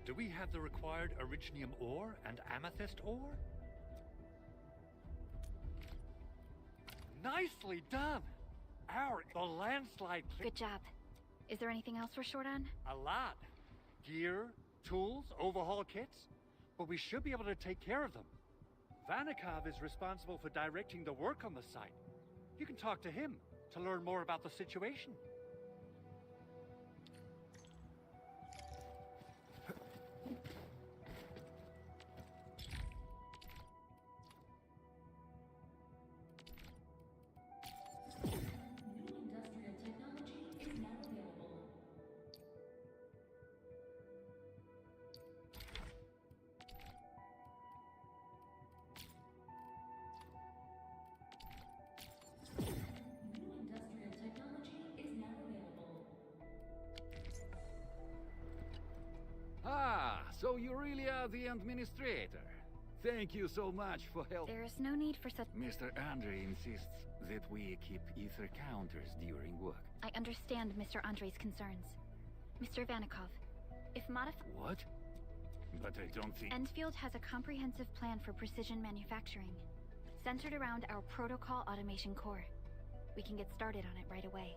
do we have the required Originium ore and Amethyst ore? Nicely done! The landslide... Good job. Is there anything else we're short on? A lot. Gear, tools, overhaul kits. But we should be able to take care of them. Vanikov is responsible for directing the work on the site. You can talk to him to learn more about the situation. Ah, so you really are the administrator. Thank you so much for help. There's no need for such... Mr. Andre insists that we keep ether counters during work. I understand Mr. Andre's concerns. Mr. Vanikov, if What? But I don't think... Endfield has a comprehensive plan for precision manufacturing, centered around our protocol automation core. We can get started on it right away.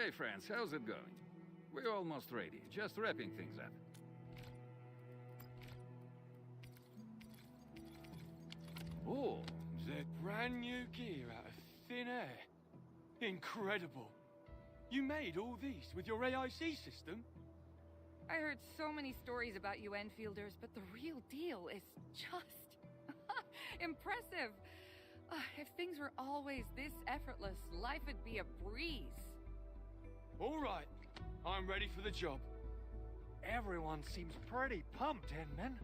Hey friends, how's it going? We're almost ready, just wrapping things up. Oh, They're brand new gear out of thin air. Incredible. You made all these with your AIC system? I heard so many stories about you Enfielders, but the real deal is just impressive. If things were always this effortless, life would be a breeze. All right, I'm ready for the job. Everyone seems pretty pumped, Inman.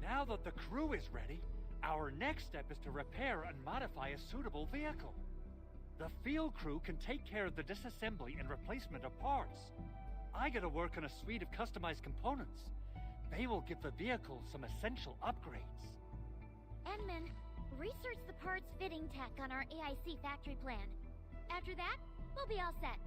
Now that the crew is ready, our next step is to repair and modify a suitable vehicle. The field crew can take care of the disassembly and replacement of parts. I gotta work on a suite of customized components. They will give the vehicle some essential upgrades. Enman, research the parts fitting tech on our AIC factory plan. After that, we'll be all set.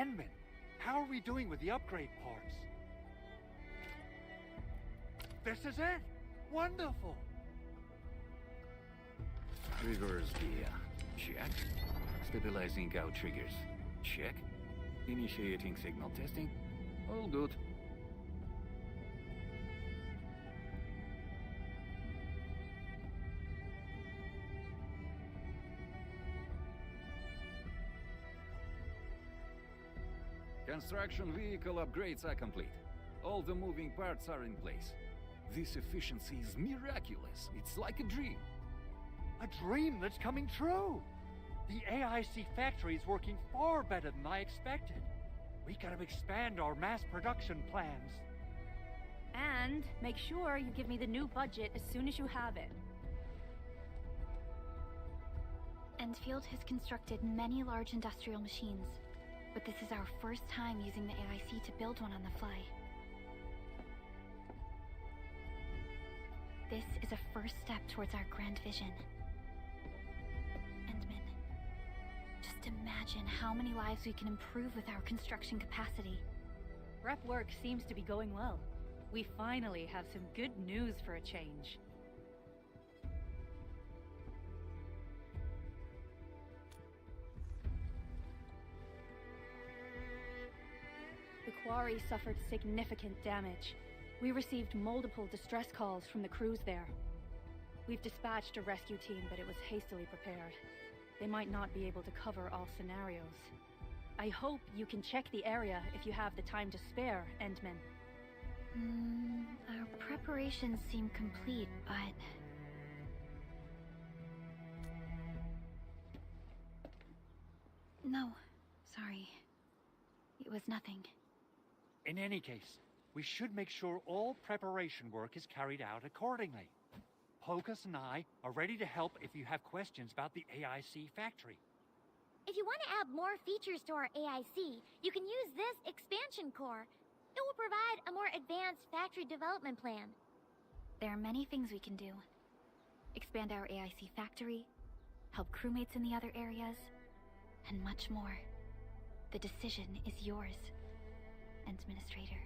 Endman, how are we doing with the upgrade parts? This is it! Wonderful! Reverse gear. Check. Stabilizing out triggers. Check. Initiating signal testing. All good. Construction vehicle upgrades are complete. All the moving parts are in place. This efficiency is miraculous. It's like a dream. A dream that's coming true! The AIC factory is working far better than I expected. We gotta expand our mass production plans. And make sure you give me the new budget as soon as you have it. Endfield has constructed many large industrial machines, but this is our first time using the AIC to build one on the fly. This is a first step towards our grand vision. Endman, just imagine how many lives we can improve with our construction capacity. Prep work seems to be going well. We finally have some good news for a change. The quarry suffered significant damage. We received multiple distress calls from the crews there. We've dispatched a rescue team, but it was hastily prepared. They might not be able to cover all scenarios. I hope you can check the area if you have the time to spare, Endman. Our preparations seem complete, but... No, sorry. It was nothing. In any case, we should make sure all preparation work is carried out accordingly. Pocus and I are ready to help if you have questions about the AIC factory. If you want to add more features to our AIC, you can use this expansion core. It will provide a more advanced factory development plan. There are many things we can do. Expand our AIC factory, help crewmates in the other areas, and much more. The decision is yours, Administrator.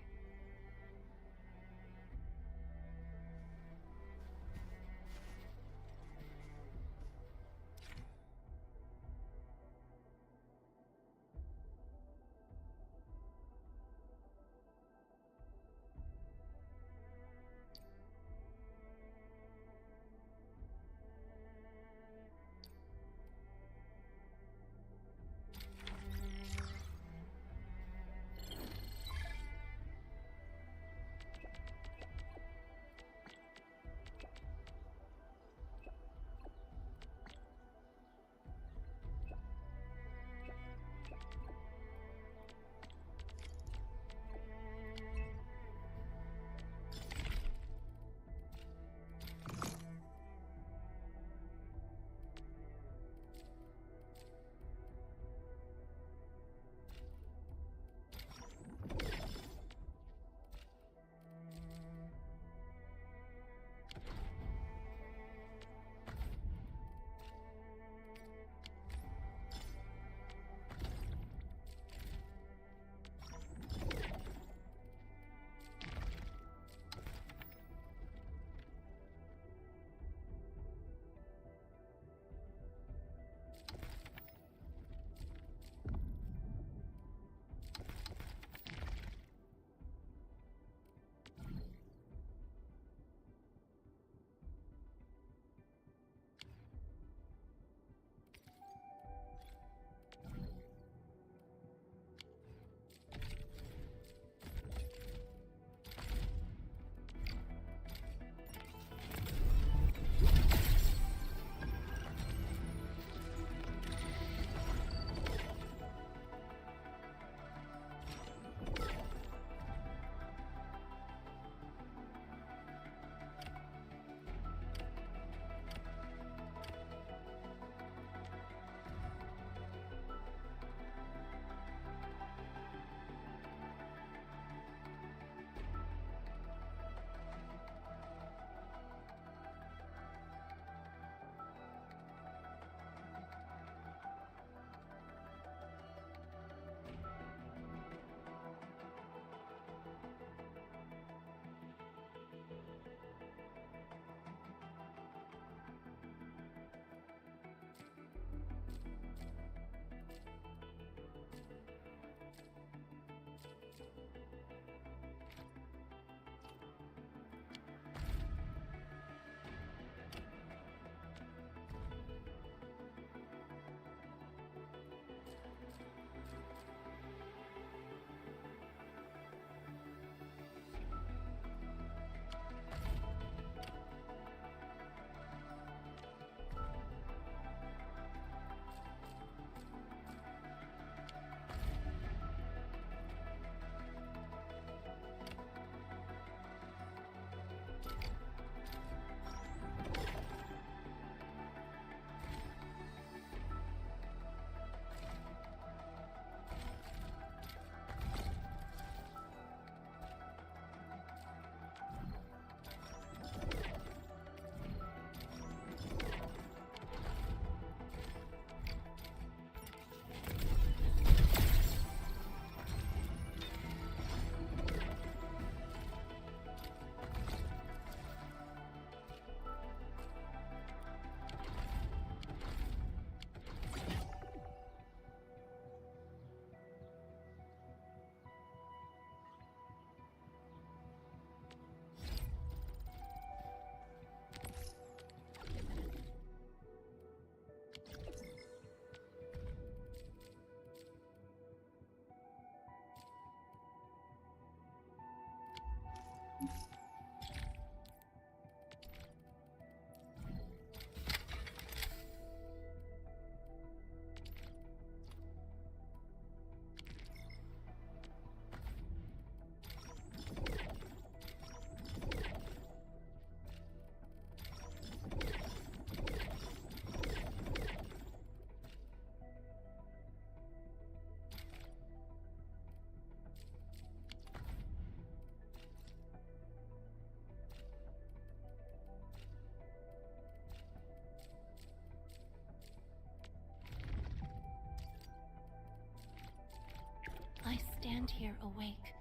stand here awake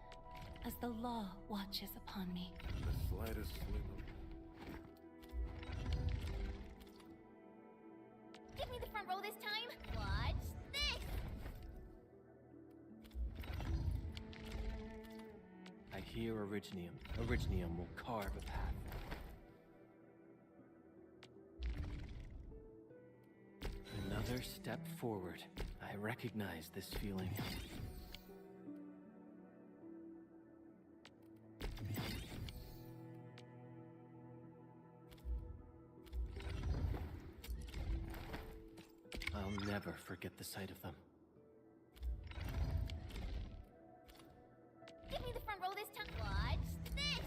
as the law watches upon me. The slightest slip of... Give me the front row this time. Watch this. I hear Originium. Originium will carve a path. Another step forward. I recognize this feeling. I'll never forget the sight of them. Give me the front row this time. Watch this.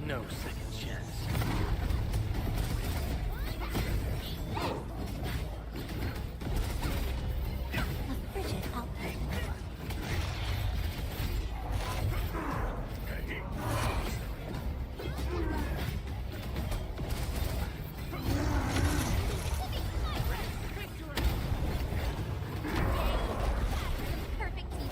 No second chance. A frigid outbreak. Perfect team.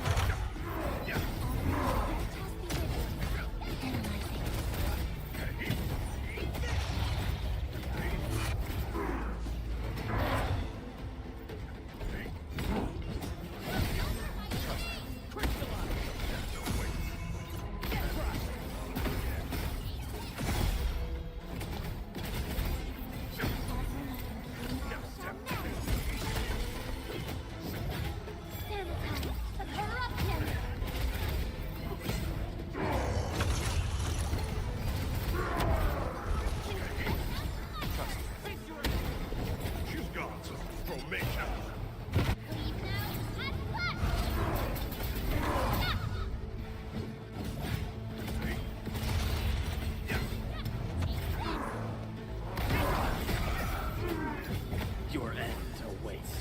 She's got some information. Your end awaits.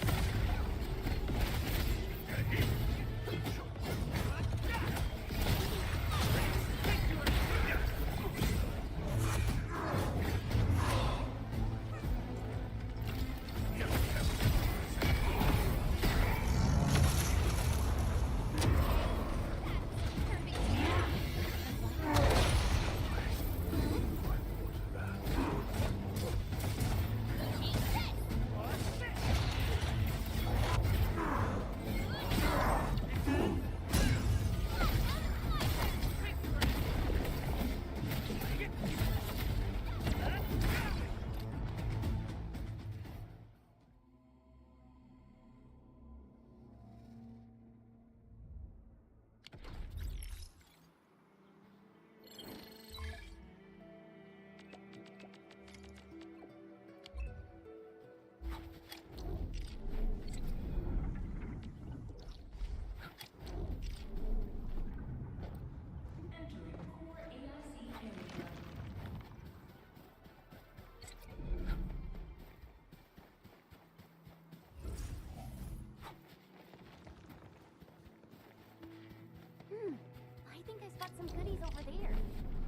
I think I spot some goodies over there.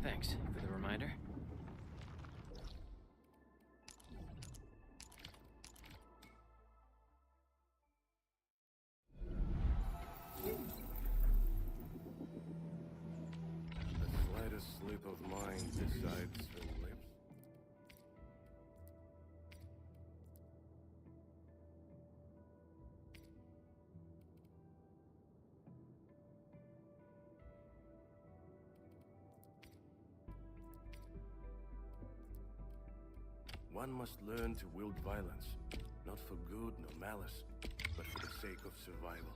Thanks for the reminder. The slightest slip of mine decides her lips. One must learn to wield violence, Not for good nor malice, but for the sake of survival.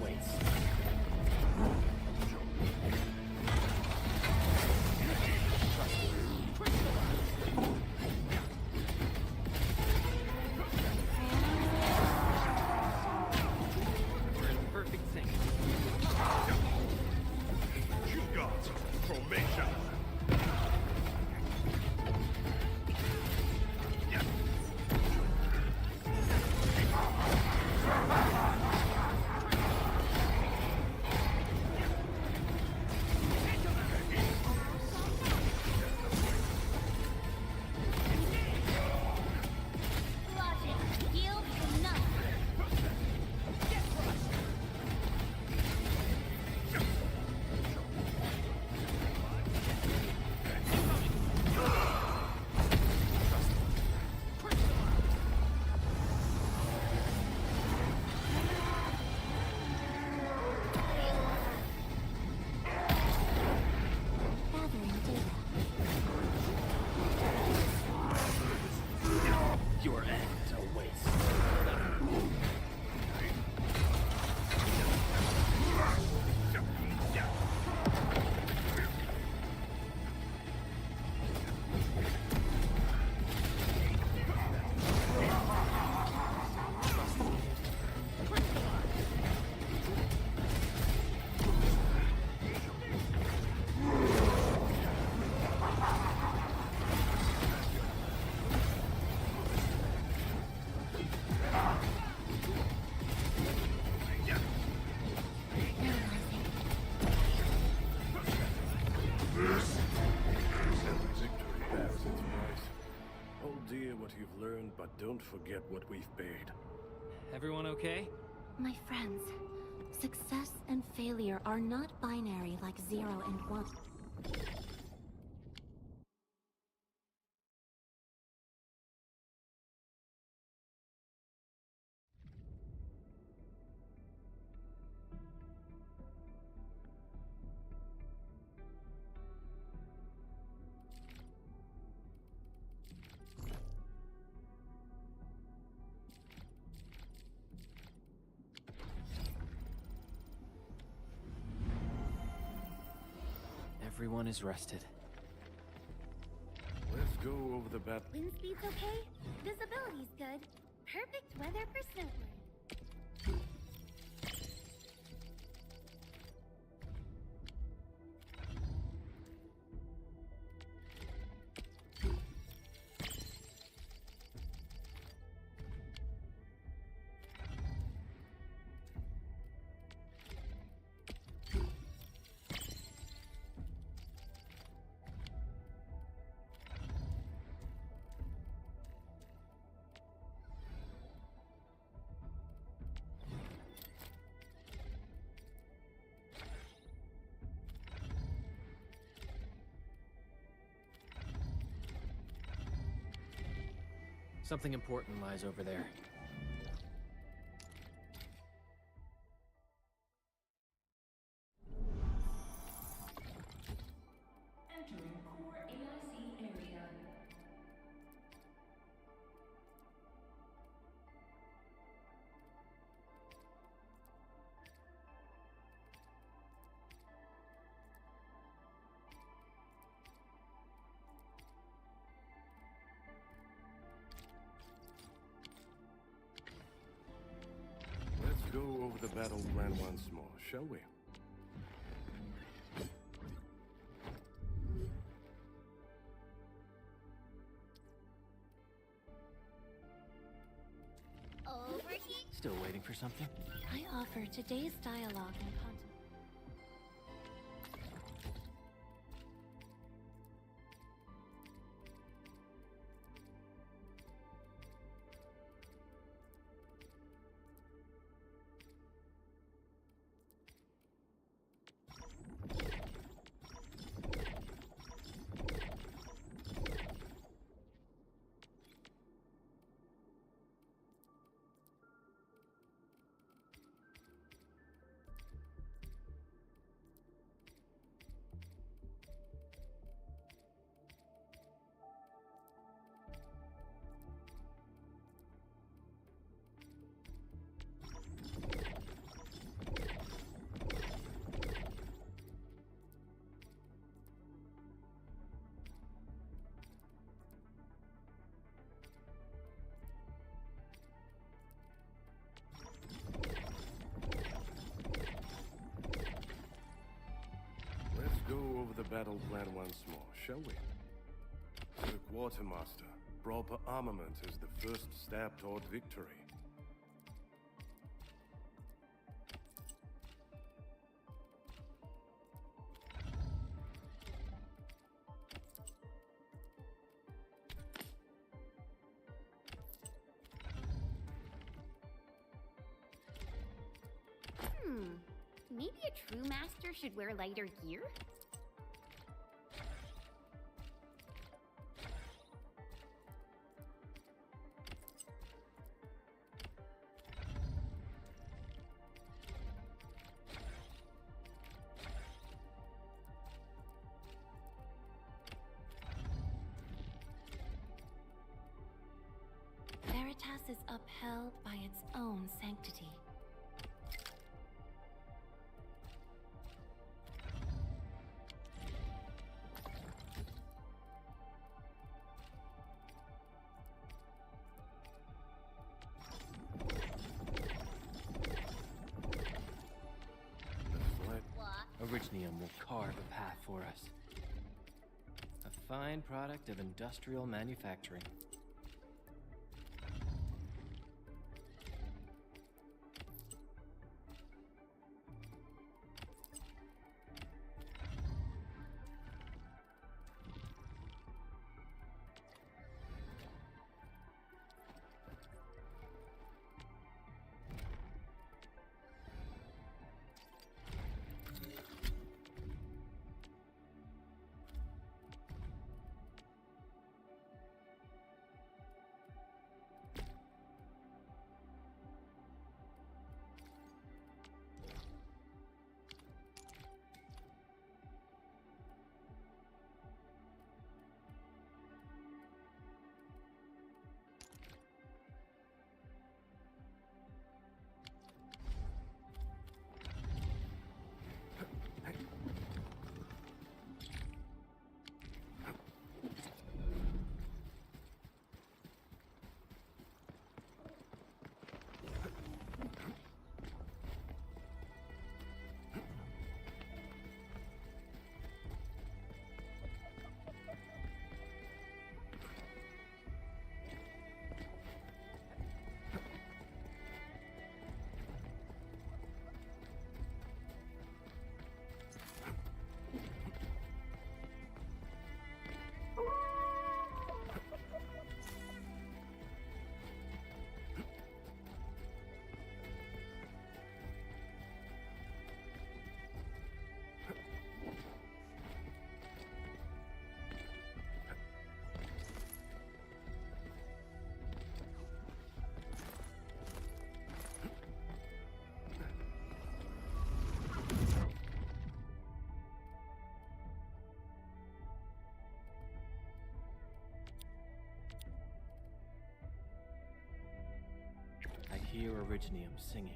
awaits. We're in perfect sync. You got formation. Logic yields enough. Gathering data. Your end awaits. Victory bears its price. Hold dear what you've learned, but don't forget what we've paid. Everyone okay? My friends, success and failure are not binary like 0 and 1. Everyone is rested. Let's go over the bat. Wind speed's okay. Visibility's good. Perfect weather for snowboard. Something important lies over there. Entering core AIC area. Let's go over the battle plan once more, shall we? Overheat. Still waiting for something? I offer today's dialogue and content. the battle plan once more, shall we? Sir Quartermaster, proper armament is the first step toward victory. Maybe a true master should wear lighter gear? Veritas is upheld by its own sanctity. Originium will carve a path for us. A fine product of industrial manufacturing. I hear Originium singing.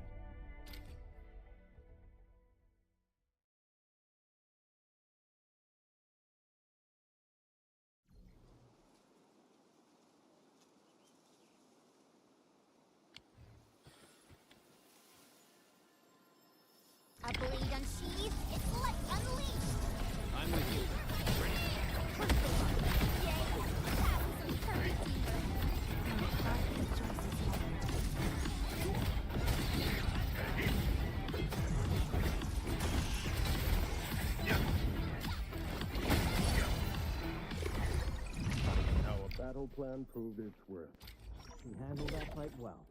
A blade unsheathed, it's light unleashed! I'm with you. Our battle plan proved its worth. We handled that quite well.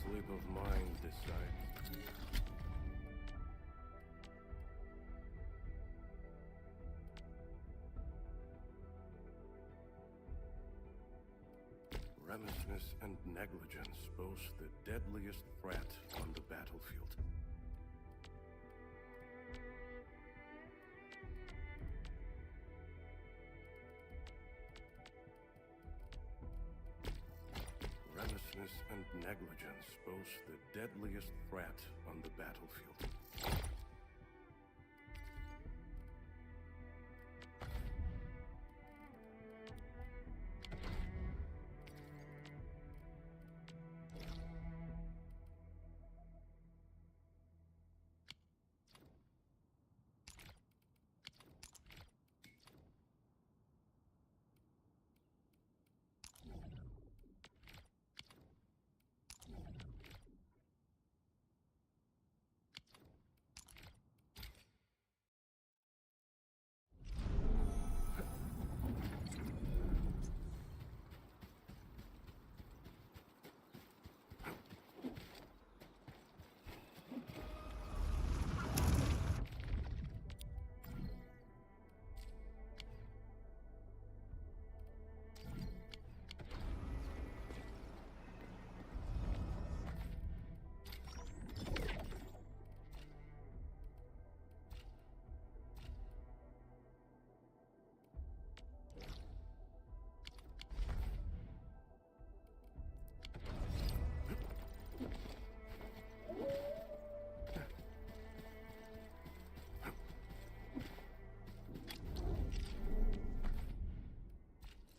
Slip of mind decides. Remissness and negligence pose the deadliest threat on the battlefield. negligence pose the deadliest threat on the battlefield.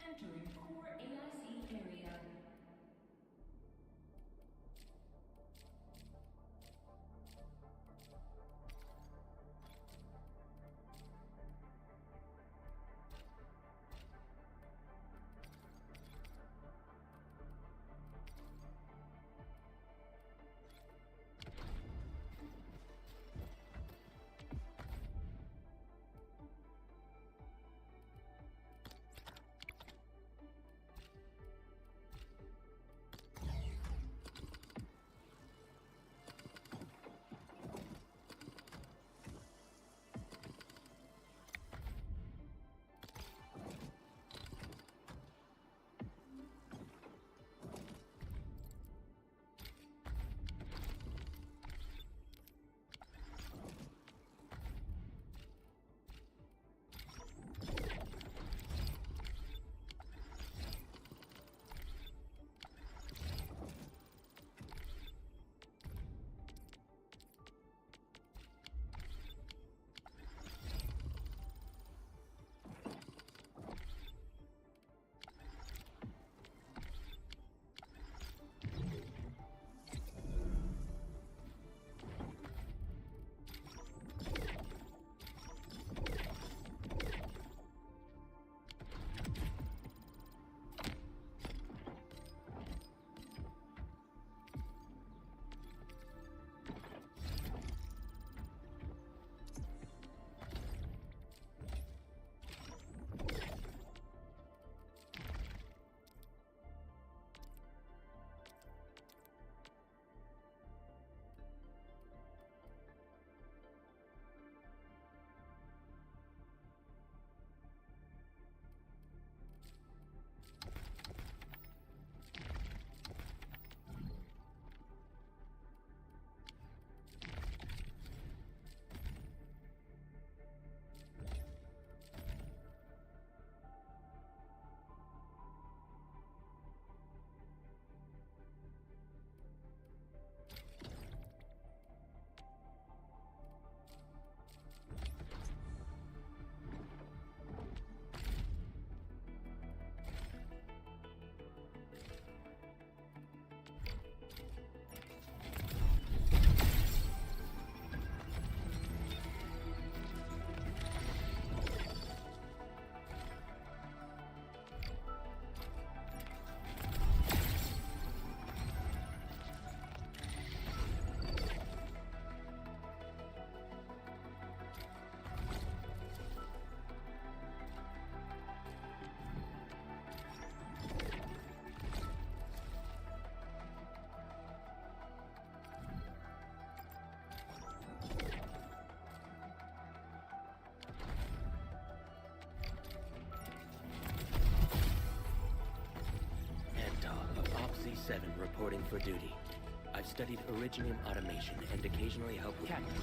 Entering core AIC area. C7 reporting for duty. I've studied Originium automation and occasionally help with... Captain.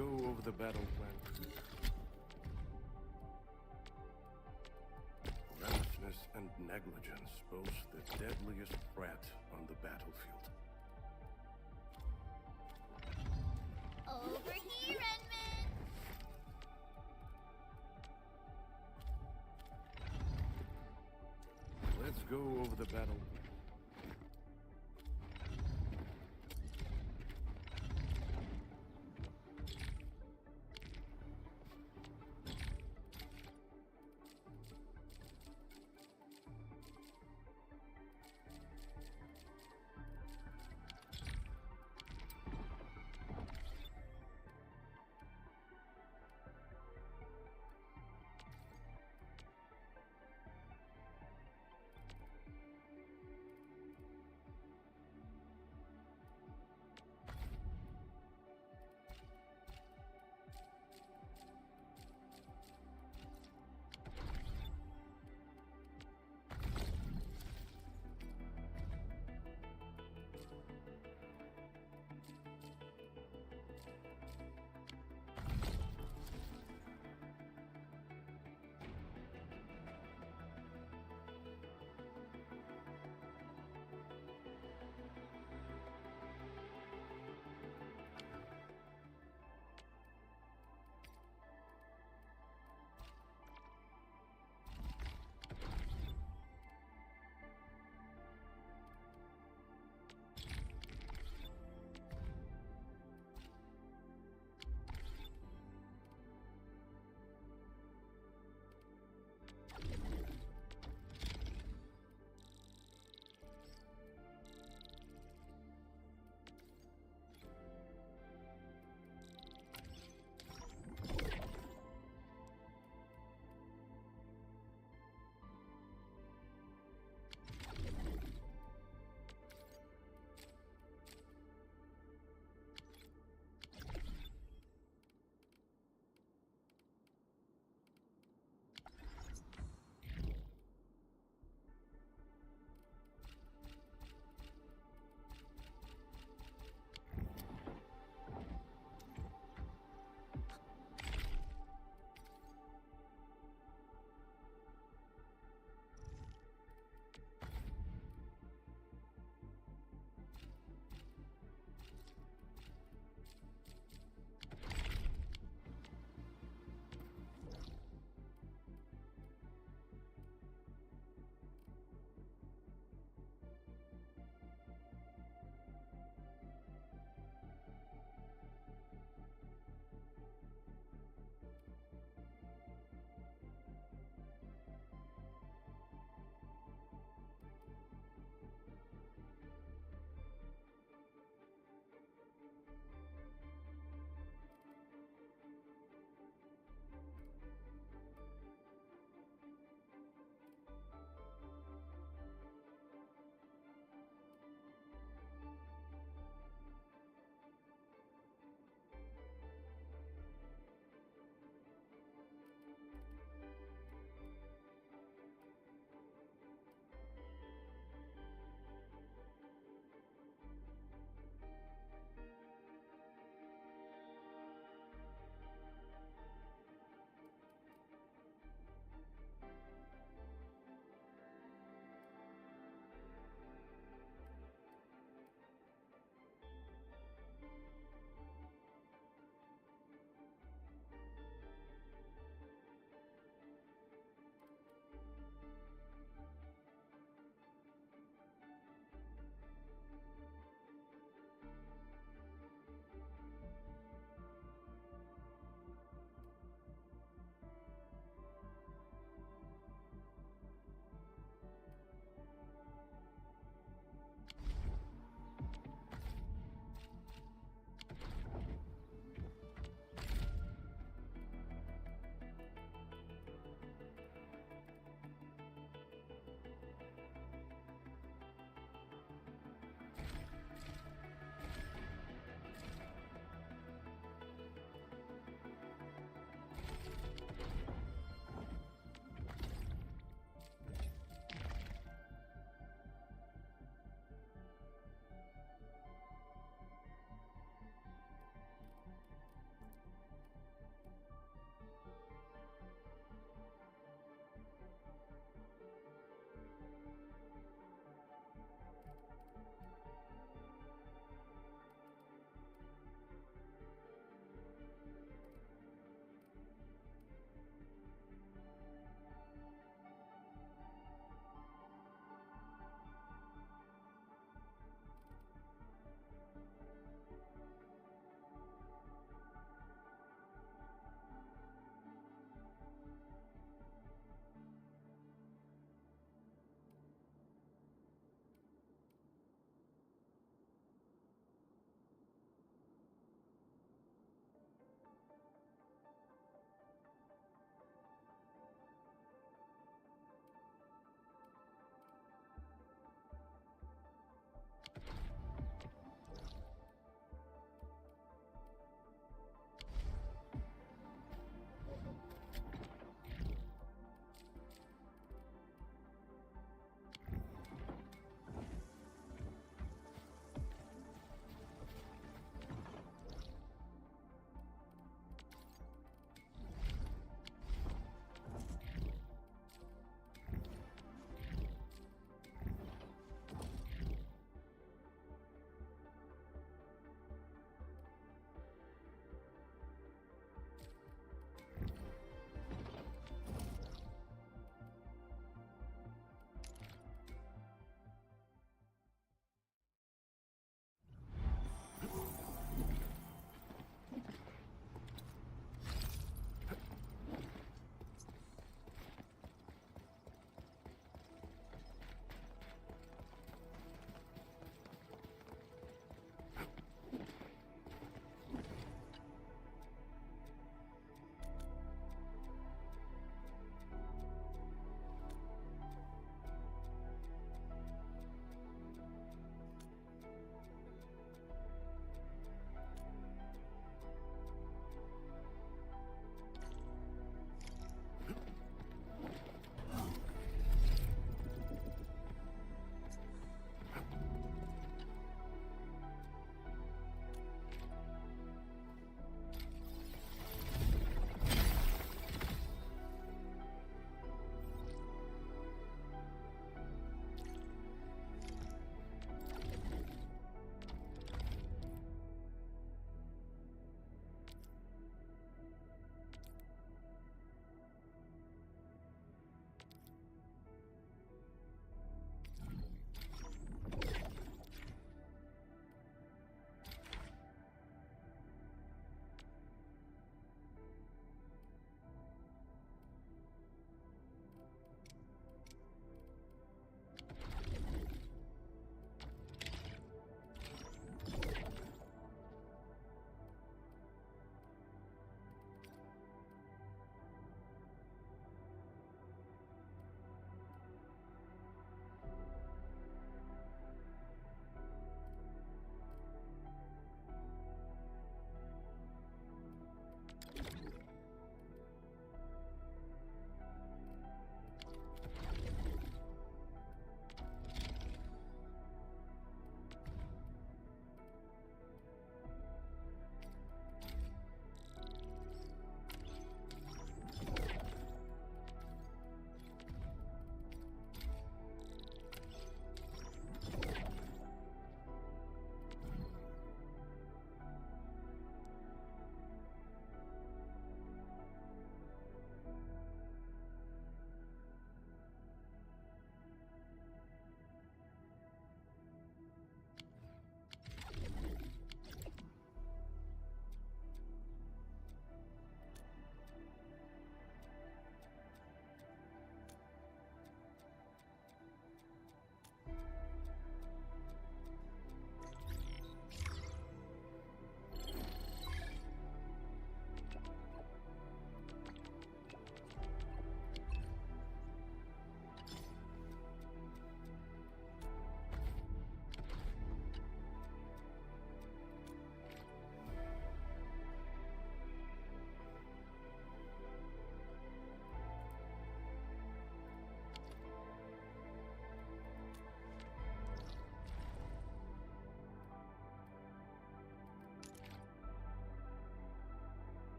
go over the battle plan. Rashness and negligence pose the deadliest threat on the battlefield. Over here, Redmond! Let's go over the battle plan.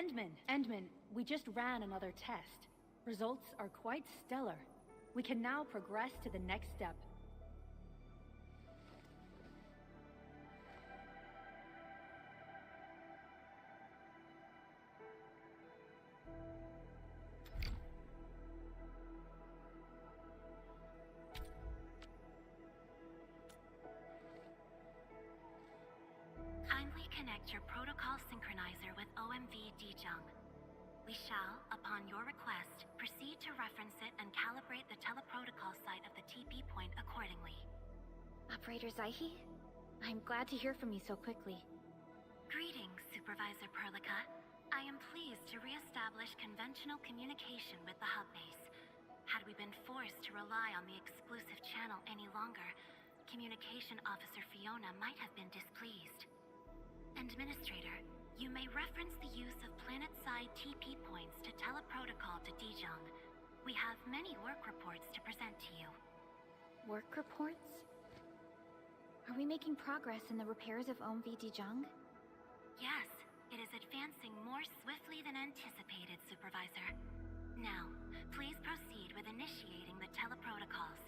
Endman, we just ran another test. Results are quite stellar. We can now progress to the next step. Kindly connect your protocol synchronizer with OMV Dijong. We shall, upon your request, proceed to reference it and calibrate the teleprotocol site of the TP point accordingly. Operator Zaihi? I'm glad to hear from you so quickly. Greetings, Supervisor Perlica. I am pleased to re-establish conventional communication with the hub base. Had we been forced to rely on the exclusive channel any longer, Communication Officer Fiona might have been displeased. Administrator, you may reference the use of planet-side TP points to teleprotocol to Dijong. We have many work reports to present to you. Work reports? Are we making progress in the repairs of OMV Dijong? Yes, it is advancing more swiftly than anticipated, Supervisor. Now, please proceed with initiating the teleprotocols.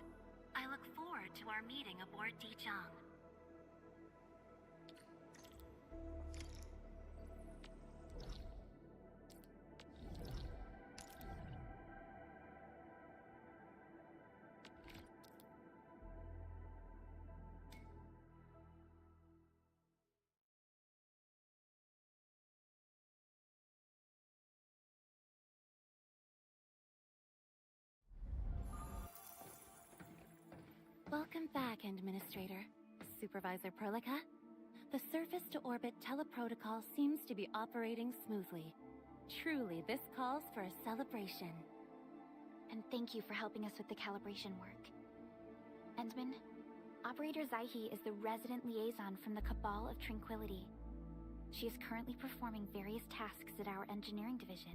I look forward to our meeting aboard Dijong. Welcome back, Administrator. Supervisor Perlica. The surface-to-orbit teleprotocol seems to be operating smoothly. Truly, this calls for a celebration. And thank you for helping us with the calibration work. Endman, Operator Zaihi is the resident liaison from the Cabal of Tranquility. She is currently performing various tasks at our engineering division.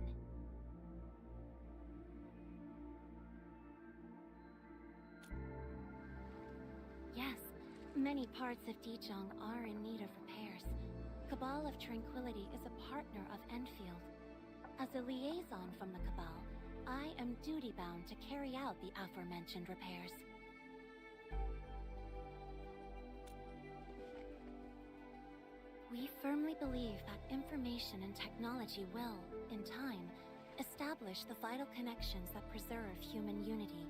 Yes, many parts of Dijong are in need of repairs. Cabal of Tranquility is a partner of Endfield. As a liaison from the Cabal, I am duty-bound to carry out the aforementioned repairs. We firmly believe that information and technology will, in time, establish the vital connections that preserve human unity.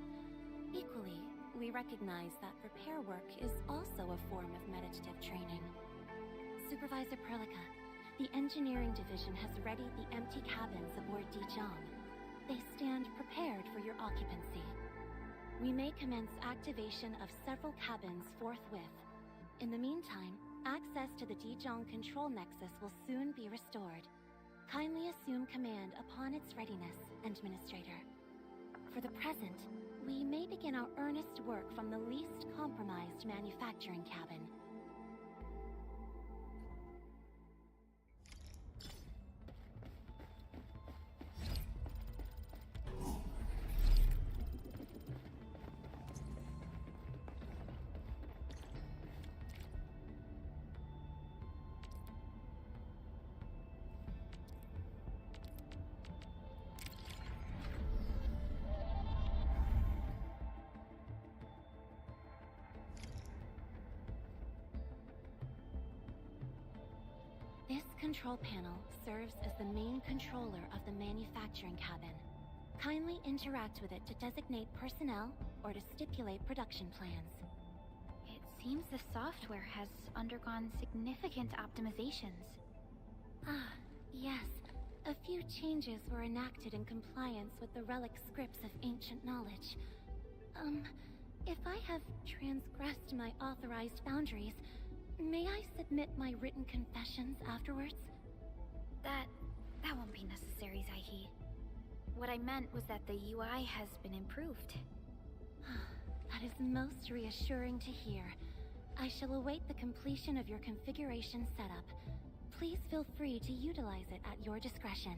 Equally, we recognize that repair work is also a form of meditative training. Supervisor Perlica, the engineering division has readied the empty cabins aboard Dijong. They stand prepared for your occupancy. We may commence activation of several cabins forthwith. In the meantime, access to the Dijong control nexus will soon be restored. Kindly assume command upon its readiness, Administrator. For the present, we may begin our earnest work from the least compromised manufacturing cabin. This control panel serves as the main controller of the manufacturing cabin. Kindly interact with it to designate personnel or to stipulate production plans. It seems the software has undergone significant optimizations. Ah, yes. A few changes were enacted in compliance with the relic scripts of ancient knowledge. If I have transgressed my authorized boundaries, may I submit my written confessions afterwards? That won't be necessary, Zaihi. What I meant was that the UI has been improved. That is most reassuring to hear. I shall await the completion of your configuration setup. Please feel free to utilize it at your discretion.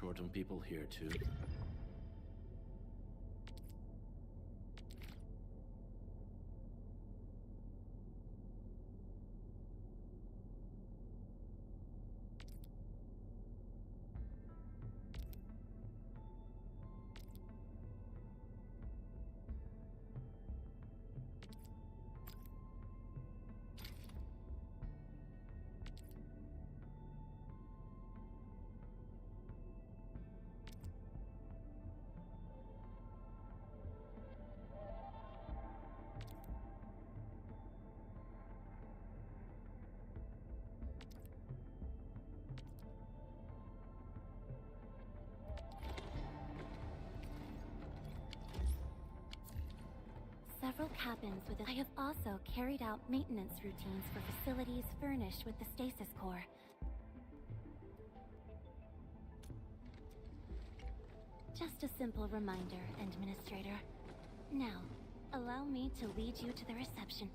short on people here, too. Several cabins with I have also carried out maintenance routines for facilities furnished with the stasis core. Just a simple reminder, Administrator. Now, allow me to lead you to the reception.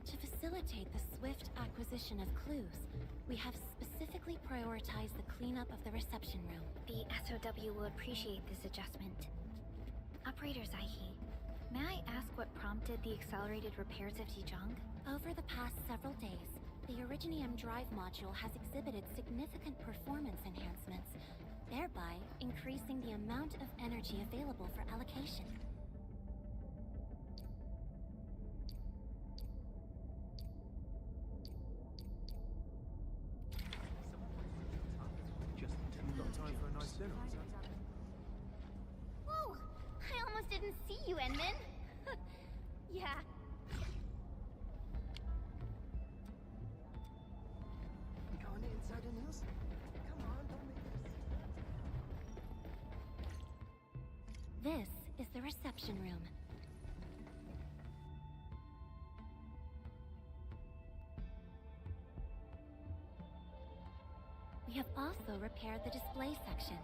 To facilitate the swift acquisition of clues, we have specifically prioritized the cleanup of the reception room. The SOW will appreciate this adjustment. Operator Zaihi, may I ask what prompted the accelerated repairs of Dijong? Over the past several days, the Originium drive module has exhibited significant performance enhancements, thereby increasing the amount of energy available for allocation. Whoa! I almost didn't see you, Enman. Yeah. Going inside the news? Come on, don't make this. This is the reception room. We have also repaired the display section.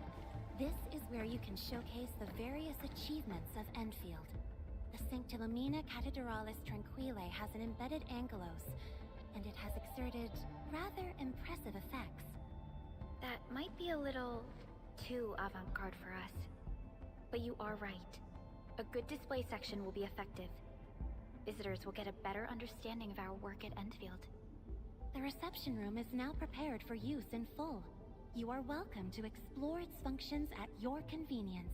This is where you can showcase the various achievements of Endfield. The Sancta Lumina Cathedralis Tranquile has an embedded angelos, and it has exerted rather impressive effects. That might be a little too avant-garde for us. But you are right. A good display section will be effective. Visitors will get a better understanding of our work at Endfield. The reception room is now prepared for use in full. You are welcome to explore its functions at your convenience.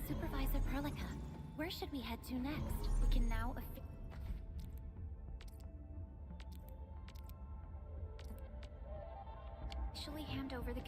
Supervisor Perlica, where should we head to next? We can now officially hand over the...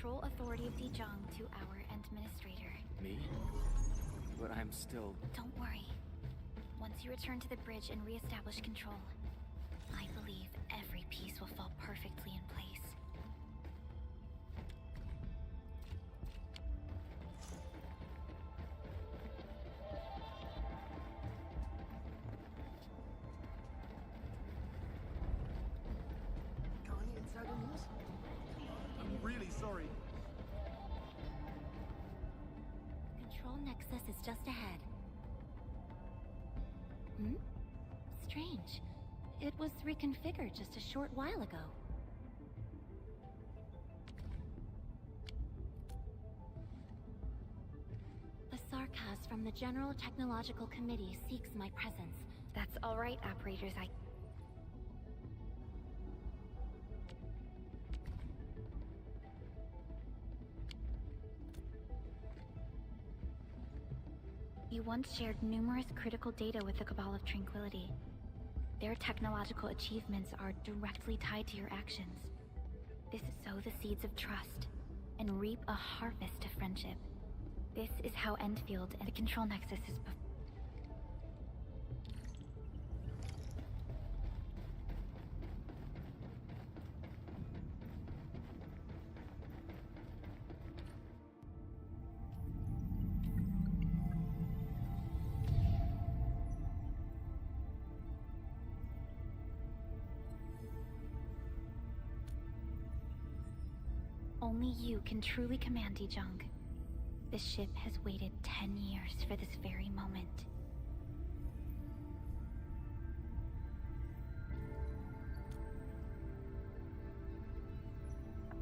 control authority of Dejong to our administrator. Me? But I'm still... Don't worry. Once you return to the bridge and re-establish control, I believe every piece will fall perfectly in place. Got any insider news? I'm really sorry. Control Nexus is just ahead. Hmm? Strange. It was reconfigured just a short while ago. The Sarkaz from the General Technological Committee seeks my presence. That's all right, operators. You once shared numerous critical data with the Cabal of Tranquility. Their technological achievements are directly tied to your actions. This sow the seeds of trust and reap a harvest of friendship. This is how Endfield and the Control Nexus is Only you can truly command Dejong. This ship has waited 10 years for this very moment.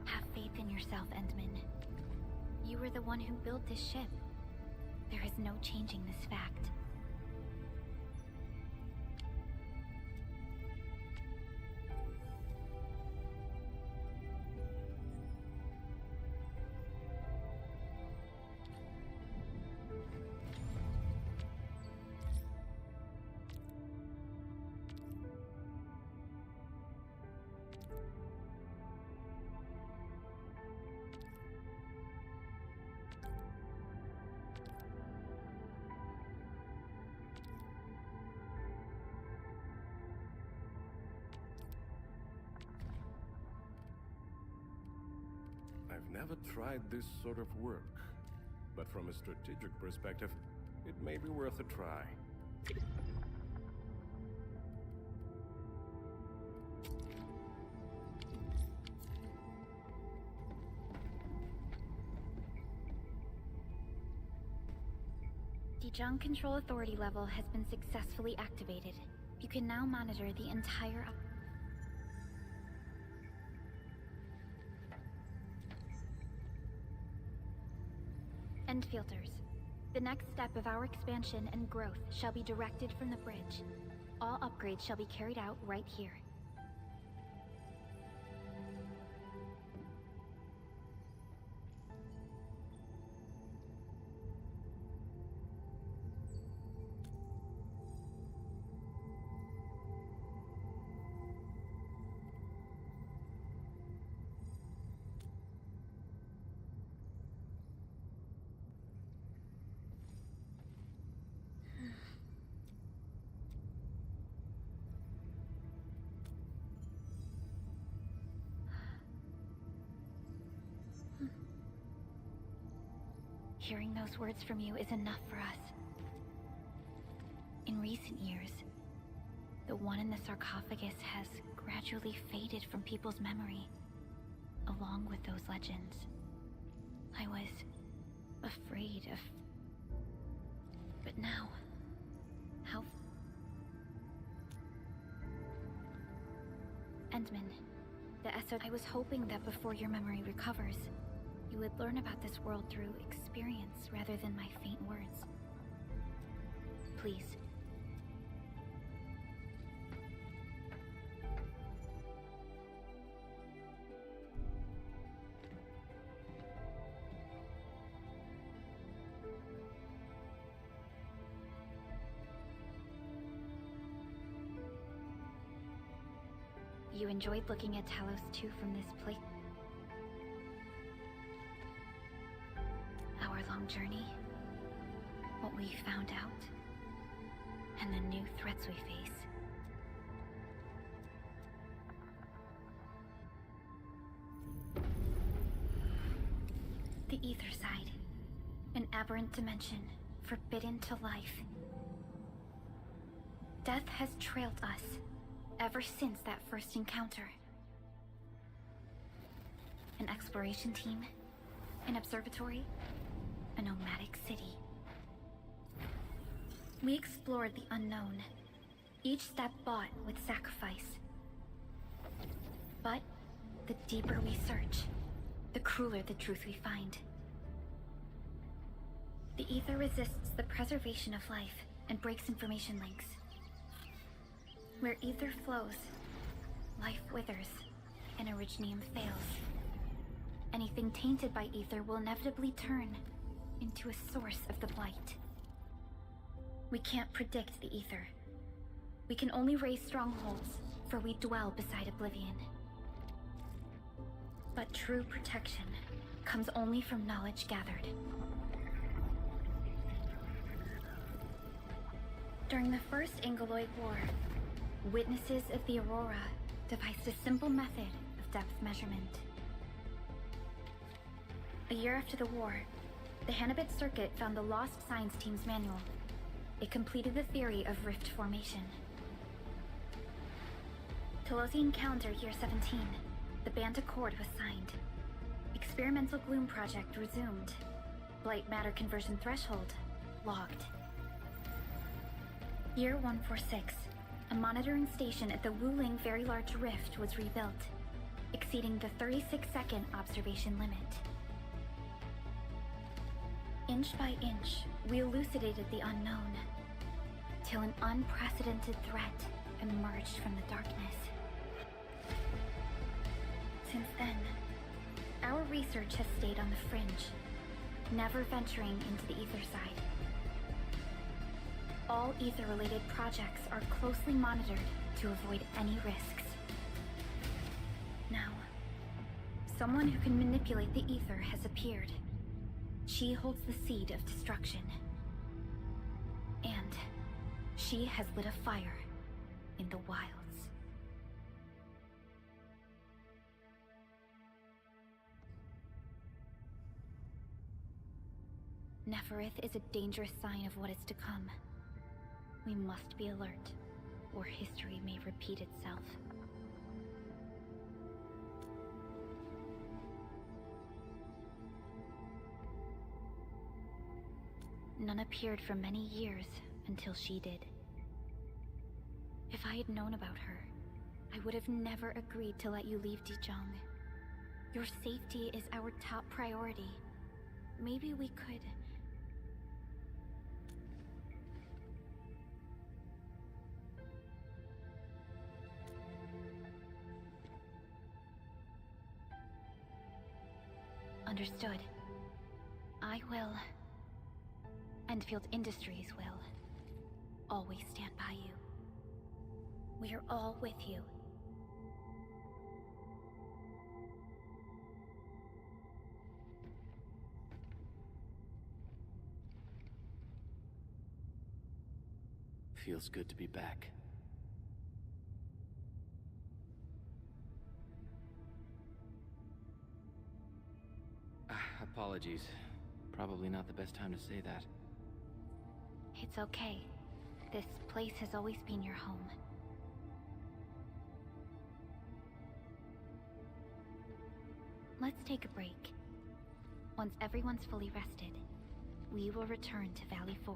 Have faith in yourself, Endman. You were the one who built this ship. There is no changing this fact. I've never tried this sort of work, but from a strategic perspective, it may be worth a try. Dejong Control Authority level has been successfully activated. You can now monitor the entire... Endfielders. The next step of our expansion and growth shall be directed from the bridge. All upgrades shall be carried out right here. Hearing those words from you is enough for us. In recent years, the one in the sarcophagus has gradually faded from people's memory, along with those legends. I was afraid of... But now, how... Endman, the Essor... I was hoping that before your memory recovers, you would learn about this world through experience rather than my faint words. Please. You enjoyed looking at Talos 2 from this place? lifelong journey, what we found out, and the new threats we face. The Ether Side, an aberrant dimension forbidden to life. Death has trailed us ever since that first encounter. An exploration team, an observatory, a nomadic city. We explored the unknown, each step bought with sacrifice. But the deeper we search, the crueler the truth we find. The Ether resists the preservation of life and breaks information links. Where Ether flows, life withers, and Originium fails. Anything tainted by Ether will inevitably turn into a source of the Blight. We can't predict the Ether. We can only raise strongholds, for we dwell beside Oblivion. But true protection comes only from knowledge gathered. During the First Angoloid War, witnesses of the Aurora devised a simple method of depth measurement. A year after the war, the Hannibit Circuit found the Lost Science Team's manual. It completed the theory of rift formation. Telosi Encounter Year 17, the Band Accord was signed. Experimental Gloom Project resumed. Blight Matter Conversion Threshold logged. Year 146, a monitoring station at the Wuling Very Large Rift was rebuilt, exceeding the 36-second observation limit. Inch by inch, we elucidated the unknown, till an unprecedented threat emerged from the darkness. Since then, our research has stayed on the fringe, never venturing into the Ether Side. All Ether-related projects are closely monitored to avoid any risks. Now, someone who can manipulate the Ether has appeared. She holds the seed of destruction. And she has lit a fire in the wilds. Neferith is a dangerous sign of what is to come. We must be alert, or history may repeat itself. None appeared for many years until she did. If I had known about her, I would have never agreed to let you leave Dijiang. Your safety is our top priority. Maybe we could... Understood. I will. Endfield Industries will. Always stand by you. We are all with you. Feels good to be back. Apologies. Probably not the best time to say that. It's okay. This place has always been your home. Let's take a break. Once everyone's fully rested, we will return to Valley 4.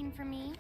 looking for me?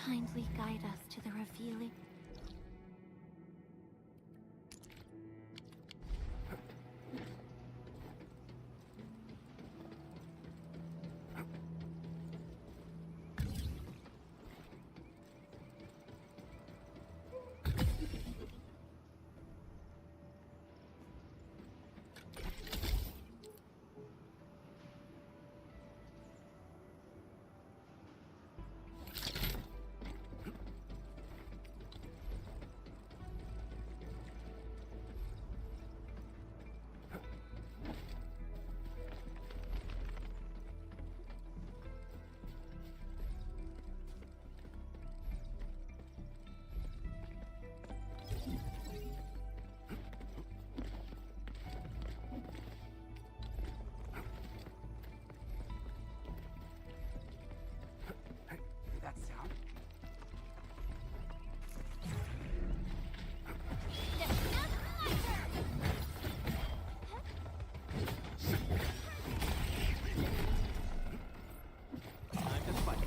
kindly guide us to the revealing? That sound? Time to fight.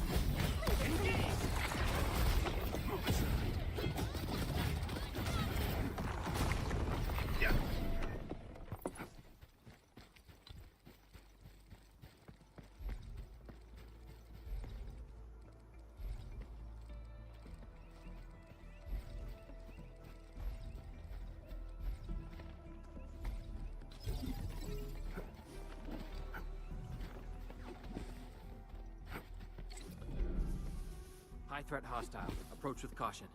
High threat hostile. Approach with caution.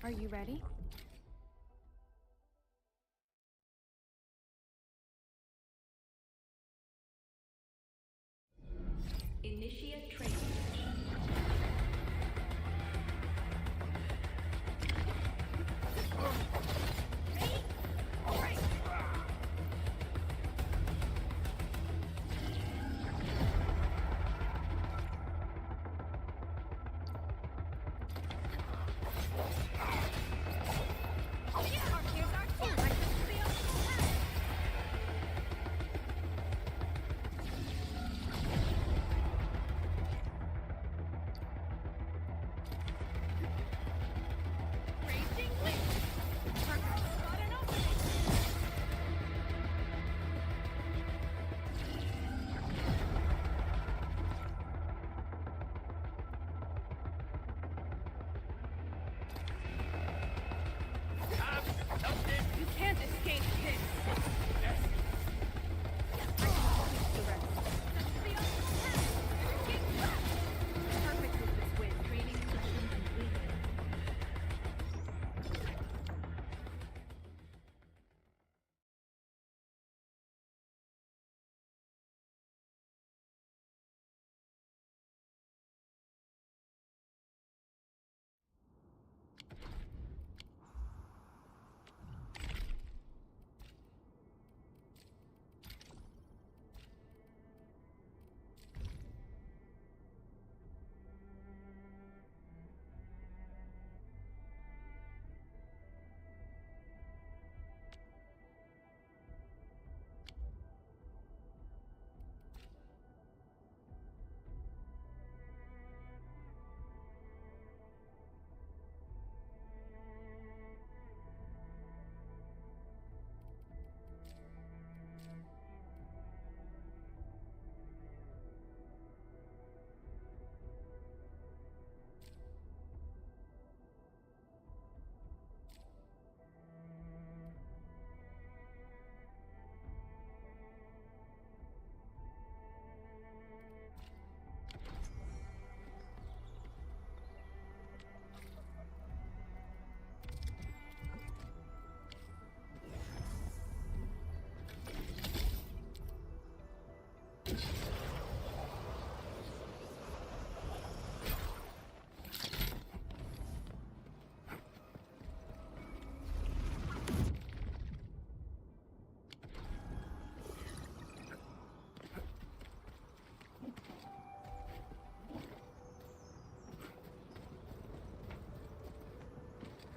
Are you ready? Initiate training. You can't escape this. Perfect with this win. Training session completed.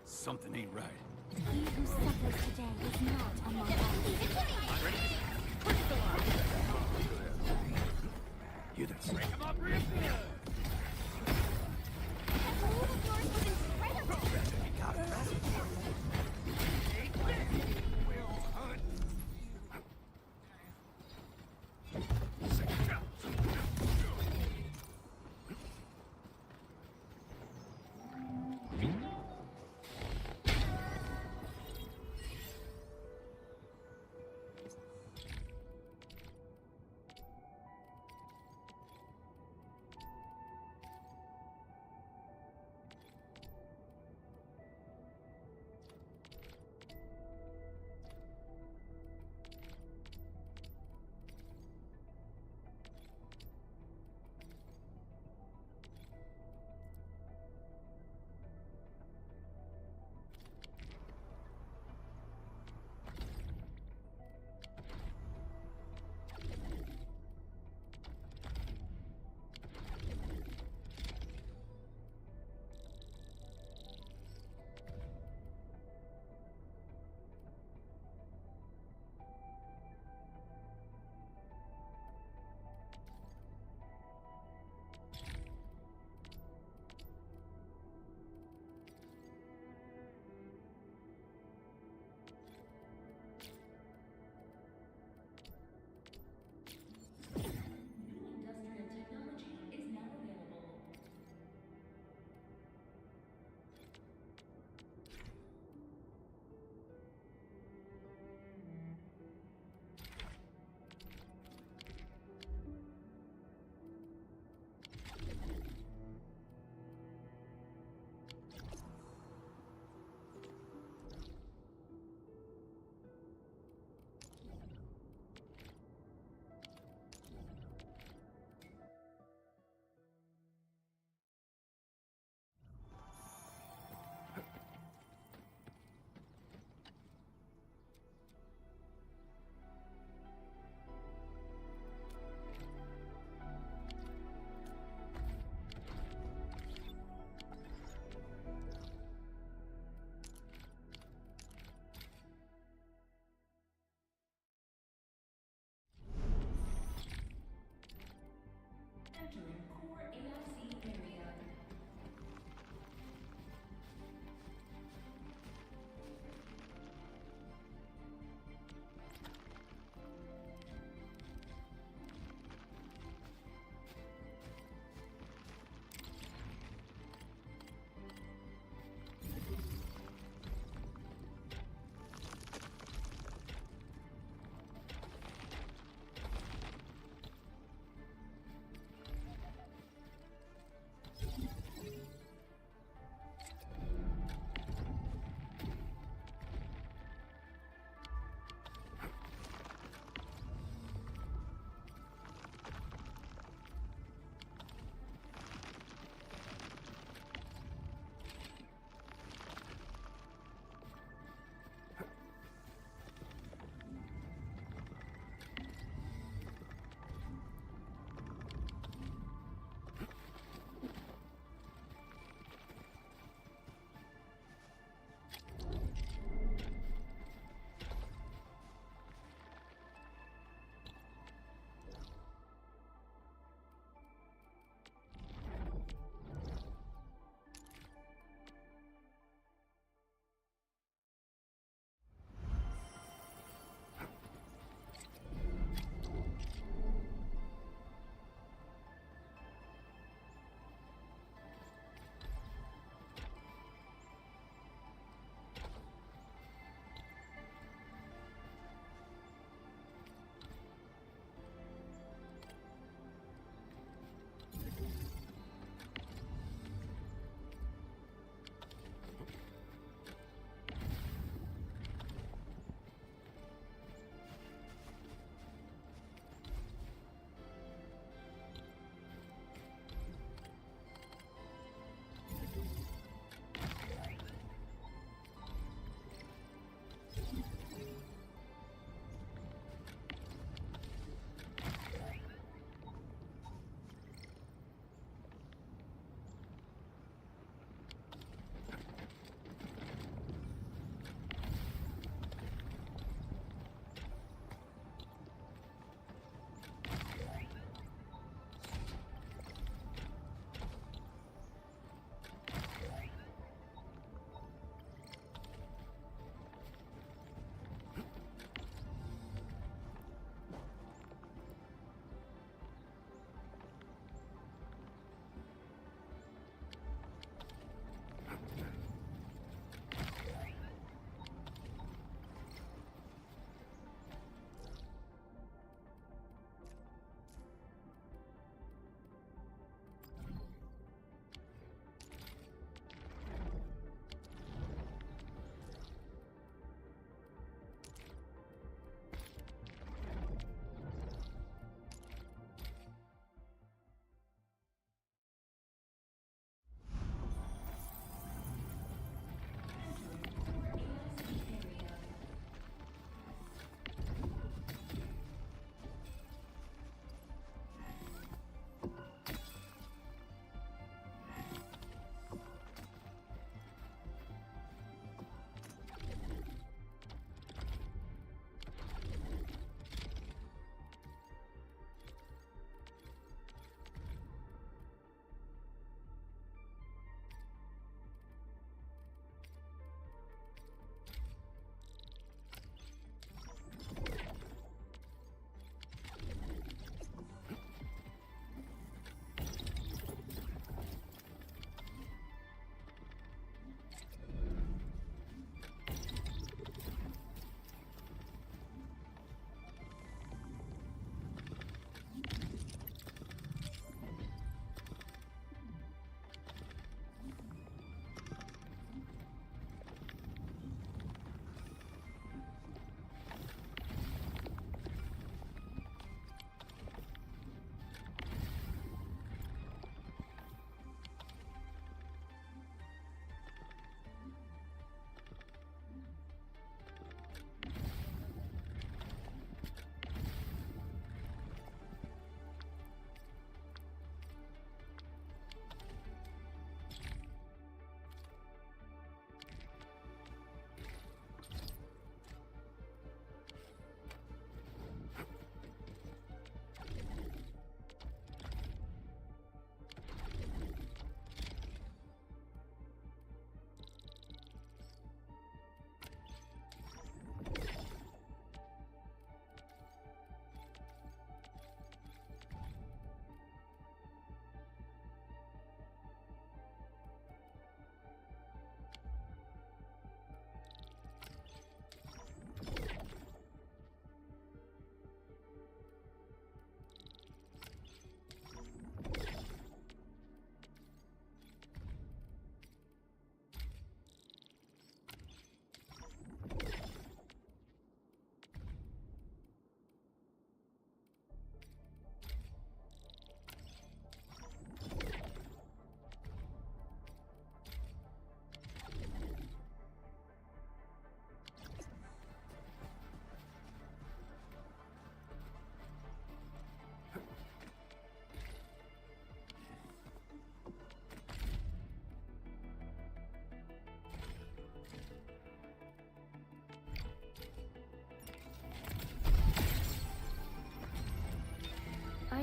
Something ain't right. He who suffers today is not among us. You that's Break him up real good. That move of yours was incredible!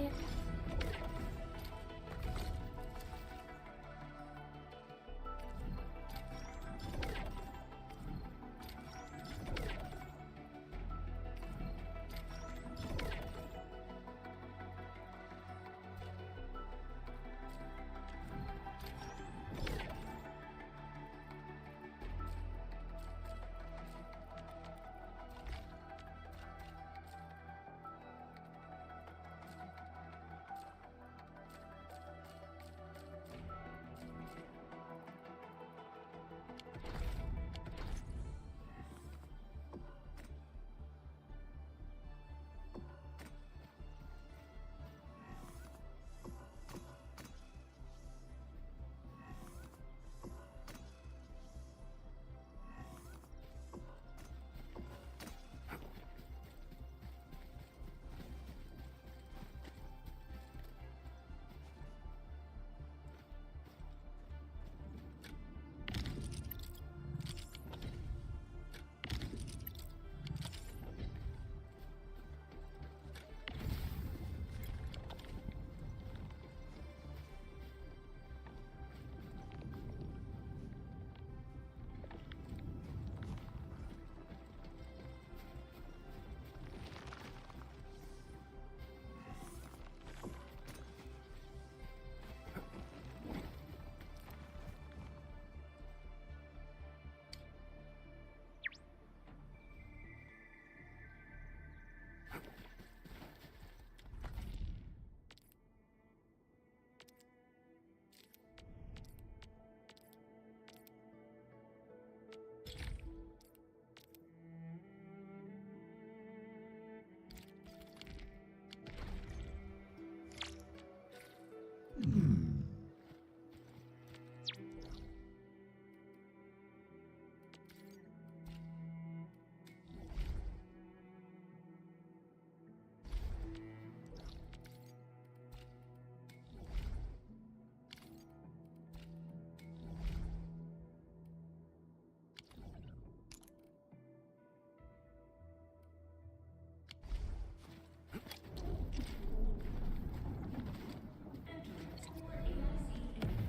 quiet.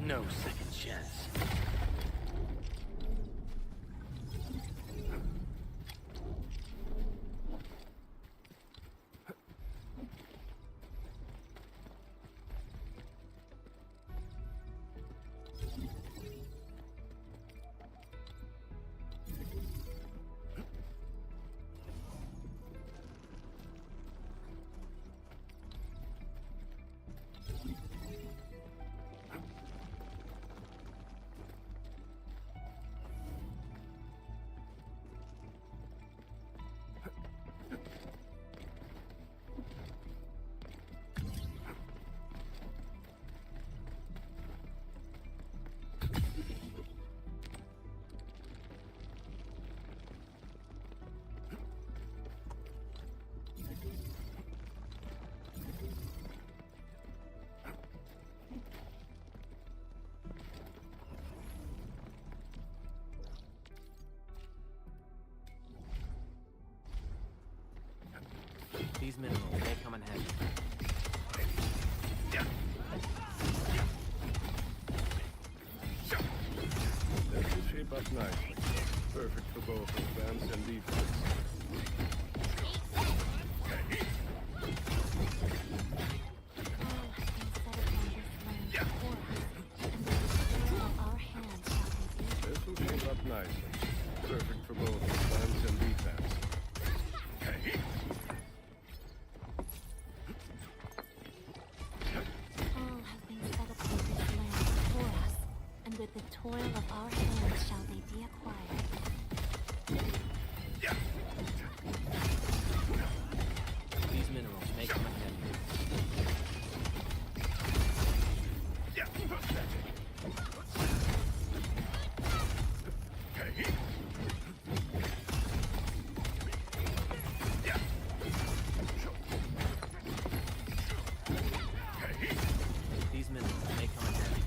No second chance. These minerals may come in handy. That will shape up nicely. Perfect for both offense and defense. This will shape up nicely. Perfect for both offense and defense. All have been set upon this land before us, and with the toil of our hands shall they be acquired. These minerals may come in handy. These minerals may come in handy.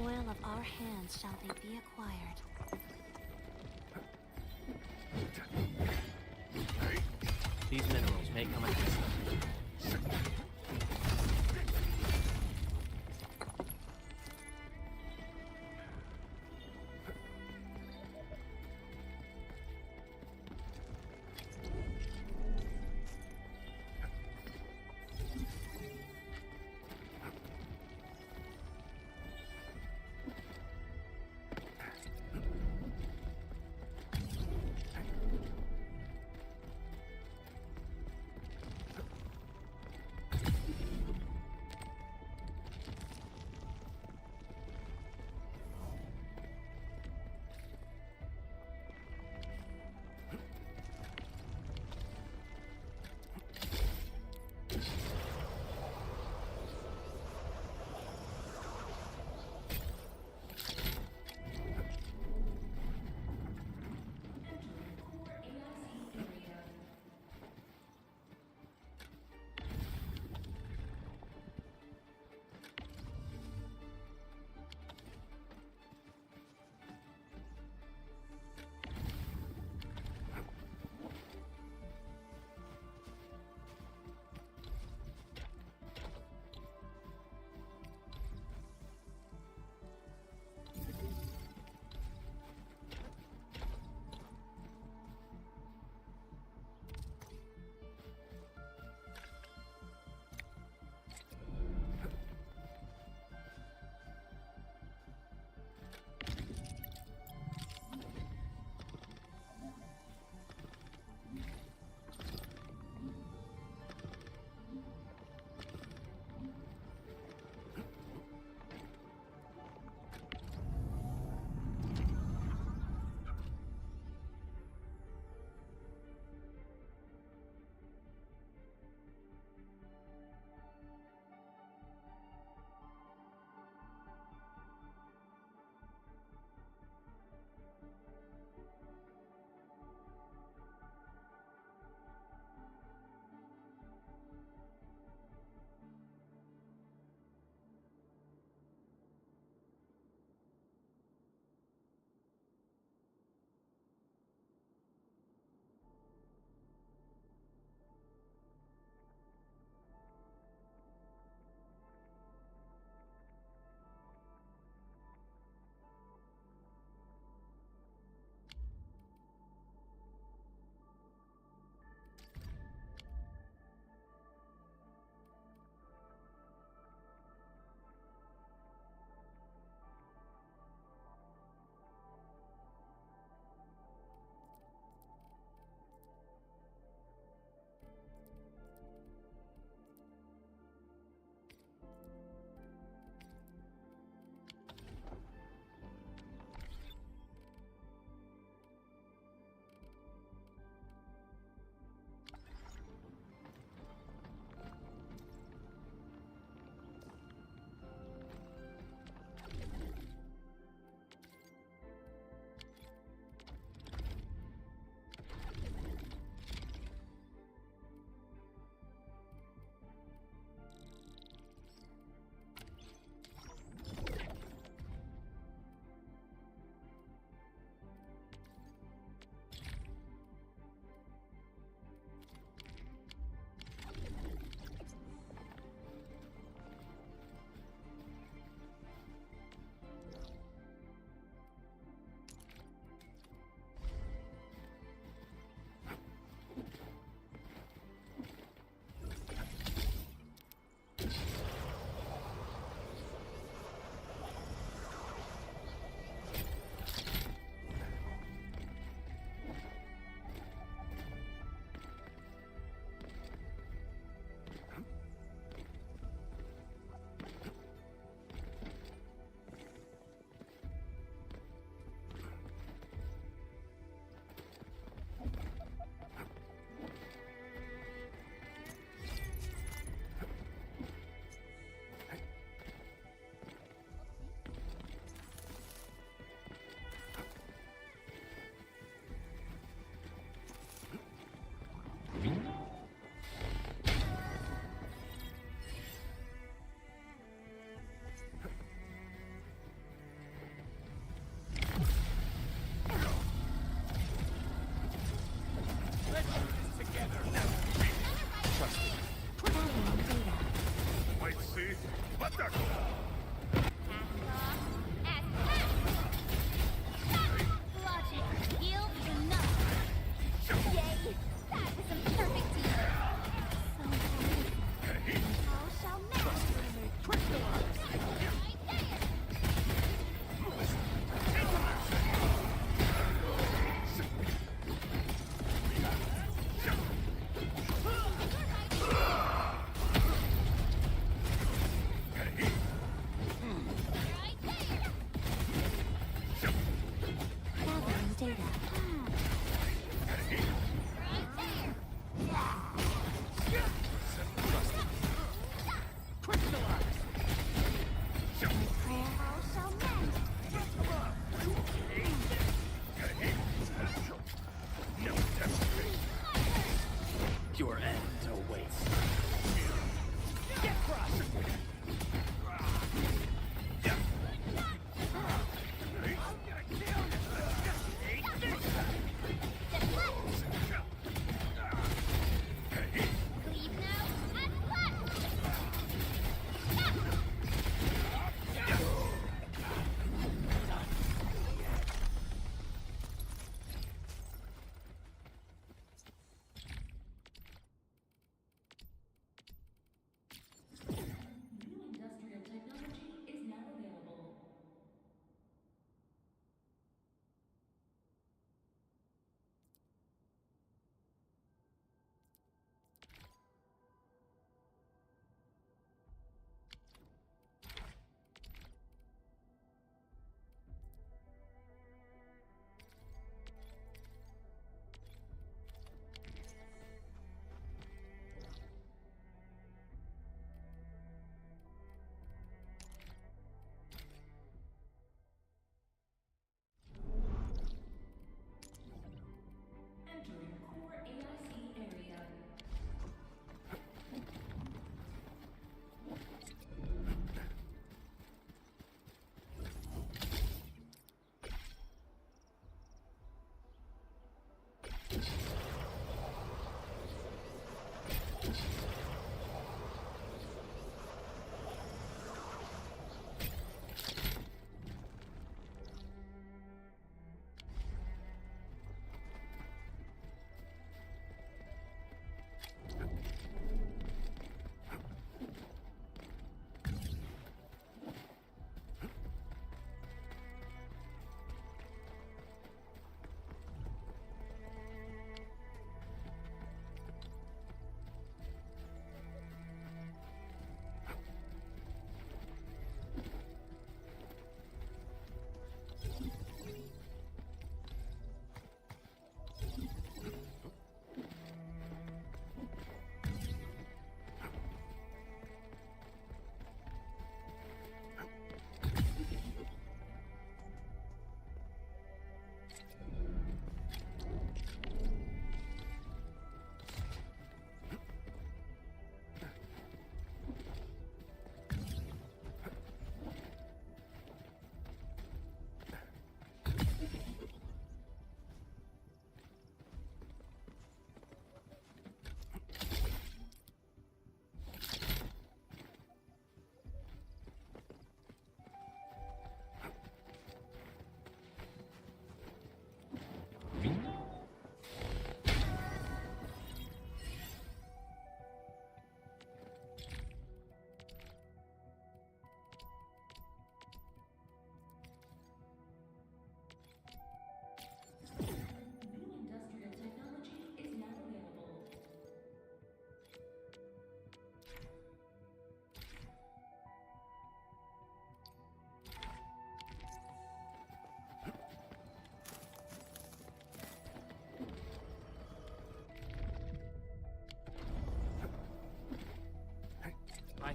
spoil of our hands shall they be acquired. These minerals may come in handy.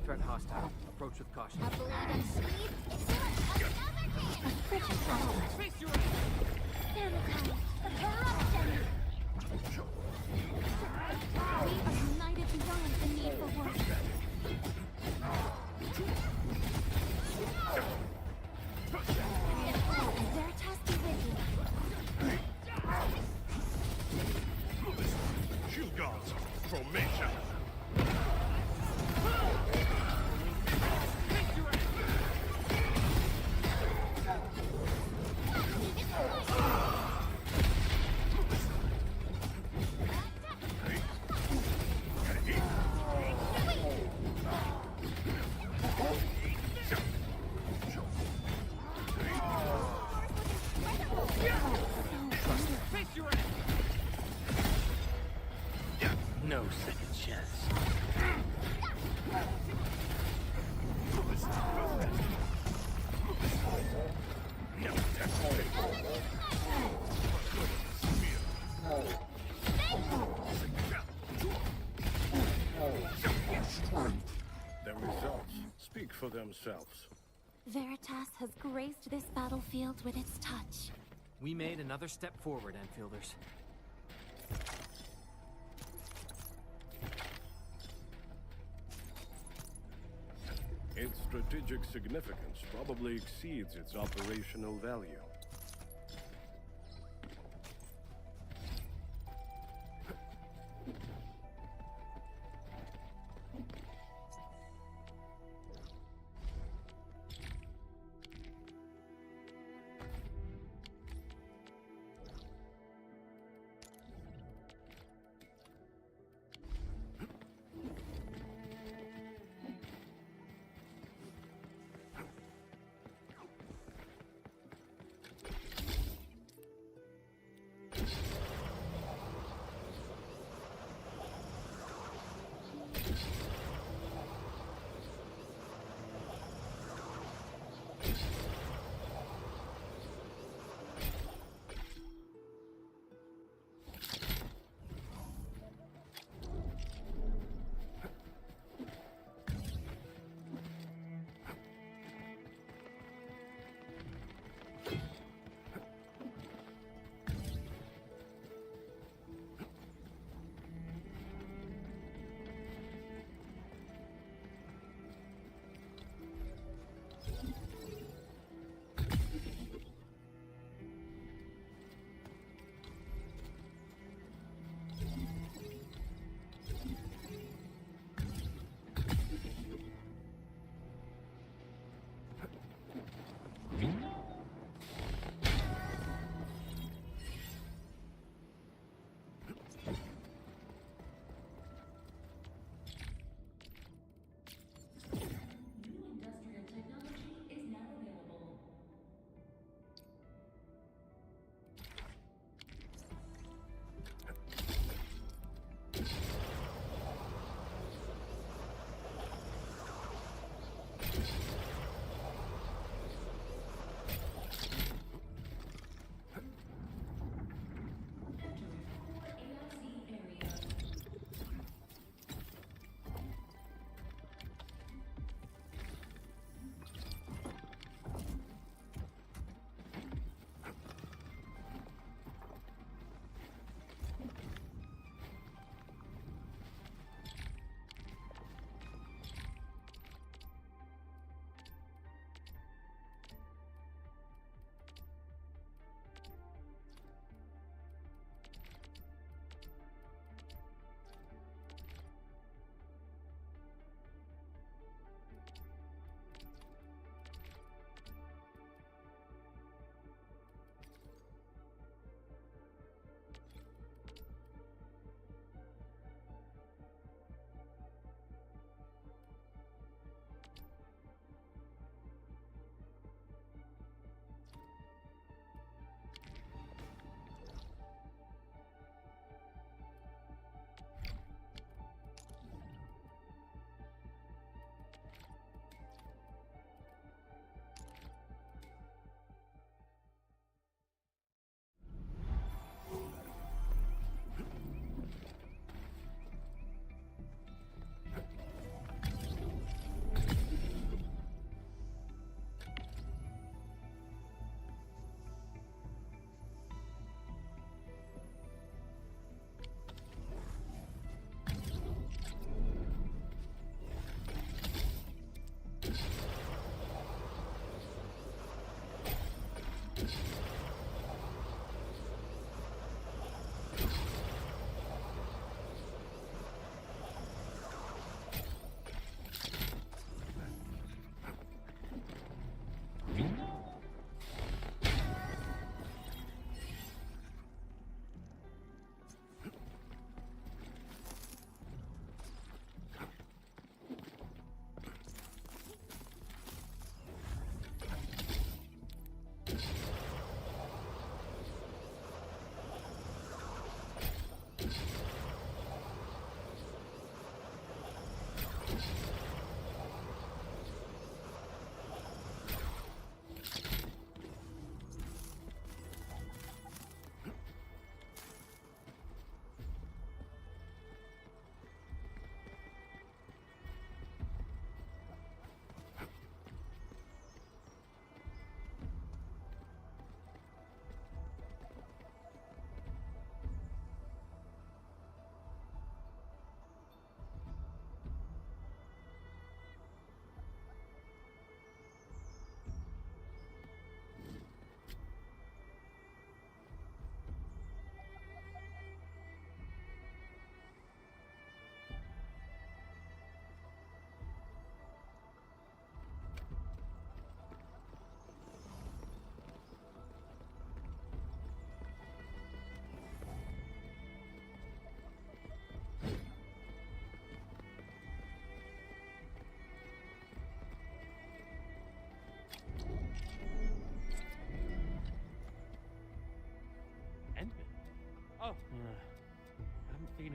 threat hostile. Approach with caution. A bleeding sheep is another A frigid outlet. Face your aim! sanitize the corruption. We are united beyond the need for war. Veritas be with you. Shield guards, formation. No second chance. The results speak for themselves. Veritas has graced this battlefield with its touch. We made another step forward, Enfielders. Its strategic significance probably exceeds its operational value.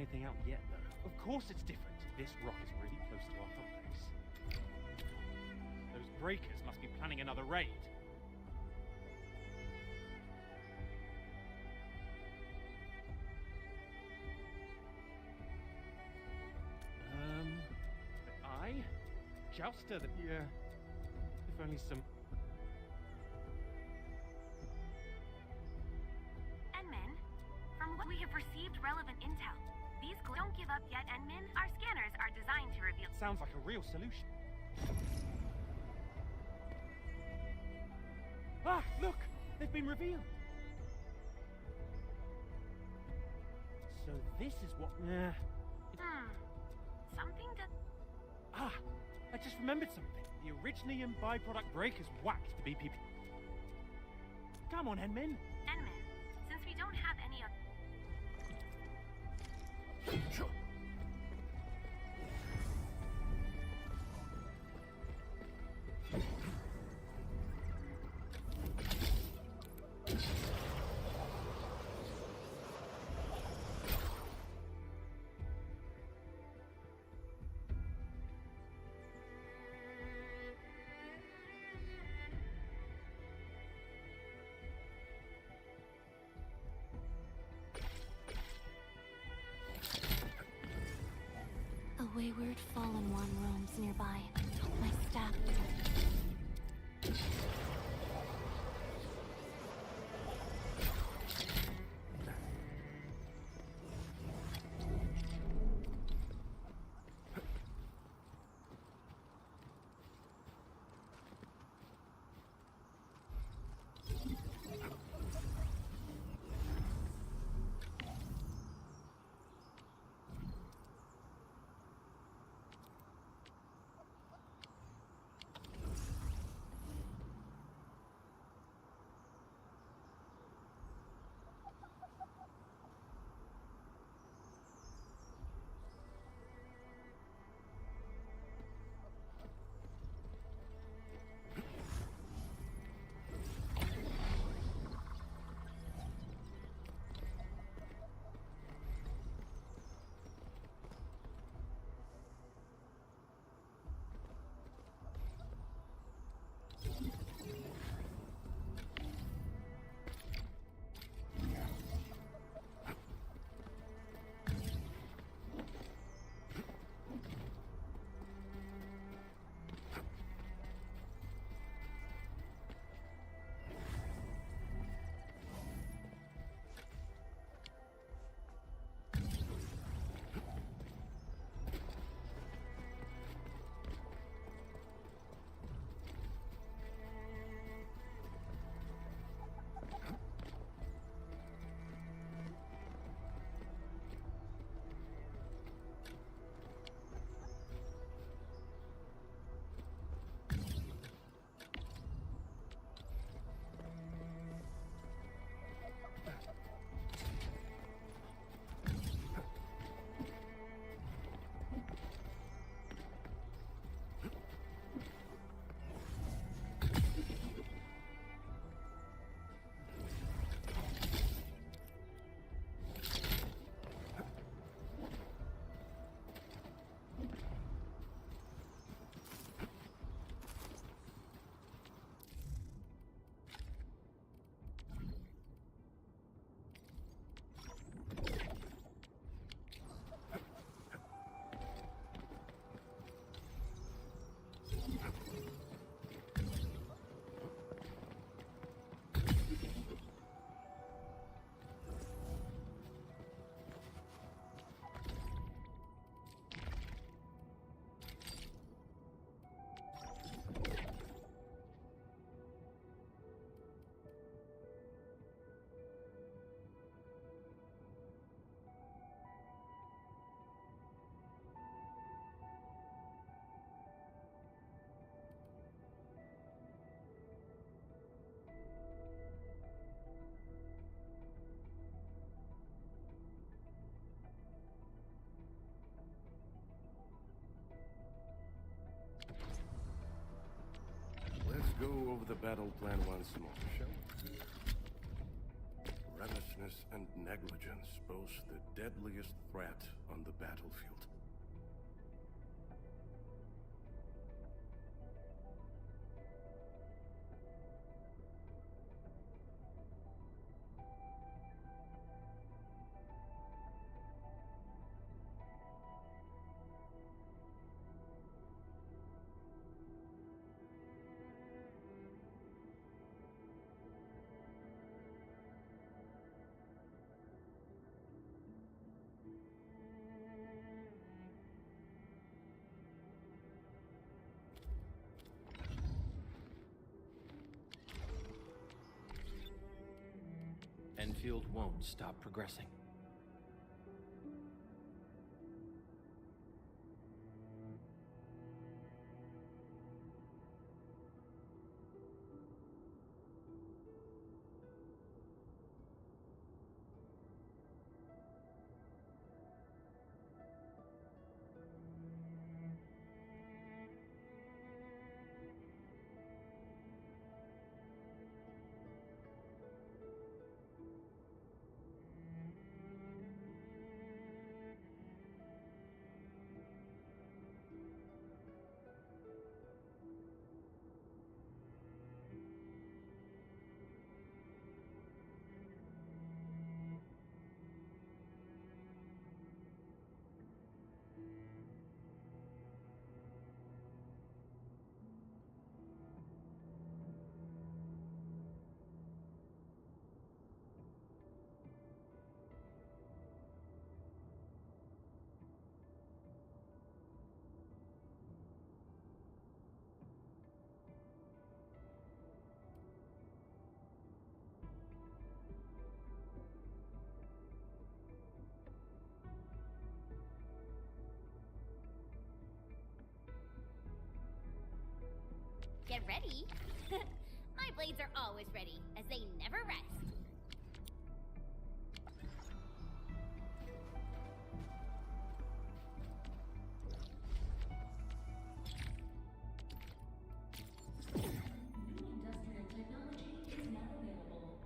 anything out yet, though. Of course it's different. This rock is really close to our home base. Those breakers must be planning another raid. Jouster, yeah. If only some... Enmin, from what we have received relevant intel, these don't give up yet, Enmin. Our scanners are designed to reveal... Sounds like a real solution. Ah, look! They've been revealed! So this is what... Something to... Ah! I just remembered something. The Originium byproduct breakers whacked the BPP. Come on, Enmin. Enmin, since we don't have any of... A wayward fallen one roams nearby. My staff. Let's go over the battle plan once more, shall we? carelessness and negligence pose the deadliest threat on the battlefield. Enfield won't stop progressing. Get ready. My blades are always ready, as they never rest. Industrial technology is now available.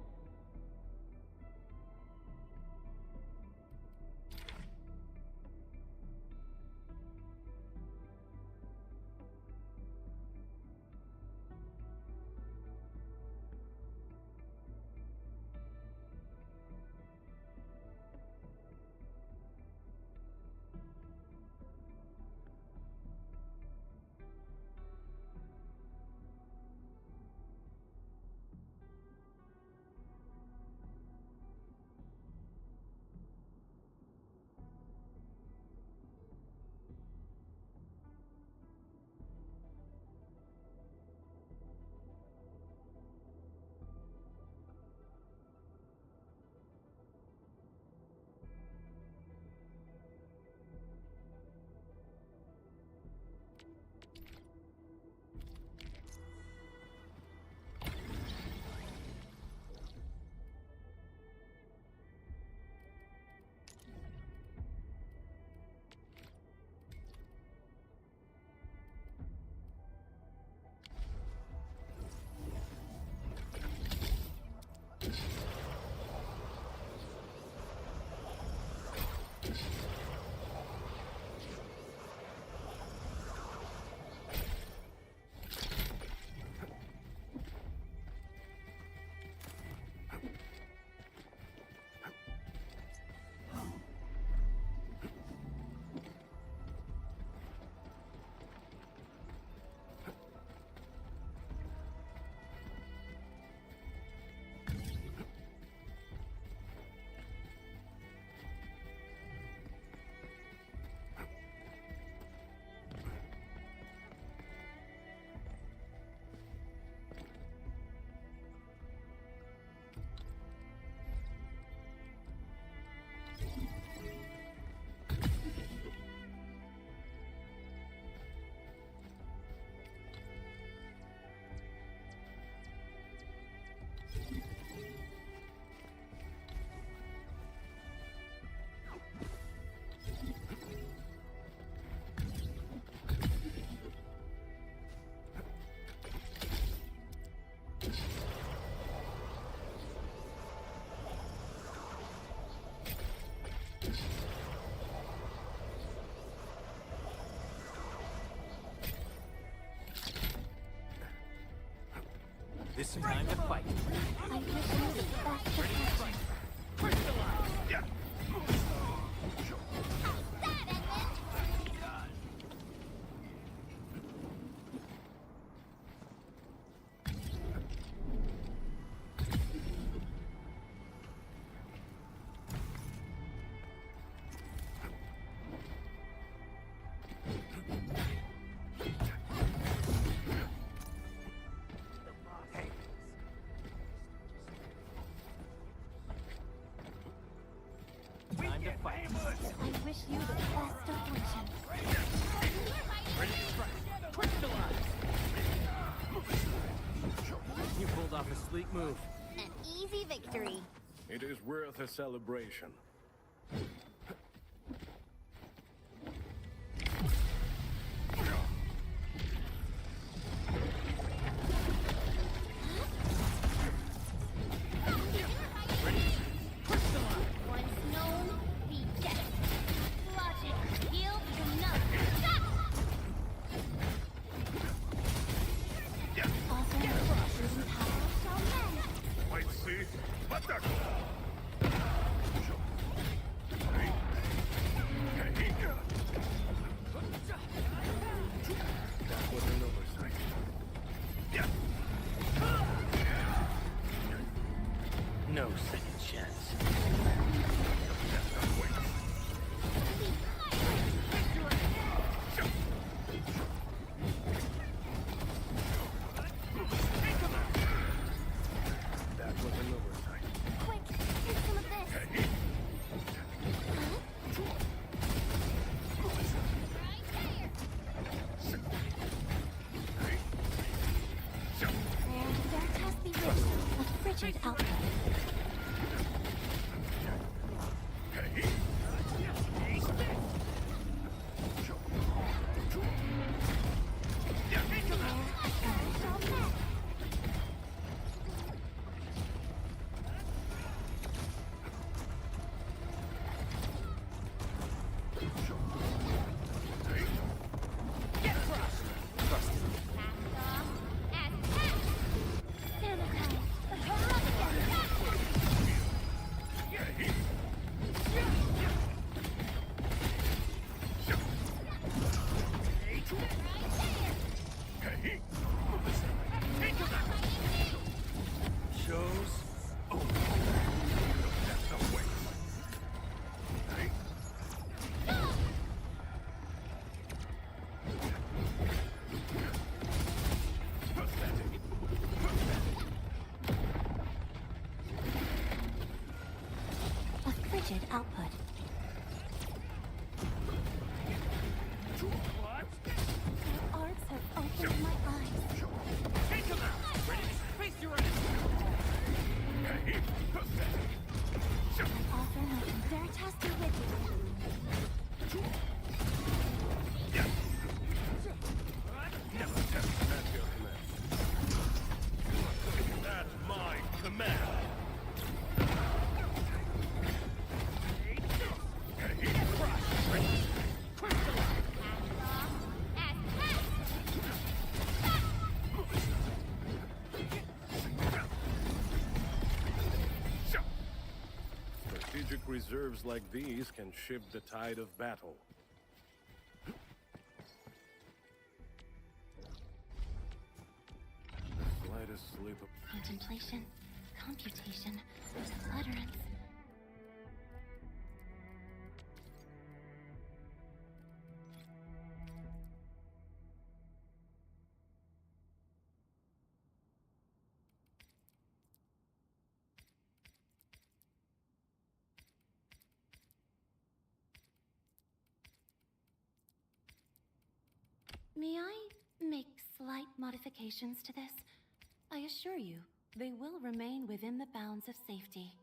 This is time to fight. I wish you the best of fortune. Yeah. Time to fight. I wish you the best of fortune. Ready to strike. Crystallize! You pulled off a sleek move. An easy victory. It is worth a celebration. Once known, be dead. Logic, yield to none. Stop! Also, losing power shall mend. Wait, see? What the? That was an oversight. No second chance. That was an oversight. Quick, take some of this. There test the risk of frigid output. Shows over. That's the way. A frigid output. Your arts have opened my eyes. Take him out! Ready to face your enemy! Offer nothing. Dare test you with you. That's your command. That's my command. Strategic reserves like these can shift the tide of battle. The slightest slip of... Contemplation, computation, utterance. May I make slight modifications to this? I assure you, they will remain within the bounds of safety.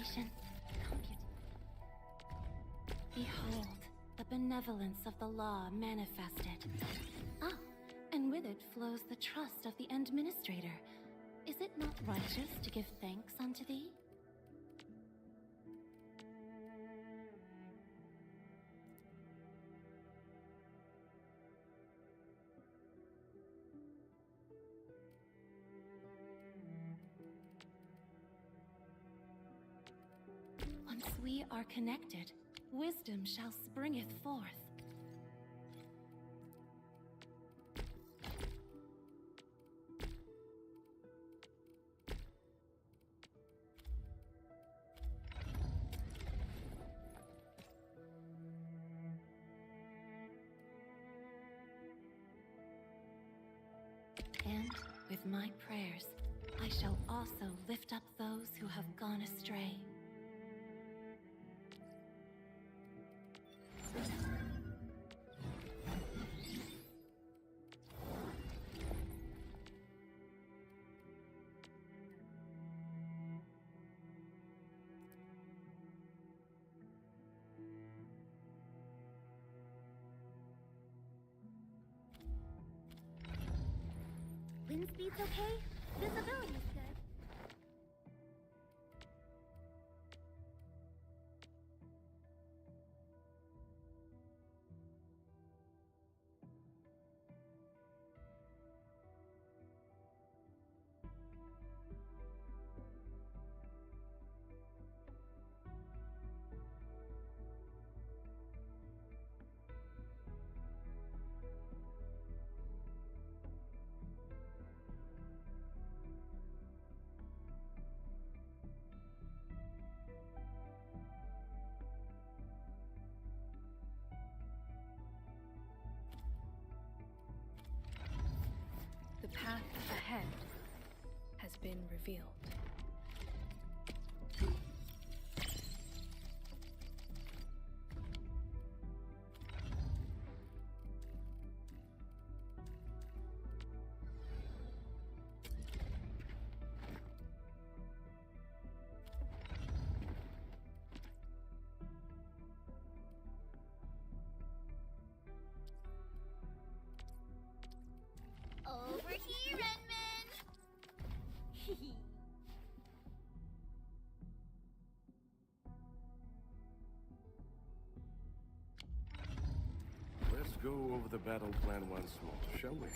computation. Behold, the benevolence of the law manifested. Ah, and with it flows the trust of the Administrator. Is it not righteous to give thanks unto thee? Once we are connected, wisdom shall springeth forth. And with my prayers, I shall also lift up those who have gone astray. Wind speed's okay? Visibility's good. The path ahead has been revealed. Over here, Renman! Let's go over the battle plan once more, shall we?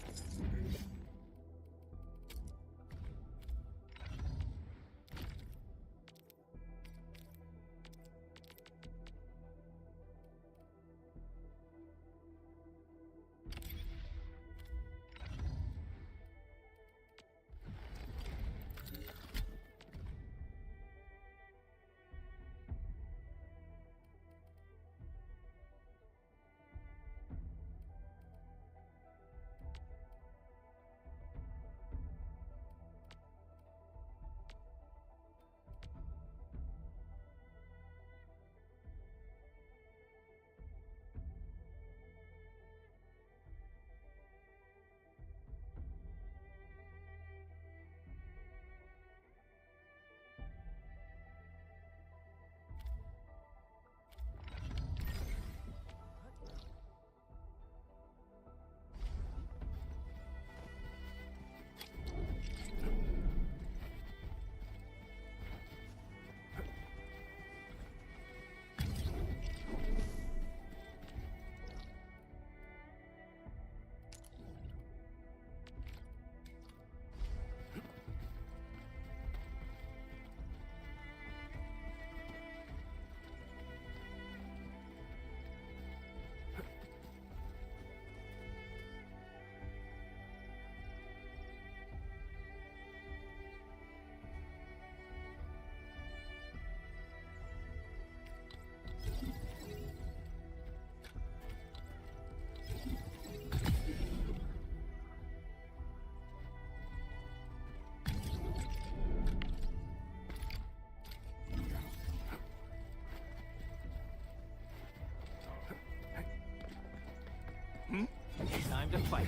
Time to fight.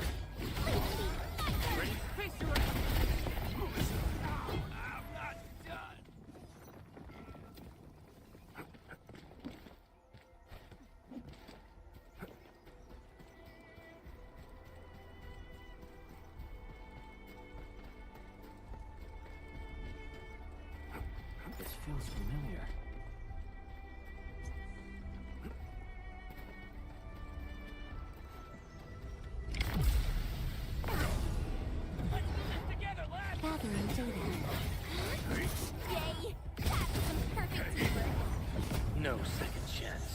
Ready? Face your I'm not done. Yay! That's some perfect teamwork. No second chance.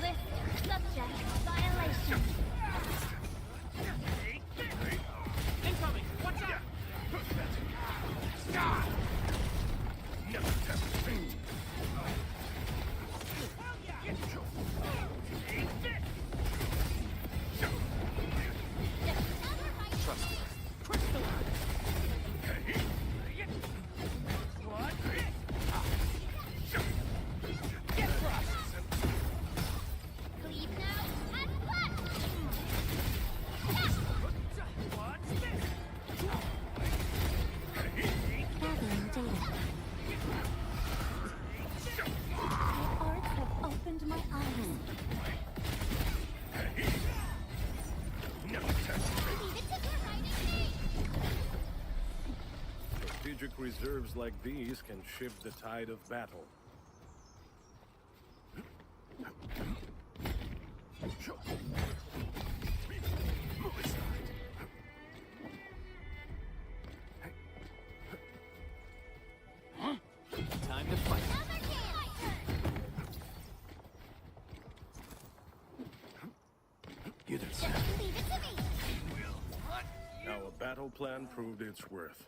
List subject violation. Incoming! Watch out! No time. Cleave now and flash! Gathering data. Your arts have opened my eyes. Strategic reserves like these can shift the tide of battle. Time to fight. You did Just leave it to me! Now a battle plan proved its worth.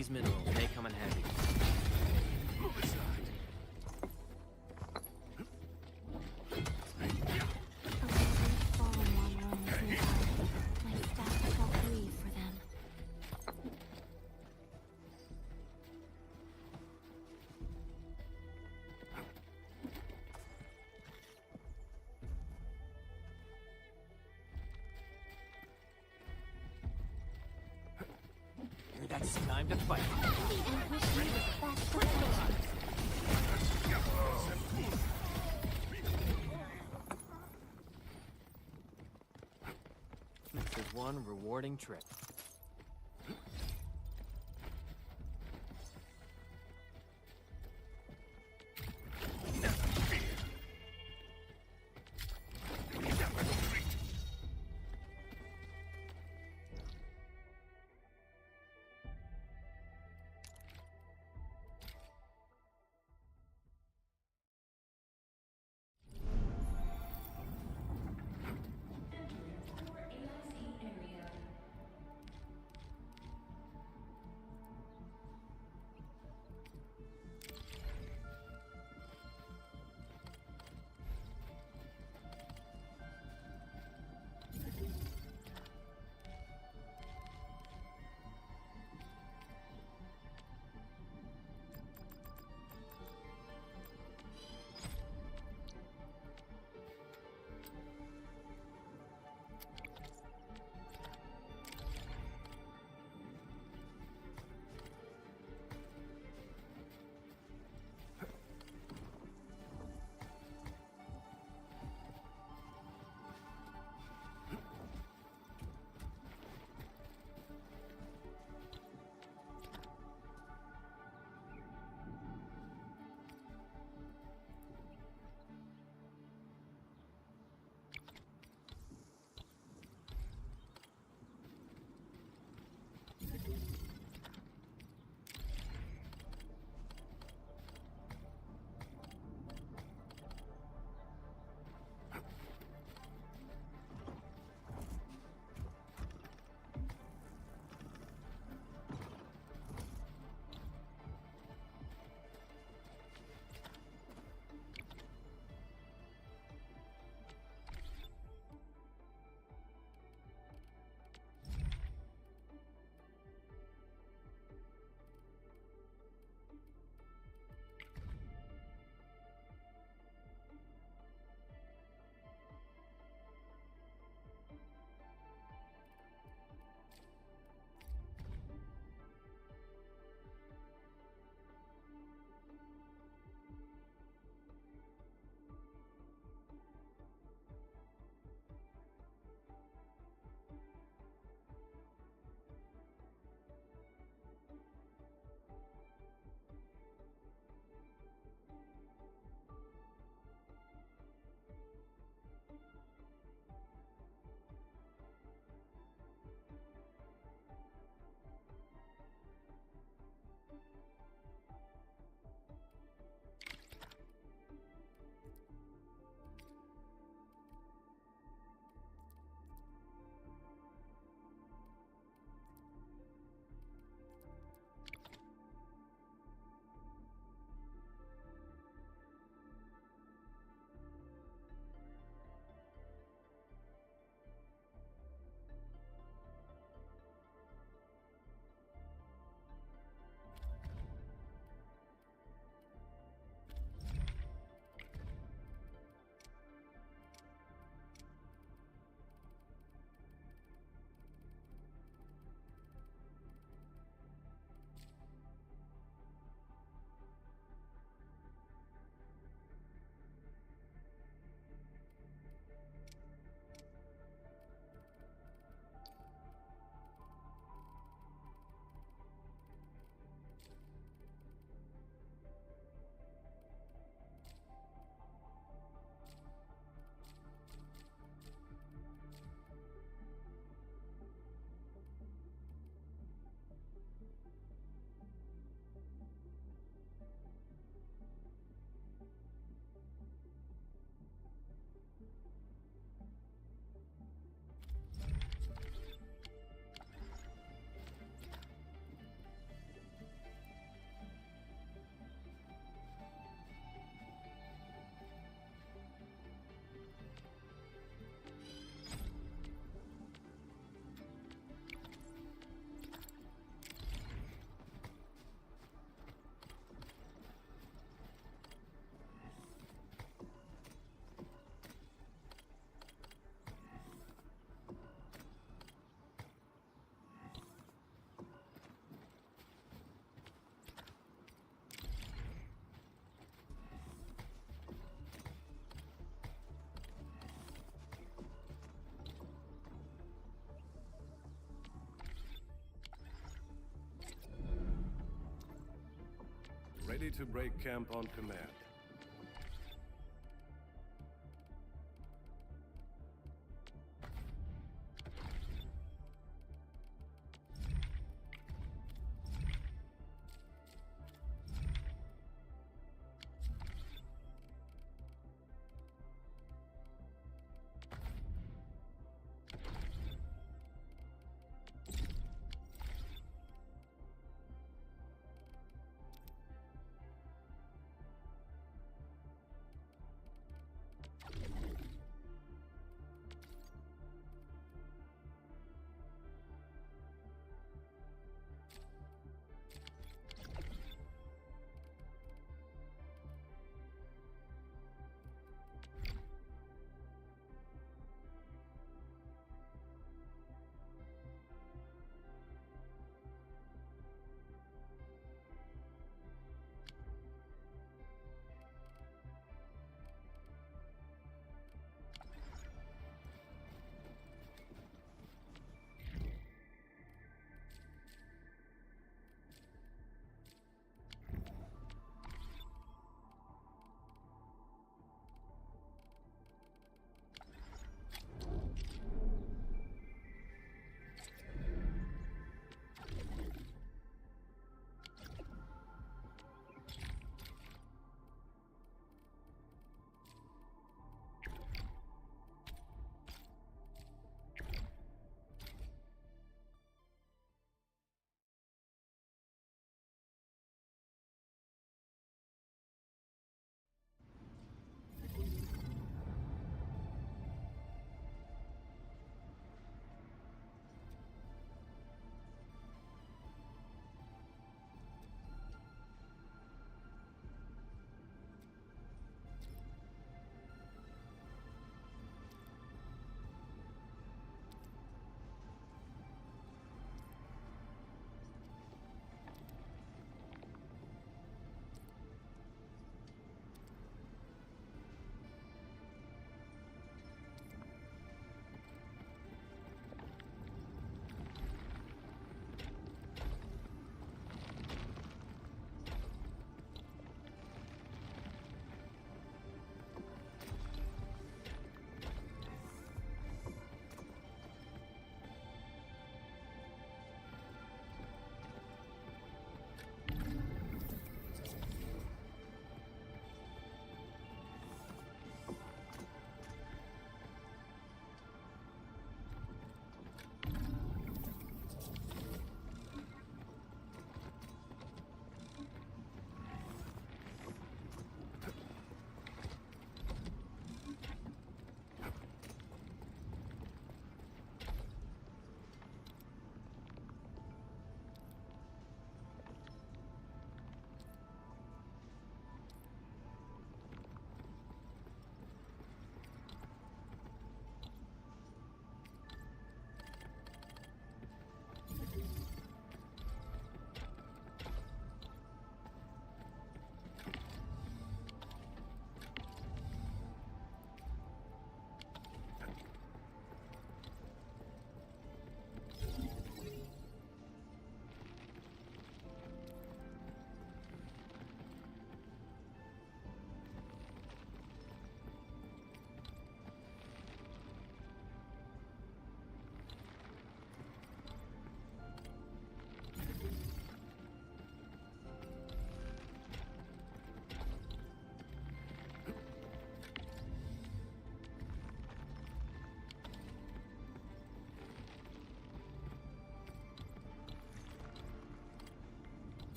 These minerals may come in handy. Move aside. Fallen long roams nearby. My staff felt grief for them. That's time to fight. And wish you the best of fortune. This is one rewarding trip. Ready to break camp on command.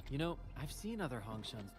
You know, I've seen other Hongshuns.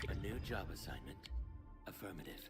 A new job assignment. Affirmative.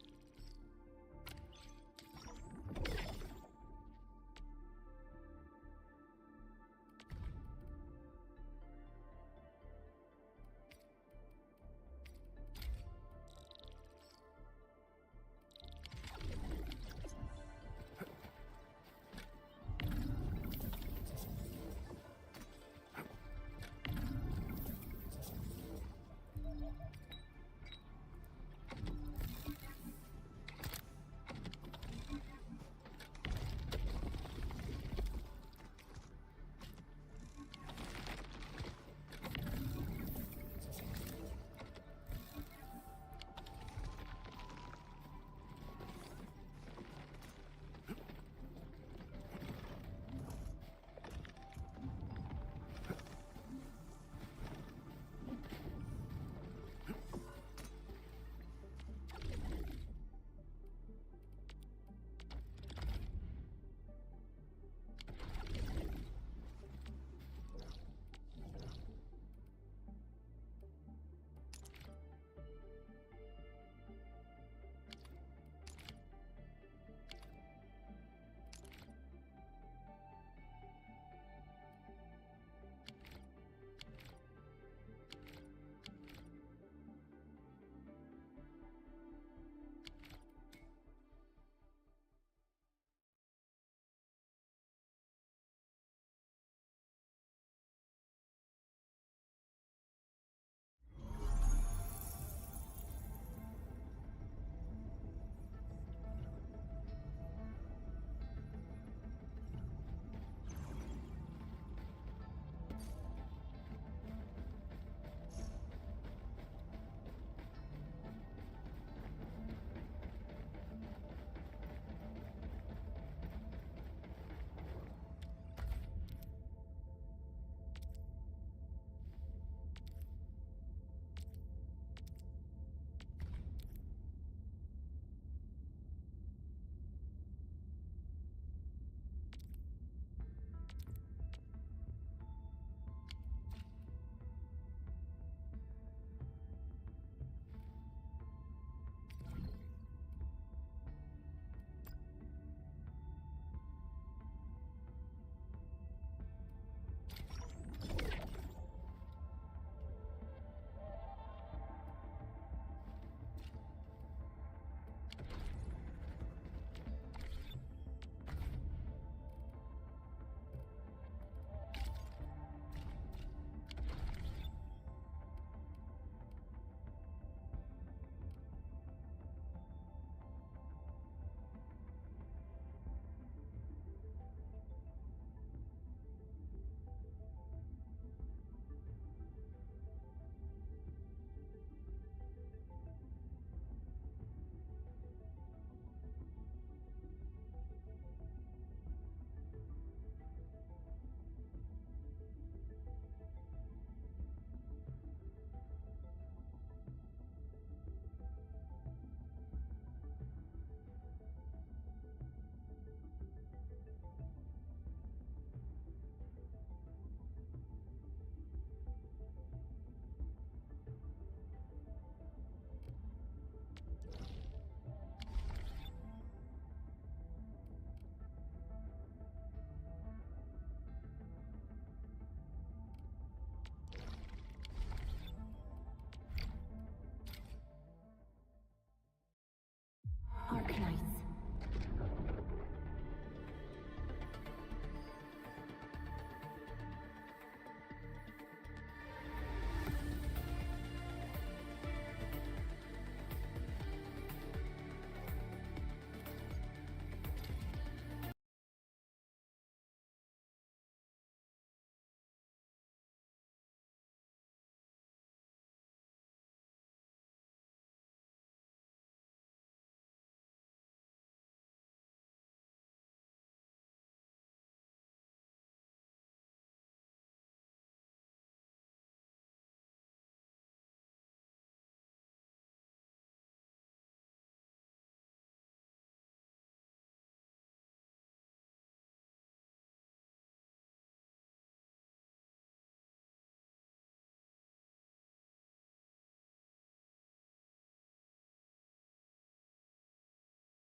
Arknights.